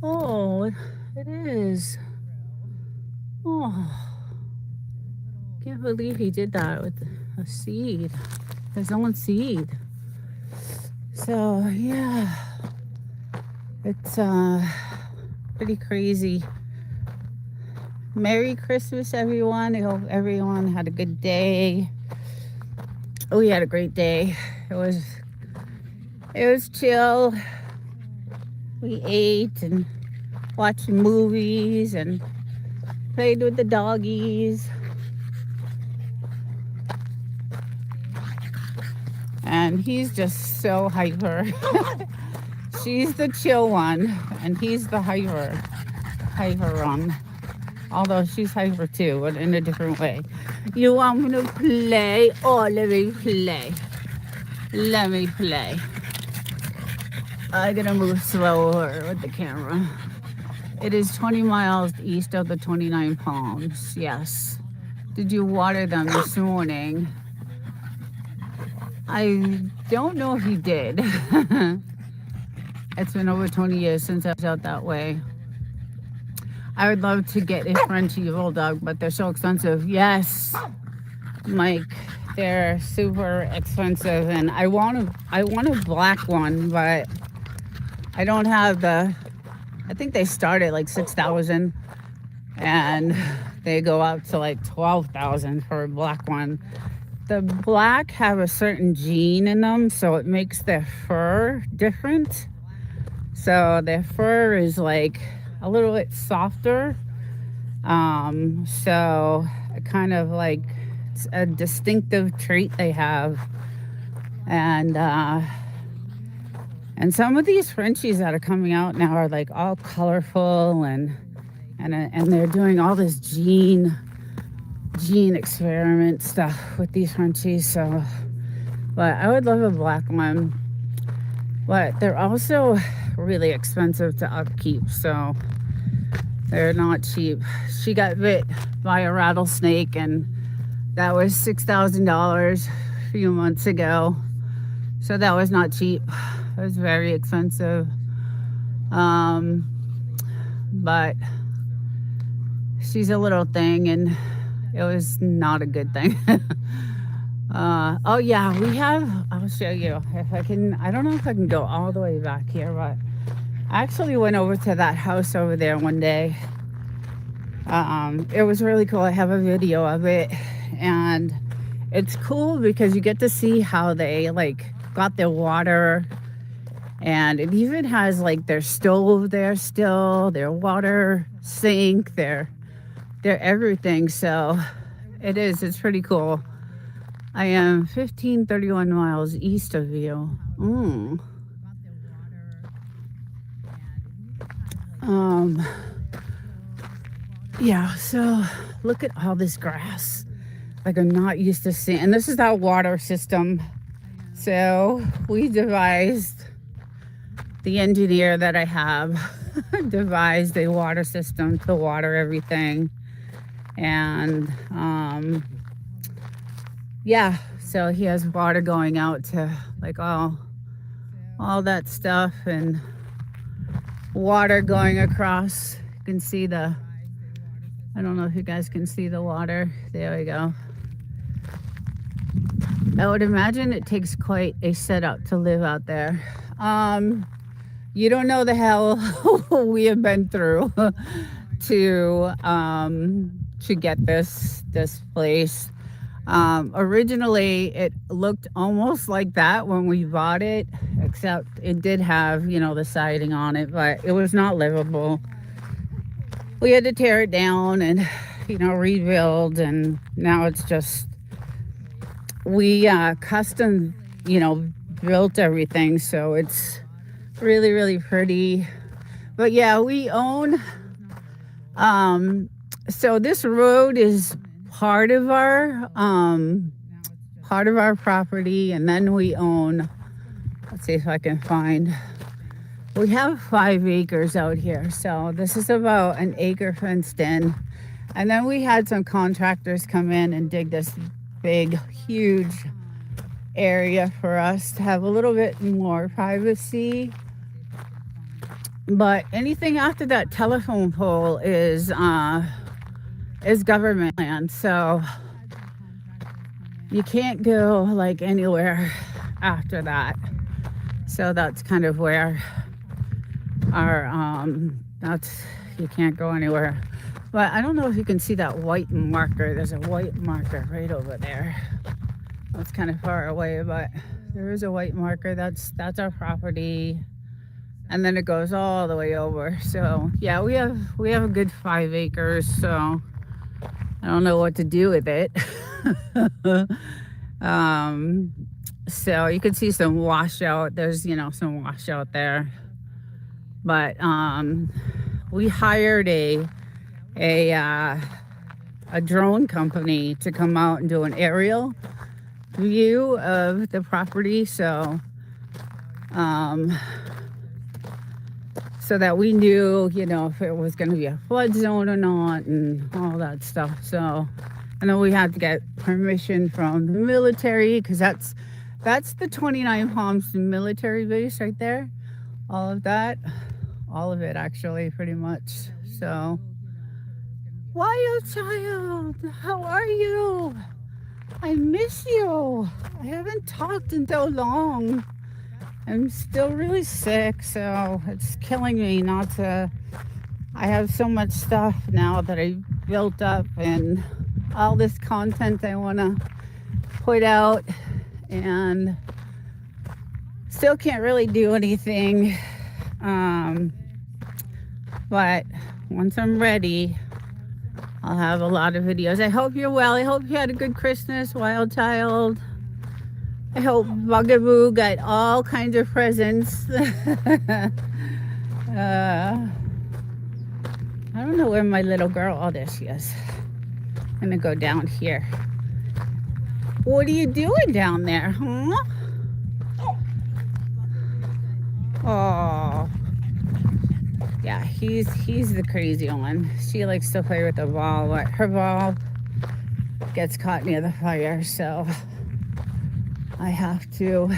A: Oh, it is. Oh, can't believe he did that with a seed. There's only seed. So yeah, it's pretty crazy. Merry Christmas, everyone. I hope everyone had a good day. We had a great day. It was chill. We ate and watched movies and played with the doggies. And he's just so hyper. She's the chill one, and he's the hyper one. Although she's hyper too, but in a different way. You want me to play? Oh, let me play. Let me play. I'm gonna move slower with the camera. It is 20 miles east of the 29 Palms. Yes. Did you water them this morning? I don't know if you did. It's been over 20 years since I was out that way. I would love to get a Frenchie bulldog, but they're so expensive. Yes, Mike, they're super expensive, and I want a black one, but I don't have the. I think they start at like 6,000, and they go up to like 12,000 for a black one. The black have a certain gene in them, so it makes their fur different. So their fur is like a little bit softer. So kind of like it's a distinctive trait they have. And some of these Frenchies that are coming out now are like all colorful and they're doing all this gene experiment stuff with these Frenchies. So, but I would love a black one. But they're also really expensive to upkeep, so they're not cheap. She got bit by a rattlesnake, and that was $6,000 a few months ago. So that was not cheap. It was very expensive. But she's a little thing, and it was not a good thing. Oh yeah, we have, I'll show you if I can. I don't know if I can go all the way back here, but I actually went over to that house over there one day. It was really cool. I have a video of it, and it's cool because you get to see how they like got their water, and it even has like their stove there still, their water sink, their everything. So it's pretty cool. I am 1531 miles east of you. Yeah, so look at all this grass. Like I'm not used to seeing, and this is our water system. So we devised, the engineer that I have devised a water system to water everything. And yeah, so he has water going out to like all that stuff, and water going across. You can see I don't know if you guys can see the water. There we go. I would imagine it takes quite a setup to live out there. You don't know the hell we have been through to get this place. Originally, it looked almost like that when we bought it, except it did have, the siding on it, but it was not livable. We had to tear it down and, rebuild, and now it's just, we custom, built everything, so it's really, really pretty. But yeah, we own, so this road is part of our property, and then we own, let's see if I can find, we have 5 acres out here. So this is about an acre fenced in, and then we had some contractors come in and dig this big, huge area for us to have a little bit more privacy. But anything after that telephone pole is government land. So you can't go like anywhere after that. So that's kind of where our that's you can't go anywhere. But I don't know if you can see that white marker. There's a white marker right over there. That's kind of far away, but there is a white marker. That's our property, and then it goes all the way over. So yeah, we have a good 5 acres. So I don't know what to do with it. So you can see some washout. There's some washout there, but we hired a drone company to come out and do an aerial view of the property, so that we knew if it was going to be a flood zone or not and all that stuff. So and then we had to get permission from the military, because that's the 29 Palms military base right there. All of it actually, pretty much. So Wild Child, how are you? I miss you. I haven't talked in so long. I'm still really sick, so it's killing me not to. I have so much stuff now that I built up and all this content I want to put out, and still can't really do anything. But once I'm ready, I'll have a lot of videos. I hope you're well. I hope you had a good Christmas, Wild Child. I hope Bugaboo got all kinds of presents. I don't know where my little girl, oh, there she is. I'm gonna go down here. What are you doing down there, huh? Oh, yeah, he's the crazy one. She likes to play with the ball, but her ball gets caught near the fire, so I have to.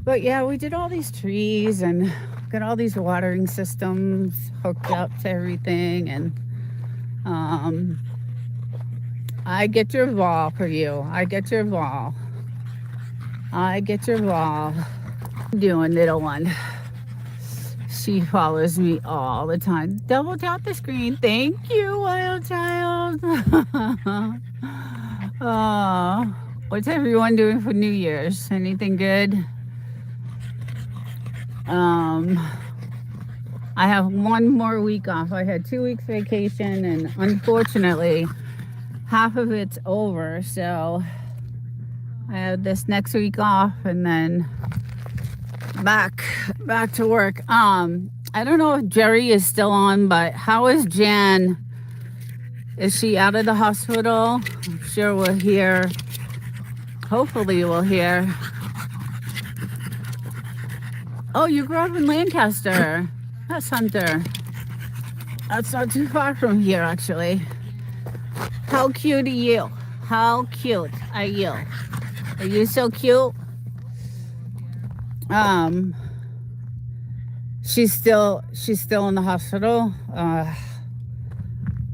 A: But yeah, we did all these trees and got all these watering systems hooked up to everything, and I get your ball for you. I get your ball. I get your ball. Doing, little one. She follows me all the time. Double tap the screen. Thank you, Wild Child. Oh, what's everyone doing for New Year's? Anything good? I have one more week off. I had 2 weeks vacation, and unfortunately, half of it's over. So I have this next week off, and then back to work. I don't know if Jerry is still on, but how is Jan? Is she out of the hospital? I'm sure we'll hear. Hopefully we'll hear. Oh, you grew up in Lancaster. That's Hunter. That's not too far from here, actually. How cute are you? How cute are you? Are you so cute? She's still in the hospital.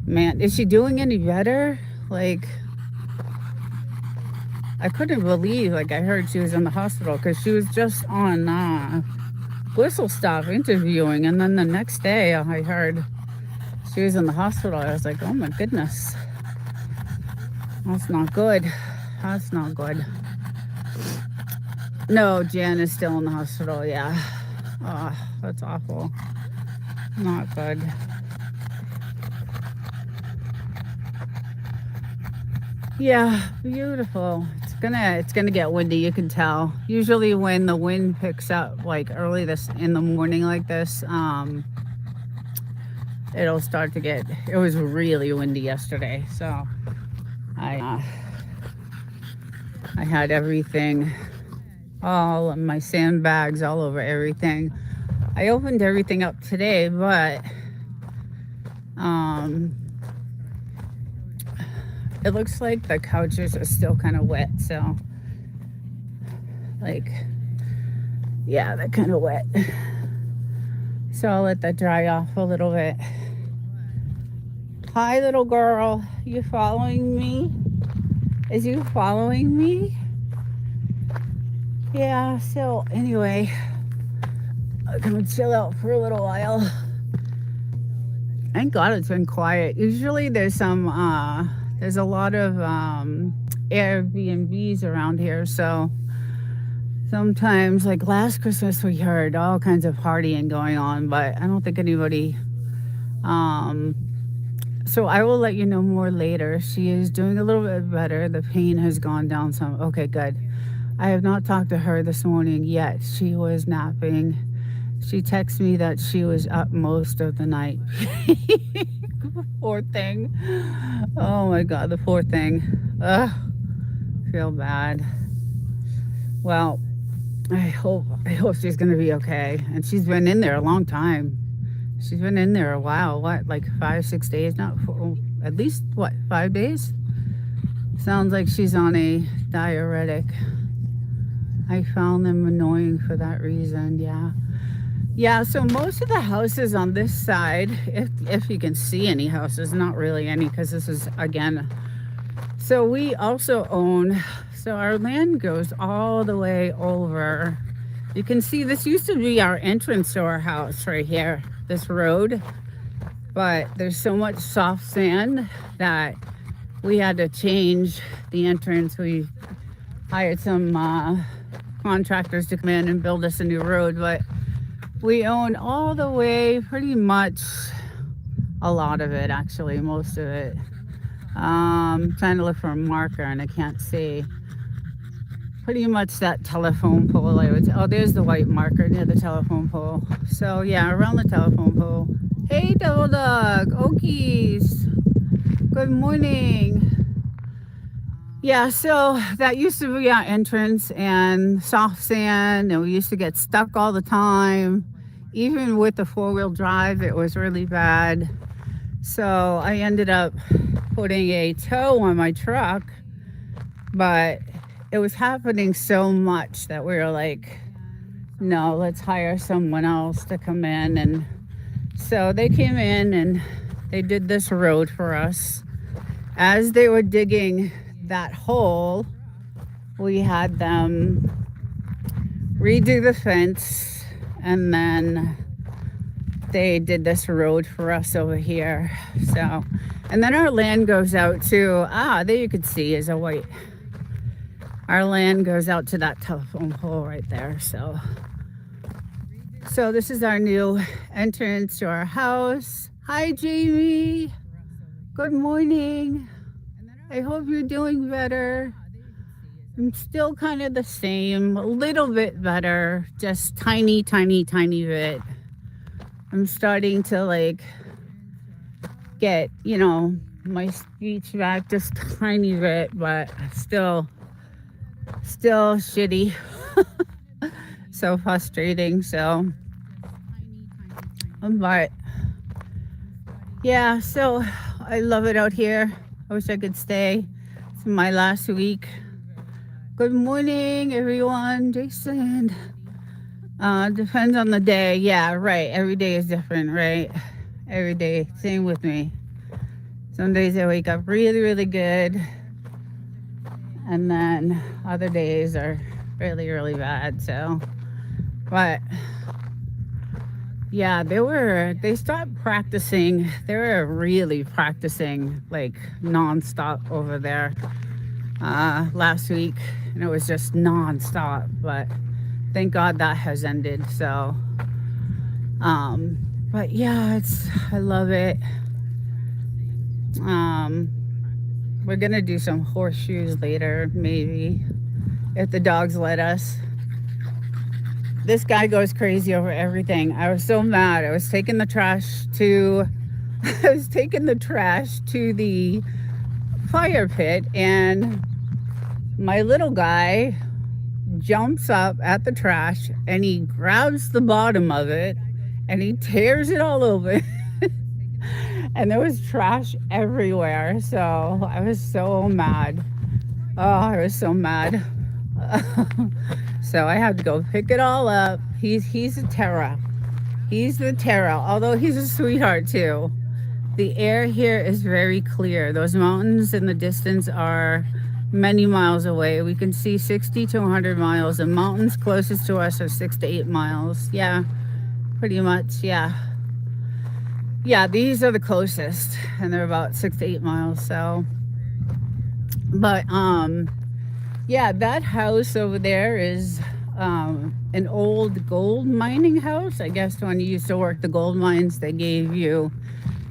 A: Man, is she doing any better? Like, I couldn't believe, I heard she was in the hospital, because she was just on Whistle Stop interviewing, and then the next day I heard she was in the hospital. I was like, oh my goodness. That's not good. That's not good. No, Jan is still in the hospital, yeah. Oh, that's awful. Not good. Yeah, beautiful. It's gonna get windy, you can tell. Usually when the wind picks up early in the morning like this, it'll start to get. It was really windy yesterday, so I had everything, all of my sandbags all over everything. I opened everything up today, but it looks like the couches are still kind of wet, so yeah, they're kind of wet. So I'll let that dry off a little bit. Hi, little girl. You following me? Is you following me? Yeah, so anyway, I'm gonna chill out for a little while. Thank God it's been quiet. Usually there's a lot of Airbnbs around here, so sometimes like last Christmas we heard all kinds of partying going on, but I don't think anybody um so I will let you know more later. She is doing a little bit better. The pain has gone down some. Okay, good. I have not talked to her this morning yet. She was napping. She texted me that she was up most of the night. Poor thing. Oh my God, the poor thing. Ugh, feel bad. Well, I hope she's gonna be okay. And she's been in there a long time. She's been in there a while. What, like 5, 6 days now? At least what, 5 days? Sounds like she's on a diuretic. I found them annoying for that reason. Yeah. Yeah, so most of the houses on this side, if you can see any houses, not really any, because this is again. So we also own. So our land goes all the way over. You can see this used to be our entrance to our house right here, this road. But there's so much soft sand that we had to change the entrance. We hired some contractors to come in and build us a new road. But we own all the way, pretty much a lot of it, actually, most of it. Trying to look for a marker and I can't see. Pretty much that telephone pole, I would say. Oh, there's the white marker near the telephone pole. So yeah, around the telephone pole. Hey, Double Dog, Okies. Good morning. Yeah, so that used to be our entrance and soft sand, and we used to get stuck all the time. Even with the 4-wheel drive, it was really bad. So I ended up putting a tow on my truck, but it was happening so much that we were like, no, let's hire someone else to come in. And so they came in and they did this road for us. As they were digging that hole, we had them redo the fence, and then they did this road for us over here. So, and then our land goes out to, there you could see is a white. Our land goes out to that telephone pole right there. So this is our new entrance to our house. Hi, Jamie. Good morning. I hope you're doing better. I'm still kind of the same, a little bit better, just tiny bit. I'm starting to like get, my speech back just tiny bit, but still shitty. So frustrating. So, but yeah, so I love it out here. I wish I could stay. It's my last week. Good morning, everyone. Jason. Depends on the day. Yeah, right. Every day is different, right? Every day. Same with me. Some days I wake up really, really good. And then other days are really, really bad. So, but yeah, they stopped practicing. They were really practicing like nonstop over there last week. And it was just nonstop. But thank God that has ended. So, but yeah, I love it. We're gonna do some horseshoes later, maybe, if the dogs let us. This guy goes crazy over everything. I was so mad. I was taking the trash to the fire pit, and my little guy jumps up at the trash and he grabs the bottom of it and he tears it all open. And there was trash everywhere. So I was so mad. Oh, I was so mad. So I had to go pick it all up. He's a terror. He's the terror, although he's a sweetheart too. The air here is very clear. Those mountains in the distance are many miles away. We can see 60 to 100 miles. The mountains closest to us are 6 to 8 miles. Yeah, pretty much. Yeah. Yeah, these are the closest, and they're about 6 to 8 miles. So, but yeah, that house over there is an old gold mining house. I guess when you used to work the gold mines, they gave you,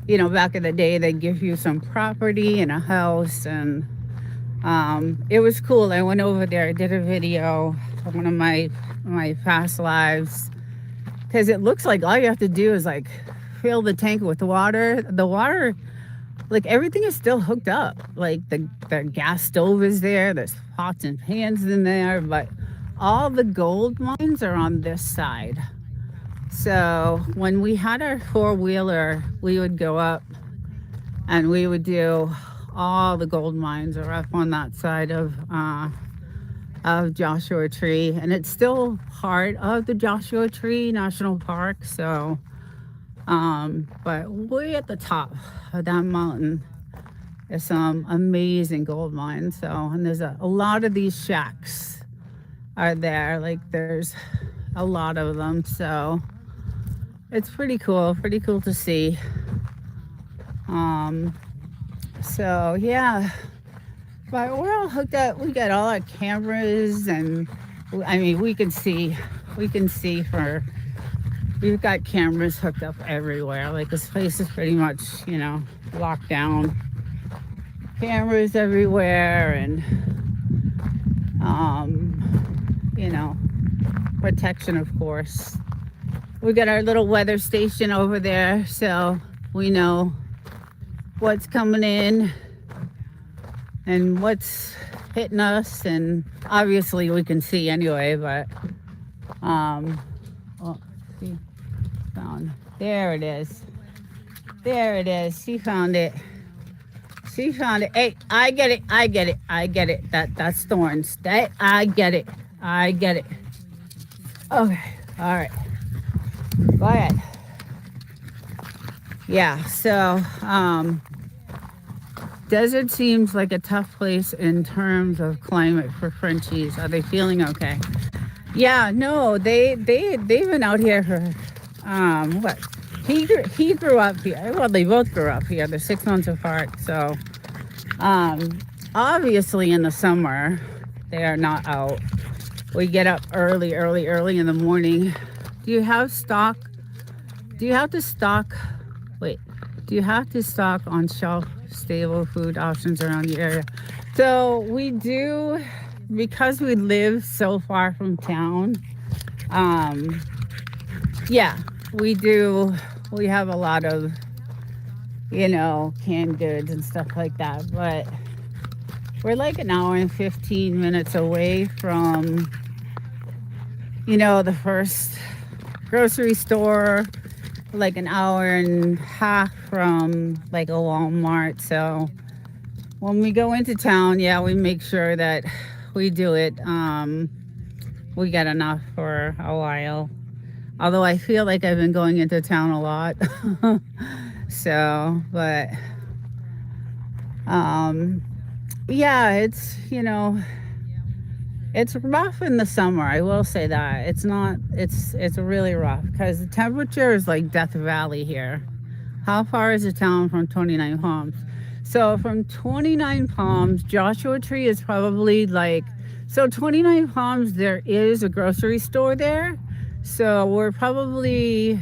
A: back in the day, they give you some property and a house, and it was cool. I went over there. I did a video of one of my past lives because it looks like all you have to do is like fill the tank with water. The water, like everything is still hooked up. Like the gas stove is there. There's pots and pans in there, but all the gold mines are on this side. So when we had our four-wheeler, we would go up and we would do all the gold mines are up on that side of Joshua Tree, and it's still part of the Joshua Tree National Park. So, but way at the top of that mountain is some amazing gold mines. So, and there's a lot of these shacks are there. Like there's a lot of them. So it's pretty cool to see. So yeah, but we're all hooked up. We got all our cameras, and I mean, we can see for, we've got cameras hooked up everywhere. Like this place is pretty much, locked down. Cameras everywhere, and protection, of course. We got our little weather station over there, so we know what's coming in and what's hitting us, and obviously we can see anyway, but see, there it is, she found it. Hey, I get it. That's thorns. I get it. Okay, all right, go ahead. Yeah, so desert seems like a tough place in terms of climate for Frenchies. Are they feeling okay? Yeah, no, they've been out here for what? He grew up here. Well, they both grew up here. They're 6 months apart. So obviously in the summer they are not out. We get up early in the morning. Do you have stock? Do you have to stock? Wait, do you have to stock on shelf stable food options around the area? So we do, because we live so far from town. Yeah, we do. We have a lot of, canned goods and stuff like that. But we're like an hour and 15 minutes away from, the first grocery store, like an hour and a half from like a Walmart. So when we go into town, yeah, we make sure that we do it. We get enough for a while. Although I feel like I've been going into town a lot. So, but yeah, it's, it's rough in the summer. I will say that. It's really rough because the temperature is like Death Valley here. How far is the town from 29 Palms? So from 29 Palms, Joshua Tree is probably so 29 Palms, there is a grocery store there. So we're probably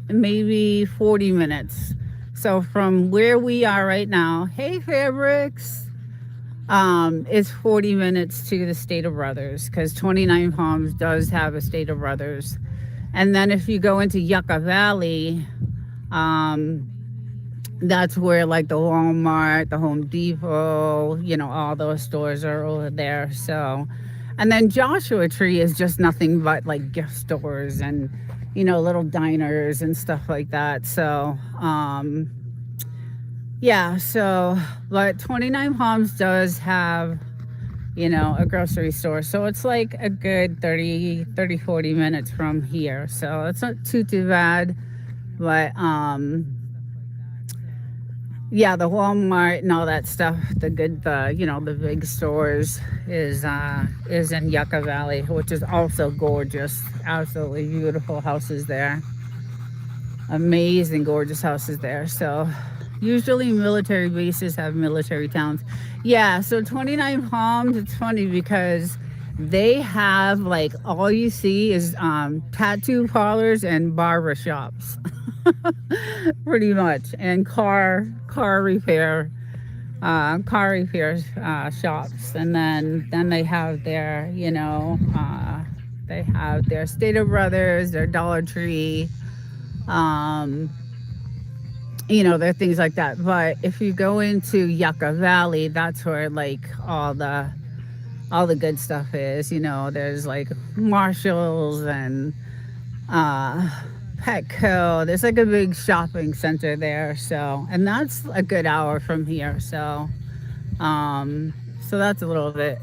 A: maybe 40 minutes. So from where we are right now, hey Fabrics, is 40 minutes to the Stater Brothers, because 29 Palms does have a Stater Brothers. And then if you go into Yucca Valley, that's where like the Walmart, the Home Depot, all those stores are over there. So, and then Joshua Tree is just nothing but like gift stores and, little diners and stuff like that. So, yeah, so, but 29 Palms does have, a grocery store. So it's like a good 40 minutes from here. So it's not too bad. But, Yeah, the Walmart and all that stuff, the good, the big stores is in Yucca Valley, which is also gorgeous. Absolutely beautiful houses there. Amazing, gorgeous houses there. So, usually military bases have military towns. Yeah, so 29 Palms, it's funny because they have like all you see is tattoo parlors and barber shops, pretty much, and car repair shops, and then they have their they have their Stater Brothers, their Dollar Tree, um, there are things like that. But if you go into Yucca Valley, that's where like all the good stuff is. There's like Marshalls and uh, Petco. There's like a big shopping center there. So, and that's a good hour from here. So that's a little bit.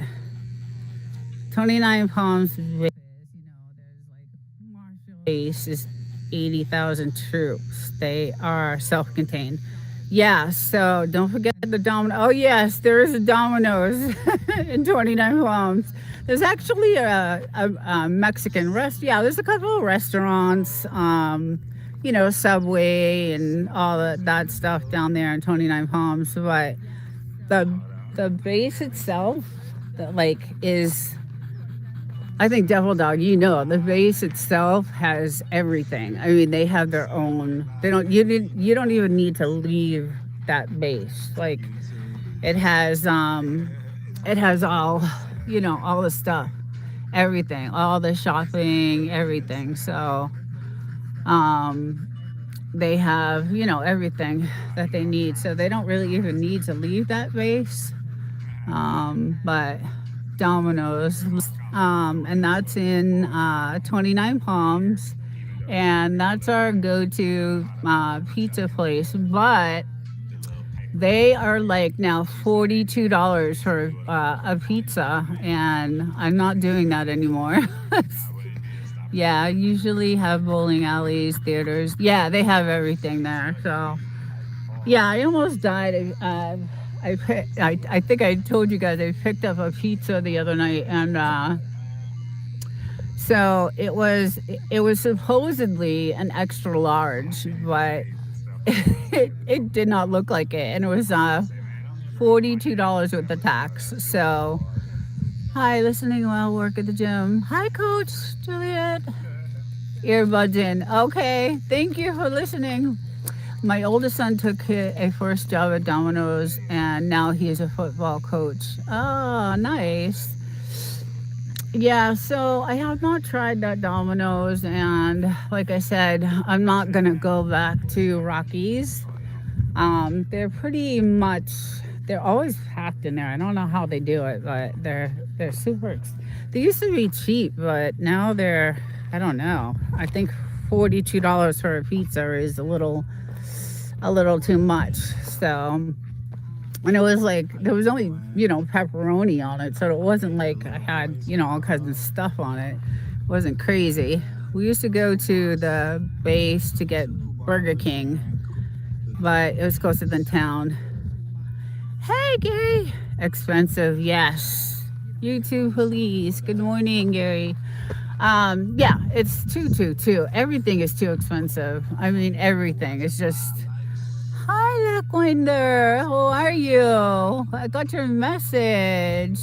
A: 29 Palms base is 80,000 troops. They are self-contained. Yeah, so don't forget the Domino. Oh yes, there is a Domino's in 29 Palms. There's actually a Mexican Yeah, there's a couple of restaurants, Subway and all that stuff down there in 29 Palms. But the the base itself, is, I think Devil Dog, the base itself has everything. I mean, they have their own. They don't. You don't even need to leave that base. Like it has all the stuff, everything, all the shopping, everything. So, um, they have everything that they need. So they don't really even need to leave that base. But Domino's, and that's in 29 Palms, and that's our go-to pizza place. But they are like now $42 for a pizza, and I'm not doing that anymore. Yeah, I usually have bowling alleys, theaters. Yeah, they have everything there. So yeah, I almost died. I think I told you guys I picked up a pizza the other night, and so it was supposedly an extra large, but it did not look like it, and it was $42 with the tax. So hi, listening while work at the gym. Hi, Coach Juliet. Earbuds in. Okay, thank you for listening. My oldest son took a first job at Domino's, and now he is a football coach. Oh, nice. Yeah, so I have not tried that Domino's, and like I said, I'm not gonna go back to Rockies. They're pretty much, they're always packed in there. I don't know how they do it, but they're super. They used to be cheap, but now I don't know. I think $42 for a pizza is a little too much. So, and it was like there was only pepperoni on it, so it wasn't like I had all kinds of stuff on it. It wasn't crazy. We used to go to the base to get Burger King, but it was closer than town. Hey, Gary. Expensive, yes. YouTube police. Good morning, Gary. Yeah, it's too. Everything is too expensive. I mean, everything. It's just. Hi, Lackwinder. How are you? I got your message.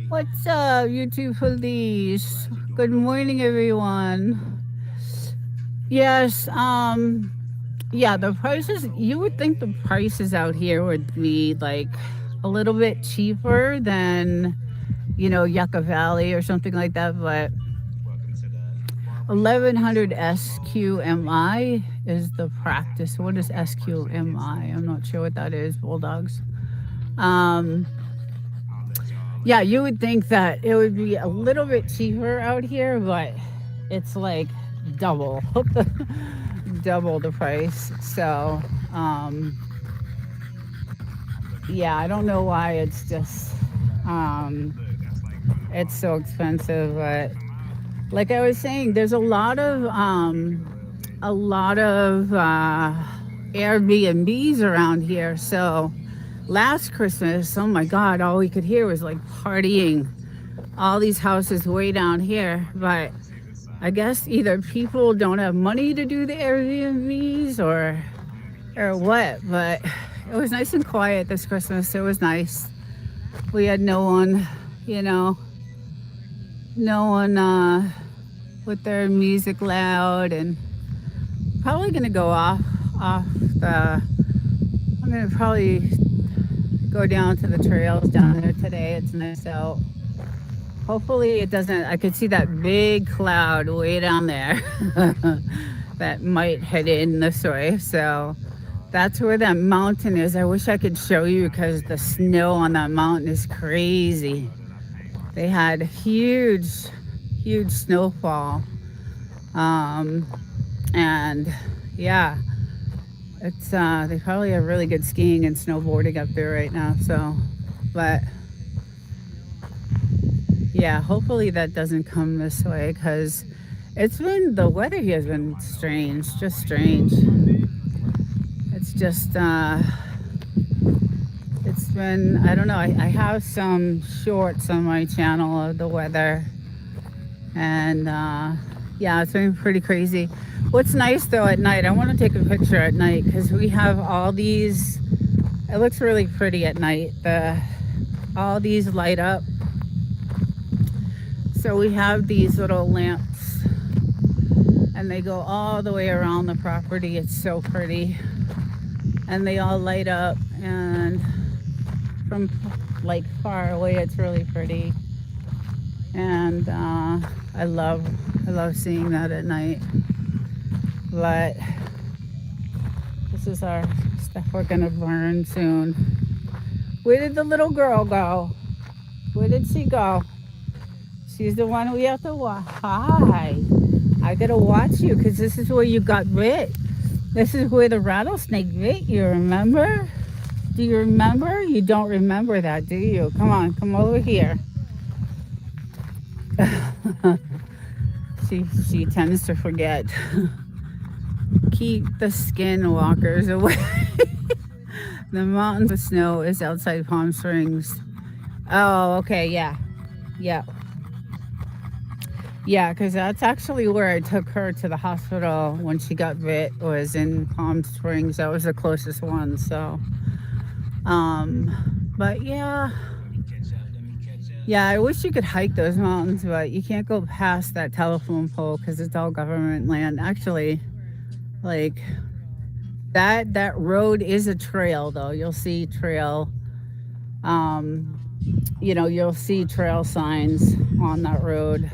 A: What's up, YouTube police? Good morning, everyone. Yes, yeah, the prices, you would think the prices out here would be like a little bit cheaper than, Yucca Valley or something like that, but 1100 SQMI is the practice. What is SQMI? I'm not sure what that is, Bulldogs. Um, yeah, you would think that it would be a little bit cheaper out here, but it's like double, double the price. So, yeah, I don't know why it's so expensive, but like I was saying, there's a lot of Airbnbs around here. So last Christmas, oh my God, all we could hear was like partying. All these houses way down here, but I guess either people don't have money to do the Airbnbs or what. But it was nice and quiet this Christmas. It was nice. We had no one, you know, no one with their music loud, and probably gonna go off the. I'm gonna probably go down to the trails down there today. It's nice out. Hopefully it doesn't. I could see that big cloud way down there that might head in this way. So that's where that mountain is. I wish I could show you because the snow on that mountain is crazy. They had huge snowfall. Um, and yeah, it's they probably have really good skiing and snowboarding up there right now. So, but yeah, hopefully that doesn't come this way because the weather here has been strange, just strange. It's just it's been, I don't know. I have some shorts on my channel of the weather, and yeah, it's been pretty crazy. What's nice though at night, I want to take a picture at night because we have all these. It looks really pretty at night. All these light up. So we have these little lamps and they go all the way around the property. It's so pretty. And they all light up, and from like far away it's really pretty. And I love seeing that at night. But this is our stuff we're gonna burn soon. Where did the little girl go? Where did she go? She's the one we have to watch. Hi. I gotta watch you because this is where you got bit. This is where the rattlesnake bit you, remember? Do you remember? You don't remember that, do you? Come on, come over here. She tends to forget. Keep the skinwalkers away. The mountains of snow is outside Palm Springs. Oh, okay, yeah. Yeah. Yeah, because that's actually where I took her to the hospital when she got bit, was in Palm Springs. That was the closest one. So, but yeah. Yeah, I wish you could hike those mountains, but you can't go past that telephone pole because it's all government land. Actually, like that road is a trail though. You'll see trail, you'll see trail signs on that road.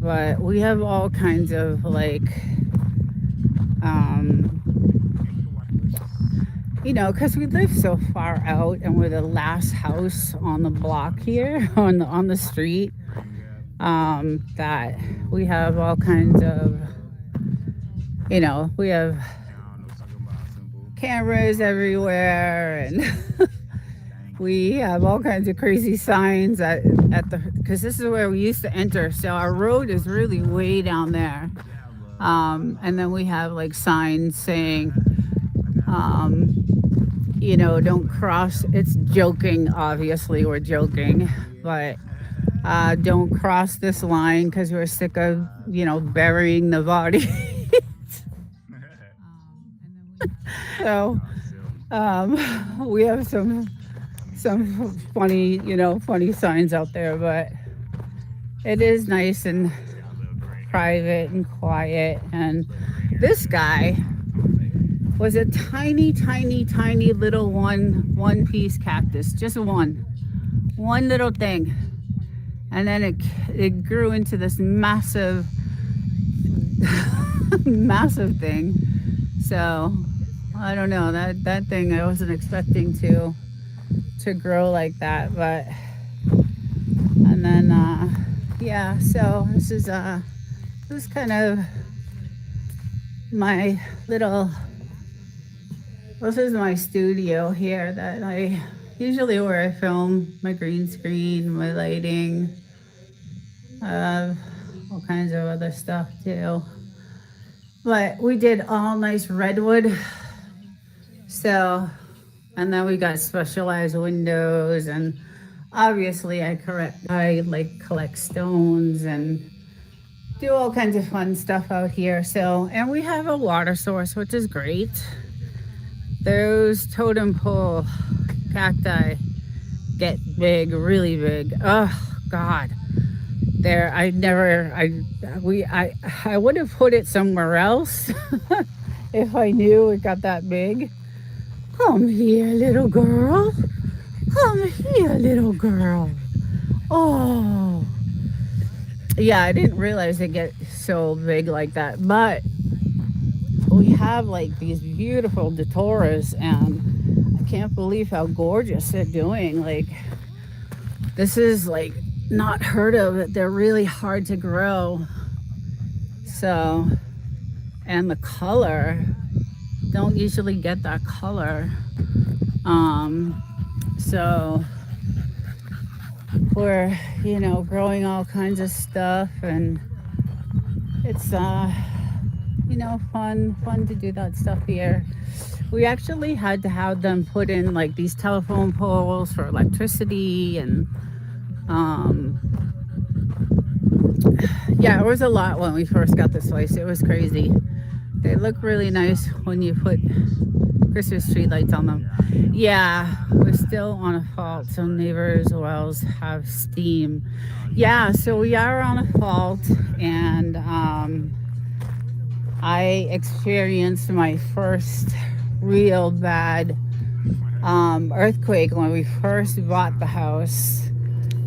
A: But we have all kinds of like, because we live so far out and we're the last house on the block here on the street, that we have all kinds of, we have cameras everywhere, and we have all kinds of crazy signs because this is where we used to enter. So our road is really way down there. And then we have like signs saying, don't cross. It's joking, obviously, we're joking, but don't cross this line because we're sick of, burying the body. So we have some funny signs out there, but it is nice and private and quiet. And this guy was a tiny little one piece cactus, just one little thing, and then it grew into this massive massive thing. So I don't know, that thing I wasn't expecting to grow like that, but and then yeah, so this is kind of my little, this is my studio here that I usually where I film my green screen, my lighting, all kinds of other stuff too. But we did all nice redwood. So, and then we got specialized windows, and obviously I like collect stones and do all kinds of fun stuff out here. So, and we have a water source, which is great. Those totem pole cacti get big, really big. Oh God, there. I never. I would have put it somewhere else if I knew it got that big. Come here, little girl. Come here, little girl. Oh, yeah. I didn't realize it get so big like that, but we have like these beautiful datoras, and I can't believe how gorgeous they're doing. Like, this is like not heard of. They're really hard to grow. So, and the color, don't usually get that color. So we're, growing all kinds of stuff, and it's fun to do that stuff here. We actually had to have them put in like these telephone poles for electricity, and um yeah, it was a lot when we first got this place. It was crazy. They look really nice when you put Christmas tree lights on them. Yeah, we're still on a fault. Some neighbors' wells have steam. Yeah, so we are on a fault, and I experienced my first real bad earthquake when we first bought the house.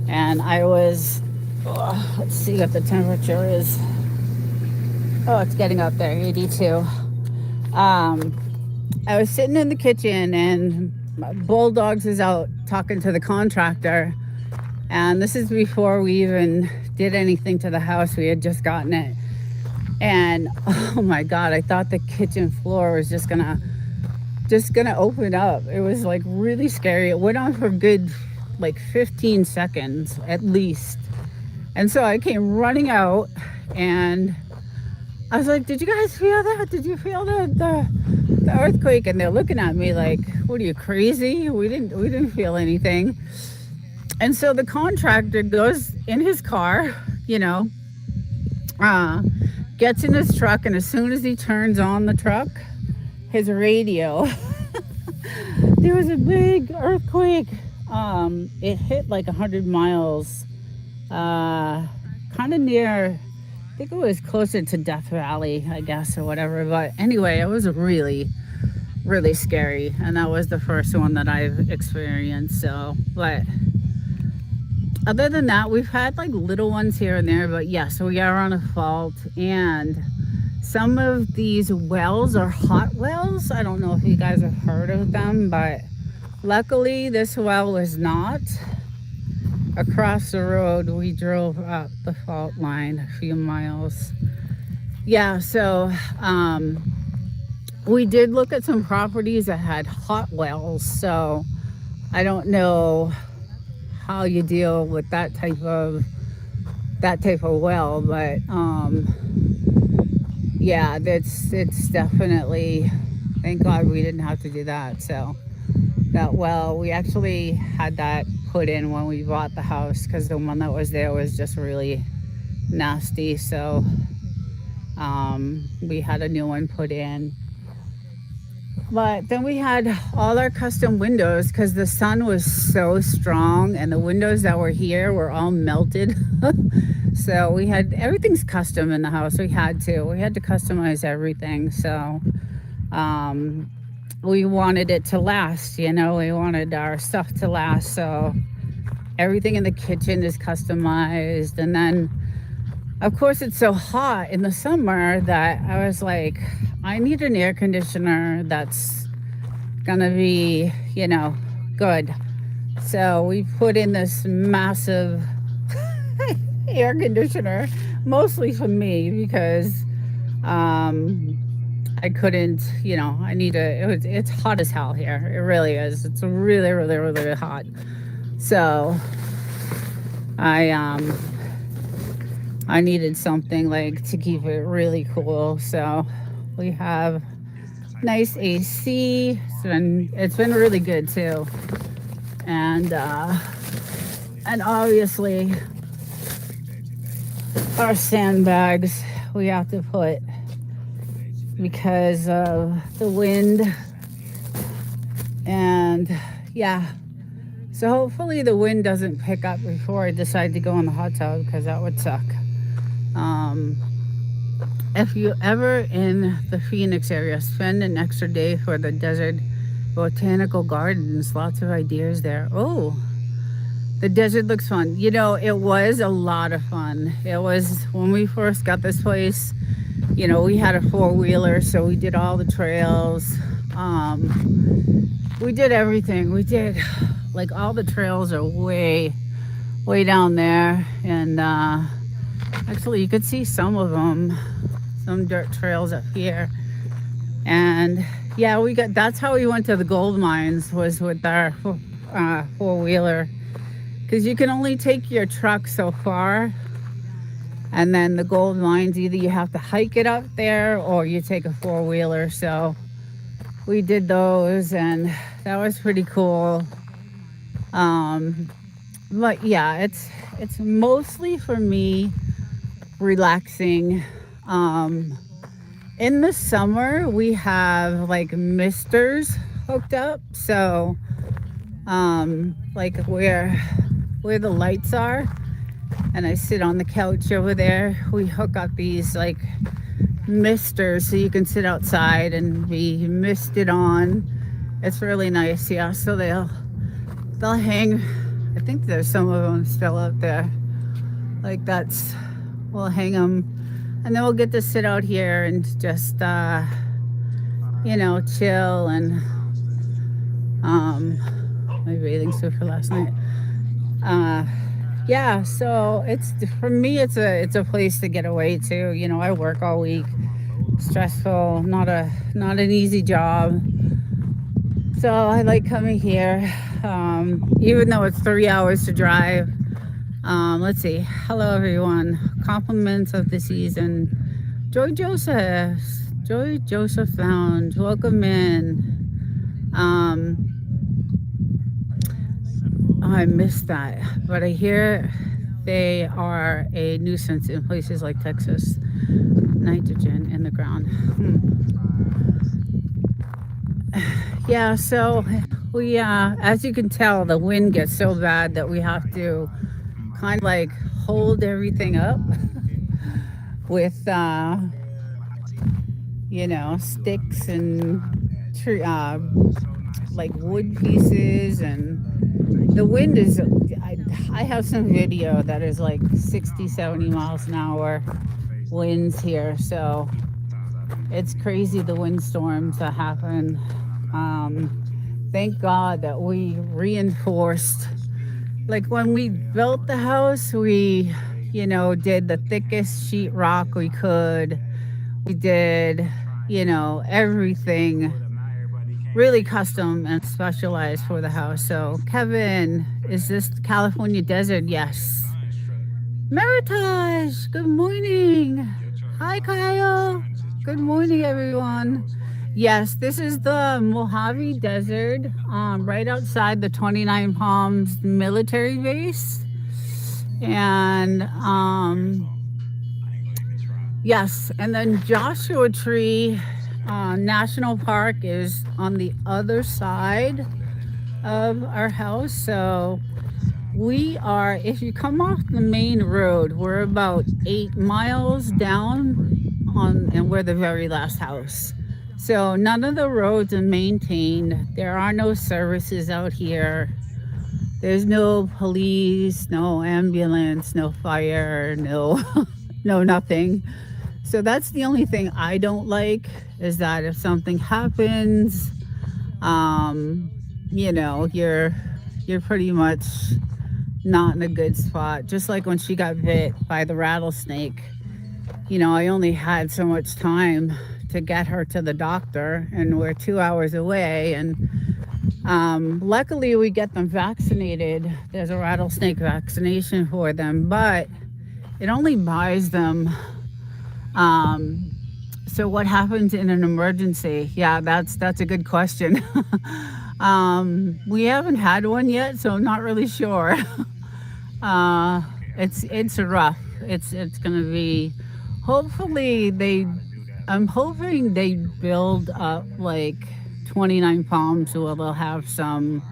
A: And I was, let's see what the temperature is. Oh, it's getting up there, 82. I was sitting in the kitchen, and my Bulldogs is out talking to the contractor. And this is before we even did anything to the house. We had just gotten it. And oh my God, I thought the kitchen floor was just gonna open up. It was like really scary. It went on for a good like 15 seconds at least. And so I came running out, and I was like, did you guys feel that? Did you feel the earthquake? And they're looking at me like, what are you, crazy? We didn't feel anything. And so the contractor goes in his car, gets in his truck, and as soon as he turns on the truck, his radio, there was a big earthquake. It hit like 100 miles, kind of near, I think it was closer to Death Valley, I guess, or whatever. But anyway, it was really, really scary. And that was the first one that I've experienced. So, but other than that, we've had like little ones here and there. But yes, we are on a fault. And some of these wells are hot wells. I don't know if you guys have heard of them, but luckily this well is not. Across the road, we drove up the fault line a few miles. Yeah, so we did look at some properties that had hot wells. So I don't know how you deal with that type of well, but yeah, it's definitely, thank God we didn't have to do that. So that well, we actually had that put in when we bought the house, because the one that was there was just really nasty. So we had a new one put in. But then we had all our custom windows, because the sun was so strong, and the windows that were here were all melted. So we had, everything's custom in the house. We had to customize everything. So we wanted it to last, we wanted our stuff to last. So everything in the kitchen is customized. And then of course it's so hot in the summer that I was like, I need an air conditioner that's gonna be, good. So we put in this massive air conditioner, mostly for me, because I couldn't, I need it's hot as hell here. It really is. It's really, really, really hot. So I needed something like to keep it really cool. So We have nice AC. It's been really good too. And obviously our sandbags we have to put because of the wind. And yeah, so hopefully the wind doesn't pick up before I decide to go in the hot tub because that would suck. Um, if you ever in the Phoenix area, spend an extra day for the desert botanical gardens. Lots of ideas there. Oh, the desert looks fun. You know, it was a lot of fun. It was when we first got this place. You know, we had a four-wheeler, so we did all the trails. We did everything. We did like all the trails are way down there, and actually you could see some of them, some dirt trails up here. And yeah, we got that's how we went to the gold mines was with our four-wheeler because you can only take your truck so far, and then the gold mines either you have to hike it up there or you take a four-wheeler. So we did those, and that was pretty cool. um but yeah, it's mostly for me relaxing. um in the summer we have like misters hooked up, so like where the lights are, and I sit on the couch over there, we hook up these like misters so you can sit outside and be misted on. It's really nice. Yeah, so they'll hang. I think there's some of them still out there. Like that's we'll hang them, and then we'll get to sit out here and just chill. And um my bathing suit for last night. uh yeah, so it's for me it's a place to get away to. I work all week, stressful, not an easy job. So I like coming here, even though it's 3 hours to drive. Let's see. Hello, everyone. Compliments of the season. Joy Joseph Lounge. Welcome in. I missed that, but I hear they are a nuisance in places like Texas. Nitrogen in the ground. Yeah, so we, as you can tell, the wind gets so bad that we have to kind of like hold everything up with, sticks and like wood pieces. And the wind is, I have some video that is like 60, 70 miles an hour winds here. So it's crazy the windstorms that happen. Thank God that we reinforced. Like when we built the house, we, did the thickest sheetrock we could. We did, everything really custom and specialized for the house. So, Kevin, is this the California desert? Yes. Meritage, good morning. Hi, Kyle. Good morning, everyone. Yes, this is the Mojave Desert, right outside the 29 Palms military base. And yes, and then Joshua Tree National Park is on the other side of our house. So we are, if you come off the main road, we're about 8 miles down and we're the very last house. So none of the roads are maintained. There are no services out here. There's no police, no ambulance, no fire, no no nothing. So that's the only thing I don't like, is that if something happens, you're pretty much not in a good spot. Just like when she got bit by the rattlesnake, I only had so much time to get her to the doctor, and we're 2 hours away. And luckily we get them vaccinated. There's a rattlesnake vaccination for them, but it only buys them So what happens in an emergency? Yeah, that's a good question. We haven't had one yet, so I'm not really sure. uh, it's rough. It's gonna be. Hopefully they. I'm hoping they build up like 29 Palms, so they'll have some,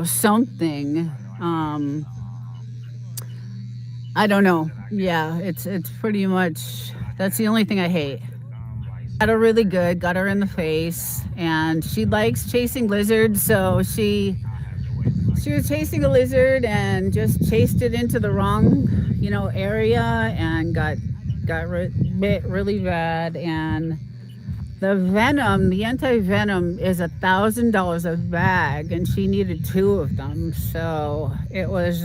A: something. Um, I don't know. Yeah, it's pretty much. That's the only thing I hate. Got her really good, got her in the face, and she likes chasing lizards. So she was chasing a lizard and just chased it into the wrong, area, and got bit really bad. And the anti venom is $1,000 a bag, and she needed two of them. So it was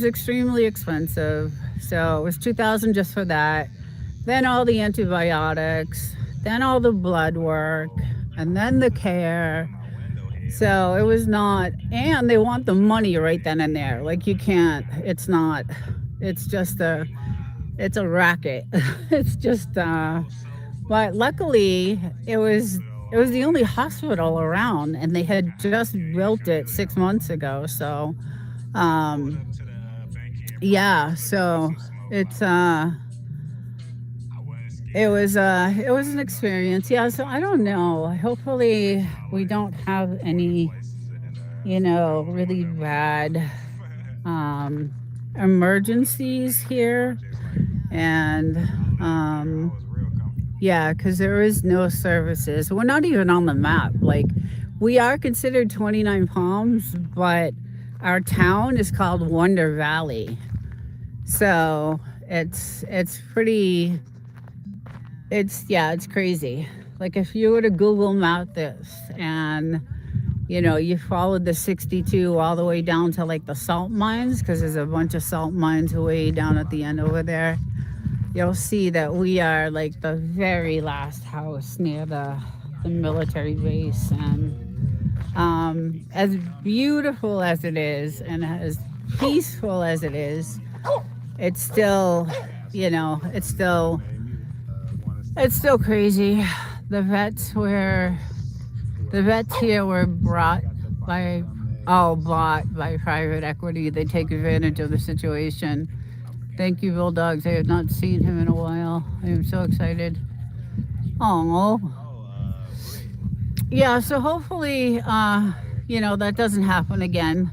A: extremely expensive. So it was 2,000 just for that. Then all the antibiotics, then all the blood work, and then the care. So it was not, and they want the money right then and there. Like you can't. It's not. It's just it's a racket. It's just. But luckily, it was the only hospital around, and they had just built it 6 months ago. So, um, yeah. So it's it was an experience. Yeah. So I don't know. Hopefully, we don't have any, really bad um, emergencies here, and yeah, because there is no services. We're not even on the map. Like, we are considered 29 Palms, but our town is called Wonder Valley. So it's pretty. It's crazy. Like if you were to Google Map this, and you followed the 62 all the way down to like the salt mines, because there's a bunch of salt mines way down at the end over there. You'll see that we are like the very last house near the military base. And as beautiful as it is, and as peaceful as it is, it's still, it's still crazy. The vets were the vets here were by bought by private equity. They take advantage of the situation. Thank you, Bulldogs. I have not seen him in a while. I am so excited. Oh, yeah. So hopefully, that doesn't happen again.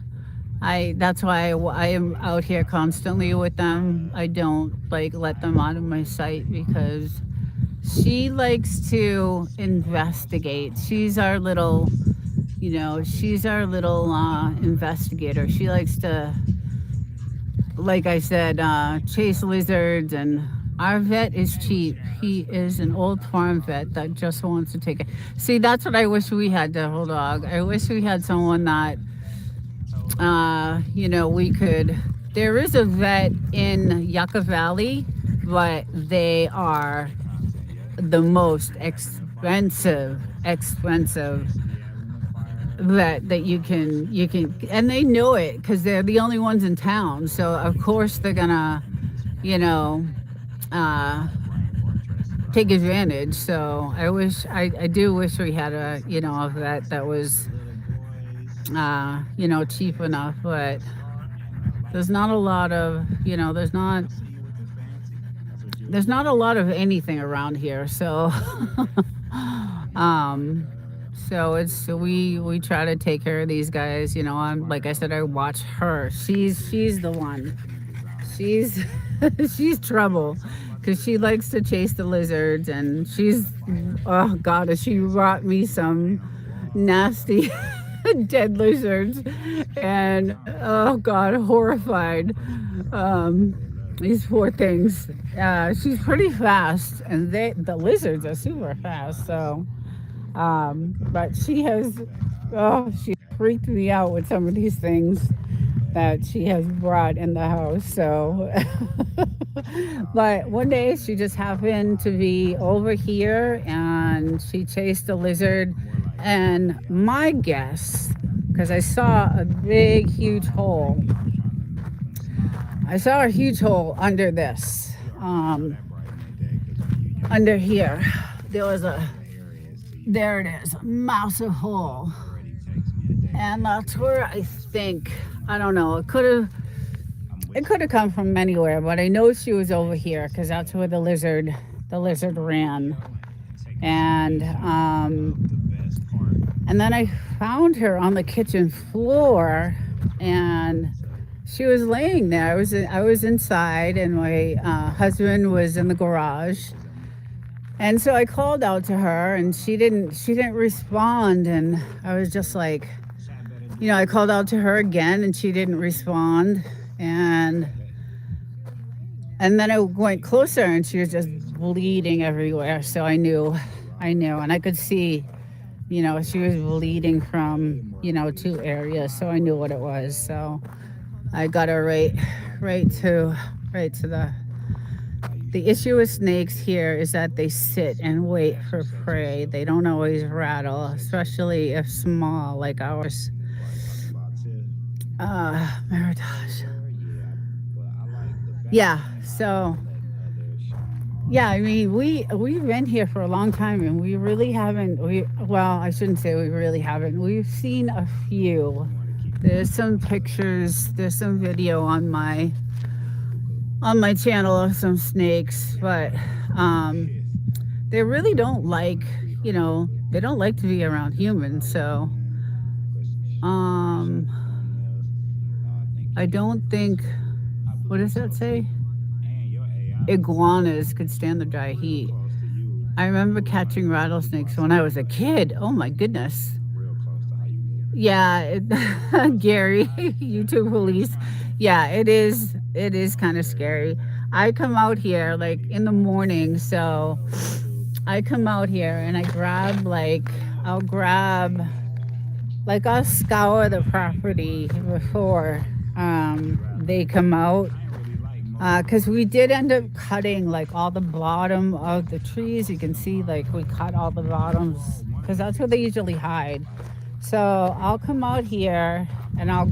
A: That's why I am out here constantly with them. I don't like let them out of my sight, because she likes to investigate. She's our little investigator. She likes to, like I said, chase lizards. And our vet is cheap. He is an old farm vet that just wants to take it. See, that's what I wish we had, Devil Dog. I wish we had someone that, we could. There is a vet in Yucca Valley, but they are the most expensive that you can, and they know it because they're the only ones in town. So of course they're gonna, you know, uh, take advantage. So I do wish we had a vet that was cheap enough, but there's not a lot of there's not a lot of anything around here. So um we try to take care of these guys. I'm like I said, I watch her. She's the one. She's she's trouble, because she likes to chase the lizards. And oh god, has she brought me some nasty dead lizards. And oh god, horrified. These poor things. She's pretty fast, and the lizards are super fast. So but she freaked me out with some of these things that she has brought in the house. So but one day she just happened to be over here, and she chased a lizard. And my guess, because I saw a big huge hole, under this. under here. There was a, there it is, a massive hole. And that's where I think, I don't know, it could have come from anywhere, but I know she was over here because that's where the lizard ran. And then I found her on the kitchen floor, and she was laying there. I was inside, and my husband was in the garage. And so I called out to her, and she didn't respond. And I was just like, I called out to her again, and she didn't respond. And then I went closer, and she was just bleeding everywhere. So I knew, and I could see, she was bleeding from, 2 areas. So I knew what it was. So I got her right to the issue with snakes here is that they sit and wait for prey. They don't always rattle, especially if small like ours. Meritage. Yeah, so yeah, I mean we've been here for a long time, and we really haven't I shouldn't say we really haven't. We've seen a few. There's some pictures, there's some video on my channel of some snakes, but they really don't like, they don't like to be around humans. So I don't think, what does that say? Iguanas could stand the dry heat. I remember catching rattlesnakes when I was a kid. Oh my goodness. Yeah, Gary, YouTube police. Yeah, it is kind of scary. I come out here like in the morning, so I come out here and I'll scour the property before they come out, because we did end up cutting like all the bottom of the trees. You can see like we cut all the bottoms because that's where they usually hide. So I'll come out here and I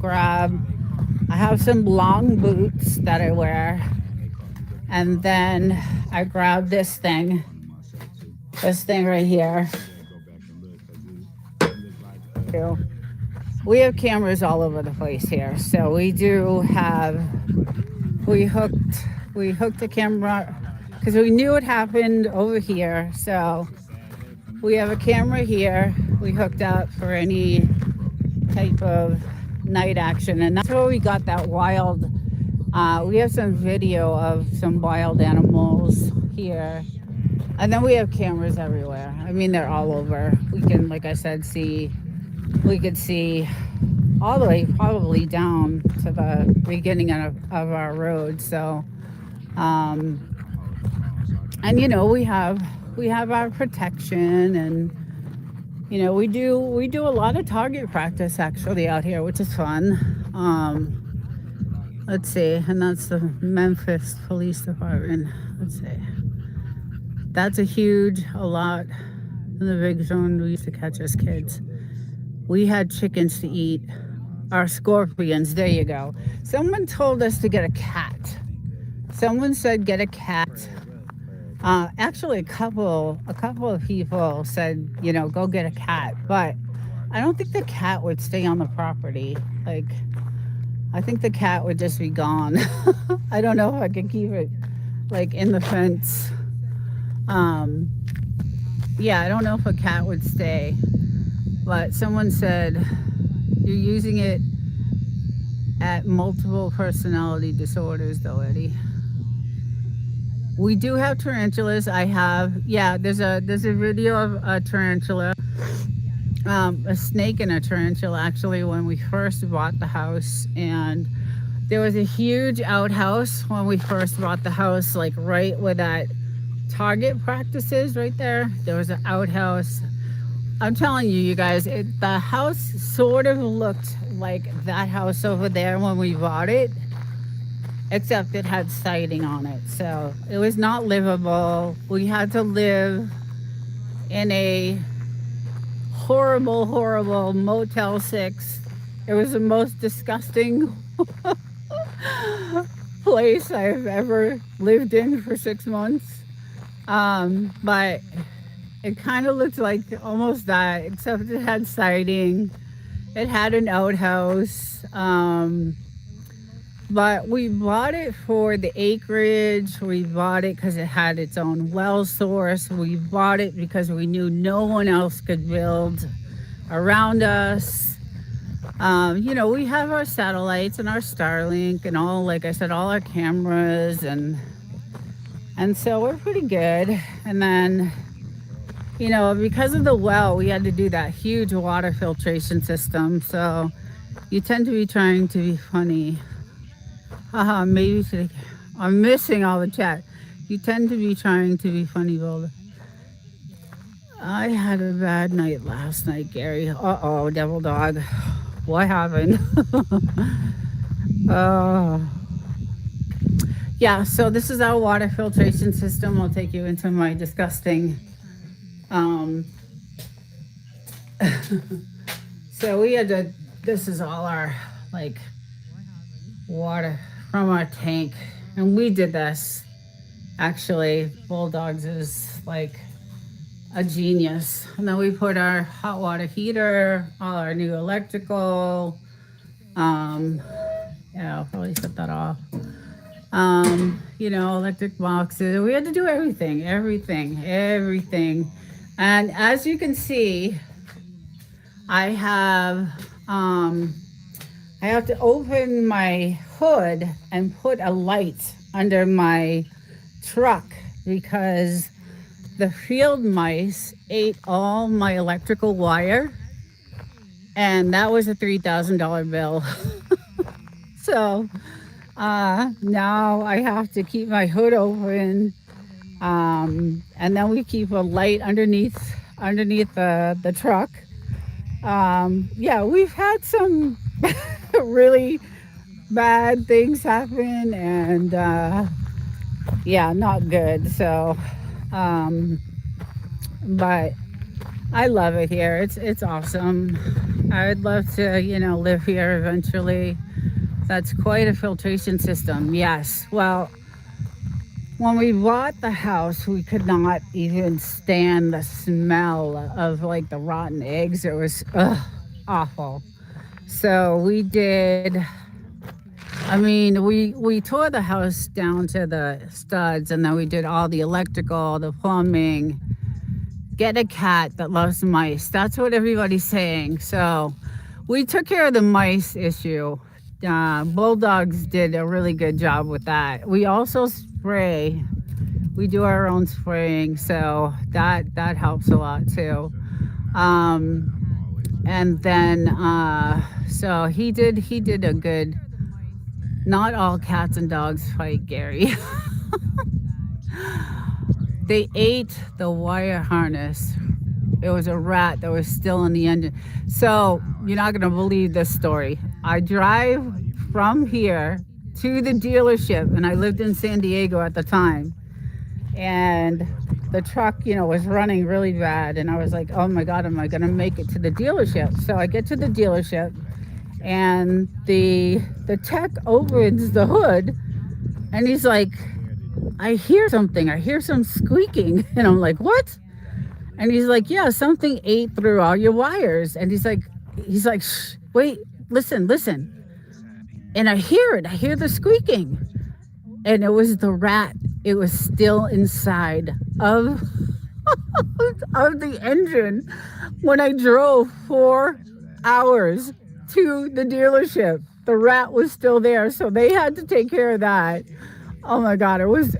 A: have some long boots that I wear, and then I grab this thing right here. We have cameras all over the place here, so we hooked a camera because we knew it happened over here. So we have a camera here we hooked up for any type of night action, and that's where we got that wild. We have some video of some wild animals here, and then we have cameras everywhere. I mean, they're all over. We can, like I said, we could see all the way probably down to the beginning of our road. So and we have our protection, and we do a lot of target practice actually out here, which is fun. Let's see, and that's the Memphis Police Department. Let's see, that's a lot in the big zone we used to catch as kids. We had chickens to eat, our scorpions. There you go. Someone told us to get a cat. Someone said get a cat. Actually, a couple of people said, go get a cat, but I don't think the cat would stay on the property. Like, I think the cat would just be gone. I don't know if I could keep it like in the fence. Yeah, I don't know if a cat would stay, but someone said you're using it at multiple personality disorders though, Eddie. We do have tarantulas. There's a video of a tarantula, a snake and a tarantula actually when we first bought the house. And there was a huge outhouse when we first bought the house, like right where that target practice is right there. There was an outhouse. I'm telling you guys, the house sort of looked like that house over there when we bought it, except it had siding on it. So it was not livable. We had to live in a horrible, horrible Motel 6. It was the most disgusting place I've ever lived in for 6 months. But it kind of looked like almost that, except it had siding. It had an outhouse. But we bought it for the acreage. We bought it because it had its own well source. We bought it because we knew no one else could build around us. We have our satellites and our Starlink and all, like I said, all our cameras, and so we're pretty good. And then, because of the well, we had to do that huge water filtration system. So you tend to be trying to be funny. Maybe today. I'm missing all the chat. You tend to be trying to be funny, Boulder. I had a bad night last night, Gary. Uh-oh, devil dog. What happened? Oh. Yeah, so this is our water filtration system. I'll take you into my disgusting. Um, so we had to, this is all our, like, water from our tank. And we did this. Actually, Bulldogs is like a genius. And then we put our hot water heater, all our new electrical. I'll probably set that off. Electric boxes. We had to do everything. And as you can see, I have to open my hood and put a light under my truck because the field mice ate all my electrical wire, and that was a $3,000 bill. So now I have to keep my hood open, and then we keep a light underneath the truck. We've had some really bad things happen, and not good. So, but I love it here. It's awesome. I would love to, live here eventually. That's quite a filtration system. Yes. Well, when we bought the house, we could not even stand the smell of like the rotten eggs. It was awful. So we did. We tore the house down to the studs, and then we did all the electrical, the plumbing. Get a cat that loves mice. That's what everybody's saying. So we took care of the mice issue. Bulldogs did a really good job with that. We also spray. We do our own spraying, so that helps a lot too. And then so he did a good. Not all cats and dogs fight, Gary. They ate the wire harness. It was a rat that was still in the engine. So you're not going to believe this story. I drive from here to the dealership, and I lived in San Diego at the time. And the truck, was running really bad. And I was like, oh my God, am I going to make it to the dealership? So I get to the dealership, and the tech opens the hood, and he's like, I hear something. I hear some squeaking. And I'm like, what? And he's like, yeah, something ate through all your wires. And he's like, shh, wait, listen. And I hear it. I hear the squeaking. And it was the rat. It was still inside of of the engine when I drove 4 hours to the dealership. The rat was still there, so they had to take care of that. Oh my God, it was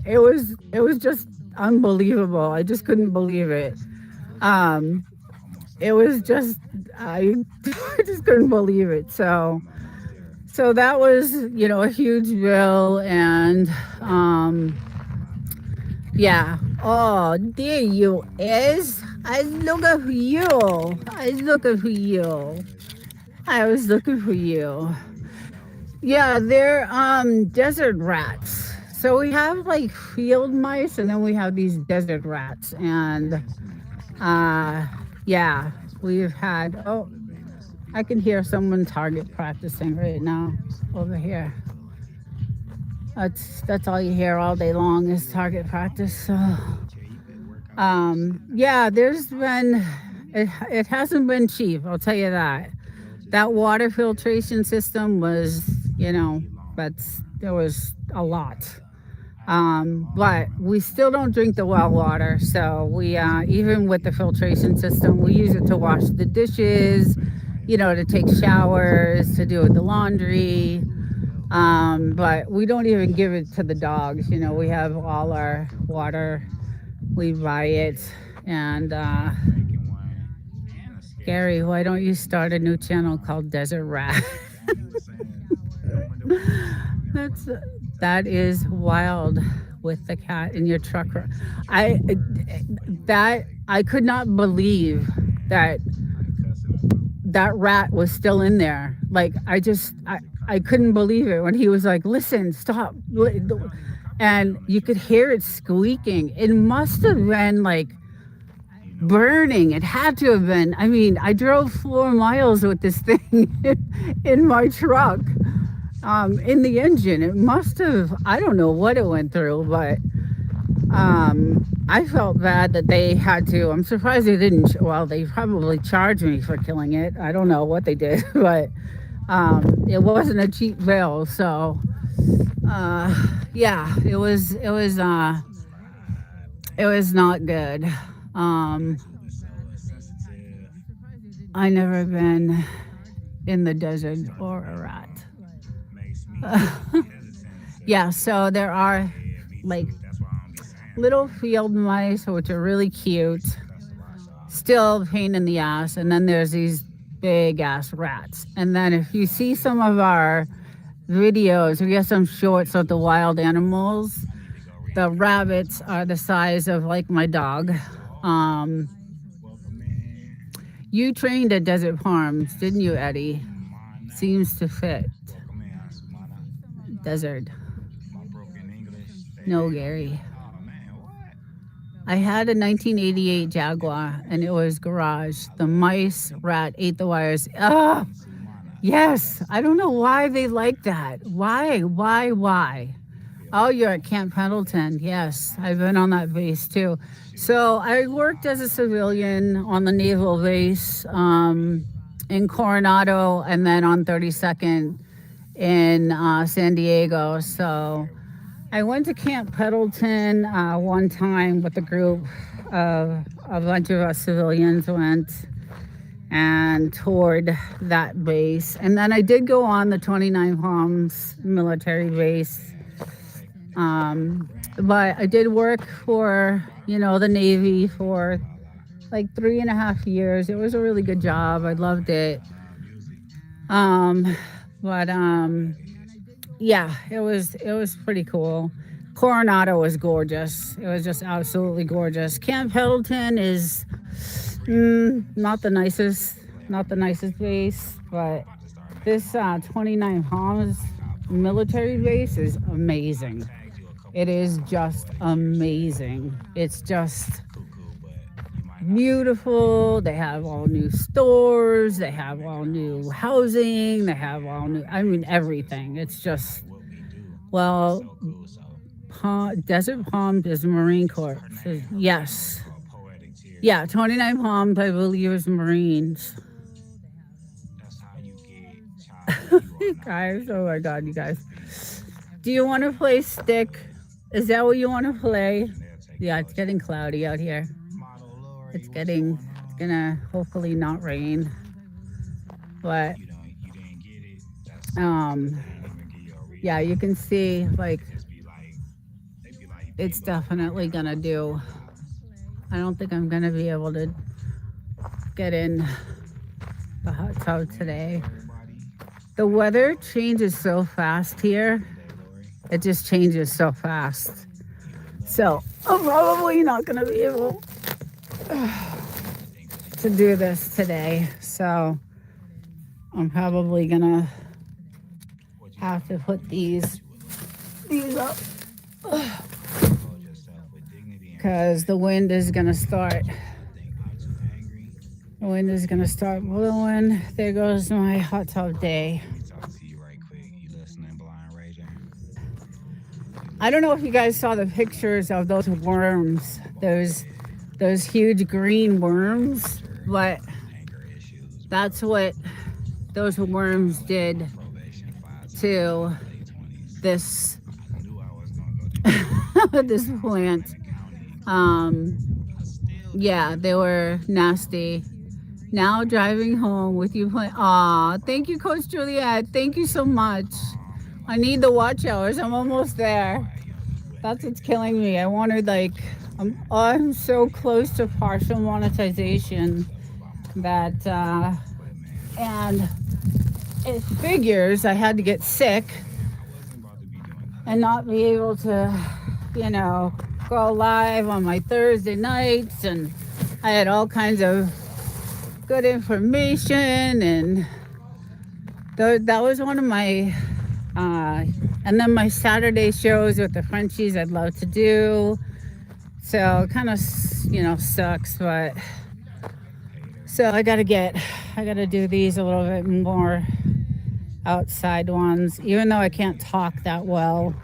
A: just unbelievable. I just couldn't believe it. It was just I just couldn't believe it. So that was, a huge bill, and yeah. Oh, there you is. I was looking for you. I was looking for you. Yeah, they're desert rats. So we have like field mice, and then we have these desert rats. And we've had, I can hear someone target practicing right now over here. That's all you hear all day long is target practice. So Yeah, there's been it hasn't been cheap, I'll tell you that. That water filtration system was, that's there was a lot. But we still don't drink the well water. So we, even with the filtration system, we use it to wash the dishes, to take showers, to do the laundry. But we don't even give it to the dogs. We have all our water, we buy it. And Gary, why don't you start a new channel called Desert Rat? That's that is wild with the cat in your truck. I that I could not believe that that rat was still in there. Like I couldn't believe it when he was like, "Listen, stop." And you could hear it squeaking. It must have been like burning. It had to have been. I mean, I drove 4 miles with this thing in my truck, in the engine. It must have, I don't know what it went through, but I felt bad that they had to. I'm surprised they didn't. Well, they probably charged me for killing it. I don't know what they did, but it wasn't a cheap bill. So, yeah, it was not good. Um, I never been in the desert or a rat. Yeah, so there are like little field mice, which are really cute, still a pain in the ass. And then there's these big ass rats. And then if you see some of our videos, we have some shorts of the wild animals. The rabbits are the size of like my dog. Um, you trained at Desert Farms, didn't you, Eddie? Seems to fit. Desert. No, Gary. I had a 1988 Jaguar and it was garage. The mice rat ate the wires. Ah, yes. I don't know why they like that. Why? Oh, you're at Camp Pendleton. Yes, I've been on that base too. So I worked as a civilian on the naval base, in Coronado and then on 32nd in San Diego. So I went to Camp Pendleton one time with a group of a bunch of us civilians went and toured that base. And then I did go on the 29 Palms military base. But I did work for, the Navy for like 3.5 years. It was a really good job. I loved it. Um, but yeah, it was pretty cool. Coronado was gorgeous. It was just absolutely gorgeous. Camp Pendleton is not the nicest base, but this 29 Palms military base is amazing. It is just amazing. It's just beautiful. They have all new stores. They have all new housing. They have all new, I mean, everything. It's just, well, Desert Palms is Marine Corps. So, yes. Yeah, 29 Palms, I believe, is Marines. You guys, oh my God, you guys. Do you want to play stick? Is that what you want to play? Yeah, it's getting cloudy out here. It's gonna hopefully not rain. But, um, yeah, you can see, like, it's definitely gonna do. I don't think I'm gonna be able to get in the hot tub today. The weather changes so fast here. It just changes so fast. So I'm probably not gonna be able to do this today. So I'm probably gonna have to put these up because the wind is gonna start. The wind is gonna start blowing. There goes my hot tub day. I don't know if you guys saw the pictures of those worms. Those those huge green worms, but that's what those worms did to this this plant. Um, yeah, they were nasty. Now driving home with you playing. Aw, thank you, Coach Juliet. Thank you so much. I need the watch hours. I'm almost there. That's what's killing me. I wanted I'm so close to partial monetization that and it figures I had to get sick and not be able to, you know, go live on my Thursday nights, and I had all kinds of good information, and that was one of my and then my Saturday shows with the Frenchies I'd love to do. So it kind of, you know, sucks, but so I gotta do these a little bit more outside ones, even though I can't talk that well.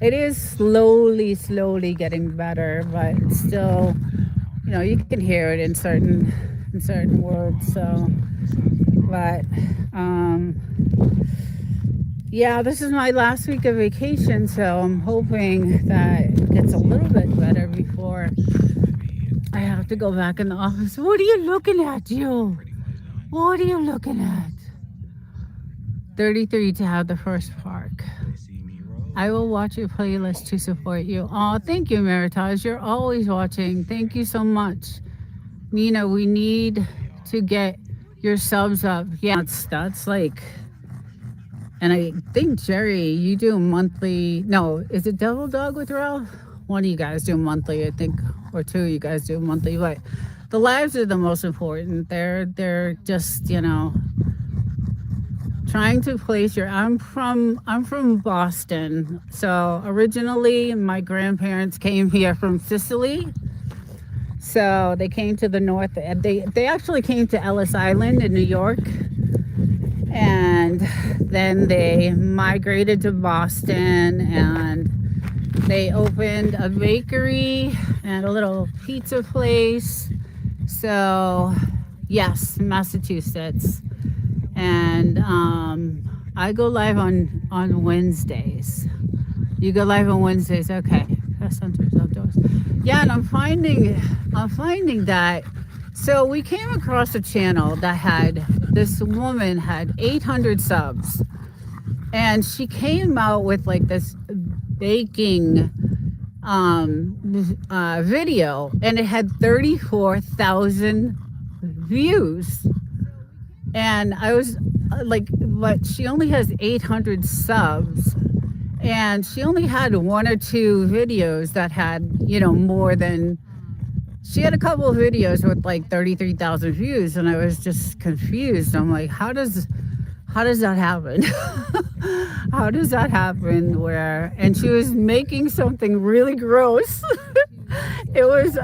A: It is slowly getting better, but still, you know, you can hear it in certain words. So, but yeah, this is my last week of vacation, so I'm hoping that it gets a little bit better before I have to go back in the office. What are you looking at, Joe? What are you looking at? 33 to have the first park. I will watch your playlist to support you. Oh, thank you, Meritage. You're always watching. Thank you so much. Nina, we need to get your subs up. Yeah, that's like, and I think, Jerry, you do monthly. No, is it Devil Dog with Ralph? One of you guys do monthly, I think, or two of you guys do monthly. But the lives are the most important. They're just, you know, trying to place your. I'm from Boston. So originally my grandparents came here from Sicily. So they came to the north. They actually came to Ellis Island in New York. And then they migrated to Boston, and they opened a bakery and a little pizza place. So yes, Massachusetts. And I go live on Wednesdays. You go live on Wednesdays, okay? Press Hunters Outdoors. Yeah, and I'm finding that. So we came across a channel that had this woman had 800 subs, and she came out with like this baking video, and it had 34,000 views. And I was like, but she only has 800 subs, and she only had one or two videos that had, you know, more than. She had a couple of videos with like 33,000 views, and I was just confused. I'm like, how does that happen? How does that happen? And she was making something really gross. It was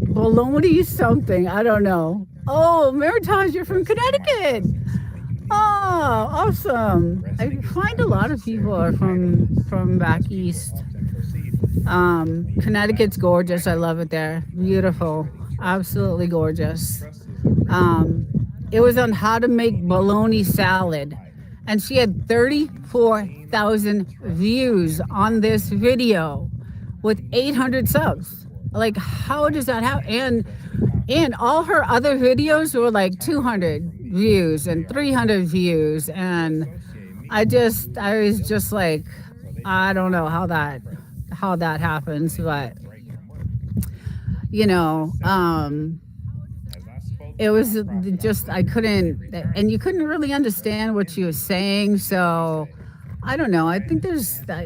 A: bologna something. I don't know. Oh, Meritage, you're from Connecticut. Oh, awesome. I find a lot of people are from back east. Connecticut's gorgeous. I love it there. Beautiful. Absolutely gorgeous. It was on how to make bologna salad, and she had 34,000 views on this video with 800 subs. Like, how does that happen? And all her other videos were like 200 views and 300 views, and I was just like, I don't know how that happens, but you know, it was just, I couldn't, and you couldn't really understand what she was saying. So I don't know. I think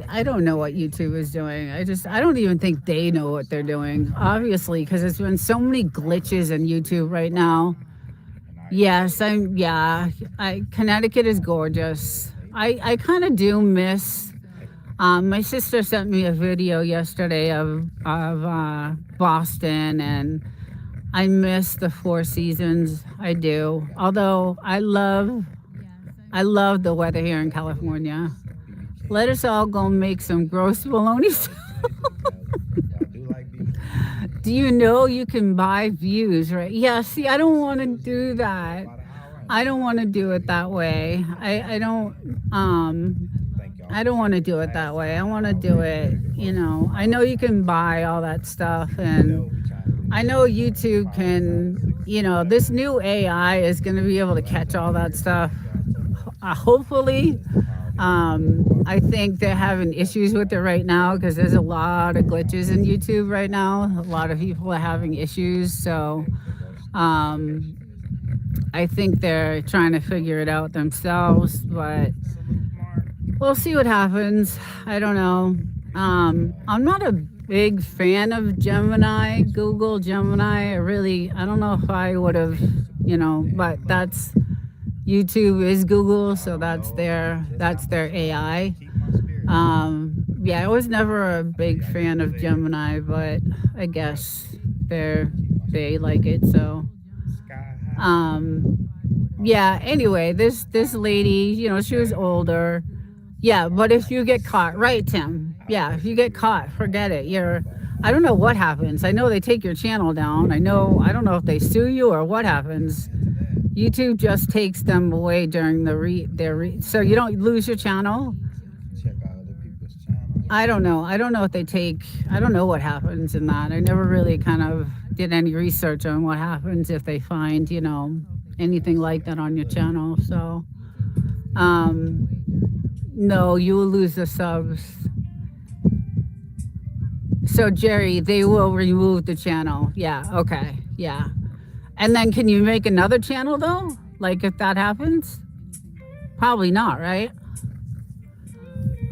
A: I don't know what YouTube is doing. I don't even think they know what they're doing, obviously, because there's been so many glitches in YouTube right now. Yes, Connecticut is gorgeous. I kind of do miss. My sister sent me a video yesterday of Boston, and I miss the Four Seasons. I do. Although I love the weather here in California. Let us all go make some gross bologna. Do you know you can buy views, right? Yeah, see, I don't want to do that.
B: By the hour, ain't
A: I
B: it?
A: don't want to do it that way.
B: Thank y'all
A: I
B: for
A: don't want to
B: checking
A: do
B: the
A: it that
B: last
A: way. I
B: time
A: want to
B: out.
A: do
B: Thank you for
A: it,
B: your
A: you
B: votes.
A: know. I know you can buy all that stuff,
B: You know
A: and
B: what we trying to do
A: I
B: this
A: know
B: year, man.
A: YouTube
B: Power
A: can,
B: fantasy.
A: you know,
B: Whatever.
A: this new AI is going to be able to
B: Last
A: catch
B: time
A: all
B: you
A: that
B: heard me,
A: stuff.
B: thank y'all so much.
A: Hopefully,
B: That's the power of YouTube. Welcome
A: I
B: to
A: think they're having issues with it right now because there's a lot of glitches in YouTube right now. A lot of people are having issues. So
B: Here goes
A: um, I think they're trying to figure it out themselves, but
B: salute, Mark.
A: we'll see what happens. I don't know. I'm not a big fan of Gemini, Google Gemini. I don't know if I would have, you know, but that's YouTube is Google,
B: Y'all
A: so
B: don't know just how
A: that's
B: much
A: their
B: love
A: AI.
B: keep my spirit lifted.
A: Yeah, I was never a
B: I know
A: big
B: y'all get
A: fan
B: the
A: of
B: lyrics.
A: Gemini, but I
B: Trust me,
A: guess
B: keep my
A: they
B: spirit
A: like it.
B: lifted.
A: So,
B: Sky high.
A: um,
B: Oh,
A: yeah. Anyway, this lady, you know, she was
B: dang.
A: older. Yeah,
B: Mark
A: but if
B: like
A: you
B: the
A: get caught, right,
B: sun.
A: Tim?
B: I
A: Yeah, if you
B: worship
A: get
B: you,
A: caught, forget it.
B: my
A: You're, I don't
B: Father.
A: know what happens. I know they take your channel down. I don't know if they sue you or what happens.
B: Amen to that.
A: YouTube just takes them away during so you don't lose your channel.
B: Check out other people's channels.
A: I don't know. I don't know what happens in that. I never really kind of did any research on what happens if they find, you know, anything
B: Gotta
A: like
B: see how
A: that
B: you
A: on your
B: look.
A: channel. So, um, no, you will lose the subs. So, Jerry, they will remove the channel. Yeah. Okay. Yeah. And then can you make another channel though? Like if that happens? Probably not, right?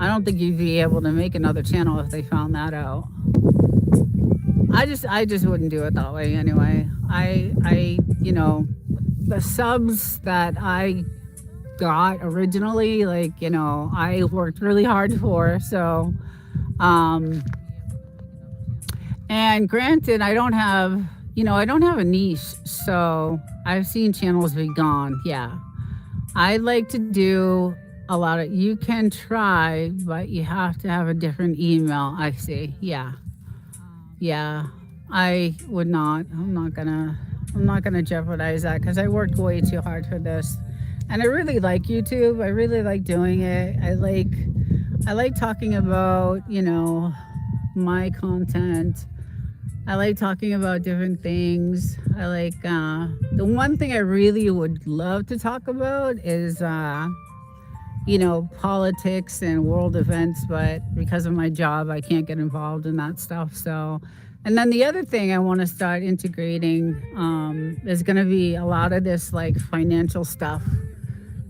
A: I don't think you'd be able to make another channel if they found that out. I just wouldn't do it that way anyway. You know, the subs that I got originally, like, you know, I worked really hard for. So, um, and granted, I don't have a niche. So I've seen channels be gone. Yeah. I like to do a lot of, you can try, but you have to have a different email. I see. Yeah. Yeah, I would not. I'm not gonna jeopardize that because I worked way too hard for this, and I really like YouTube. I really like doing it. I like talking about, you know, my content. I like talking about different things. The one thing I really would love to talk about is you know, politics and world events, but because of my job, I can't get involved in that stuff. So, and then the other thing I want to start integrating is going to be a lot of this like financial stuff.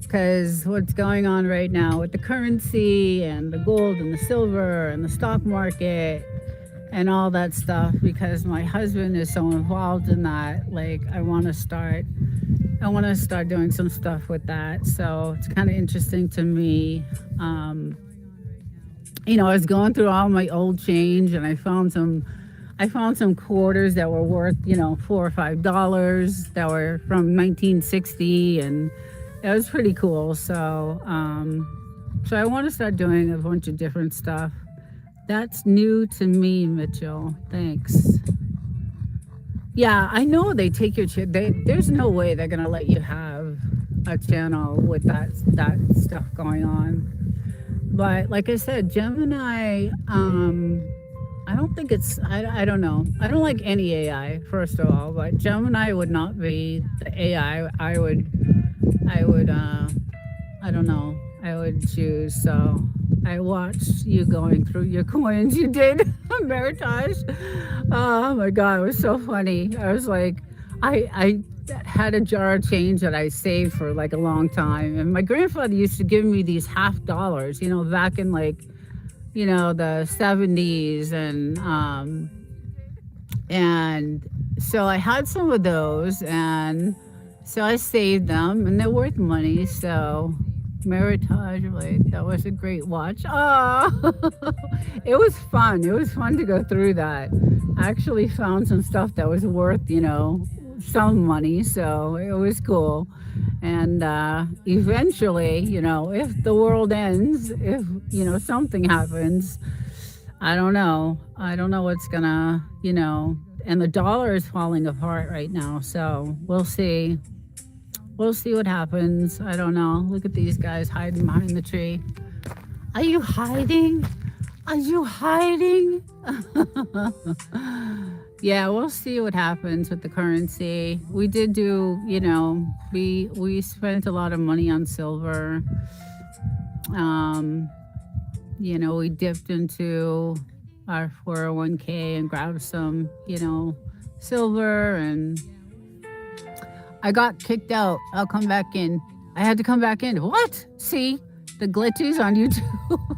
A: Because what's going on right now with the currency and the gold and the silver and the stock market and all that stuff, because my husband is so involved in that, like, I want to start doing some stuff with that. So it's kind of interesting to me. Um, you know, I was going through all my old change, and I found some quarters that were worth, you know, $4 or $5 that were from 1960, and it was pretty cool. So, so I want to start doing a bunch of different stuff. That's new to me, Mitchell. Thanks. Yeah, I know they take your there's no way they're gonna let you have a channel with that stuff going on. But like I said, Gemini, I don't think I don't know. I don't like any AI, first of all, but Gemini would not be the AI I would I don't know. I would choose. So I watched you going through your coins. You did, Meritage. Oh my God, it was so funny. I was like, I had a jar of change that I saved for like a long time. And my grandfather used to give me these $50, you know, back in like, you know, the 70s. And so I had some of those, and so I saved them, and they're worth money. So Meritage, wait, that was a great watch. Oh, it was fun. It was fun to go through that. I actually found some stuff that was worth, you know, some money. So it was cool. And eventually, you know, if the world ends, if, you know, something happens, I don't know. I don't know what's gonna, you know, and the dollar is falling apart right now. So we'll see. We'll see what happens. I don't know. Look at these guys hiding behind the tree. Are you hiding? Are you hiding? Yeah, we'll see what happens with the currency. We did do, we spent a lot of money on silver. Um, we dipped into our 401k and grabbed some, silver, and I got kicked out. I'll come back in. I had to come back in. What? See the glitches on YouTube?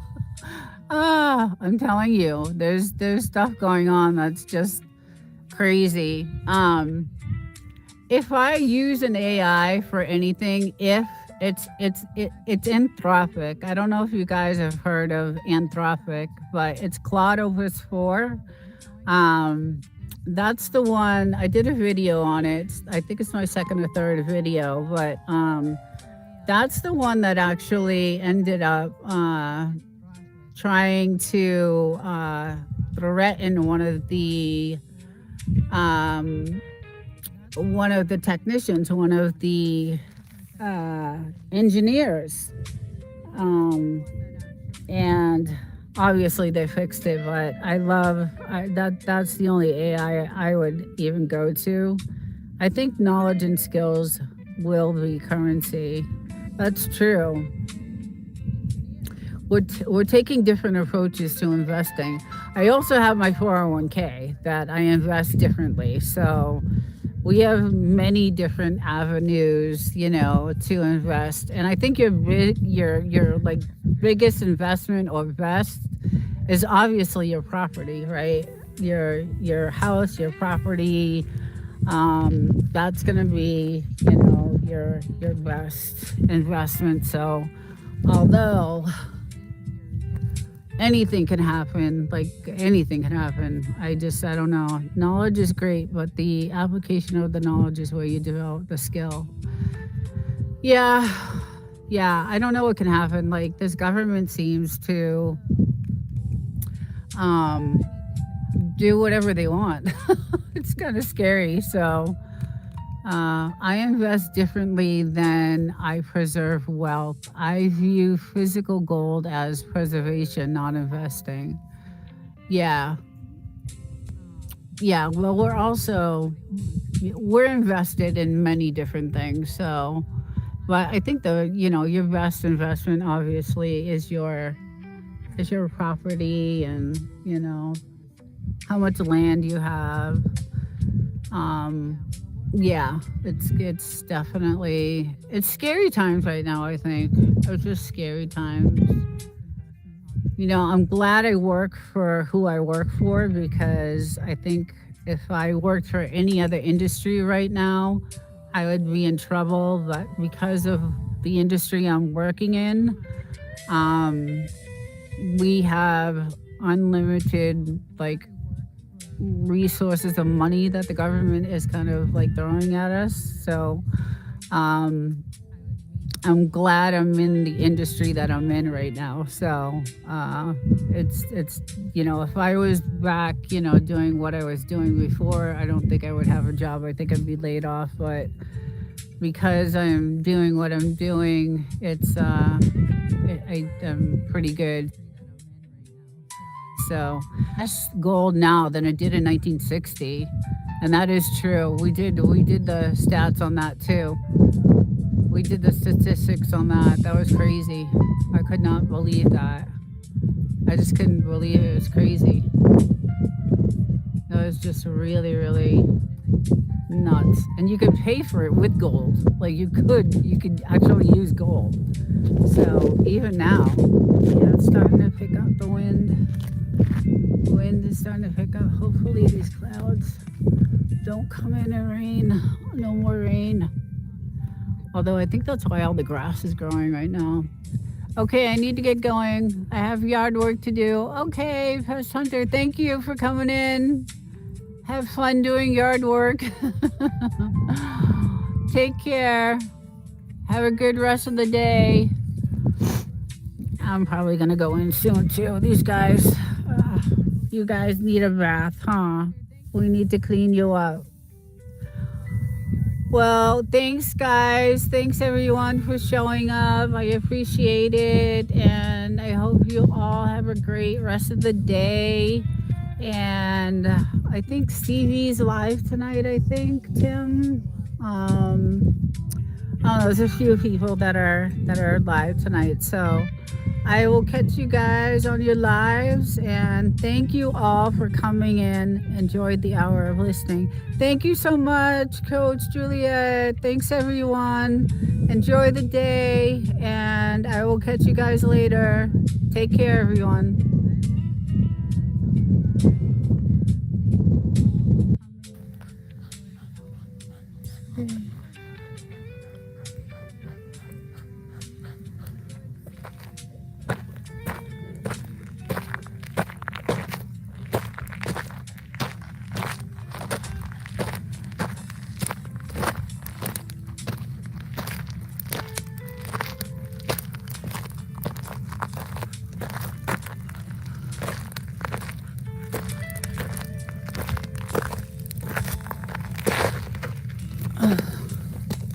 A: I'm telling you, there's stuff going on that's just crazy. If I use an AI for anything, if it's Anthropic. I don't know if you guys have heard of Anthropic, but it's Claude Opus 4. That's the one. I did a video on it. I think it's my second or third video, but that's the one that actually ended up trying to threaten one of the technicians, one of the engineers, and obviously they fixed it. But that's the only AI I would even go to. I think knowledge and skills will be currency. That's true. We're taking different approaches to investing. I also have my 401k that I invest differently. So we have many different avenues, to invest. And I think your like biggest investment or best is obviously your property, right? Your house, your property. That's gonna be, your best investment. So although anything can happen, I don't know. Knowledge is great, but the application of the knowledge is where you develop the skill. Yeah, I don't know what can happen. Like, this government seems to do whatever they want. It's kind of scary. So I invest differently than I preserve wealth. I view physical gold as preservation, not investing. Yeah. Well, we're invested in many different things. So, but I think your best investment obviously is your property, and how much land you have. It's definitely, it's scary times right now. I think it's just scary times. I'm glad I work for who I work for, because I think if I worked for any other industry right now, I would be in trouble. But because of the industry I'm working in, we have unlimited resources of money that the government is kind of throwing at us. So I'm glad I'm in the industry that I'm in right now. So it's if I was back doing what I was doing before, I don't think I would have a job. I think I'd be laid off. But because I'm doing what I'm doing, I'm pretty good. So less gold now than it did in 1960, and that is true. We did the stats on that too. We did the statistics on that. That was crazy. I could not believe that. I just couldn't believe it. It was crazy. It was just really, really nuts. And you could pay for it with gold. You could actually use gold. So even now, it's starting to pick up the wind. The wind is starting to pick up. Hopefully these clouds don't come in and rain. No more rain. Although I think that's why all the grass is growing right now. Okay, I need to get going. I have yard work to do. Okay, Pest Hunter, thank you for coming in. Have fun doing yard work. Take care. Have a good rest of the day. I'm probably gonna go in soon too. These guys, you guys need a bath, huh? We need to clean you up. Well, thanks, guys. Thanks, everyone, for showing up. I appreciate it. And I hope you all have a great rest of the day. And I think Stevie's live tonight, I think, Tim. Oh, there's a few people that are live tonight. So I will catch you guys on your lives, and thank you all for coming in. Enjoyed the hour of listening. Thank you so much, Coach Juliet. Thanks, everyone. Enjoy the day, and I will catch you guys later. Take care, everyone.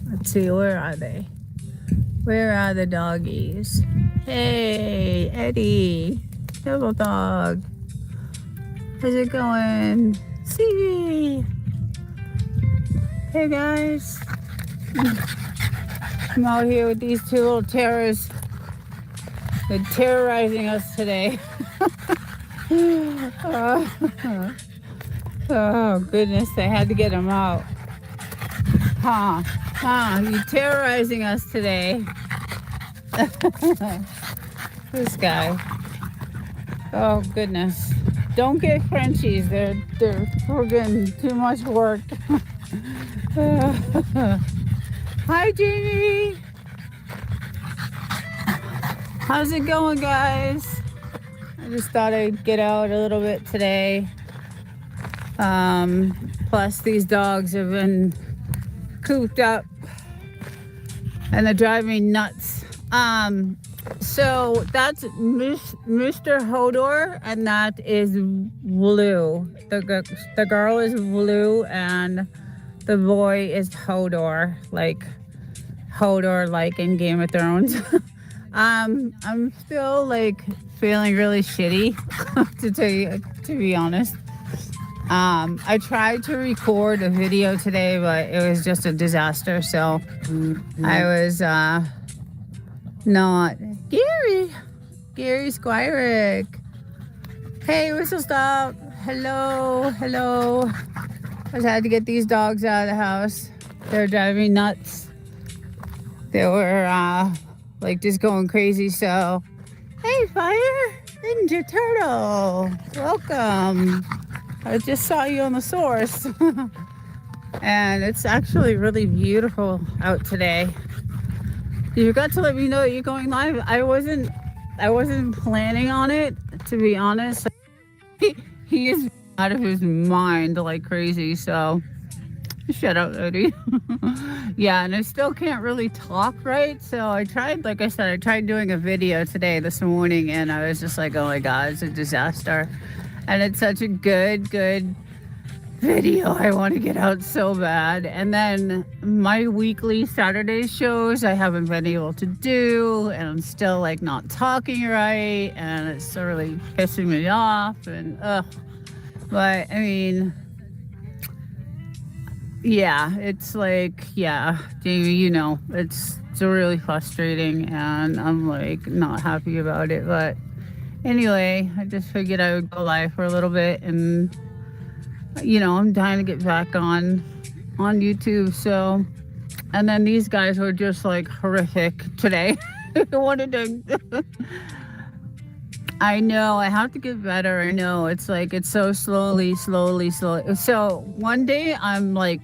A: Let's see, where are they? Where are the doggies? Hey, Eddie, little dog. How's it going? See? Hey, guys. I'm out here with these two little terrors. They're terrorizing us today. Oh, goodness, I had to get them out. You're terrorizing us today. This guy. Oh, goodness. Don't get Frenchies. They're friggin' too much work. Hi, Jamie. How's it going, guys? I just thought I'd get out a little bit today. Plus, these dogs have been cooped up and they drive me nuts. So that's Mr. Hodor, and that is Blue. The girl is Blue, and the boy is Hodor, like in Game of Thrones. I'm still like feeling really shitty to be honest. I tried to record a video today, but it was just a disaster. So I was not Gary Squirick. Hey, Whistle Stop. Hello. I just had to get these dogs out of the house. They're driving me nuts. They were like just going crazy. So, hey, Fire Ninja Turtle, welcome. I just saw you on the source. And it's actually really beautiful out today. You forgot to let me know that you're going live. I wasn't planning on it, to be honest. He is out of his mind like crazy, so shut up, Eddie. Yeah, and I still can't really talk right. So I tried, like I said, I tried doing a video today, this morning, and I was just like, oh my God, it's a disaster. And it's such a good video. I want to get out so bad. And then my weekly Saturday shows I haven't been able to do, and I'm still like not talking right, and it's really pissing me off. And but I mean, yeah, it's like, yeah, Jamie, you know, it's really frustrating, and I'm like not happy about it. But anyway, I just figured I would go live for a little bit, and you know, I'm dying to get back on YouTube. So, and then these guys were just like horrific today. I wanted to. I know I have to get better. I know it's like it's so slowly. So one day I'm like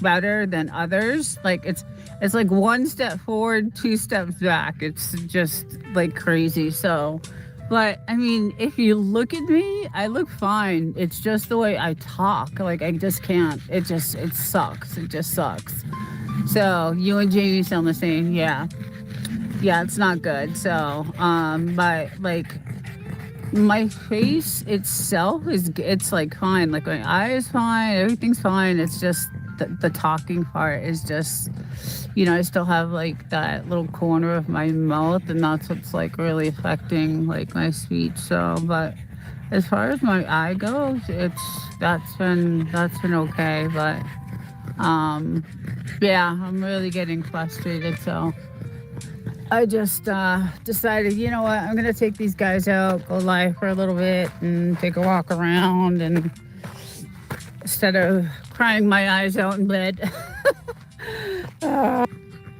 A: better than others. Like it's like one step forward, two steps back. It's just like crazy. So. But I mean, if you look at me, I look fine. It's just the way I talk. Like I just can't. It sucks. It just sucks. So you and Jamie sound the same. Yeah, it's not good. So, but like, My face itself it's like fine. Like my eye is fine, everything's fine. It's just the talking part is just, I still have like that little corner of my mouth, and that's what's like really affecting like my speech. So, but as far as my eye goes, that's been okay. But yeah, I'm really getting frustrated. So I just decided, you know what, I'm gonna take these guys out, go lie for a little bit, and take a walk around, and instead of crying my eyes out in bed.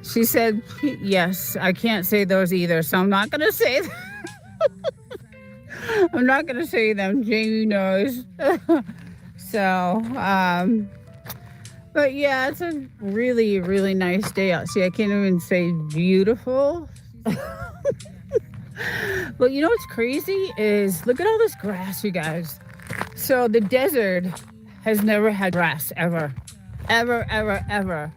A: She said, yes, I can't say those either, so I'm not gonna say them. I'm not gonna say them. Jamie knows. So, but yeah, it's a really, really nice day out. See, I can't even say beautiful. But you know what's crazy is look at all this grass, you guys. So the desert has never had grass ever. Ever, ever, ever.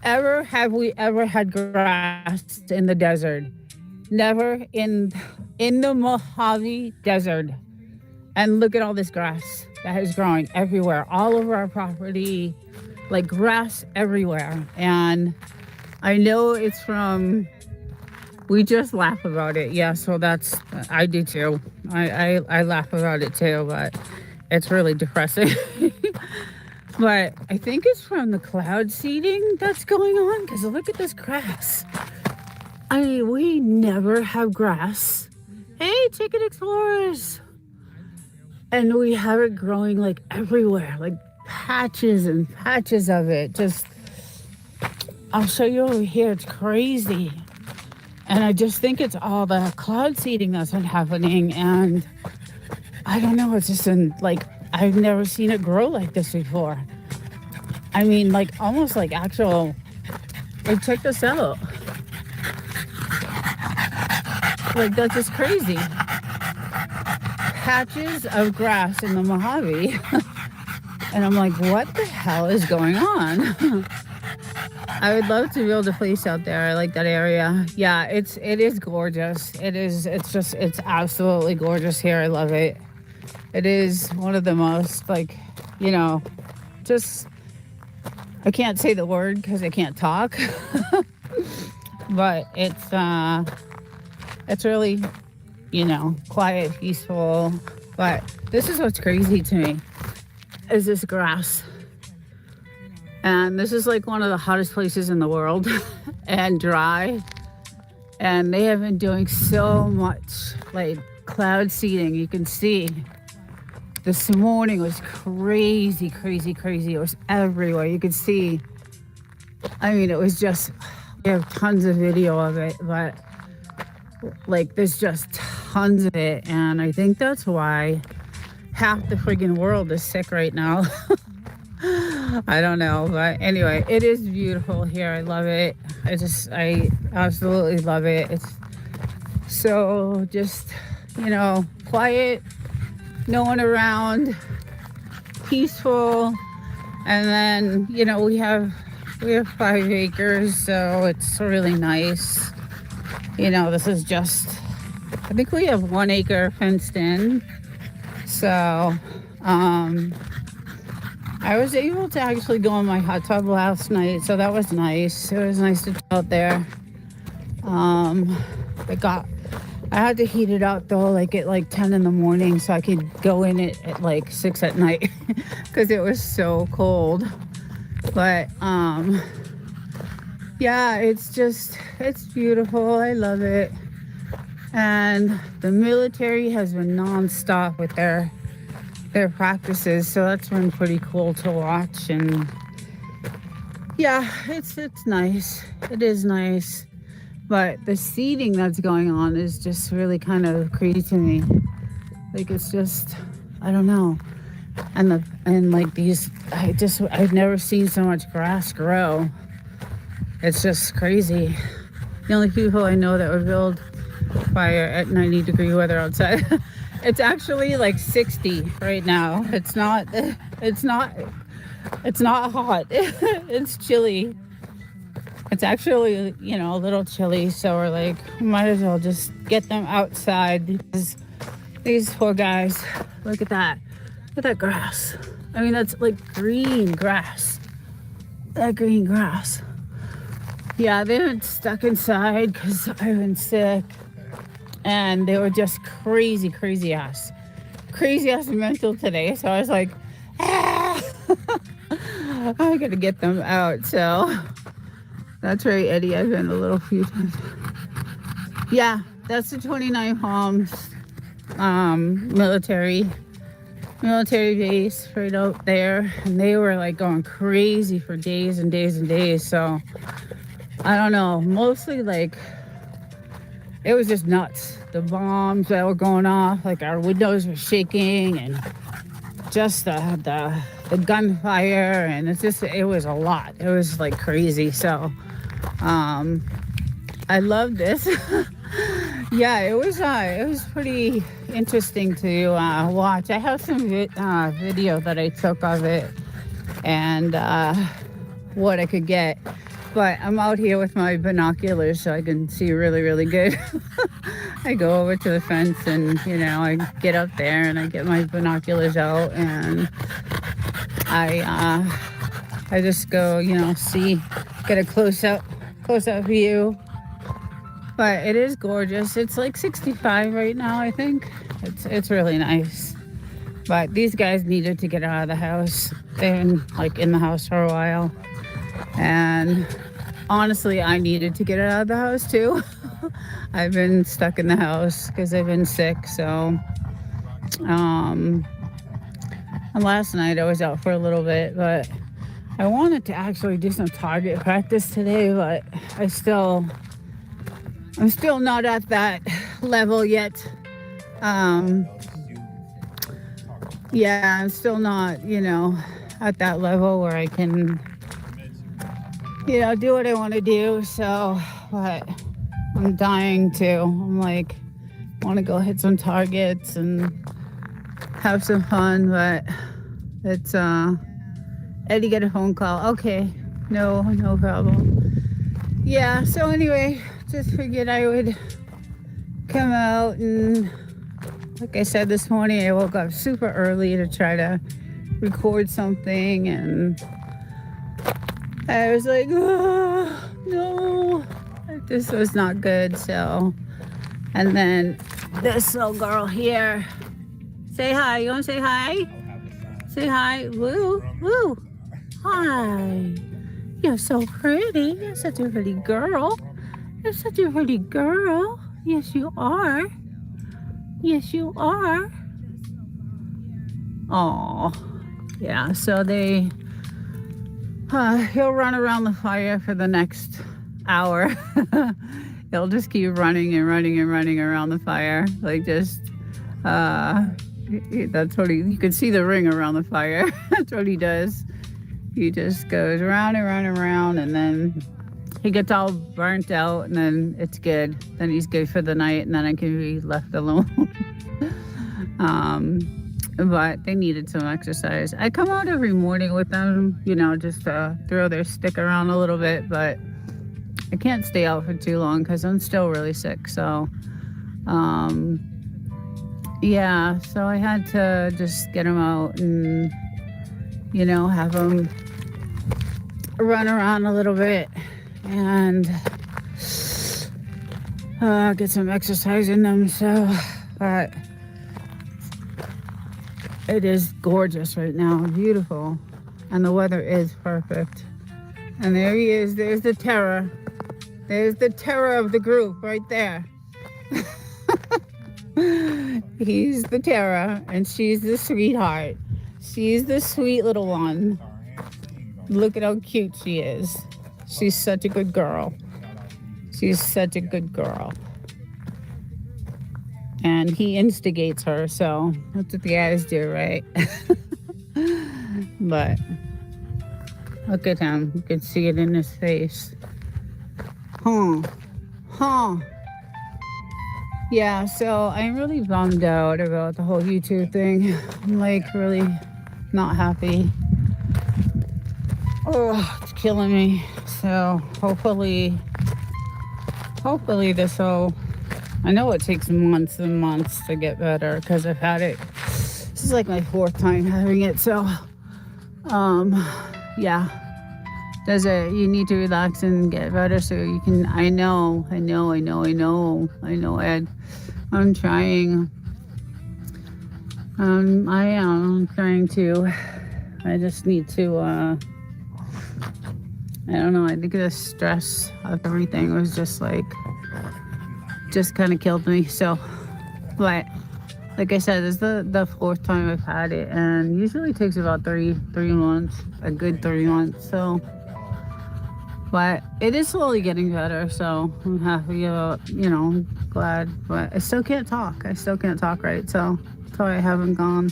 A: Ever have we ever had grass in the desert? Never in the Mojave Desert. And look at all this grass that is growing everywhere, all over our property, like grass everywhere. And I know it's from, we just laugh about it. Yeah, so I do too. I laugh about it too, but it's really depressing. But I think it's from the cloud seeding that's going on, because look at this grass. I mean, we never have grass. Hey, chicken explorers. And we have it growing like everywhere, like patches and patches of it. Just, I'll show you over here. It's crazy. And I just think it's all the cloud seeding that's been happening. And I don't know, it's just like, I've never seen it grow like this before. I mean, like almost like actual, like check this out. Like that's just crazy. Patches of grass in the Mojave. And I'm like, what the hell is going on? I would love to build a place out there. I like that area. Yeah, it is gorgeous. It's absolutely gorgeous here. I love it. It is one of the most like, just, I can't say the word because I can't talk. But it's really, quiet, peaceful. But this is what's crazy to me, is this grass. And this is like one of the hottest places in the world and dry. And they have been doing so much like cloud seeding. You can see this morning was crazy, crazy, crazy. It was everywhere. You could see, I mean, it was just, we have tons of video of it, but like there's just tons of it. And I think that's why half the friggin' world is sick right now. I don't know, but anyway, it is beautiful here. I love it. I absolutely love it. It's so just, quiet, no one around, peaceful. And then, we have 5 acres, so it's really nice. This is just, I think we have 1 acre fenced in. So, I was able to actually go in my hot tub last night, so that was nice. It was nice to chill out there. I had to heat it up though, like at like 10 in the morning, so I could go in it at like 6 at night because it was so cold. But yeah, it's beautiful. I love it. And the military has been nonstop with their practices, so that's been pretty cool to watch. And yeah, it's nice. It is nice, but the seeding that's going on is just really kind of crazy to me. Like it's just, I don't know. And like these, I've never seen so much grass grow. It's just crazy. The only people I know that would build fire at 90-degree weather outside. It's actually like 60 right now. It's not hot. It's chilly. It's actually, a little chilly. So we're like, might as well just get them outside because These poor guys. Look at that. Look at that grass. I mean, that's like green grass. That green grass. Yeah, they've been stuck inside because I've been sick. And they were just crazy, crazy ass mental today. So I was like, ah, I gotta get them out. So that's right, Eddie. I've been a little few times. Yeah, that's the 29 Palms military base right out there. And they were like going crazy for days and days and days. So I don't know. Mostly like it was just nuts. The bombs that were going off, like our windows were shaking, and just the gunfire, and it was a lot. It was like crazy. So I loved this. Yeah, it was pretty interesting to watch. I have some video that I took of it and what I could get. But I'm out here with my binoculars so I can see really, really good. I go over to the fence and, I get up there and I get my binoculars out and I just go, get a close up view. But it is gorgeous. It's like 65 right now, I think. It's really nice. But these guys needed to get out of the house. They've been like in the house for a while. And honestly, I needed to get out of the house too. I've been stuck in the house because I've been sick. So, and last night I was out for a little bit, but I wanted to actually do some target practice today, but I'm still not at that level yet. Yeah, I'm still not, at that level where I can do what I want to do. So, but I'm dying to. I'm like, want to go hit some targets and have some fun. But it's Eddie get a phone call. Okay, no problem. Yeah. So anyway, just figured I would come out and, like I said this morning, I woke up super early to try to record something and. I was like, oh, no, this was not good. So, and then this little girl here, say hi. You want to say hi? Say hi. Woo, woo. Hi. You're so pretty. You're such a pretty girl. You're such a pretty girl. Yes, you are. Yes, you are. Oh, yeah. So he'll run around the fire for the next hour. He'll just keep running and running and running around the fire. Like just, that's what you can see the ring around the fire. That's what he does. He just goes around and around and around, and then he gets all burnt out, and then it's good. Then he's good for the night, and then I can be left alone. But they needed some exercise. I come out every morning with them, just to throw their stick around a little bit, but I can't stay out for too long because I'm still really sick. So, yeah, so I had to just get them out and, have them run around a little bit and get some exercise in them. So, but it is gorgeous right now, beautiful, and the weather is perfect. And there he is. There's the terror. There's the terror of the group right there. He's the terror, and she's the sweetheart. She's the sweet little one. Look at how cute she is. She's such a good girl. She's such a good girl. And he instigates her, so that's what the guys do, right? But look at him. You can see it in his face. Yeah, so I'm really bummed out about the whole YouTube thing. I'm like really not happy. Oh, it's killing me. So hopefully this will I know it takes months and months to get better because I've had it. This is like my fourth time having it. So, um, yeah. Does it? You need to relax and get better so you can. I know, Ed. I'm trying. I am trying to. I just need to. I don't know. I think the stress of everything was just kind of killed me. So, but like I said, this is the fourth time I've had it, and usually it takes about three months, a good 3 months. So, but it is slowly getting better. So I'm happy about, glad. But I still can't talk. I still can't talk right. So that's why I haven't gone.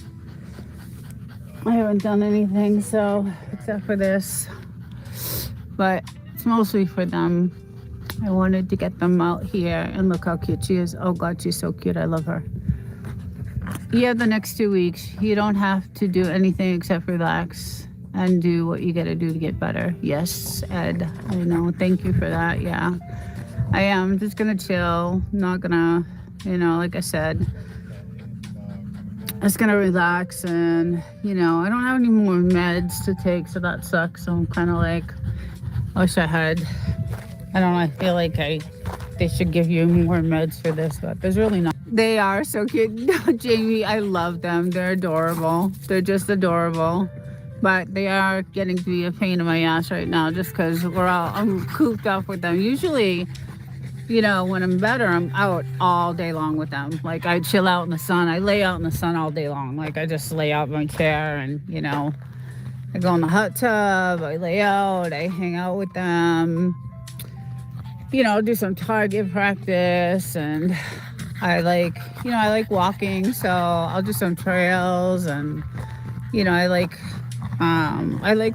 A: I haven't done anything. So except for this, but it's mostly for them. I wanted to get them out here and look how cute she is. Oh God, she's so cute. I love her. Yeah, the next 2 weeks, you don't have to do anything except relax and do what you got to do to get better. Yes, Ed, I know. Thank you for that. Yeah, I am just gonna chill. Not gonna, like I said, just gonna relax and, I don't have any more meds to take, so that sucks. So I'm kind of like, I wish I had. I don't know. I feel like they should give you more meds for this, but there's really not. They are so cute. Jamie, I love them. They're adorable. They're just adorable. But they are getting to be a pain in my ass right now just because I'm cooped up with them. Usually, when I'm better, I'm out all day long with them. Like I chill out in the sun. I lay out in the sun all day long. Like I just lay out in my chair and, I go in the hot tub. I lay out. I hang out with them. Do some target practice, and I like walking, so I'll do some trails, and I like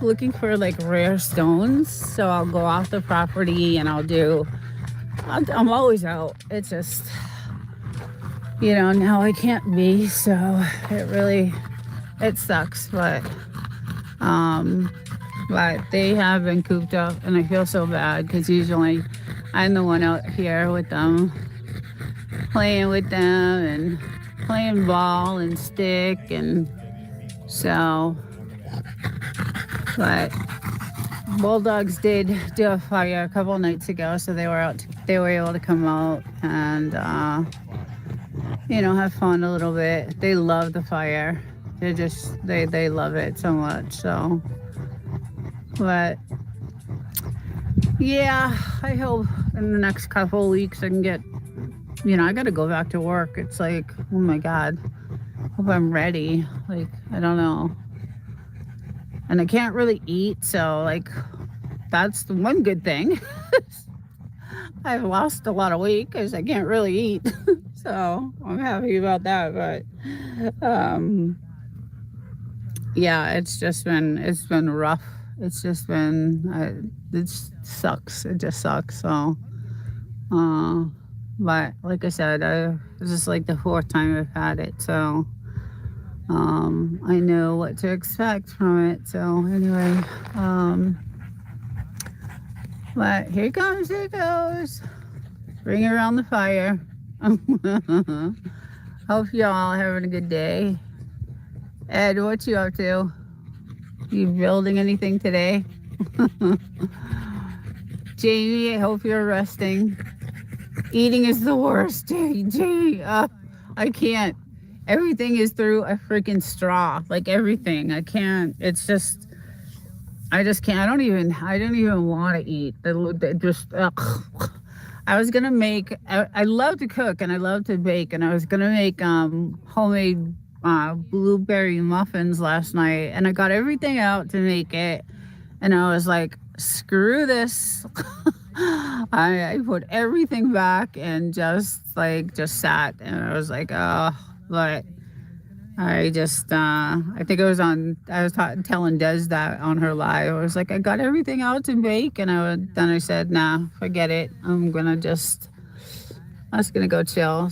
A: looking for like rare stones, so I'll go off the property and I'm always out. It's just now I can't be, so it sucks, but they have been cooped up, and I feel so bad because usually I'm the one out here with them, playing with them and playing ball and stick, and so. But Bulldogs did do a fire a couple nights ago, so they were able to come out and have fun a little bit. They love the fire. They love it so much. So, but yeah, I hope in the next couple of weeks I can get, I got to go back to work. It's like, oh my God, hope I'm ready. Like, I don't know. And I can't really eat, so like, that's the one good thing. I've lost a lot of weight because I can't really eat. So I'm happy about that. But yeah, it's been rough. It's just been it sucks. It just sucks. So but like I said, it's just like the fourth time I've had it. So I know what to expect from it. So anyway, but here it goes. Bring around the fire. Hope y'all having a good day. Ed, what you up to? You building anything today? Jamie, I hope you're resting. Eating is the worst. Jamie, I can't. Everything is through a freaking straw. Like everything. I can't. It's just. I just can't. I don't even want to eat. Just. I was gonna make. I love to cook and I love to bake, and I was gonna make homemade blueberry muffins last night, and I got everything out to make it, and I was like, screw this. I put everything back and just sat, and I was like, oh, but I just I think I was telling Des that on her live. I was like, I got everything out to bake, and then I said, nah, forget it. I'm just gonna go chill.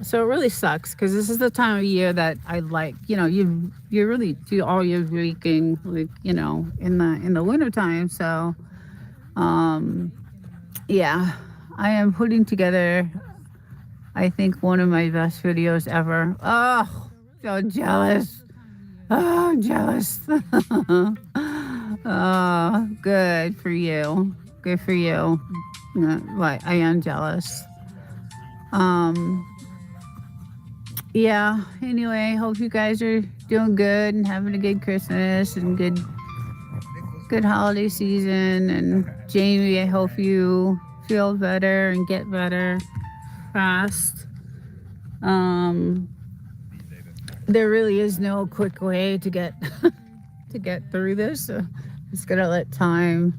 A: So it really sucks because this is the time of year that I like. You really do all your baking, like, in the wintertime. So yeah, I am putting together I think one of my best videos ever. Oh, so jealous. Oh, I'm jealous. Oh, good for you. Good for you. But I am jealous. Um, yeah. Anyway, hope you guys are doing good and having a good Christmas and good holiday season. And Jamie, I hope you feel better and get better fast. There really is no quick way to get to get through this. So just gotta let time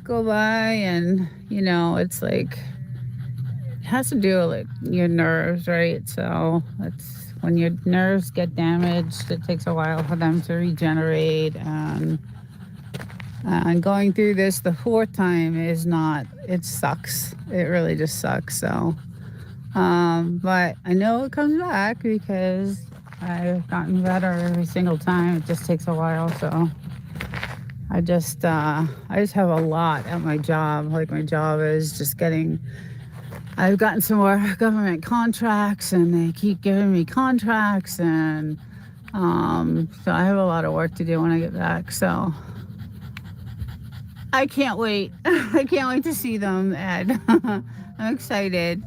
A: go by, and it's like it has to do with like your nerves, right? So it's when your nerves get damaged, it takes a while for them to regenerate, and going through this the fourth time is not. It sucks. It really just sucks. So, but I know it comes back because I've gotten better every single time. It just takes a while. So I just have a lot at my job. Like my job is just getting. I've gotten some more government contracts, and they keep giving me contracts, and so I have a lot of work to do when I get back. So I can't wait. I can't wait to see them, Ed. I'm excited.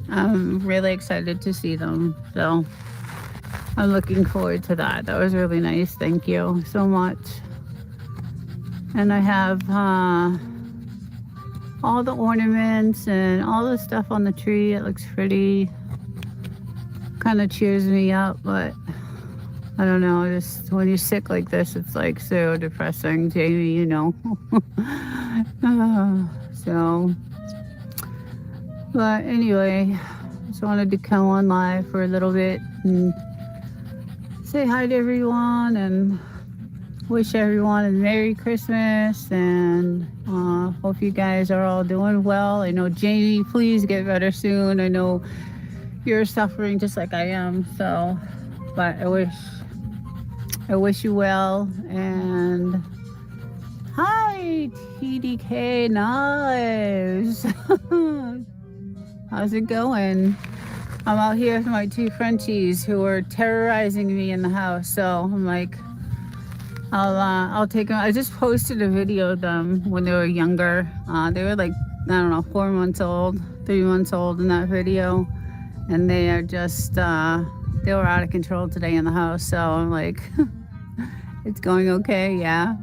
A: I'm really excited to see them. So I'm looking forward to that. That was really nice. Thank you so much. And I have all the ornaments and all the stuff on the tree. It looks pretty. Kind of cheers me up, but I don't know. Just when you're sick like this, it's like so depressing, Jamie. So, but anyway, just wanted to come on live for a little bit and say hi to everyone and wish everyone a Merry Christmas, and hope you guys are all doing well. I know, Jamie, please get better soon. I know you're suffering just like I am, so, but I wish you well. And hi, TDK Knives. How's it going? I'm out here with my two Frenchies who are terrorizing me in the house, so I'm like, I'll take them. I just posted a video of them when they were younger. They were like, I don't know, 4 months old, 3 months old in that video. And they are just, they were out of control today in the house. So I'm like, it's going okay. Yeah.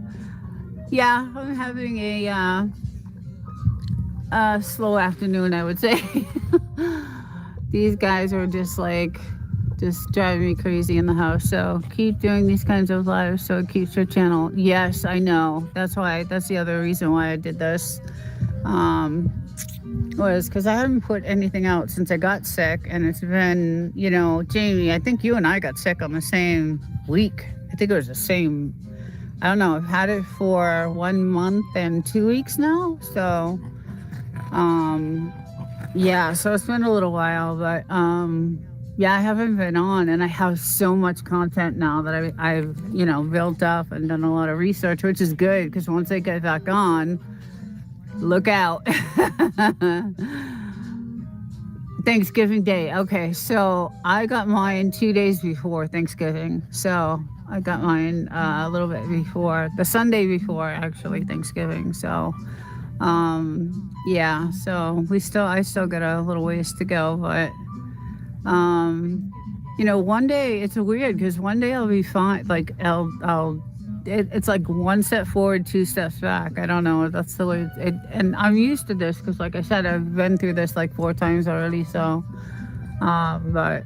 A: Yeah. I'm having a slow afternoon, I would say. These guys are just driving me crazy in the house. So keep doing these kinds of lives so it keeps your channel. Yes, I know. That's the other reason why I did this. Was because I haven't put anything out since I got sick, and it's been, Jamie, I think you and I got sick on the same week. I think it was the same. I don't know. I've had it for 1 month and 2 weeks now. So, yeah, so it's been a little while, but, yeah, I haven't been on, and I have so much content now that I've built up and done a lot of research, which is good because once I get back on, look out. Thanksgiving Day. Okay, so I got mine 2 days before Thanksgiving. So I got mine a little bit before, the Sunday before actually Thanksgiving. So, yeah, so I still got a little ways to go, but one day it's weird because one day I'll be fine. Like it's like 1 step forward, 2 steps back. I don't know. That's the way and I'm used to this because, like I said, I've been through this like 4 times already. So, but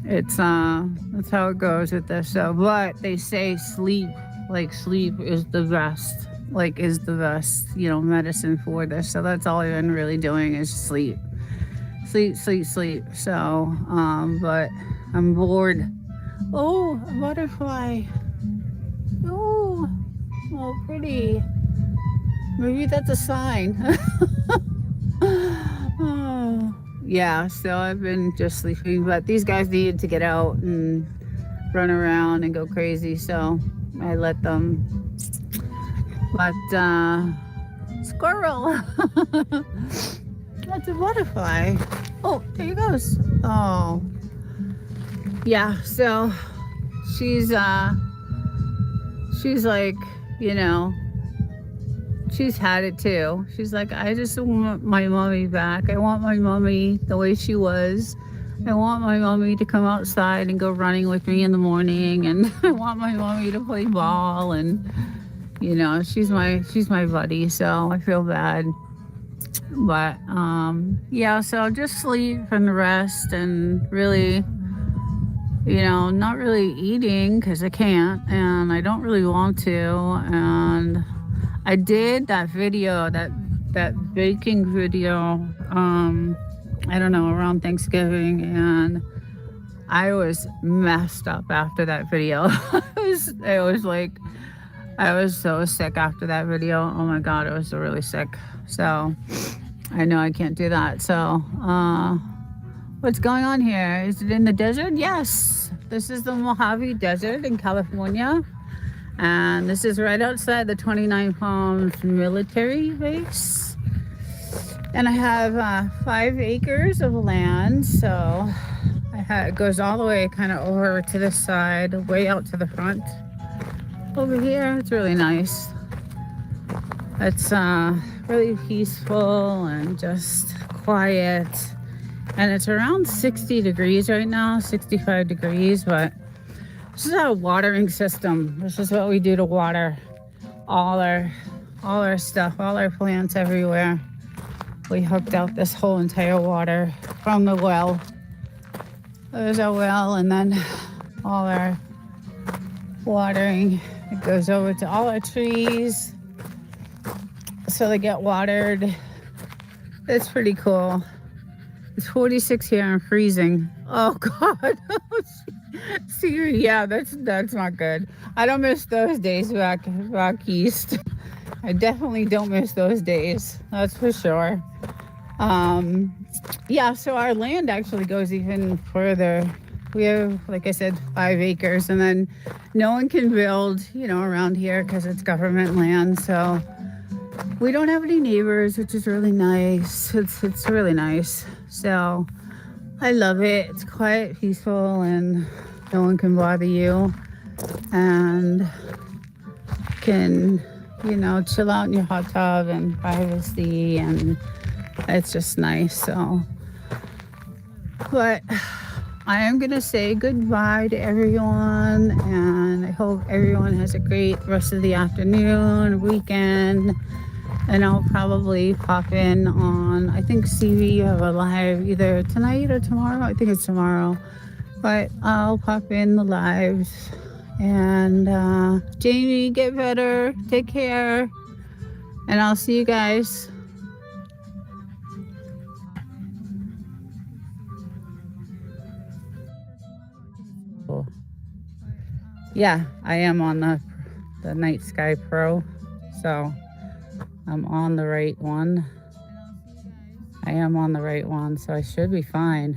A: it's that's how it goes with this. So, but they say sleep is the best. Is the best, medicine for this. So that's all I've been really doing is sleep. So, but I'm bored. Oh, a butterfly. Oh, pretty. Maybe that's a sign. Oh, yeah, so I've been just sleeping, but these guys needed to get out and run around and go crazy, so I let them. But, squirrel. That's a butterfly. Oh, there he goes. Oh, yeah. So she's like, you know, she's had it too. She's like, I just want my mommy back. I want my mommy the way she was. I want my mommy to come outside and go running with me in the morning, and I want my mommy to play ball. And you know, she's my buddy, so I feel bad. But yeah, so just sleep and rest, and really, you know, not really eating because I can't, and I don't really want to. And I did that video, that baking video, I don't know, around Thanksgiving, and I was messed up after that video. It was like I was so sick after that video. Oh my god, I was really sick. So I know I can't do that. So what's going on here? Is it in the desert? Yes. This is the Mojave Desert in California. And this is right outside the 29 Palms military base. And I have 5 acres of land. So it goes all the way kind of over to the side, way out to the front. Over here, it's really nice. It's really peaceful and just quiet. And it's around 60 degrees right now, 65 degrees, but this is our watering system. This is what we do to water all our stuff, all our plants everywhere. We hooked out this whole entire water from the well. There's our well, and then all our watering. It goes over to all our trees so they get watered. It's pretty cool. It's 46 here and freezing. Oh God. See, yeah, that's not good. I don't miss those days back east. I definitely don't miss those days. That's for sure. Yeah, so our land actually goes even further. We have, like I said, 5 acres, and then no one can build, you know, around here because it's government land. So we don't have any neighbors, which is really nice. It's really nice. So I love it. It's quiet, peaceful, and no one can bother you, and can, you know, chill out in your hot tub and privacy, and it's just nice. So, but I am gonna say goodbye to everyone, and I hope everyone has a great rest of the afternoon, weekend. And I'll probably pop in on, I think CV have a live either tonight or tomorrow. I think it's tomorrow, but I'll pop in the lives. And Jamie, get better, take care, and I'll see you guys. Yeah, I am on the Night Sky Pro, so I'm on the right one. I am on the right one, so I should be fine.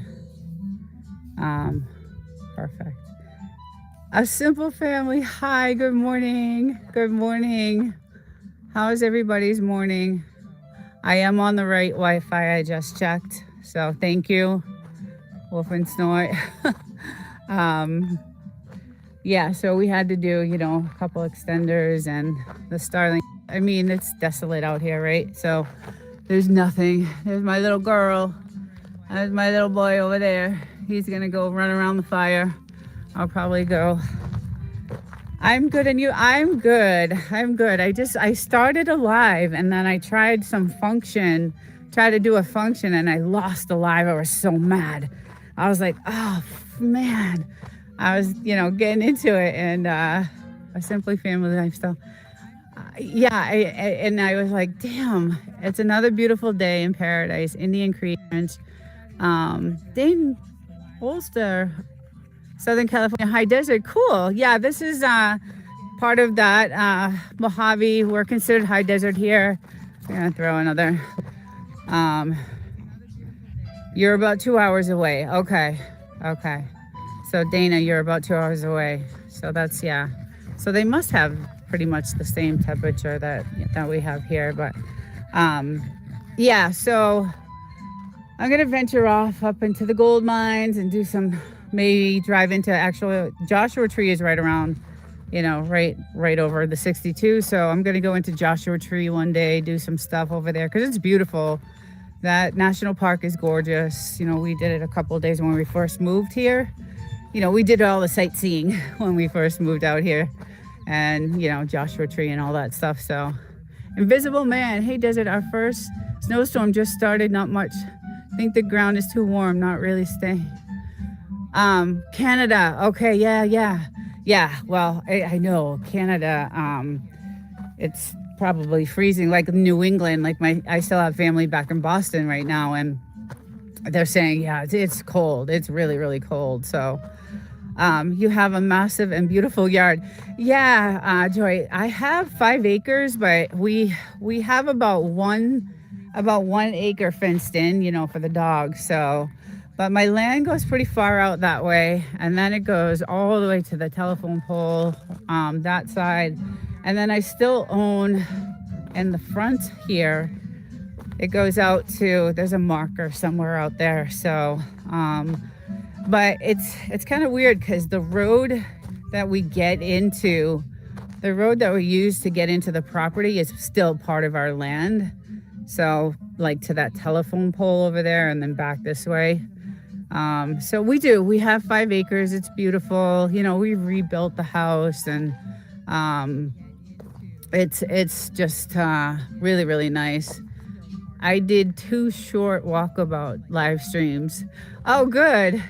A: Perfect. A Simple Family, hi, good morning. Good morning. How is everybody's morning? I am on the right Wi-Fi, I just checked, so thank you, Wolf and Snort. Yeah, so we had to do, you know, a couple extenders and the Starlink. I mean, it's desolate out here, right? So there's nothing. There's my little girl. There's my little boy over there. He's gonna go run around the fire. I'll probably go. I'm good, and you? I'm good. I'm good. I started a live, and then I tried to do a function, and I lost the live. I was so mad. I was like, oh man. I was, you know, getting into it, and a Simply Family Lifestyle. Yeah, I was like, damn, it's another beautiful day in paradise, Indian Creek Ranch, Dayton, Ulster, Southern California High Desert. Cool. Yeah, this is part of that Mojave. We're considered high desert here. I'm gonna throw another. You're about 2 hours away. Okay. So Dana, you're about 2 hours away. So that's, yeah. So they must have pretty much the same temperature that we have here. But yeah, so I'm gonna venture off up into the gold mines and do some, maybe drive into actual Joshua Tree is right around, right over the 62. So I'm gonna go into Joshua Tree one day, do some stuff over there because it's beautiful. That national park is gorgeous. We did it a couple of days when we first moved here. We did all the sightseeing when we first moved out here, and Joshua Tree and all that stuff. So Invisible Man, hey Desert, our first snowstorm just started, not much. Think the ground is too warm, not really staying. Canada, okay, yeah. Well, I know Canada. It's probably freezing, like New England. Like I still have family back in Boston right now, and they're saying, yeah, it's cold. It's really, really cold. So, you have a massive and beautiful yard. Yeah, Joy, I have 5 acres, but we have about 1 acre fenced in, for the dogs. So, but my land goes pretty far out that way, and then it goes all the way to the telephone pole, that side. And then I still own in the front here, it goes out to, there's a marker somewhere out there. So, but it's kind of weird because the road that we use to get into the property is still part of our land. So like to that telephone pole over there and then back this way. So we have 5 acres. It's beautiful. We rebuilt the house, and it's just really, really nice. I did 2 short walkabout live streams. Oh, good.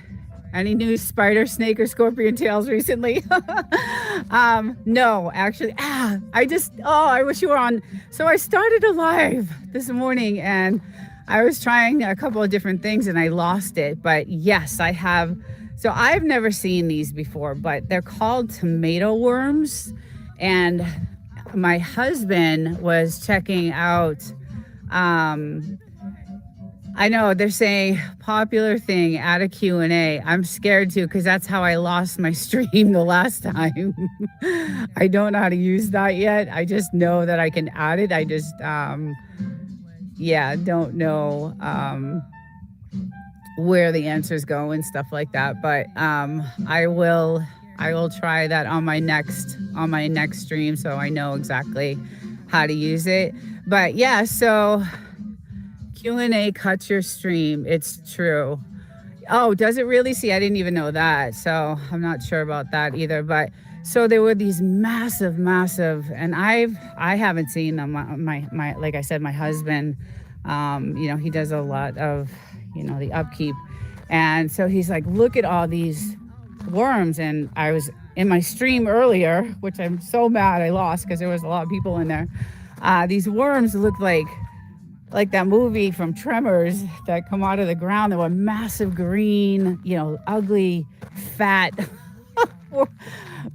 A: Any new spider, snake, or scorpion tales recently? No, actually. I wish you were on. So I started a live this morning, and I was trying a couple of different things and I lost it. But yes, I have. So I've never seen these before, but they're called tomato worms. And my husband was checking out, I know they're saying popular thing, add a Q&A. I'm scared too, because that's how I lost my stream the last time. I don't know how to use that yet. I just know that I can add it. I just, don't know where the answers go and stuff like that. But I will try that on my next stream, so I know exactly how to use it. But yeah, so Q&A cuts your stream. It's true. Oh, does it really? See, I didn't even know that. So I'm not sure about that either. But so there were these massive, and I haven't seen them. My like I said, my husband, he does a lot of, the upkeep. And so he's like, look at all these worms. And I was in my stream earlier, which I'm so mad I lost because there was a lot of people in there. These worms look like that movie from Tremors that come out of the ground. They were massive green, ugly, fat,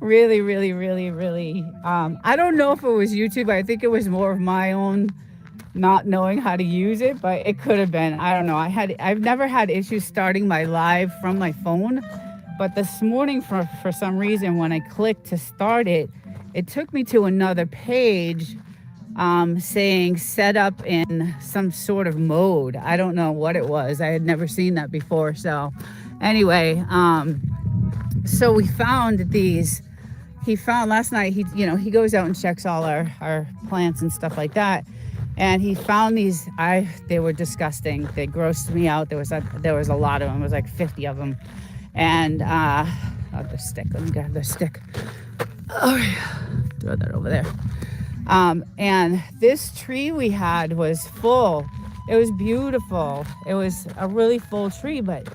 A: really, really, really, really. I don't know if it was YouTube. I think it was more of my own not knowing how to use it, but it could have been. I don't know. I've never had issues starting my live from my phone, but this morning for some reason when I clicked to start it, it took me to another page saying set up in some sort of mode. I don't know what it was. I had never seen that before. So anyway, so we found these. He found last night, he goes out and checks all our plants and stuff like that. And he found these, they were disgusting. They grossed me out. There was a lot of them. It was like 50 of them. And, the stick, let me grab the stick. Oh, throw that over there. And this tree we had was full. It was beautiful. It was a really full tree, but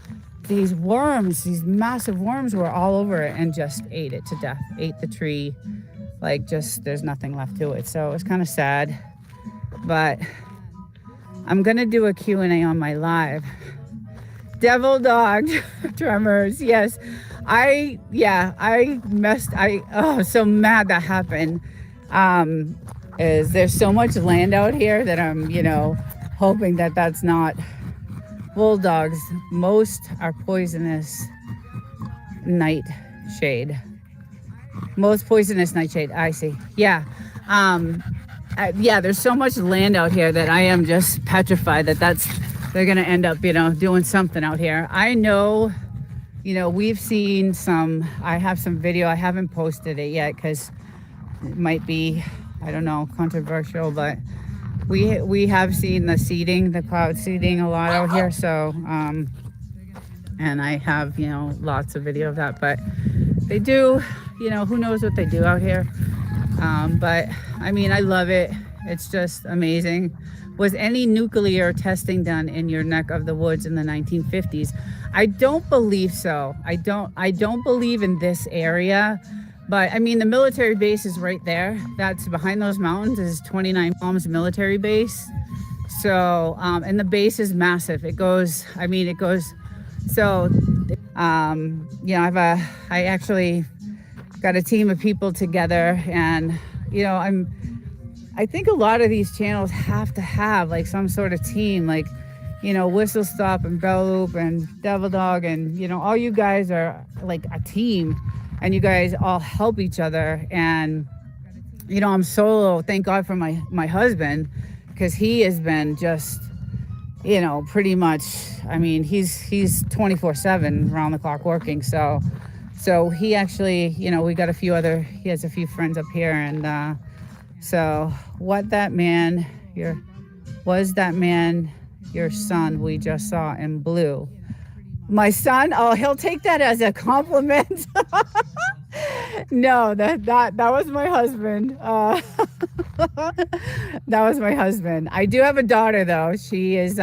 A: these massive worms were all over it and just ate it to death, ate the tree. Like there's nothing left to it. So it was kind of sad, but I'm going to do a Q&A on my live. Devil dog tremors. Yes. So mad that happened. Is there's so much land out here that I'm, hoping that that's not bulldogs. Most are poisonous nightshade. I see. Yeah. There's so much land out here that I am just petrified that they're gonna end up, doing something out here. I know, we've seen some. I have some video. I haven't posted it yet because it might be, I don't know, controversial, but we have seen the cloud seeding a lot out here. So, and I have, lots of video of that. But they do, who knows what they do out here. But I mean, I love it. It's just amazing. Was any nuclear testing done in your neck of the woods in the 1950s? I don't believe so. I don't believe in this area. But I mean, the military base is right there. That's behind those mountains is 29 Palms military base. So, and the base is massive. It goes, so, I actually got a team of people together, and, I think a lot of these channels have to have like some sort of team, like, Whistle Stop and Bell Loop and Devil Dog, and, all you guys are like a team. And you guys all help each other. And, I'm solo. Thank God for my husband, because he has been just, pretty much, I mean, he's 24/7 around the clock working. So he actually, we got he has a few friends up here. And so was that man your son we just saw in blue? My son? Oh, he'll take that as a compliment. No, that was my husband. That was my husband. I do have a daughter though. She's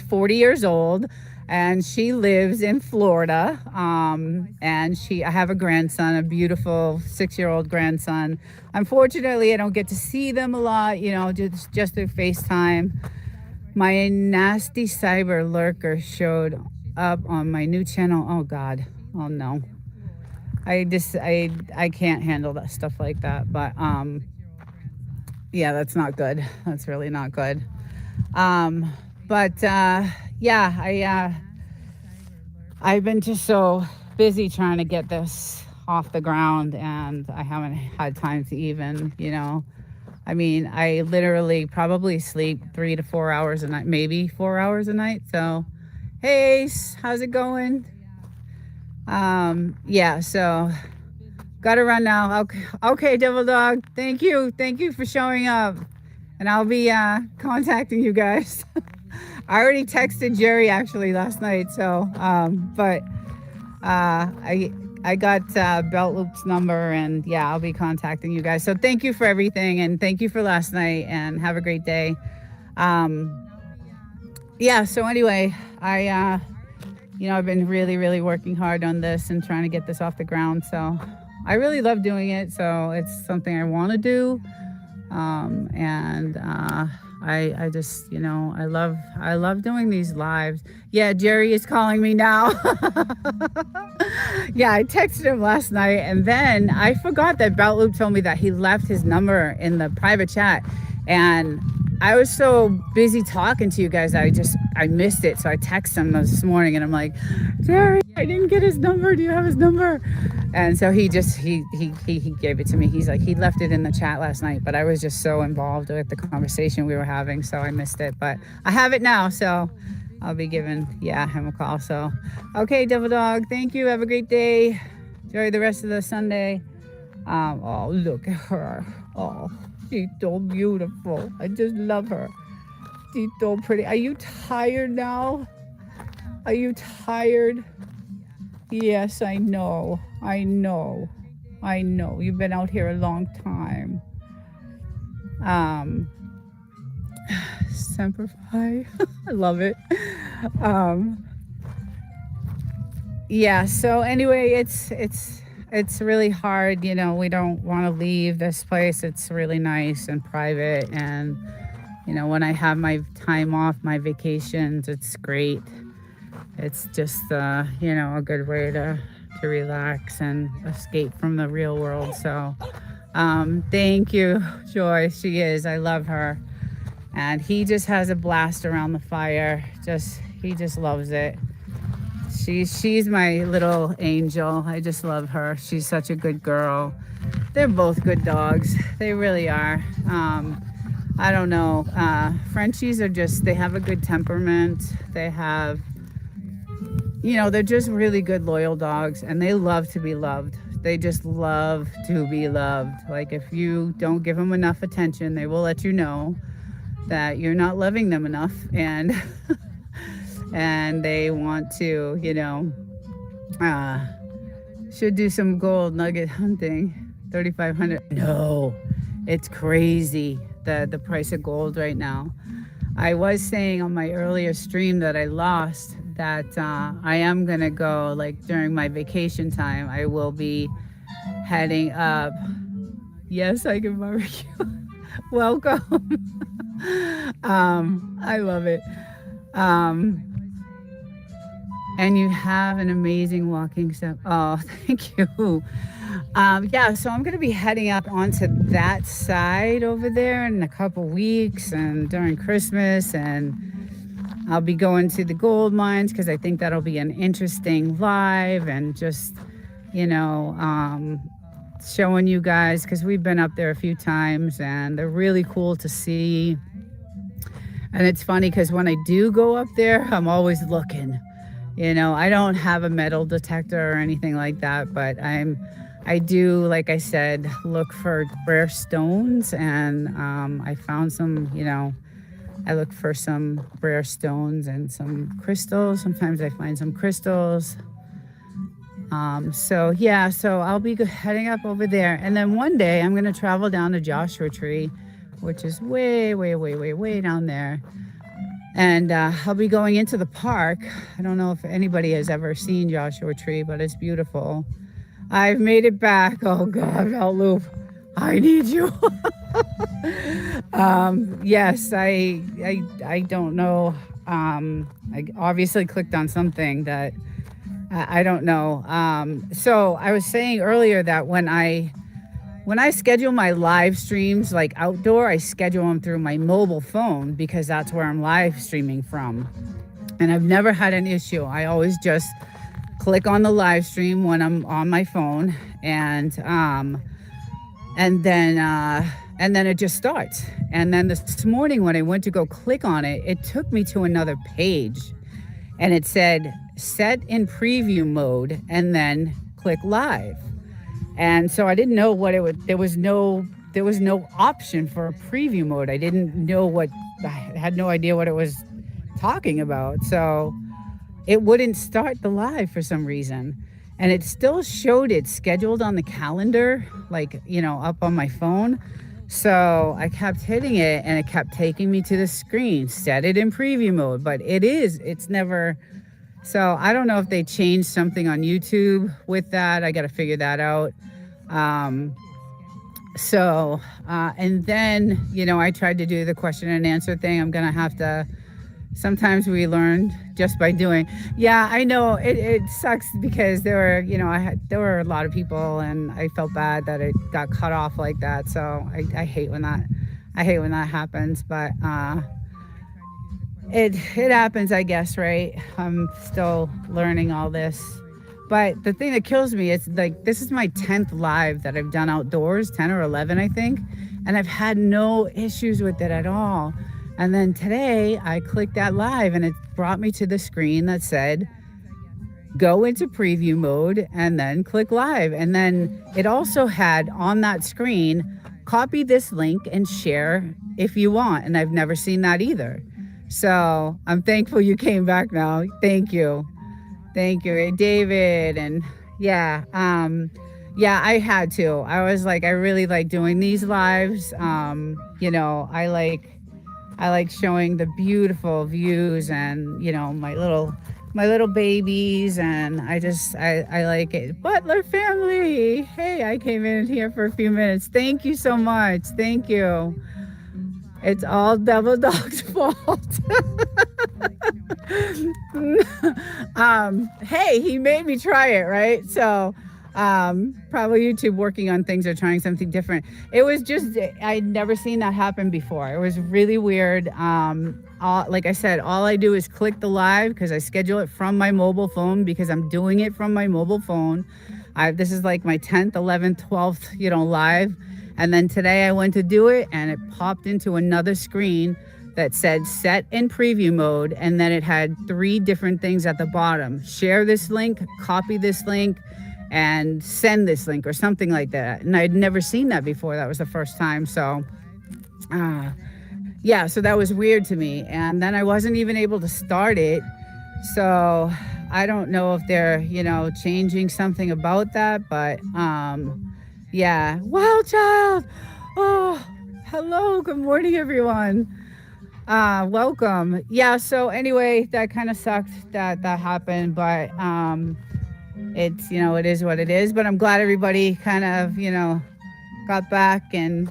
A: 40 years old, and she lives in Florida. And I have a grandson, a beautiful 6-year-old grandson. Unfortunately, I don't get to see them a lot, just through FaceTime. My nasty cyber lurker showed up on my new channel. Oh God. Oh no. I can't handle that stuff like that. But yeah, that's not good. That's really not good. Yeah, I've been just so busy trying to get this off the ground, and I haven't had time to even, I mean, I literally probably sleep 3 to 4 hours a night, maybe 4 hours a night. So, hey, Ace, how's it going? Yeah, so gotta run now. Okay, Devil Dog. Thank you for showing up. And I'll be contacting you guys. I already texted Jerry actually last night. So, but I got Belt Loop's number, and yeah, I'll be contacting you guys. So thank you for everything, and thank you for last night, and have a great day. Yeah, so anyway, I've been really, really working hard on this and trying to get this off the ground. So I really love doing it. So it's something I want to do. I just, I love doing these lives. Yeah, Jerry is calling me now. Yeah, I texted him last night, and then I forgot that Belt Loop told me that he left his number in the private chat, and I was so busy talking to you guys, I missed it. So I texted him this morning, and I'm like, Jerry, I didn't get his number. Do you have his number? And so he gave it to me. He's like, he left it in the chat last night, but I was just so involved with the conversation we were having, so I missed it. But I have it now, so I'll be giving him a call. So okay, Devil Dog, thank you. Have a great day. Enjoy the rest of the Sunday. Oh, look at her. Oh, she's so beautiful. I just love her. She's so pretty. Are you tired now? Are you tired? Yes, I know. You've been out here a long time. Semper Fi. I love it. Yeah, so anyway, it's really hard, we don't want to leave this place. It's really nice and private, and when I have my time off, my vacations, it's great. It's just a good way to relax and escape from the real world. So thank you, Joy. She is. I love her. And he just has a blast around the fire. He just loves it. She's my little angel. I just love her. She's such a good girl. They're both good dogs. They really are. I don't know. Frenchies are just, they have a good temperament. They have, they're just really good, loyal dogs, and they love to be loved. They just love to be loved. Like, if you don't give them enough attention, they will let you know that you're not loving them enough, and and they want to, uh, should do some gold nugget hunting. 3,500. No, it's crazy, the price of gold right now. I was saying on my earlier stream that I lost that I am gonna go, like, during my vacation time. I will be heading up. Yes, I can barbecue. Welcome. I love it. Um, and you have an amazing walking step. Oh, thank you. Yeah, so I'm going to be heading up onto that side over there in a couple weeks and during Christmas. And I'll be going to the gold mines because I think that'll be an interesting live, and just, showing you guys, because we've been up there a few times and they're really cool to see. And it's funny because when I do go up there, I'm always looking. I don't have a metal detector or anything like that, but I do, like I said, look for rare stones, and I found some, I look for some rare stones and some crystals. Sometimes I find some crystals. So I'll be heading up over there, and then one day I'm going to travel down to Joshua Tree, which is way, way, way, way, way down there. And I'll be going into the park. I don't know if anybody has ever seen Joshua Tree, but it's beautiful. I've made it back. Oh God, Loop, I need you. Yes, I don't know. I obviously clicked on something that I don't know. So I was saying earlier that when I schedule my live streams, like outdoor, I schedule them through my mobile phone because that's where I'm live streaming from. And I've never had an issue. I always just click on the live stream when I'm on my phone, and then it just starts. And then this morning when I went to go click on it, it took me to another page, and it said set in preview mode and then click live. And so I didn't know what it would. There was no option for a preview mode. I didn't know I had no idea what it was talking about. So it wouldn't start the live for some reason. And it still showed it scheduled on the calendar, like, up on my phone. So I kept hitting it, and it kept taking me to the screen, set it in preview mode. But it's never. So I don't know if they changed something on YouTube with that. I got to figure that out. And then, I tried to do the question and answer thing. I'm going to have to, sometimes we learn just by doing. Yeah, I know it sucks because there were a lot of people, and I felt bad that it got cut off like that. So I hate when that happens, but, it happens, I guess, right? I'm still learning all this. But the thing that kills me is, like, this is my 10th live that I've done outdoors, 10 or 11, I think. And I've had no issues with it at all. And then today I clicked that live, and it brought me to the screen that said, go into preview mode and then click live. And then it also had on that screen, copy this link and share if you want. And I've never seen that either. So I'm thankful you came back now. Thank you. Hey, David. And yeah, I had to. I was like, I really like doing these lives. I like showing the beautiful views and, my little babies, and I like it. Butler family. Hey, I came in here for a few minutes. Thank you so much. Thank you. It's all Devil Dog's fault. Hey, he made me try it, right? So probably YouTube working on things or trying something different. It was just, I'd never seen that happen before. It was really weird. Like I said, all I do is click the live because I schedule it from my mobile phone, because I'm doing it from my mobile phone. This is like my 10th, 11th, 12th, live. And then today I went to do it and it popped into another screen that said set in preview mode. And then it had 3 different things at the bottom: share this link, copy this link, and send this link or something like that. And I'd never seen that before. That was the first time. So, yeah, so that was weird to me. And then I wasn't even able to start it. So I don't know if they're, changing something about that, but yeah. Wild child. Oh, hello. Good morning, everyone. Welcome. Yeah, so anyway, that kind of sucked that happened, but it's, it is what it is. But I'm glad everybody kind of, got back and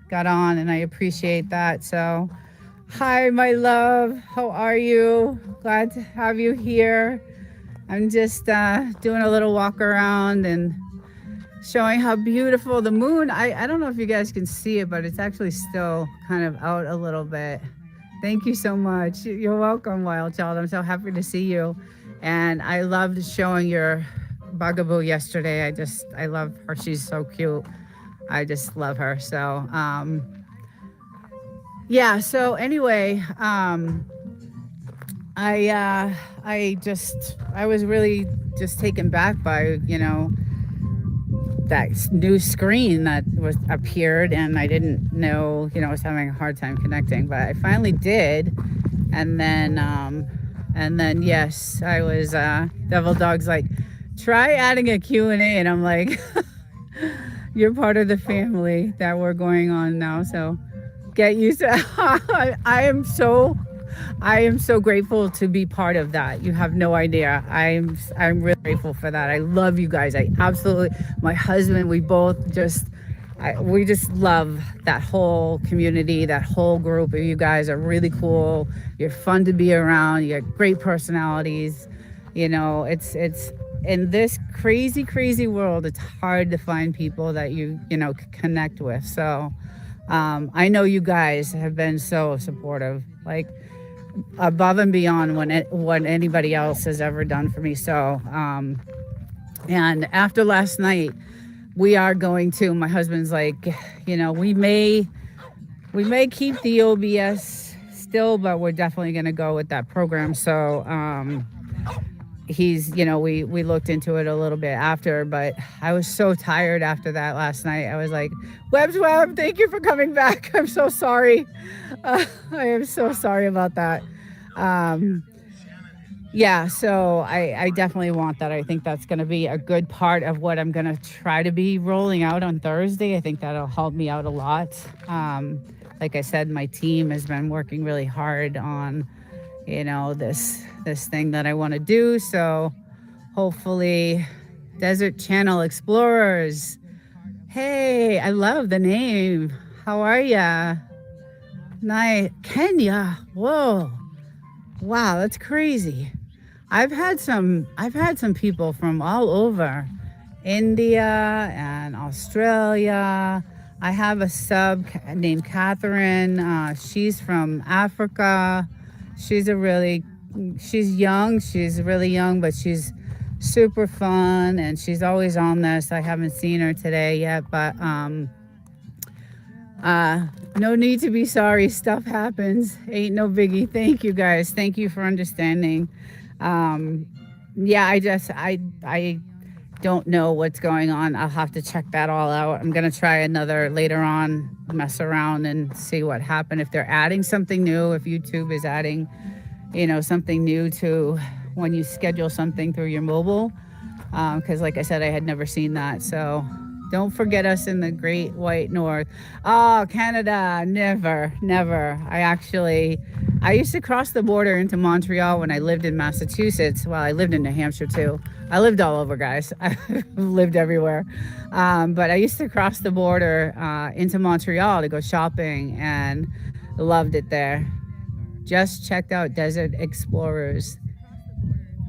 A: got on, and I appreciate that. So hi, my love, how are you? Glad to have you here. I'm just doing a little walk around and showing how beautiful the moon. I don't know if you guys can see it, but it's actually still kind of out a little bit. Thank you so much. You're welcome, Wild Child. I'm so happy to see you. And I loved showing your bugaboo yesterday. I love her. She's so cute. I just love her. So, yeah. So anyway, I was really just taken back by, that new screen that was appeared, and I didn't know, I was having a hard time connecting, but I finally did. And then yes, I was, Devil Dog's like, try adding a Q&A. And I'm like, you're part of the family that we're going on now. So get used to I am so grateful to be part of that. You have no idea. I'm really grateful for that. I love you guys. My husband, we just love that whole community, that whole group of you guys are really cool. You're fun to be around. You got great personalities. It's in this crazy world, it's hard to find people that you connect with. So I know you guys have been so supportive, like above and beyond what anybody else has ever done for me. So and after last night, we are going to, my husband's like, we may keep the OBS still, but we're definitely going to go with that program. So he's, we looked into it a little bit after, but I was so tired after that last night. I was like, Web, thank you for coming back. I'm so sorry. I am so sorry about that. Yeah, so I definitely want that. I think that's going to be a good part of what I'm going to try to be rolling out on Thursday. I think that'll help me out a lot. Like I said, my team has been working really hard on, this thing that I want to do. So hopefully, Desert Channel Explorers. Hey, I love the name. How are ya? Nice. Kenya. Whoa. Wow, that's crazy. I've had some people from all over, India and Australia. I have a sub named Catherine. She's from Africa. She's really young, but she's super fun, and she's always on this. I haven't seen her today yet, but no need to be sorry. Stuff happens. Ain't no biggie. Thank you guys. Thank you for understanding. Yeah, I don't know what's going on. I'll have to check that all out. I'm going to try another later on, mess around and see what happened. If they're adding something new, if YouTube is adding, something new to when you schedule something through your mobile. Because like I said, I had never seen that. So don't forget us in the Great White North. Oh, Canada, never. I used to cross the border into Montreal when I lived in Massachusetts. Well, I lived in New Hampshire too. I lived all over, guys. I lived everywhere. But I used to cross the border into Montreal to go shopping, and loved it there. Just checked out Desert Explorers.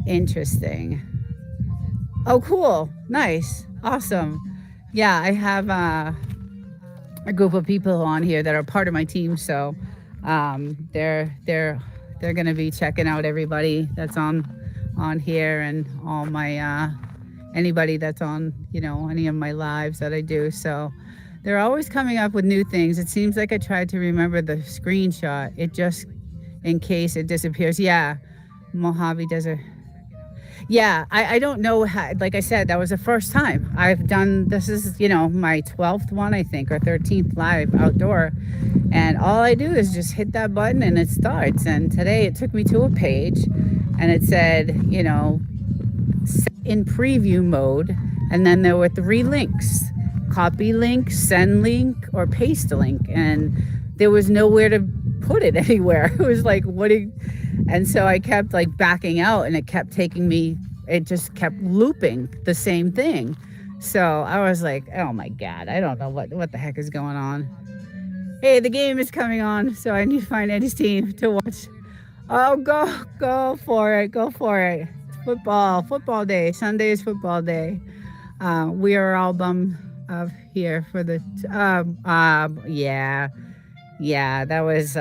A: Interesting. Oh, cool. Nice. Awesome. Yeah, I have a group of people on here that are part of my team, so they're gonna be checking out everybody that's on here, and all my anybody that's on any of my lives that I do. So They're always coming up with new things. It seems like I tried to remember the screenshot. It just, in case it disappears. Yeah, Mojave Desert. Yeah, I don't know how, like I said, that was the first time I've done this. Is, my 12th one, I think, or 13th live outdoor. And all I do is just hit that button and it starts. And today it took me to a page and it said, in preview mode. And then there were 3 links: copy link, send link, or paste link. And there was nowhere to put it anywhere. It was like, and so I kept like backing out and it kept taking me, it just kept looping the same thing. So I was like, oh my God, I don't know what the heck is going on. Hey, the game is coming on, so I need to find Eddie's team to watch. Oh, go for it. Go for it. Football day. Sunday is football day. We are all bummed of here for the, yeah, that was,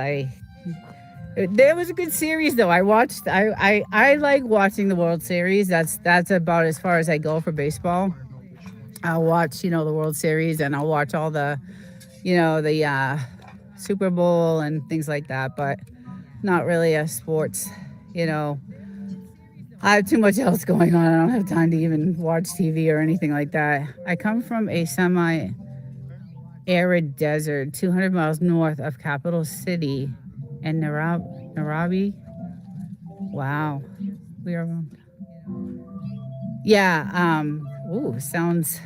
A: there was a good series though. I like watching the World Series. That's about as far as I go for baseball. I'll watch, the World Series, and I'll watch all the, the Super Bowl and things like that, but not really a sports, I have too much else going on. I don't have time to even watch TV or anything like that. I come from a semi-arid desert 200 miles north of capital city in Nairobi. Wow. We are, yeah, sounds,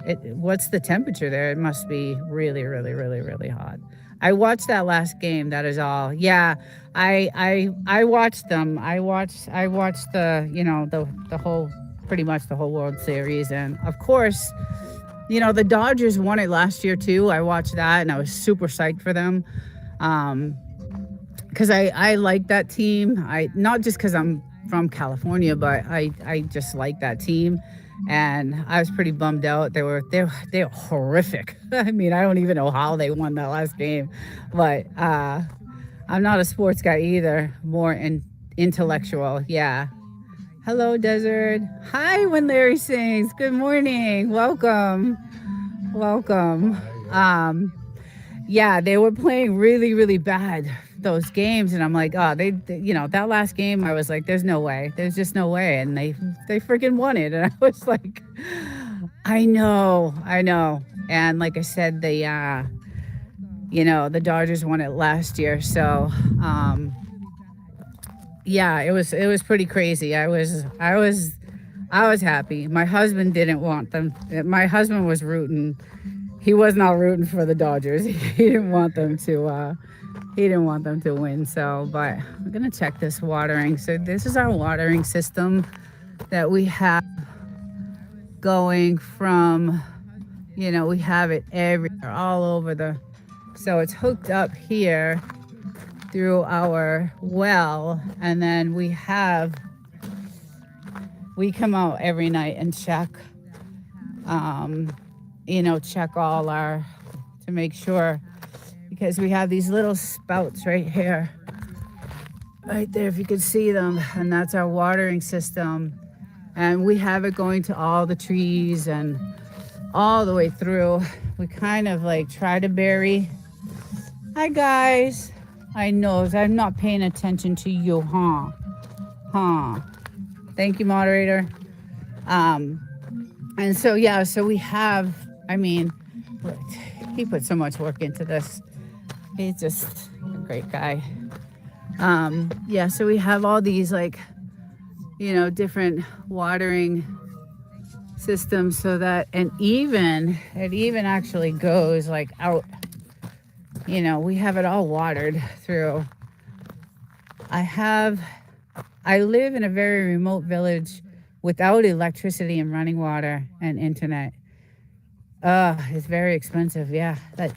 A: what's the temperature there? It must be really, really, really, really hot. I watched that last game. That is all. Yeah, I watched them. I watched the whole, pretty much the whole World Series, and of course, the Dodgers won it last year too. I watched that and I was super psyched for them, because I like that team. Not just because I'm from California, but I just like that team. And I was pretty bummed out. They were horrific. I mean, I don't even know how they won that last game, but I'm not a sports guy either. More intellectual. Yeah. Hello, Desert. Hi, when Larry sings. Good morning. Welcome. Yeah, they were playing really, really bad, those games, and I'm like, oh, they that last game, I was like, there's no way, there's just no way, and they freaking won it, and I was like, I know, and like I said, the Dodgers won it last year, so yeah, it was pretty crazy. I was happy. My husband didn't want them. My husband was rooting. He was not rooting for the Dodgers. He didn't want them to. He didn't want them to win. So, but I'm gonna check this watering. So this is our watering system that we have going from. We have it everywhere, all over the. So it's hooked up here through our well, and then we come out every night and check. Check all to make sure, because we have these little spouts right here, right there, if you can see them, and that's our watering system. And we have it going to all the trees and all the way through. We kind of like try to bury. Hi, guys. I know, I'm not paying attention to you, huh? Thank you, moderator. And so, yeah, so we have, he put so much work into this. He's just a great guy. Yeah, so we have all these different watering systems, so that, and it even actually goes out. We have it all watered through. I live in a very remote village without electricity and running water and internet. It's very expensive. Yeah, I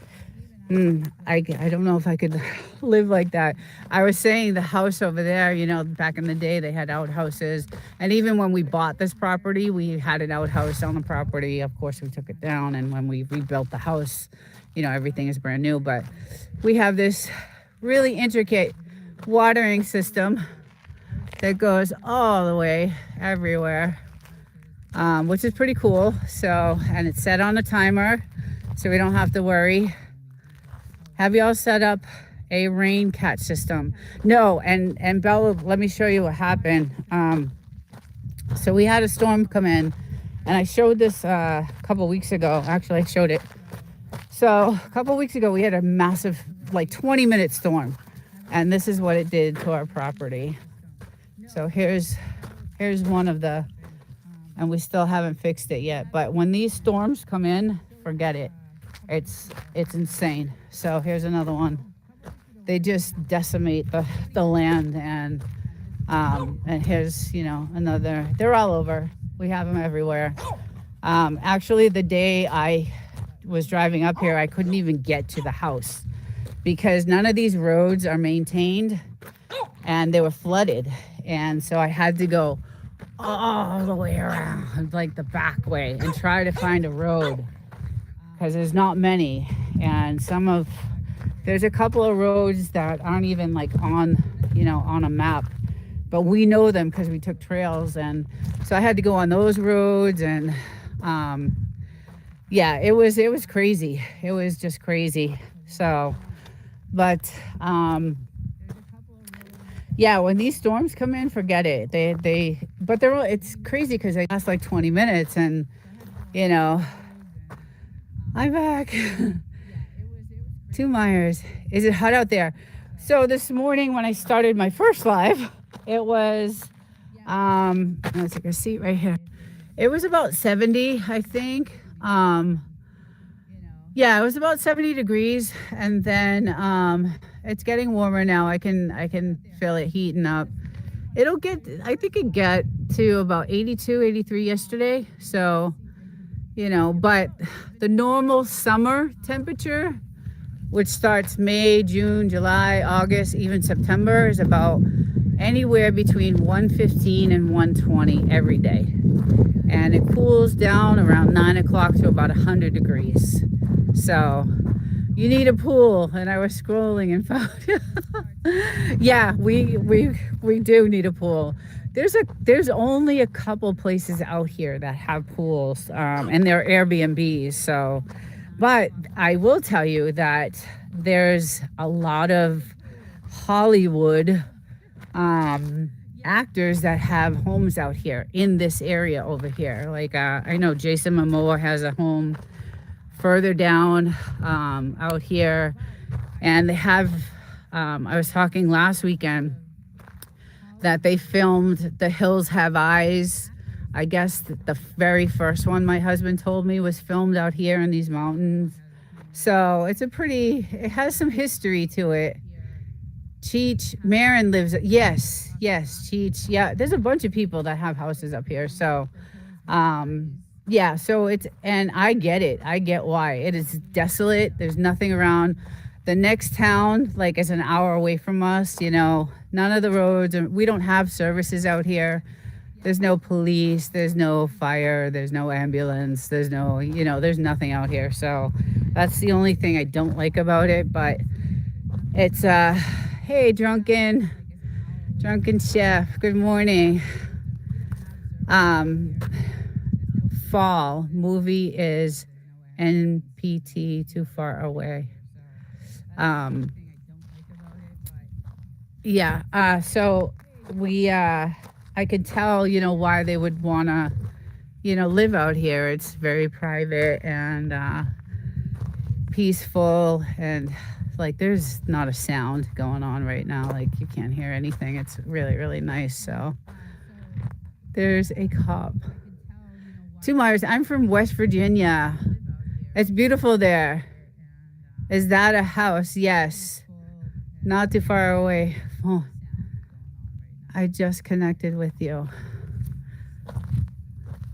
A: don't know if I could live like that. I was saying the house over there, back in the day, they had outhouses. And even when we bought this property, we had an outhouse on the property. Of course, we took it down. And when we rebuilt the house, everything is brand new. But we have this really intricate watering system that goes all the way everywhere, which is pretty cool. So, and it's set on a timer. so we don't have to worry. Have y'all set up a rain catch system? No, and Bella, let me show you what happened. So we had a storm come in, and I showed this a couple weeks ago. Actually, I showed it. So a couple weeks ago, we had a massive, like 20-minute storm, and this is what it did to our property. So here's one of the, and we still haven't fixed it yet. But when these storms come in, forget it. It's insane. So here's another one. They just decimate the land, and here's, another. They're all over. We have them everywhere. Actually, the day I was driving up here, I couldn't even get to the house because none of these roads are maintained, and they were flooded, and so I had to go all the way around, like the back way, and try to find a road because there's not many, and there's a couple of roads that aren't even like on a map, but we know them because we took trails, and so I had to go on those roads, and yeah, it was crazy. It was just crazy. So, but yeah, when these storms come in, forget it. It's crazy because they last like 20 minutes, and I'm back. 2 Myers. Is it hot out there? So this morning when I started my first live, it was let's take a seat right here. It was about 70, I think. Yeah, it was about 70 degrees, and then it's getting warmer now. I can feel it heating up. I think it got to about 82, 83 yesterday. So, but the normal summer temperature, which starts May, June, July, August, even September, is about anywhere between 115 and 120 every day. And it cools down around 9 o'clock to about 100 degrees. So you need a pool. And I was scrolling and found, yeah, we do need a pool. There's only a couple places out here that have pools, and they're Airbnbs. So, but I will tell you that there's a lot of Hollywood actors that have homes out here in this area over here. Like I know Jason Momoa has a home further down out here, and they have. I was talking last weekend that they filmed The Hills Have Eyes. I guess the very first one my husband told me was filmed out here in these mountains. So it has some history to it. Cheech Marin lives. Yes, Cheech. Yeah, there's a bunch of people that have houses up here. So, yeah. So and I get it. I get why it is desolate. There's nothing around. The next town, like, is an hour away from us. None of the roads. We don't have services out here. There's no police. There's no fire. There's no ambulance. There's no. There's nothing out here. So that's the only thing I don't like about it. But it's hey, drunken chef, good morning. Fall movie is NPT, too far away. Yeah, so I could tell, why they would want to, live out here. It's very private and peaceful, and like there's not a sound going on right now. Like you can't hear anything. It's really, really nice. So there's a cop. 2 Myers. I'm from West Virginia. It's beautiful there. Is that a house? Yes. Not too far away. Oh, I just connected with you.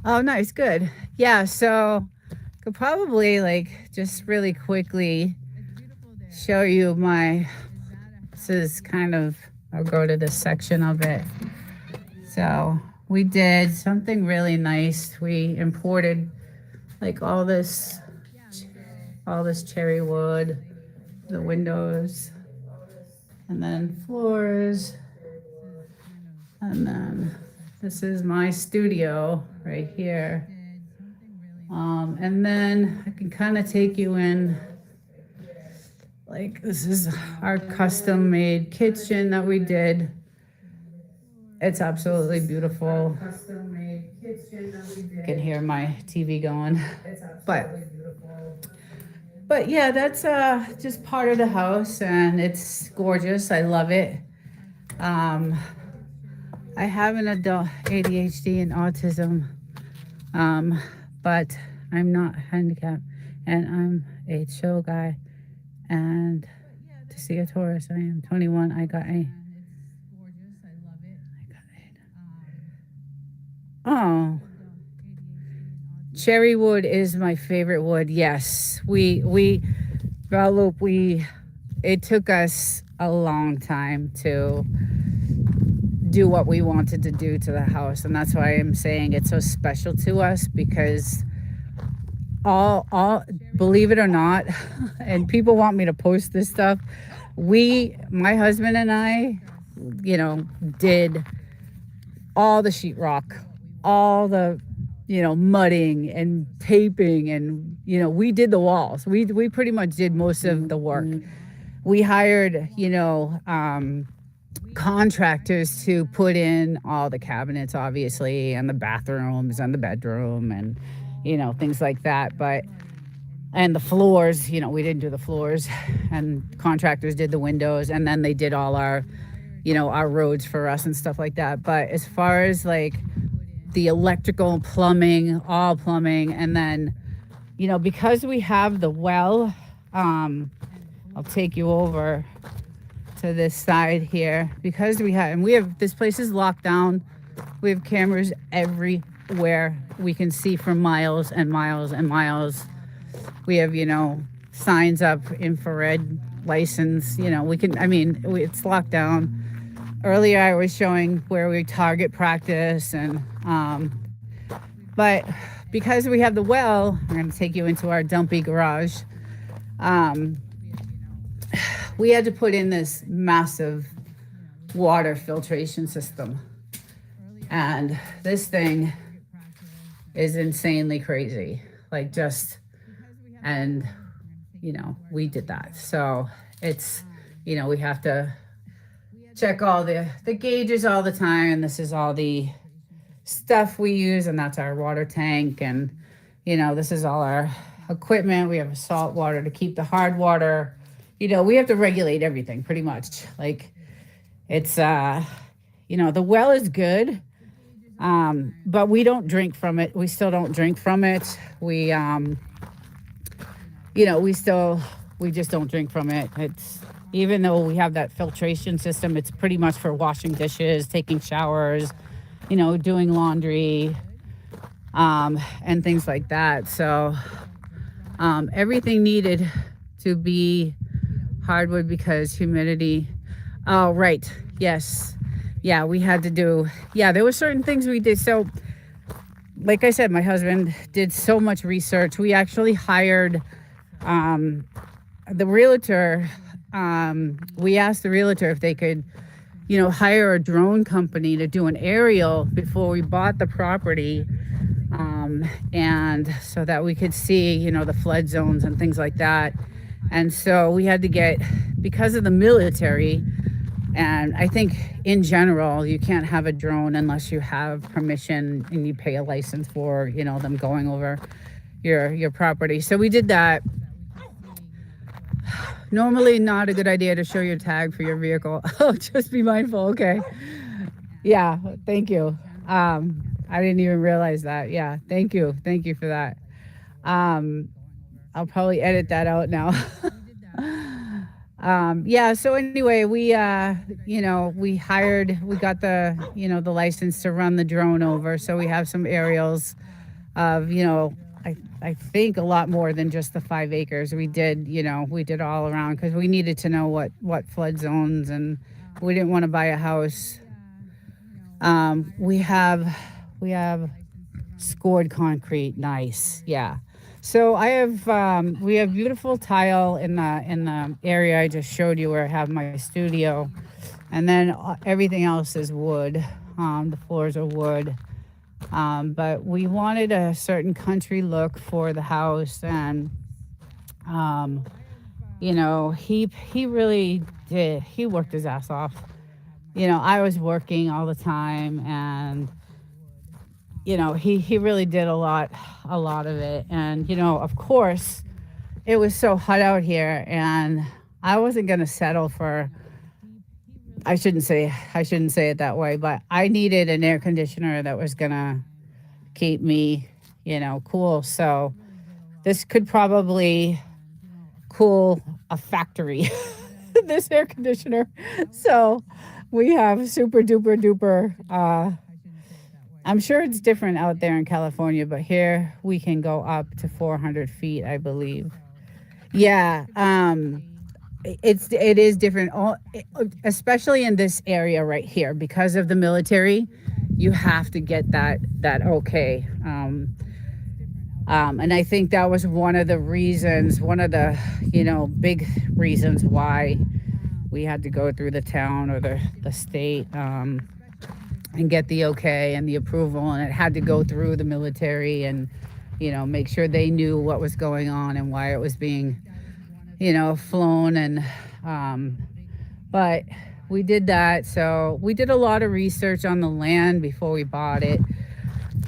A: Oh, nice. Good. Yeah. So could probably just really quickly show you this is kind of, I'll go to this section of it. So we did something really nice. We imported all this cherry wood, the windows, and then floors. And then this is my studio right here. And then I can kind of take you in, like, this is our custom made kitchen that we did. It's absolutely beautiful. You can hear my TV going. But yeah, that's just part of the house, and it's gorgeous. I love it. Um, I have an adult ADHD and autism, um, but I'm not handicapped, and I'm a chill guy. And to see a Taurus, I am 21. I got a. Oh, cherry wood is my favorite wood. Yes, Look, it took us a long time to do what we wanted to do to the house, and that's why I'm saying it's so special to us, because all believe it or not, and people want me to post this stuff, my husband and I, did all the sheetrock, all the mudding and taping, and we did the walls. We pretty much did most of the work. We hired contractors to put in all the cabinets, obviously, and the bathrooms and the bedroom, and things like that. But and the floors, we didn't do the floors, and contractors did the windows, and then they did all our our roads for us and stuff like that. But as far as like the electrical, plumbing, all plumbing, and then because we have the well, I'll take you over to this side here, because we have this place is locked down. We have cameras everywhere. We can see for miles and miles and miles. We have signs up, infrared license. It's locked down. Earlier I was showing where we target practice, and but because we have the well, I'm going to take you into our dumpy garage. We had to put in this massive water filtration system, and this thing is insanely crazy. Like, and we did that. So it's we have to check all the gauges all the time, and this is all the stuff we use, and that's our water tank, and this is all our equipment. We have salt water to keep the hard water. We have to regulate everything pretty much. Like, it's the well is good, but we don't drink from it. We still don't drink from it. We we just don't drink from it. It's, even though we have that filtration system, it's pretty much for washing dishes, taking showers, doing laundry, and things like that. So everything needed to be hardwood because humidity. Oh, right. Yes. Yeah, we had to do, there were certain things we did. So like I said, my husband did so much research. We actually hired the realtor. We asked the realtor if they could, hire a drone company to do an aerial before we bought the property. And so that we could see, the flood zones and things like that. And so we had to get, because of the military, and I think in general, you can't have a drone unless you have permission and you pay a license for, them going over your property. So we did that. Normally not a good idea to show your tag for your vehicle. Oh, just be mindful. Okay. Yeah. Thank you. I didn't even realize that. Yeah. Thank you. Thank you for that. I'll probably edit that out now. So anyway, we got the license to run the drone over. So we have some aerials of, I think a lot more than just the 5 acres. We did all around, because we needed to know what flood zones, and we didn't want to buy a house. We have scored concrete. Nice. Yeah. So we have beautiful tile in the area I just showed you, where I have my studio, and then everything else is wood. The floors are wood. But we wanted a certain country look for the house, and um, he really did. He worked his ass off. I was working all the time, and he really did a lot of it. And of course, it was so hot out here, and I wasn't gonna settle for. I shouldn't say it that way, but I needed an air conditioner that was gonna keep me, cool. So this could probably cool a factory. This air conditioner. So we have super duper duper. I'm sure it's different out there in California, but here we can go up to 400 feet, I believe. Yeah, it is different, especially in this area right here because of the military. You have to get that okay. And I think that was one of the reasons, one of the big reasons why we had to go through the town or the state, and get the okay and the approval, and it had to go through the military, and make sure they knew what was going on and why it was being flown. And but we did that. So we did a lot of research on the land before we bought it.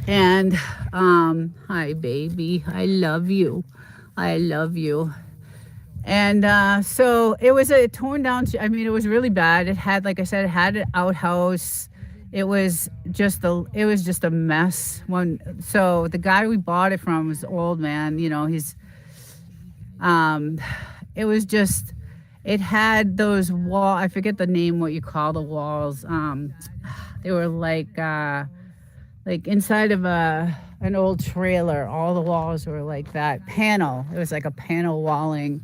A: And hi baby, I love you. I love you. And so it was a torn down. I mean, it was really bad. It had, like I said, it had an outhouse. It was just a mess. So the guy we bought it from was an old man. Um, it was just, it had those wall. I forget the name, what you call the walls. They were like inside of an old trailer. All the walls were like that panel. It was like a panel walling,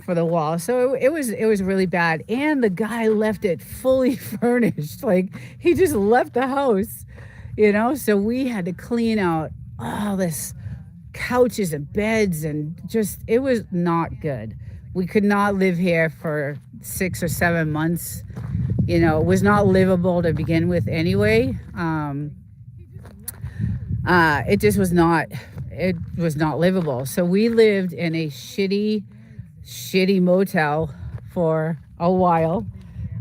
A: for the wall. So it was really bad. And the guy left it fully furnished. Like, he just left the house, So we had to clean out all this couches and beds, and just, it was not good. We could not live here for 6 or 7 months. It was not livable to begin with anyway. It just was not. It was not livable. So we lived in a shitty motel for a while,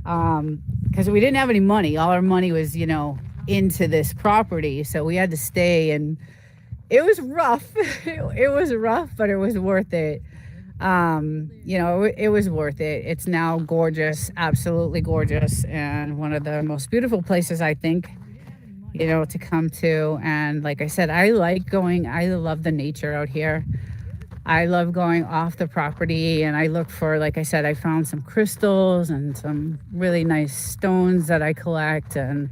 A: because we didn't have any money. All our money was, into this property. So we had to stay, and it was rough. It was rough, but it was worth it. It was worth it. It's now gorgeous, absolutely gorgeous, and one of the most beautiful places, I think, to come to. And like I said, I love the nature out here. I love going off the property, and I look for, like I said, I found some crystals and some really nice stones that I collect, and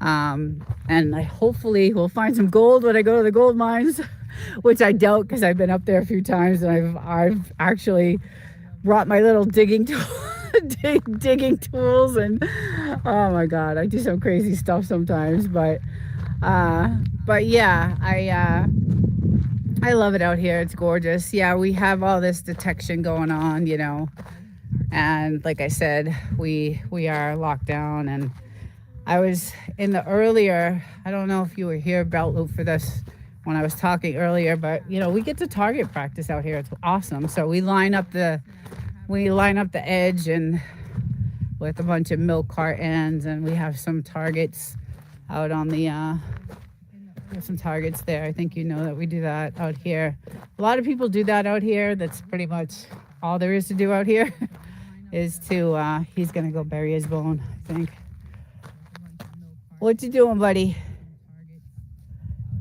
A: I hopefully will find some gold when I go to the gold mines, which I doubt, because I've been up there a few times, and I've actually brought my little digging digging tools, and oh my god, I do some crazy stuff sometimes, but yeah, I love it out here. It's gorgeous. Yeah, we have all this detection going on, and like I said, we are locked down. And I was in the earlier, I don't know if you were here, Belt Loop, for this when I was talking earlier, but we get to target practice out here. It's awesome. So we line up the edge, and with a bunch of milk cartons, and we have some targets out on the there's some targets there. I think that we do that out here. A lot of people do that out here. That's pretty much all there is to do out here. Is to he's gonna go bury his bone, I think. What you doing, buddy?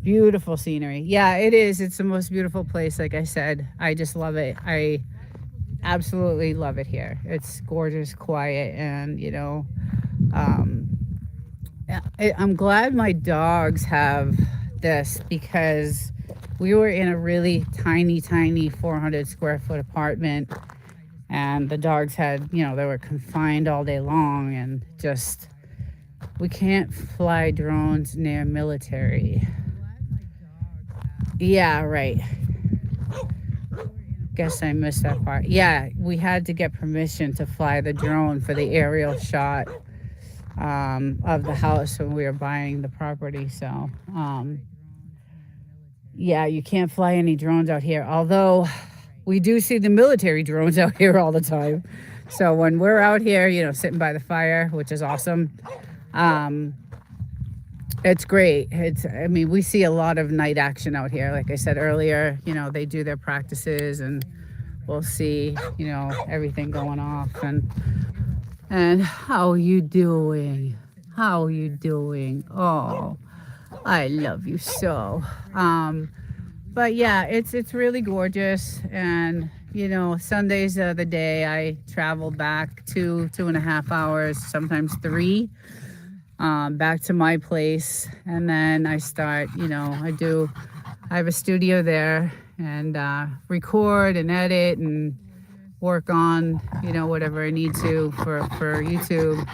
A: Beautiful scenery. Yeah, it is. It's the most beautiful place. Like I said, I just love it. I absolutely love it here. It's gorgeous, quiet, and I'm glad my dogs have this, because we were in a really tiny 400 square foot apartment, and the dogs had, they were confined all day long, and just, we can't fly drones near military. Yeah, right. Guess I missed that part. Yeah, we had to get permission to fly the drone for the aerial shot. of the house when we were buying the property. So, yeah, you can't fly any drones out here. Although we do see the military drones out here all the time. So when we're out here, sitting by the fire, which is awesome, um, it's great. I mean, we see a lot of night action out here. Like I said earlier, they do their practices and we'll see, everything going off. And how you doing? How you doing? Oh, I love you so. But yeah, it's really gorgeous. And Sundays are the day I travel back 2.5 hours, sometimes 3, back to my place, and then I start. I have a studio there and record and edit and work on whatever I need to for YouTube.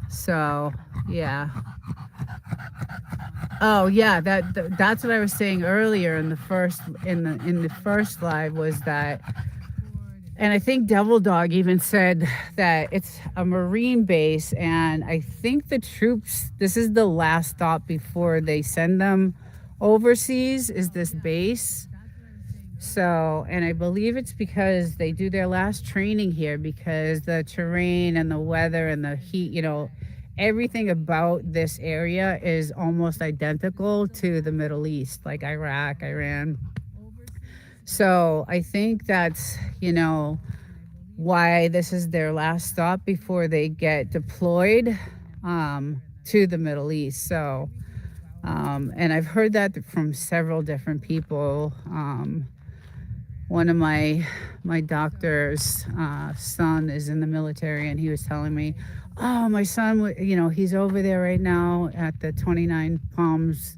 A: So yeah. Oh yeah, that's what I was saying earlier in the first live was that, and I think Devil Dog even said that it's a Marine base, and I think the troops, this is the last stop before they send them overseas, is this base. So, and I believe it's because they do their last training here because the terrain and the weather and the heat, everything about this area is almost identical to the Middle East, like Iraq, Iran. So I think that's, why this is their last stop before they get deployed to the Middle East. So, and I've heard that from several different people. One of my doctor's son is in the military, and he was telling me, oh, my son, he's over there right now at the 29 Palms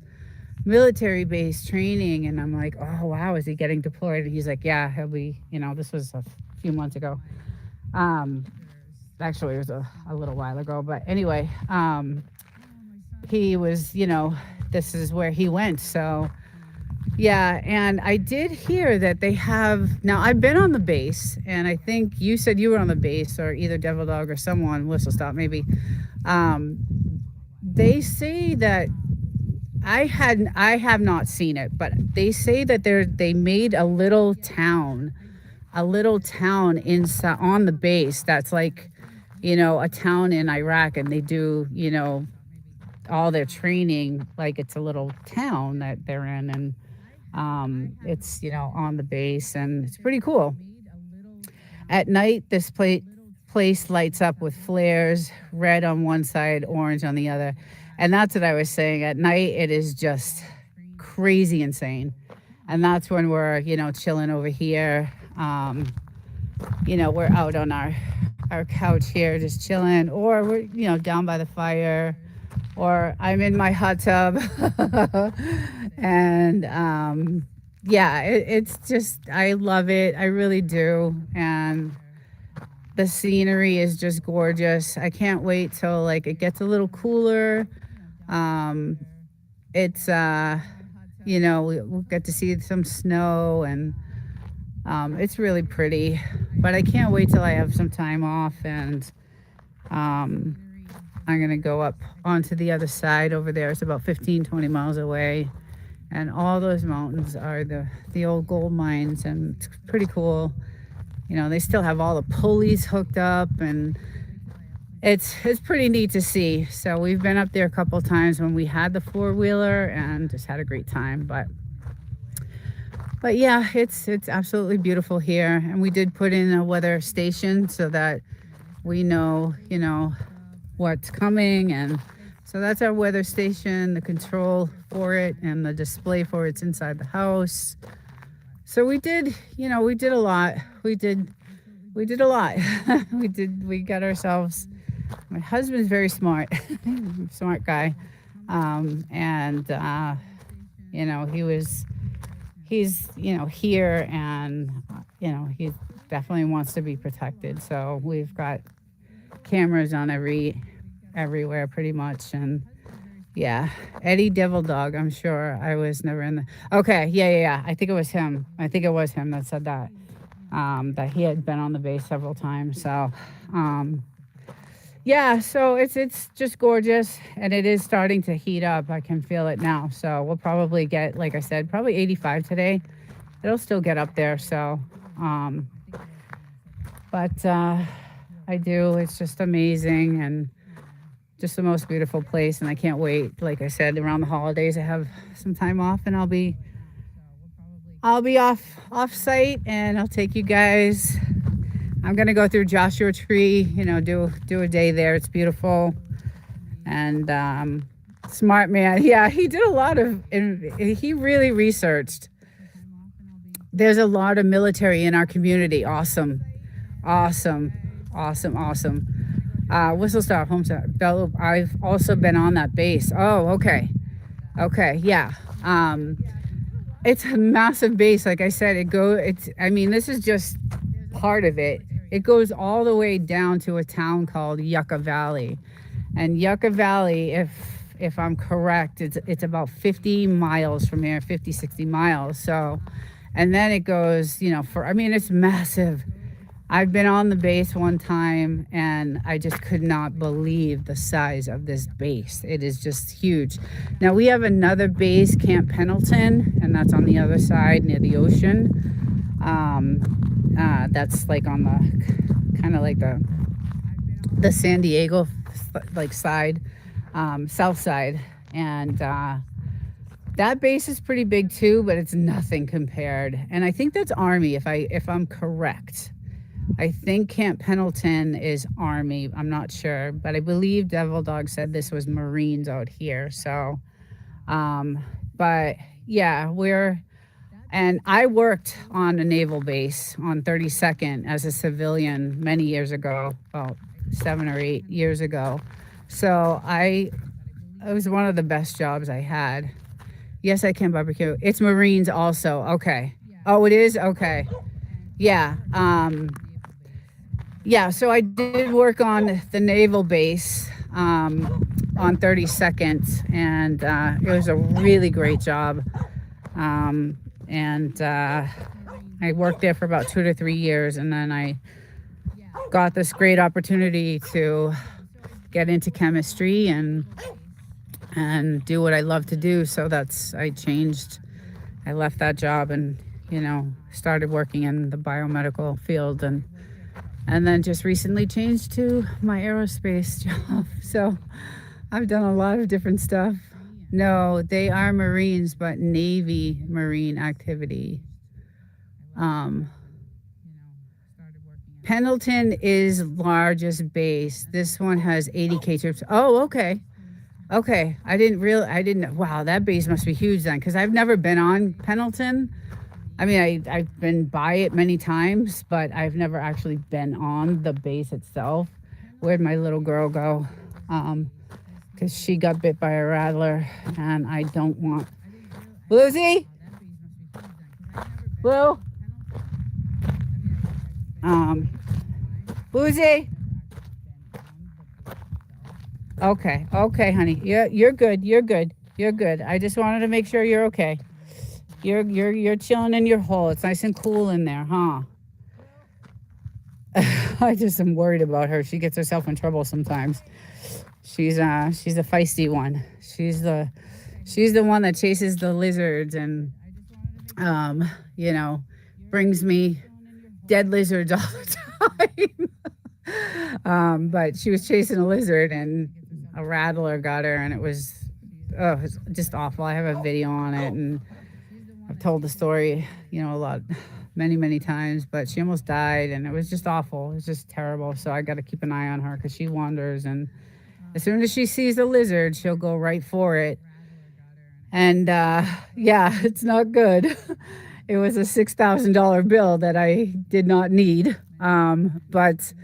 A: military base training. And I'm like, oh, wow, is he getting deployed? And he's like, yeah, he'll be, this was a few months ago. Actually, it was a little while ago. But anyway, he was, this is where he went. So, yeah, and I did hear that they have, now I've been on the base, and I think you said you were on the base, or either Devil Dog or someone, Whistle Stop maybe. They say that I have not seen it, but they say that they made a little town inside on the base that's like, a town in Iraq, and they do, all their training like it's a little town that they're in, and it's on the base, and it's pretty cool. At night, this place lights up with flares, red on one side, orange on the other, and that's what I was saying. At night, it is just crazy insane, and that's when we're chilling over here. We're out on our couch here, just chilling, or we're down by the fire, or I'm in my hot tub. And yeah, it's just, I love it. I really do. And the scenery is just gorgeous. I can't wait till like it gets a little cooler. It's we'll get to see some snow, and it's really pretty. But I can't wait till I have some time off, and I'm going to go up onto the other side over there. It's about 15-20 miles away. And all those mountains are the old gold mines, and it's pretty cool. They still have all the pulleys hooked up, and it's pretty neat to see. So we've been up there a couple of times when we had the 4-wheeler, and just had a great time. But yeah, it's absolutely beautiful here. And we did put in a weather station so that we know, what's coming. And so that's our weather station, the control for it, and the display for it's inside the house. So we did a lot. We did a lot. We got ourselves, my husband's very smart, smart guy. He's here, and he definitely wants to be protected. So we've got cameras on everywhere pretty much. And yeah, Eddie Devil Dog, I'm sure I was never in the, okay, yeah, I think it was him that said that he had been on the base several times. So Yeah, so it's just gorgeous, and it is starting to heat up. I can feel it now. So we'll probably get, like I said, probably 85 today. It'll still get up there. So, um, but I do. It's just amazing and just the most beautiful place, and I can't wait. Like I said, around the holidays, I have some time off, and I'll be off site, and I'll take you guys. I'm gonna go through Joshua Tree. Do a day there. It's beautiful. And smart man, yeah, he did a lot of, he really researched. There's a lot of military in our community. Awesome, awesome, awesome, awesome. Whistle Stop, Homestead, Bell. I've also been on that base. Oh, okay, okay, yeah. It's a massive base. Like I said, it's. I mean, this is just part of it. It goes all the way down to a town called Yucca Valley. And Yucca Valley, if I'm correct, it's about 50 miles from here, 50, 60 miles. So, and then it goes, it's massive. I've been on the base one time, and I just could not believe the size of this base. It is just huge. Now we have another base, Camp Pendleton, and that's on the other side near the ocean. That's like on the kind of like the San Diego side, south side, and that base is pretty big too, but it's nothing compared. And I think that's Army, if I'm correct. I think Camp Pendleton is Army. I'm not sure, but I believe Devil Dog said this was Marines out here. So, but yeah, and I worked on a naval base on 32nd as a civilian many years ago, about 7 or 8 years ago. So it was one of the best jobs I had. Yes, I can barbecue. It's Marines also. Okay. Oh, it is? Okay. Yeah. Yeah, so I did work on the naval base on 32nd, and it was a really great job. And I worked there for about 2 to 3 years, and then I got this great opportunity to get into chemistry and do what I love to do. So I left that job and started working in the biomedical field, and then just recently changed to my aerospace job. So I've done a lot of different stuff. No, they are Marines, but Navy Marine activity. Pendleton is largest base. This one has 80K troops. Oh, okay. Okay. Wow, that base must be huge then, because I've never been on Pendleton. I mean, I've been by it many times, but I've never actually been on the base itself. Where'd my little girl go? Because she got bit by a rattler, and I don't want... Bluesy? Blue? Bluesy? Okay, honey. You're good. You're good. You're good. I just wanted to make sure you're okay. You're chilling in your hole. It's nice and cool in there, huh? I just am worried about her. She gets herself in trouble sometimes. She's a feisty one. She's the one that chases the lizards and brings me dead lizards all the time. But she was chasing a lizard, and a rattler got her, and it was just awful. I have a video on it, and I've told the story, many times, but she almost died, and it was just awful. It was just terrible. So I got to keep an eye on her, because she wanders, and as soon as she sees a lizard, she'll go right for it. And yeah, it's not good. It was a $6,000 bill that I did not need. But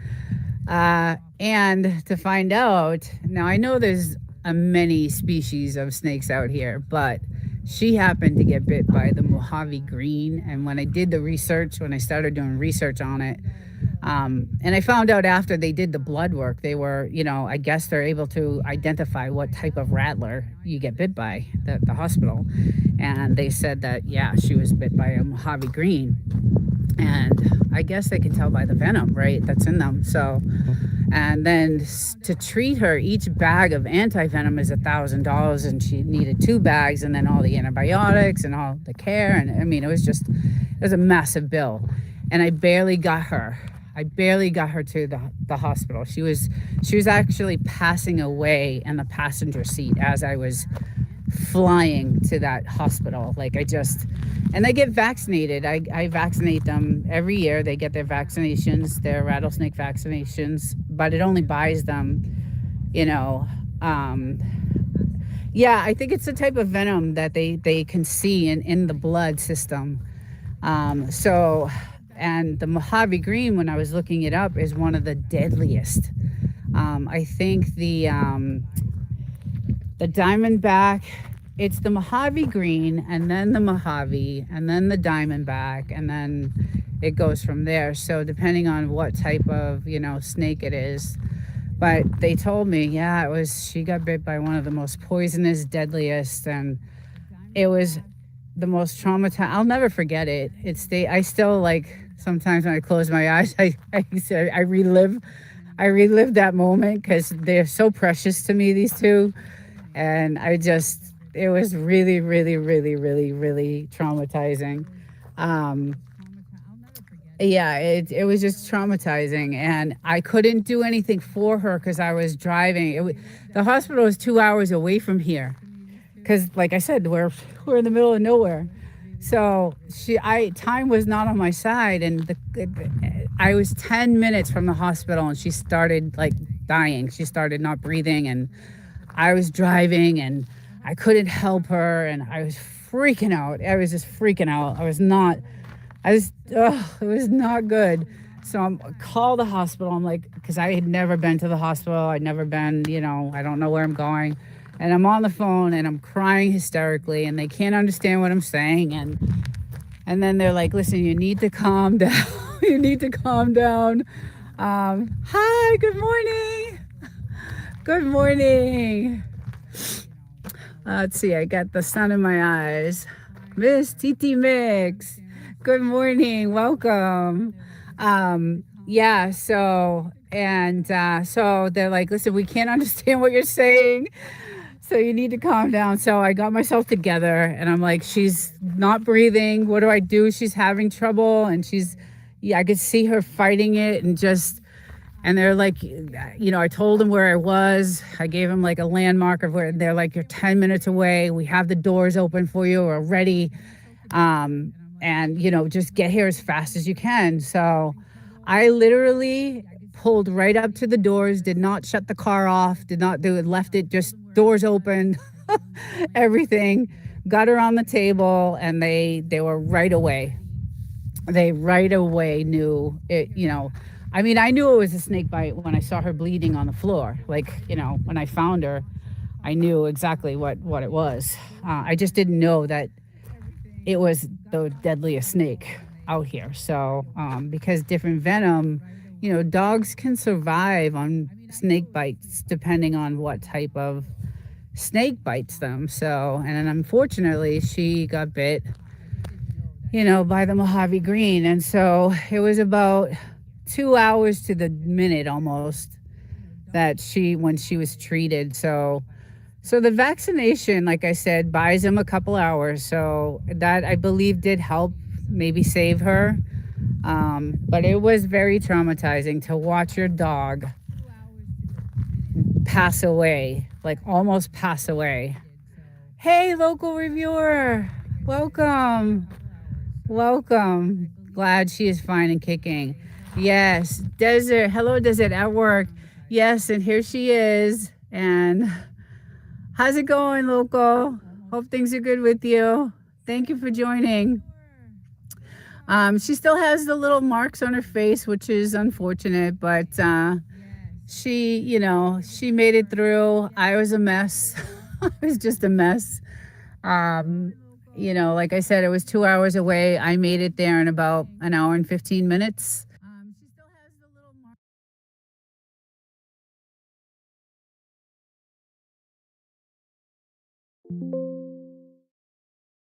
A: and to find out, now I know there's many species of snakes out here, but she happened to get bit by the Mojave green. And when I did the research, when I started doing research on it, and I found out after they did the blood work, they were, I guess they're able to identify what type of rattler you get bit by at the hospital. And they said that, yeah, she was bit by a Mojave green. And I guess they can tell by the venom, right, that's in them. So, And then to treat her, each bag of anti-venom is $1,000, and she needed 2 bags, and then all the antibiotics and all the care. And I mean, it was a massive bill. And I barely got her to the hospital. She was actually passing away in the passenger seat as I was flying to that hospital. And they get vaccinated. I vaccinate them every year. They get their vaccinations, their rattlesnake vaccinations, but it only buys them, you know, um, yeah, I think it's a type of venom that they can see in the blood system. So, and the Mojave Green, when I was looking it up, is one of the deadliest. I think the Diamondback, it's the Mojave Green, and then the Mojave, and then the Diamondback, and then it goes from there. So depending on what type of, snake it is. But they told me, yeah, she got bit by one of the most poisonous, deadliest, and it was the most traumatizing. I'll never forget it. I still, like, sometimes when I close my eyes, I relive that moment because they're so precious to me, these two. And it was really, really, really, really, really traumatizing. Um, yeah, it was just traumatizing, and I couldn't do anything for her because I was driving. The hospital is 2 hours away from here, because, like I said, we're in the middle of nowhere. So time was not on my side, and I was 10 minutes from the hospital, and she started, like, dying. She started not breathing, and I was driving, and I couldn't help her, and I was freaking out. I was just freaking out. It was not good. So I call the hospital. I'm like, because I had never been to the hospital. I'd never been, I don't know where I'm going. And I'm on the phone and I'm crying hysterically, and they can't understand what I'm saying. And then they're like, listen, you need to calm down. You need to calm down. Hi, good morning. Good morning. Let's see, I got the sun in my eyes. Miss TT Mix. Good morning. Welcome. Yeah, so they're like, listen, we can't understand what you're saying. So you need to calm down. So I got myself together, and I'm like, she's not breathing. What do I do? She's having trouble, and I could see her fighting it, and they're like, I told them where I was. I gave them, like, a landmark of where they're like, you're 10 minutes away. We have the doors open for you. We're ready. And, just get here as fast as you can. So I literally pulled right up to the doors, did not shut the car off, did not do it, left it just doors open, everything, got her on the table, and they were right away. They right away knew it, I mean, I knew it was a snake bite when I saw her bleeding on the floor. Like, when I found her, I knew exactly what it was. I just didn't know that it was the deadliest snake out here. So, because different venom, dogs can survive on snake bites depending on what type of snake bites them. So, and then unfortunately, she got bit, by the Mojave Green. And so it was about 2 hours to the minute almost when she was treated. So the vaccination, like I said, buys them a couple hours. So that, I believe, did help maybe save her. But it was very traumatizing to watch your dog pass away, like almost pass away. Hey, local reviewer, welcome. Welcome. Glad she is fine and kicking. Yes, Desert. Hello, Desert at work. Yes, and here she is. And how's it going, local? Hope things are good with you. Thank you for joining. She still has the little marks on her face, which is unfortunate, but she made it through. I was a mess. I was just a mess. Like I said, it was 2 hours away. I made it there in about an hour and 15 minutes. She still has the little mark.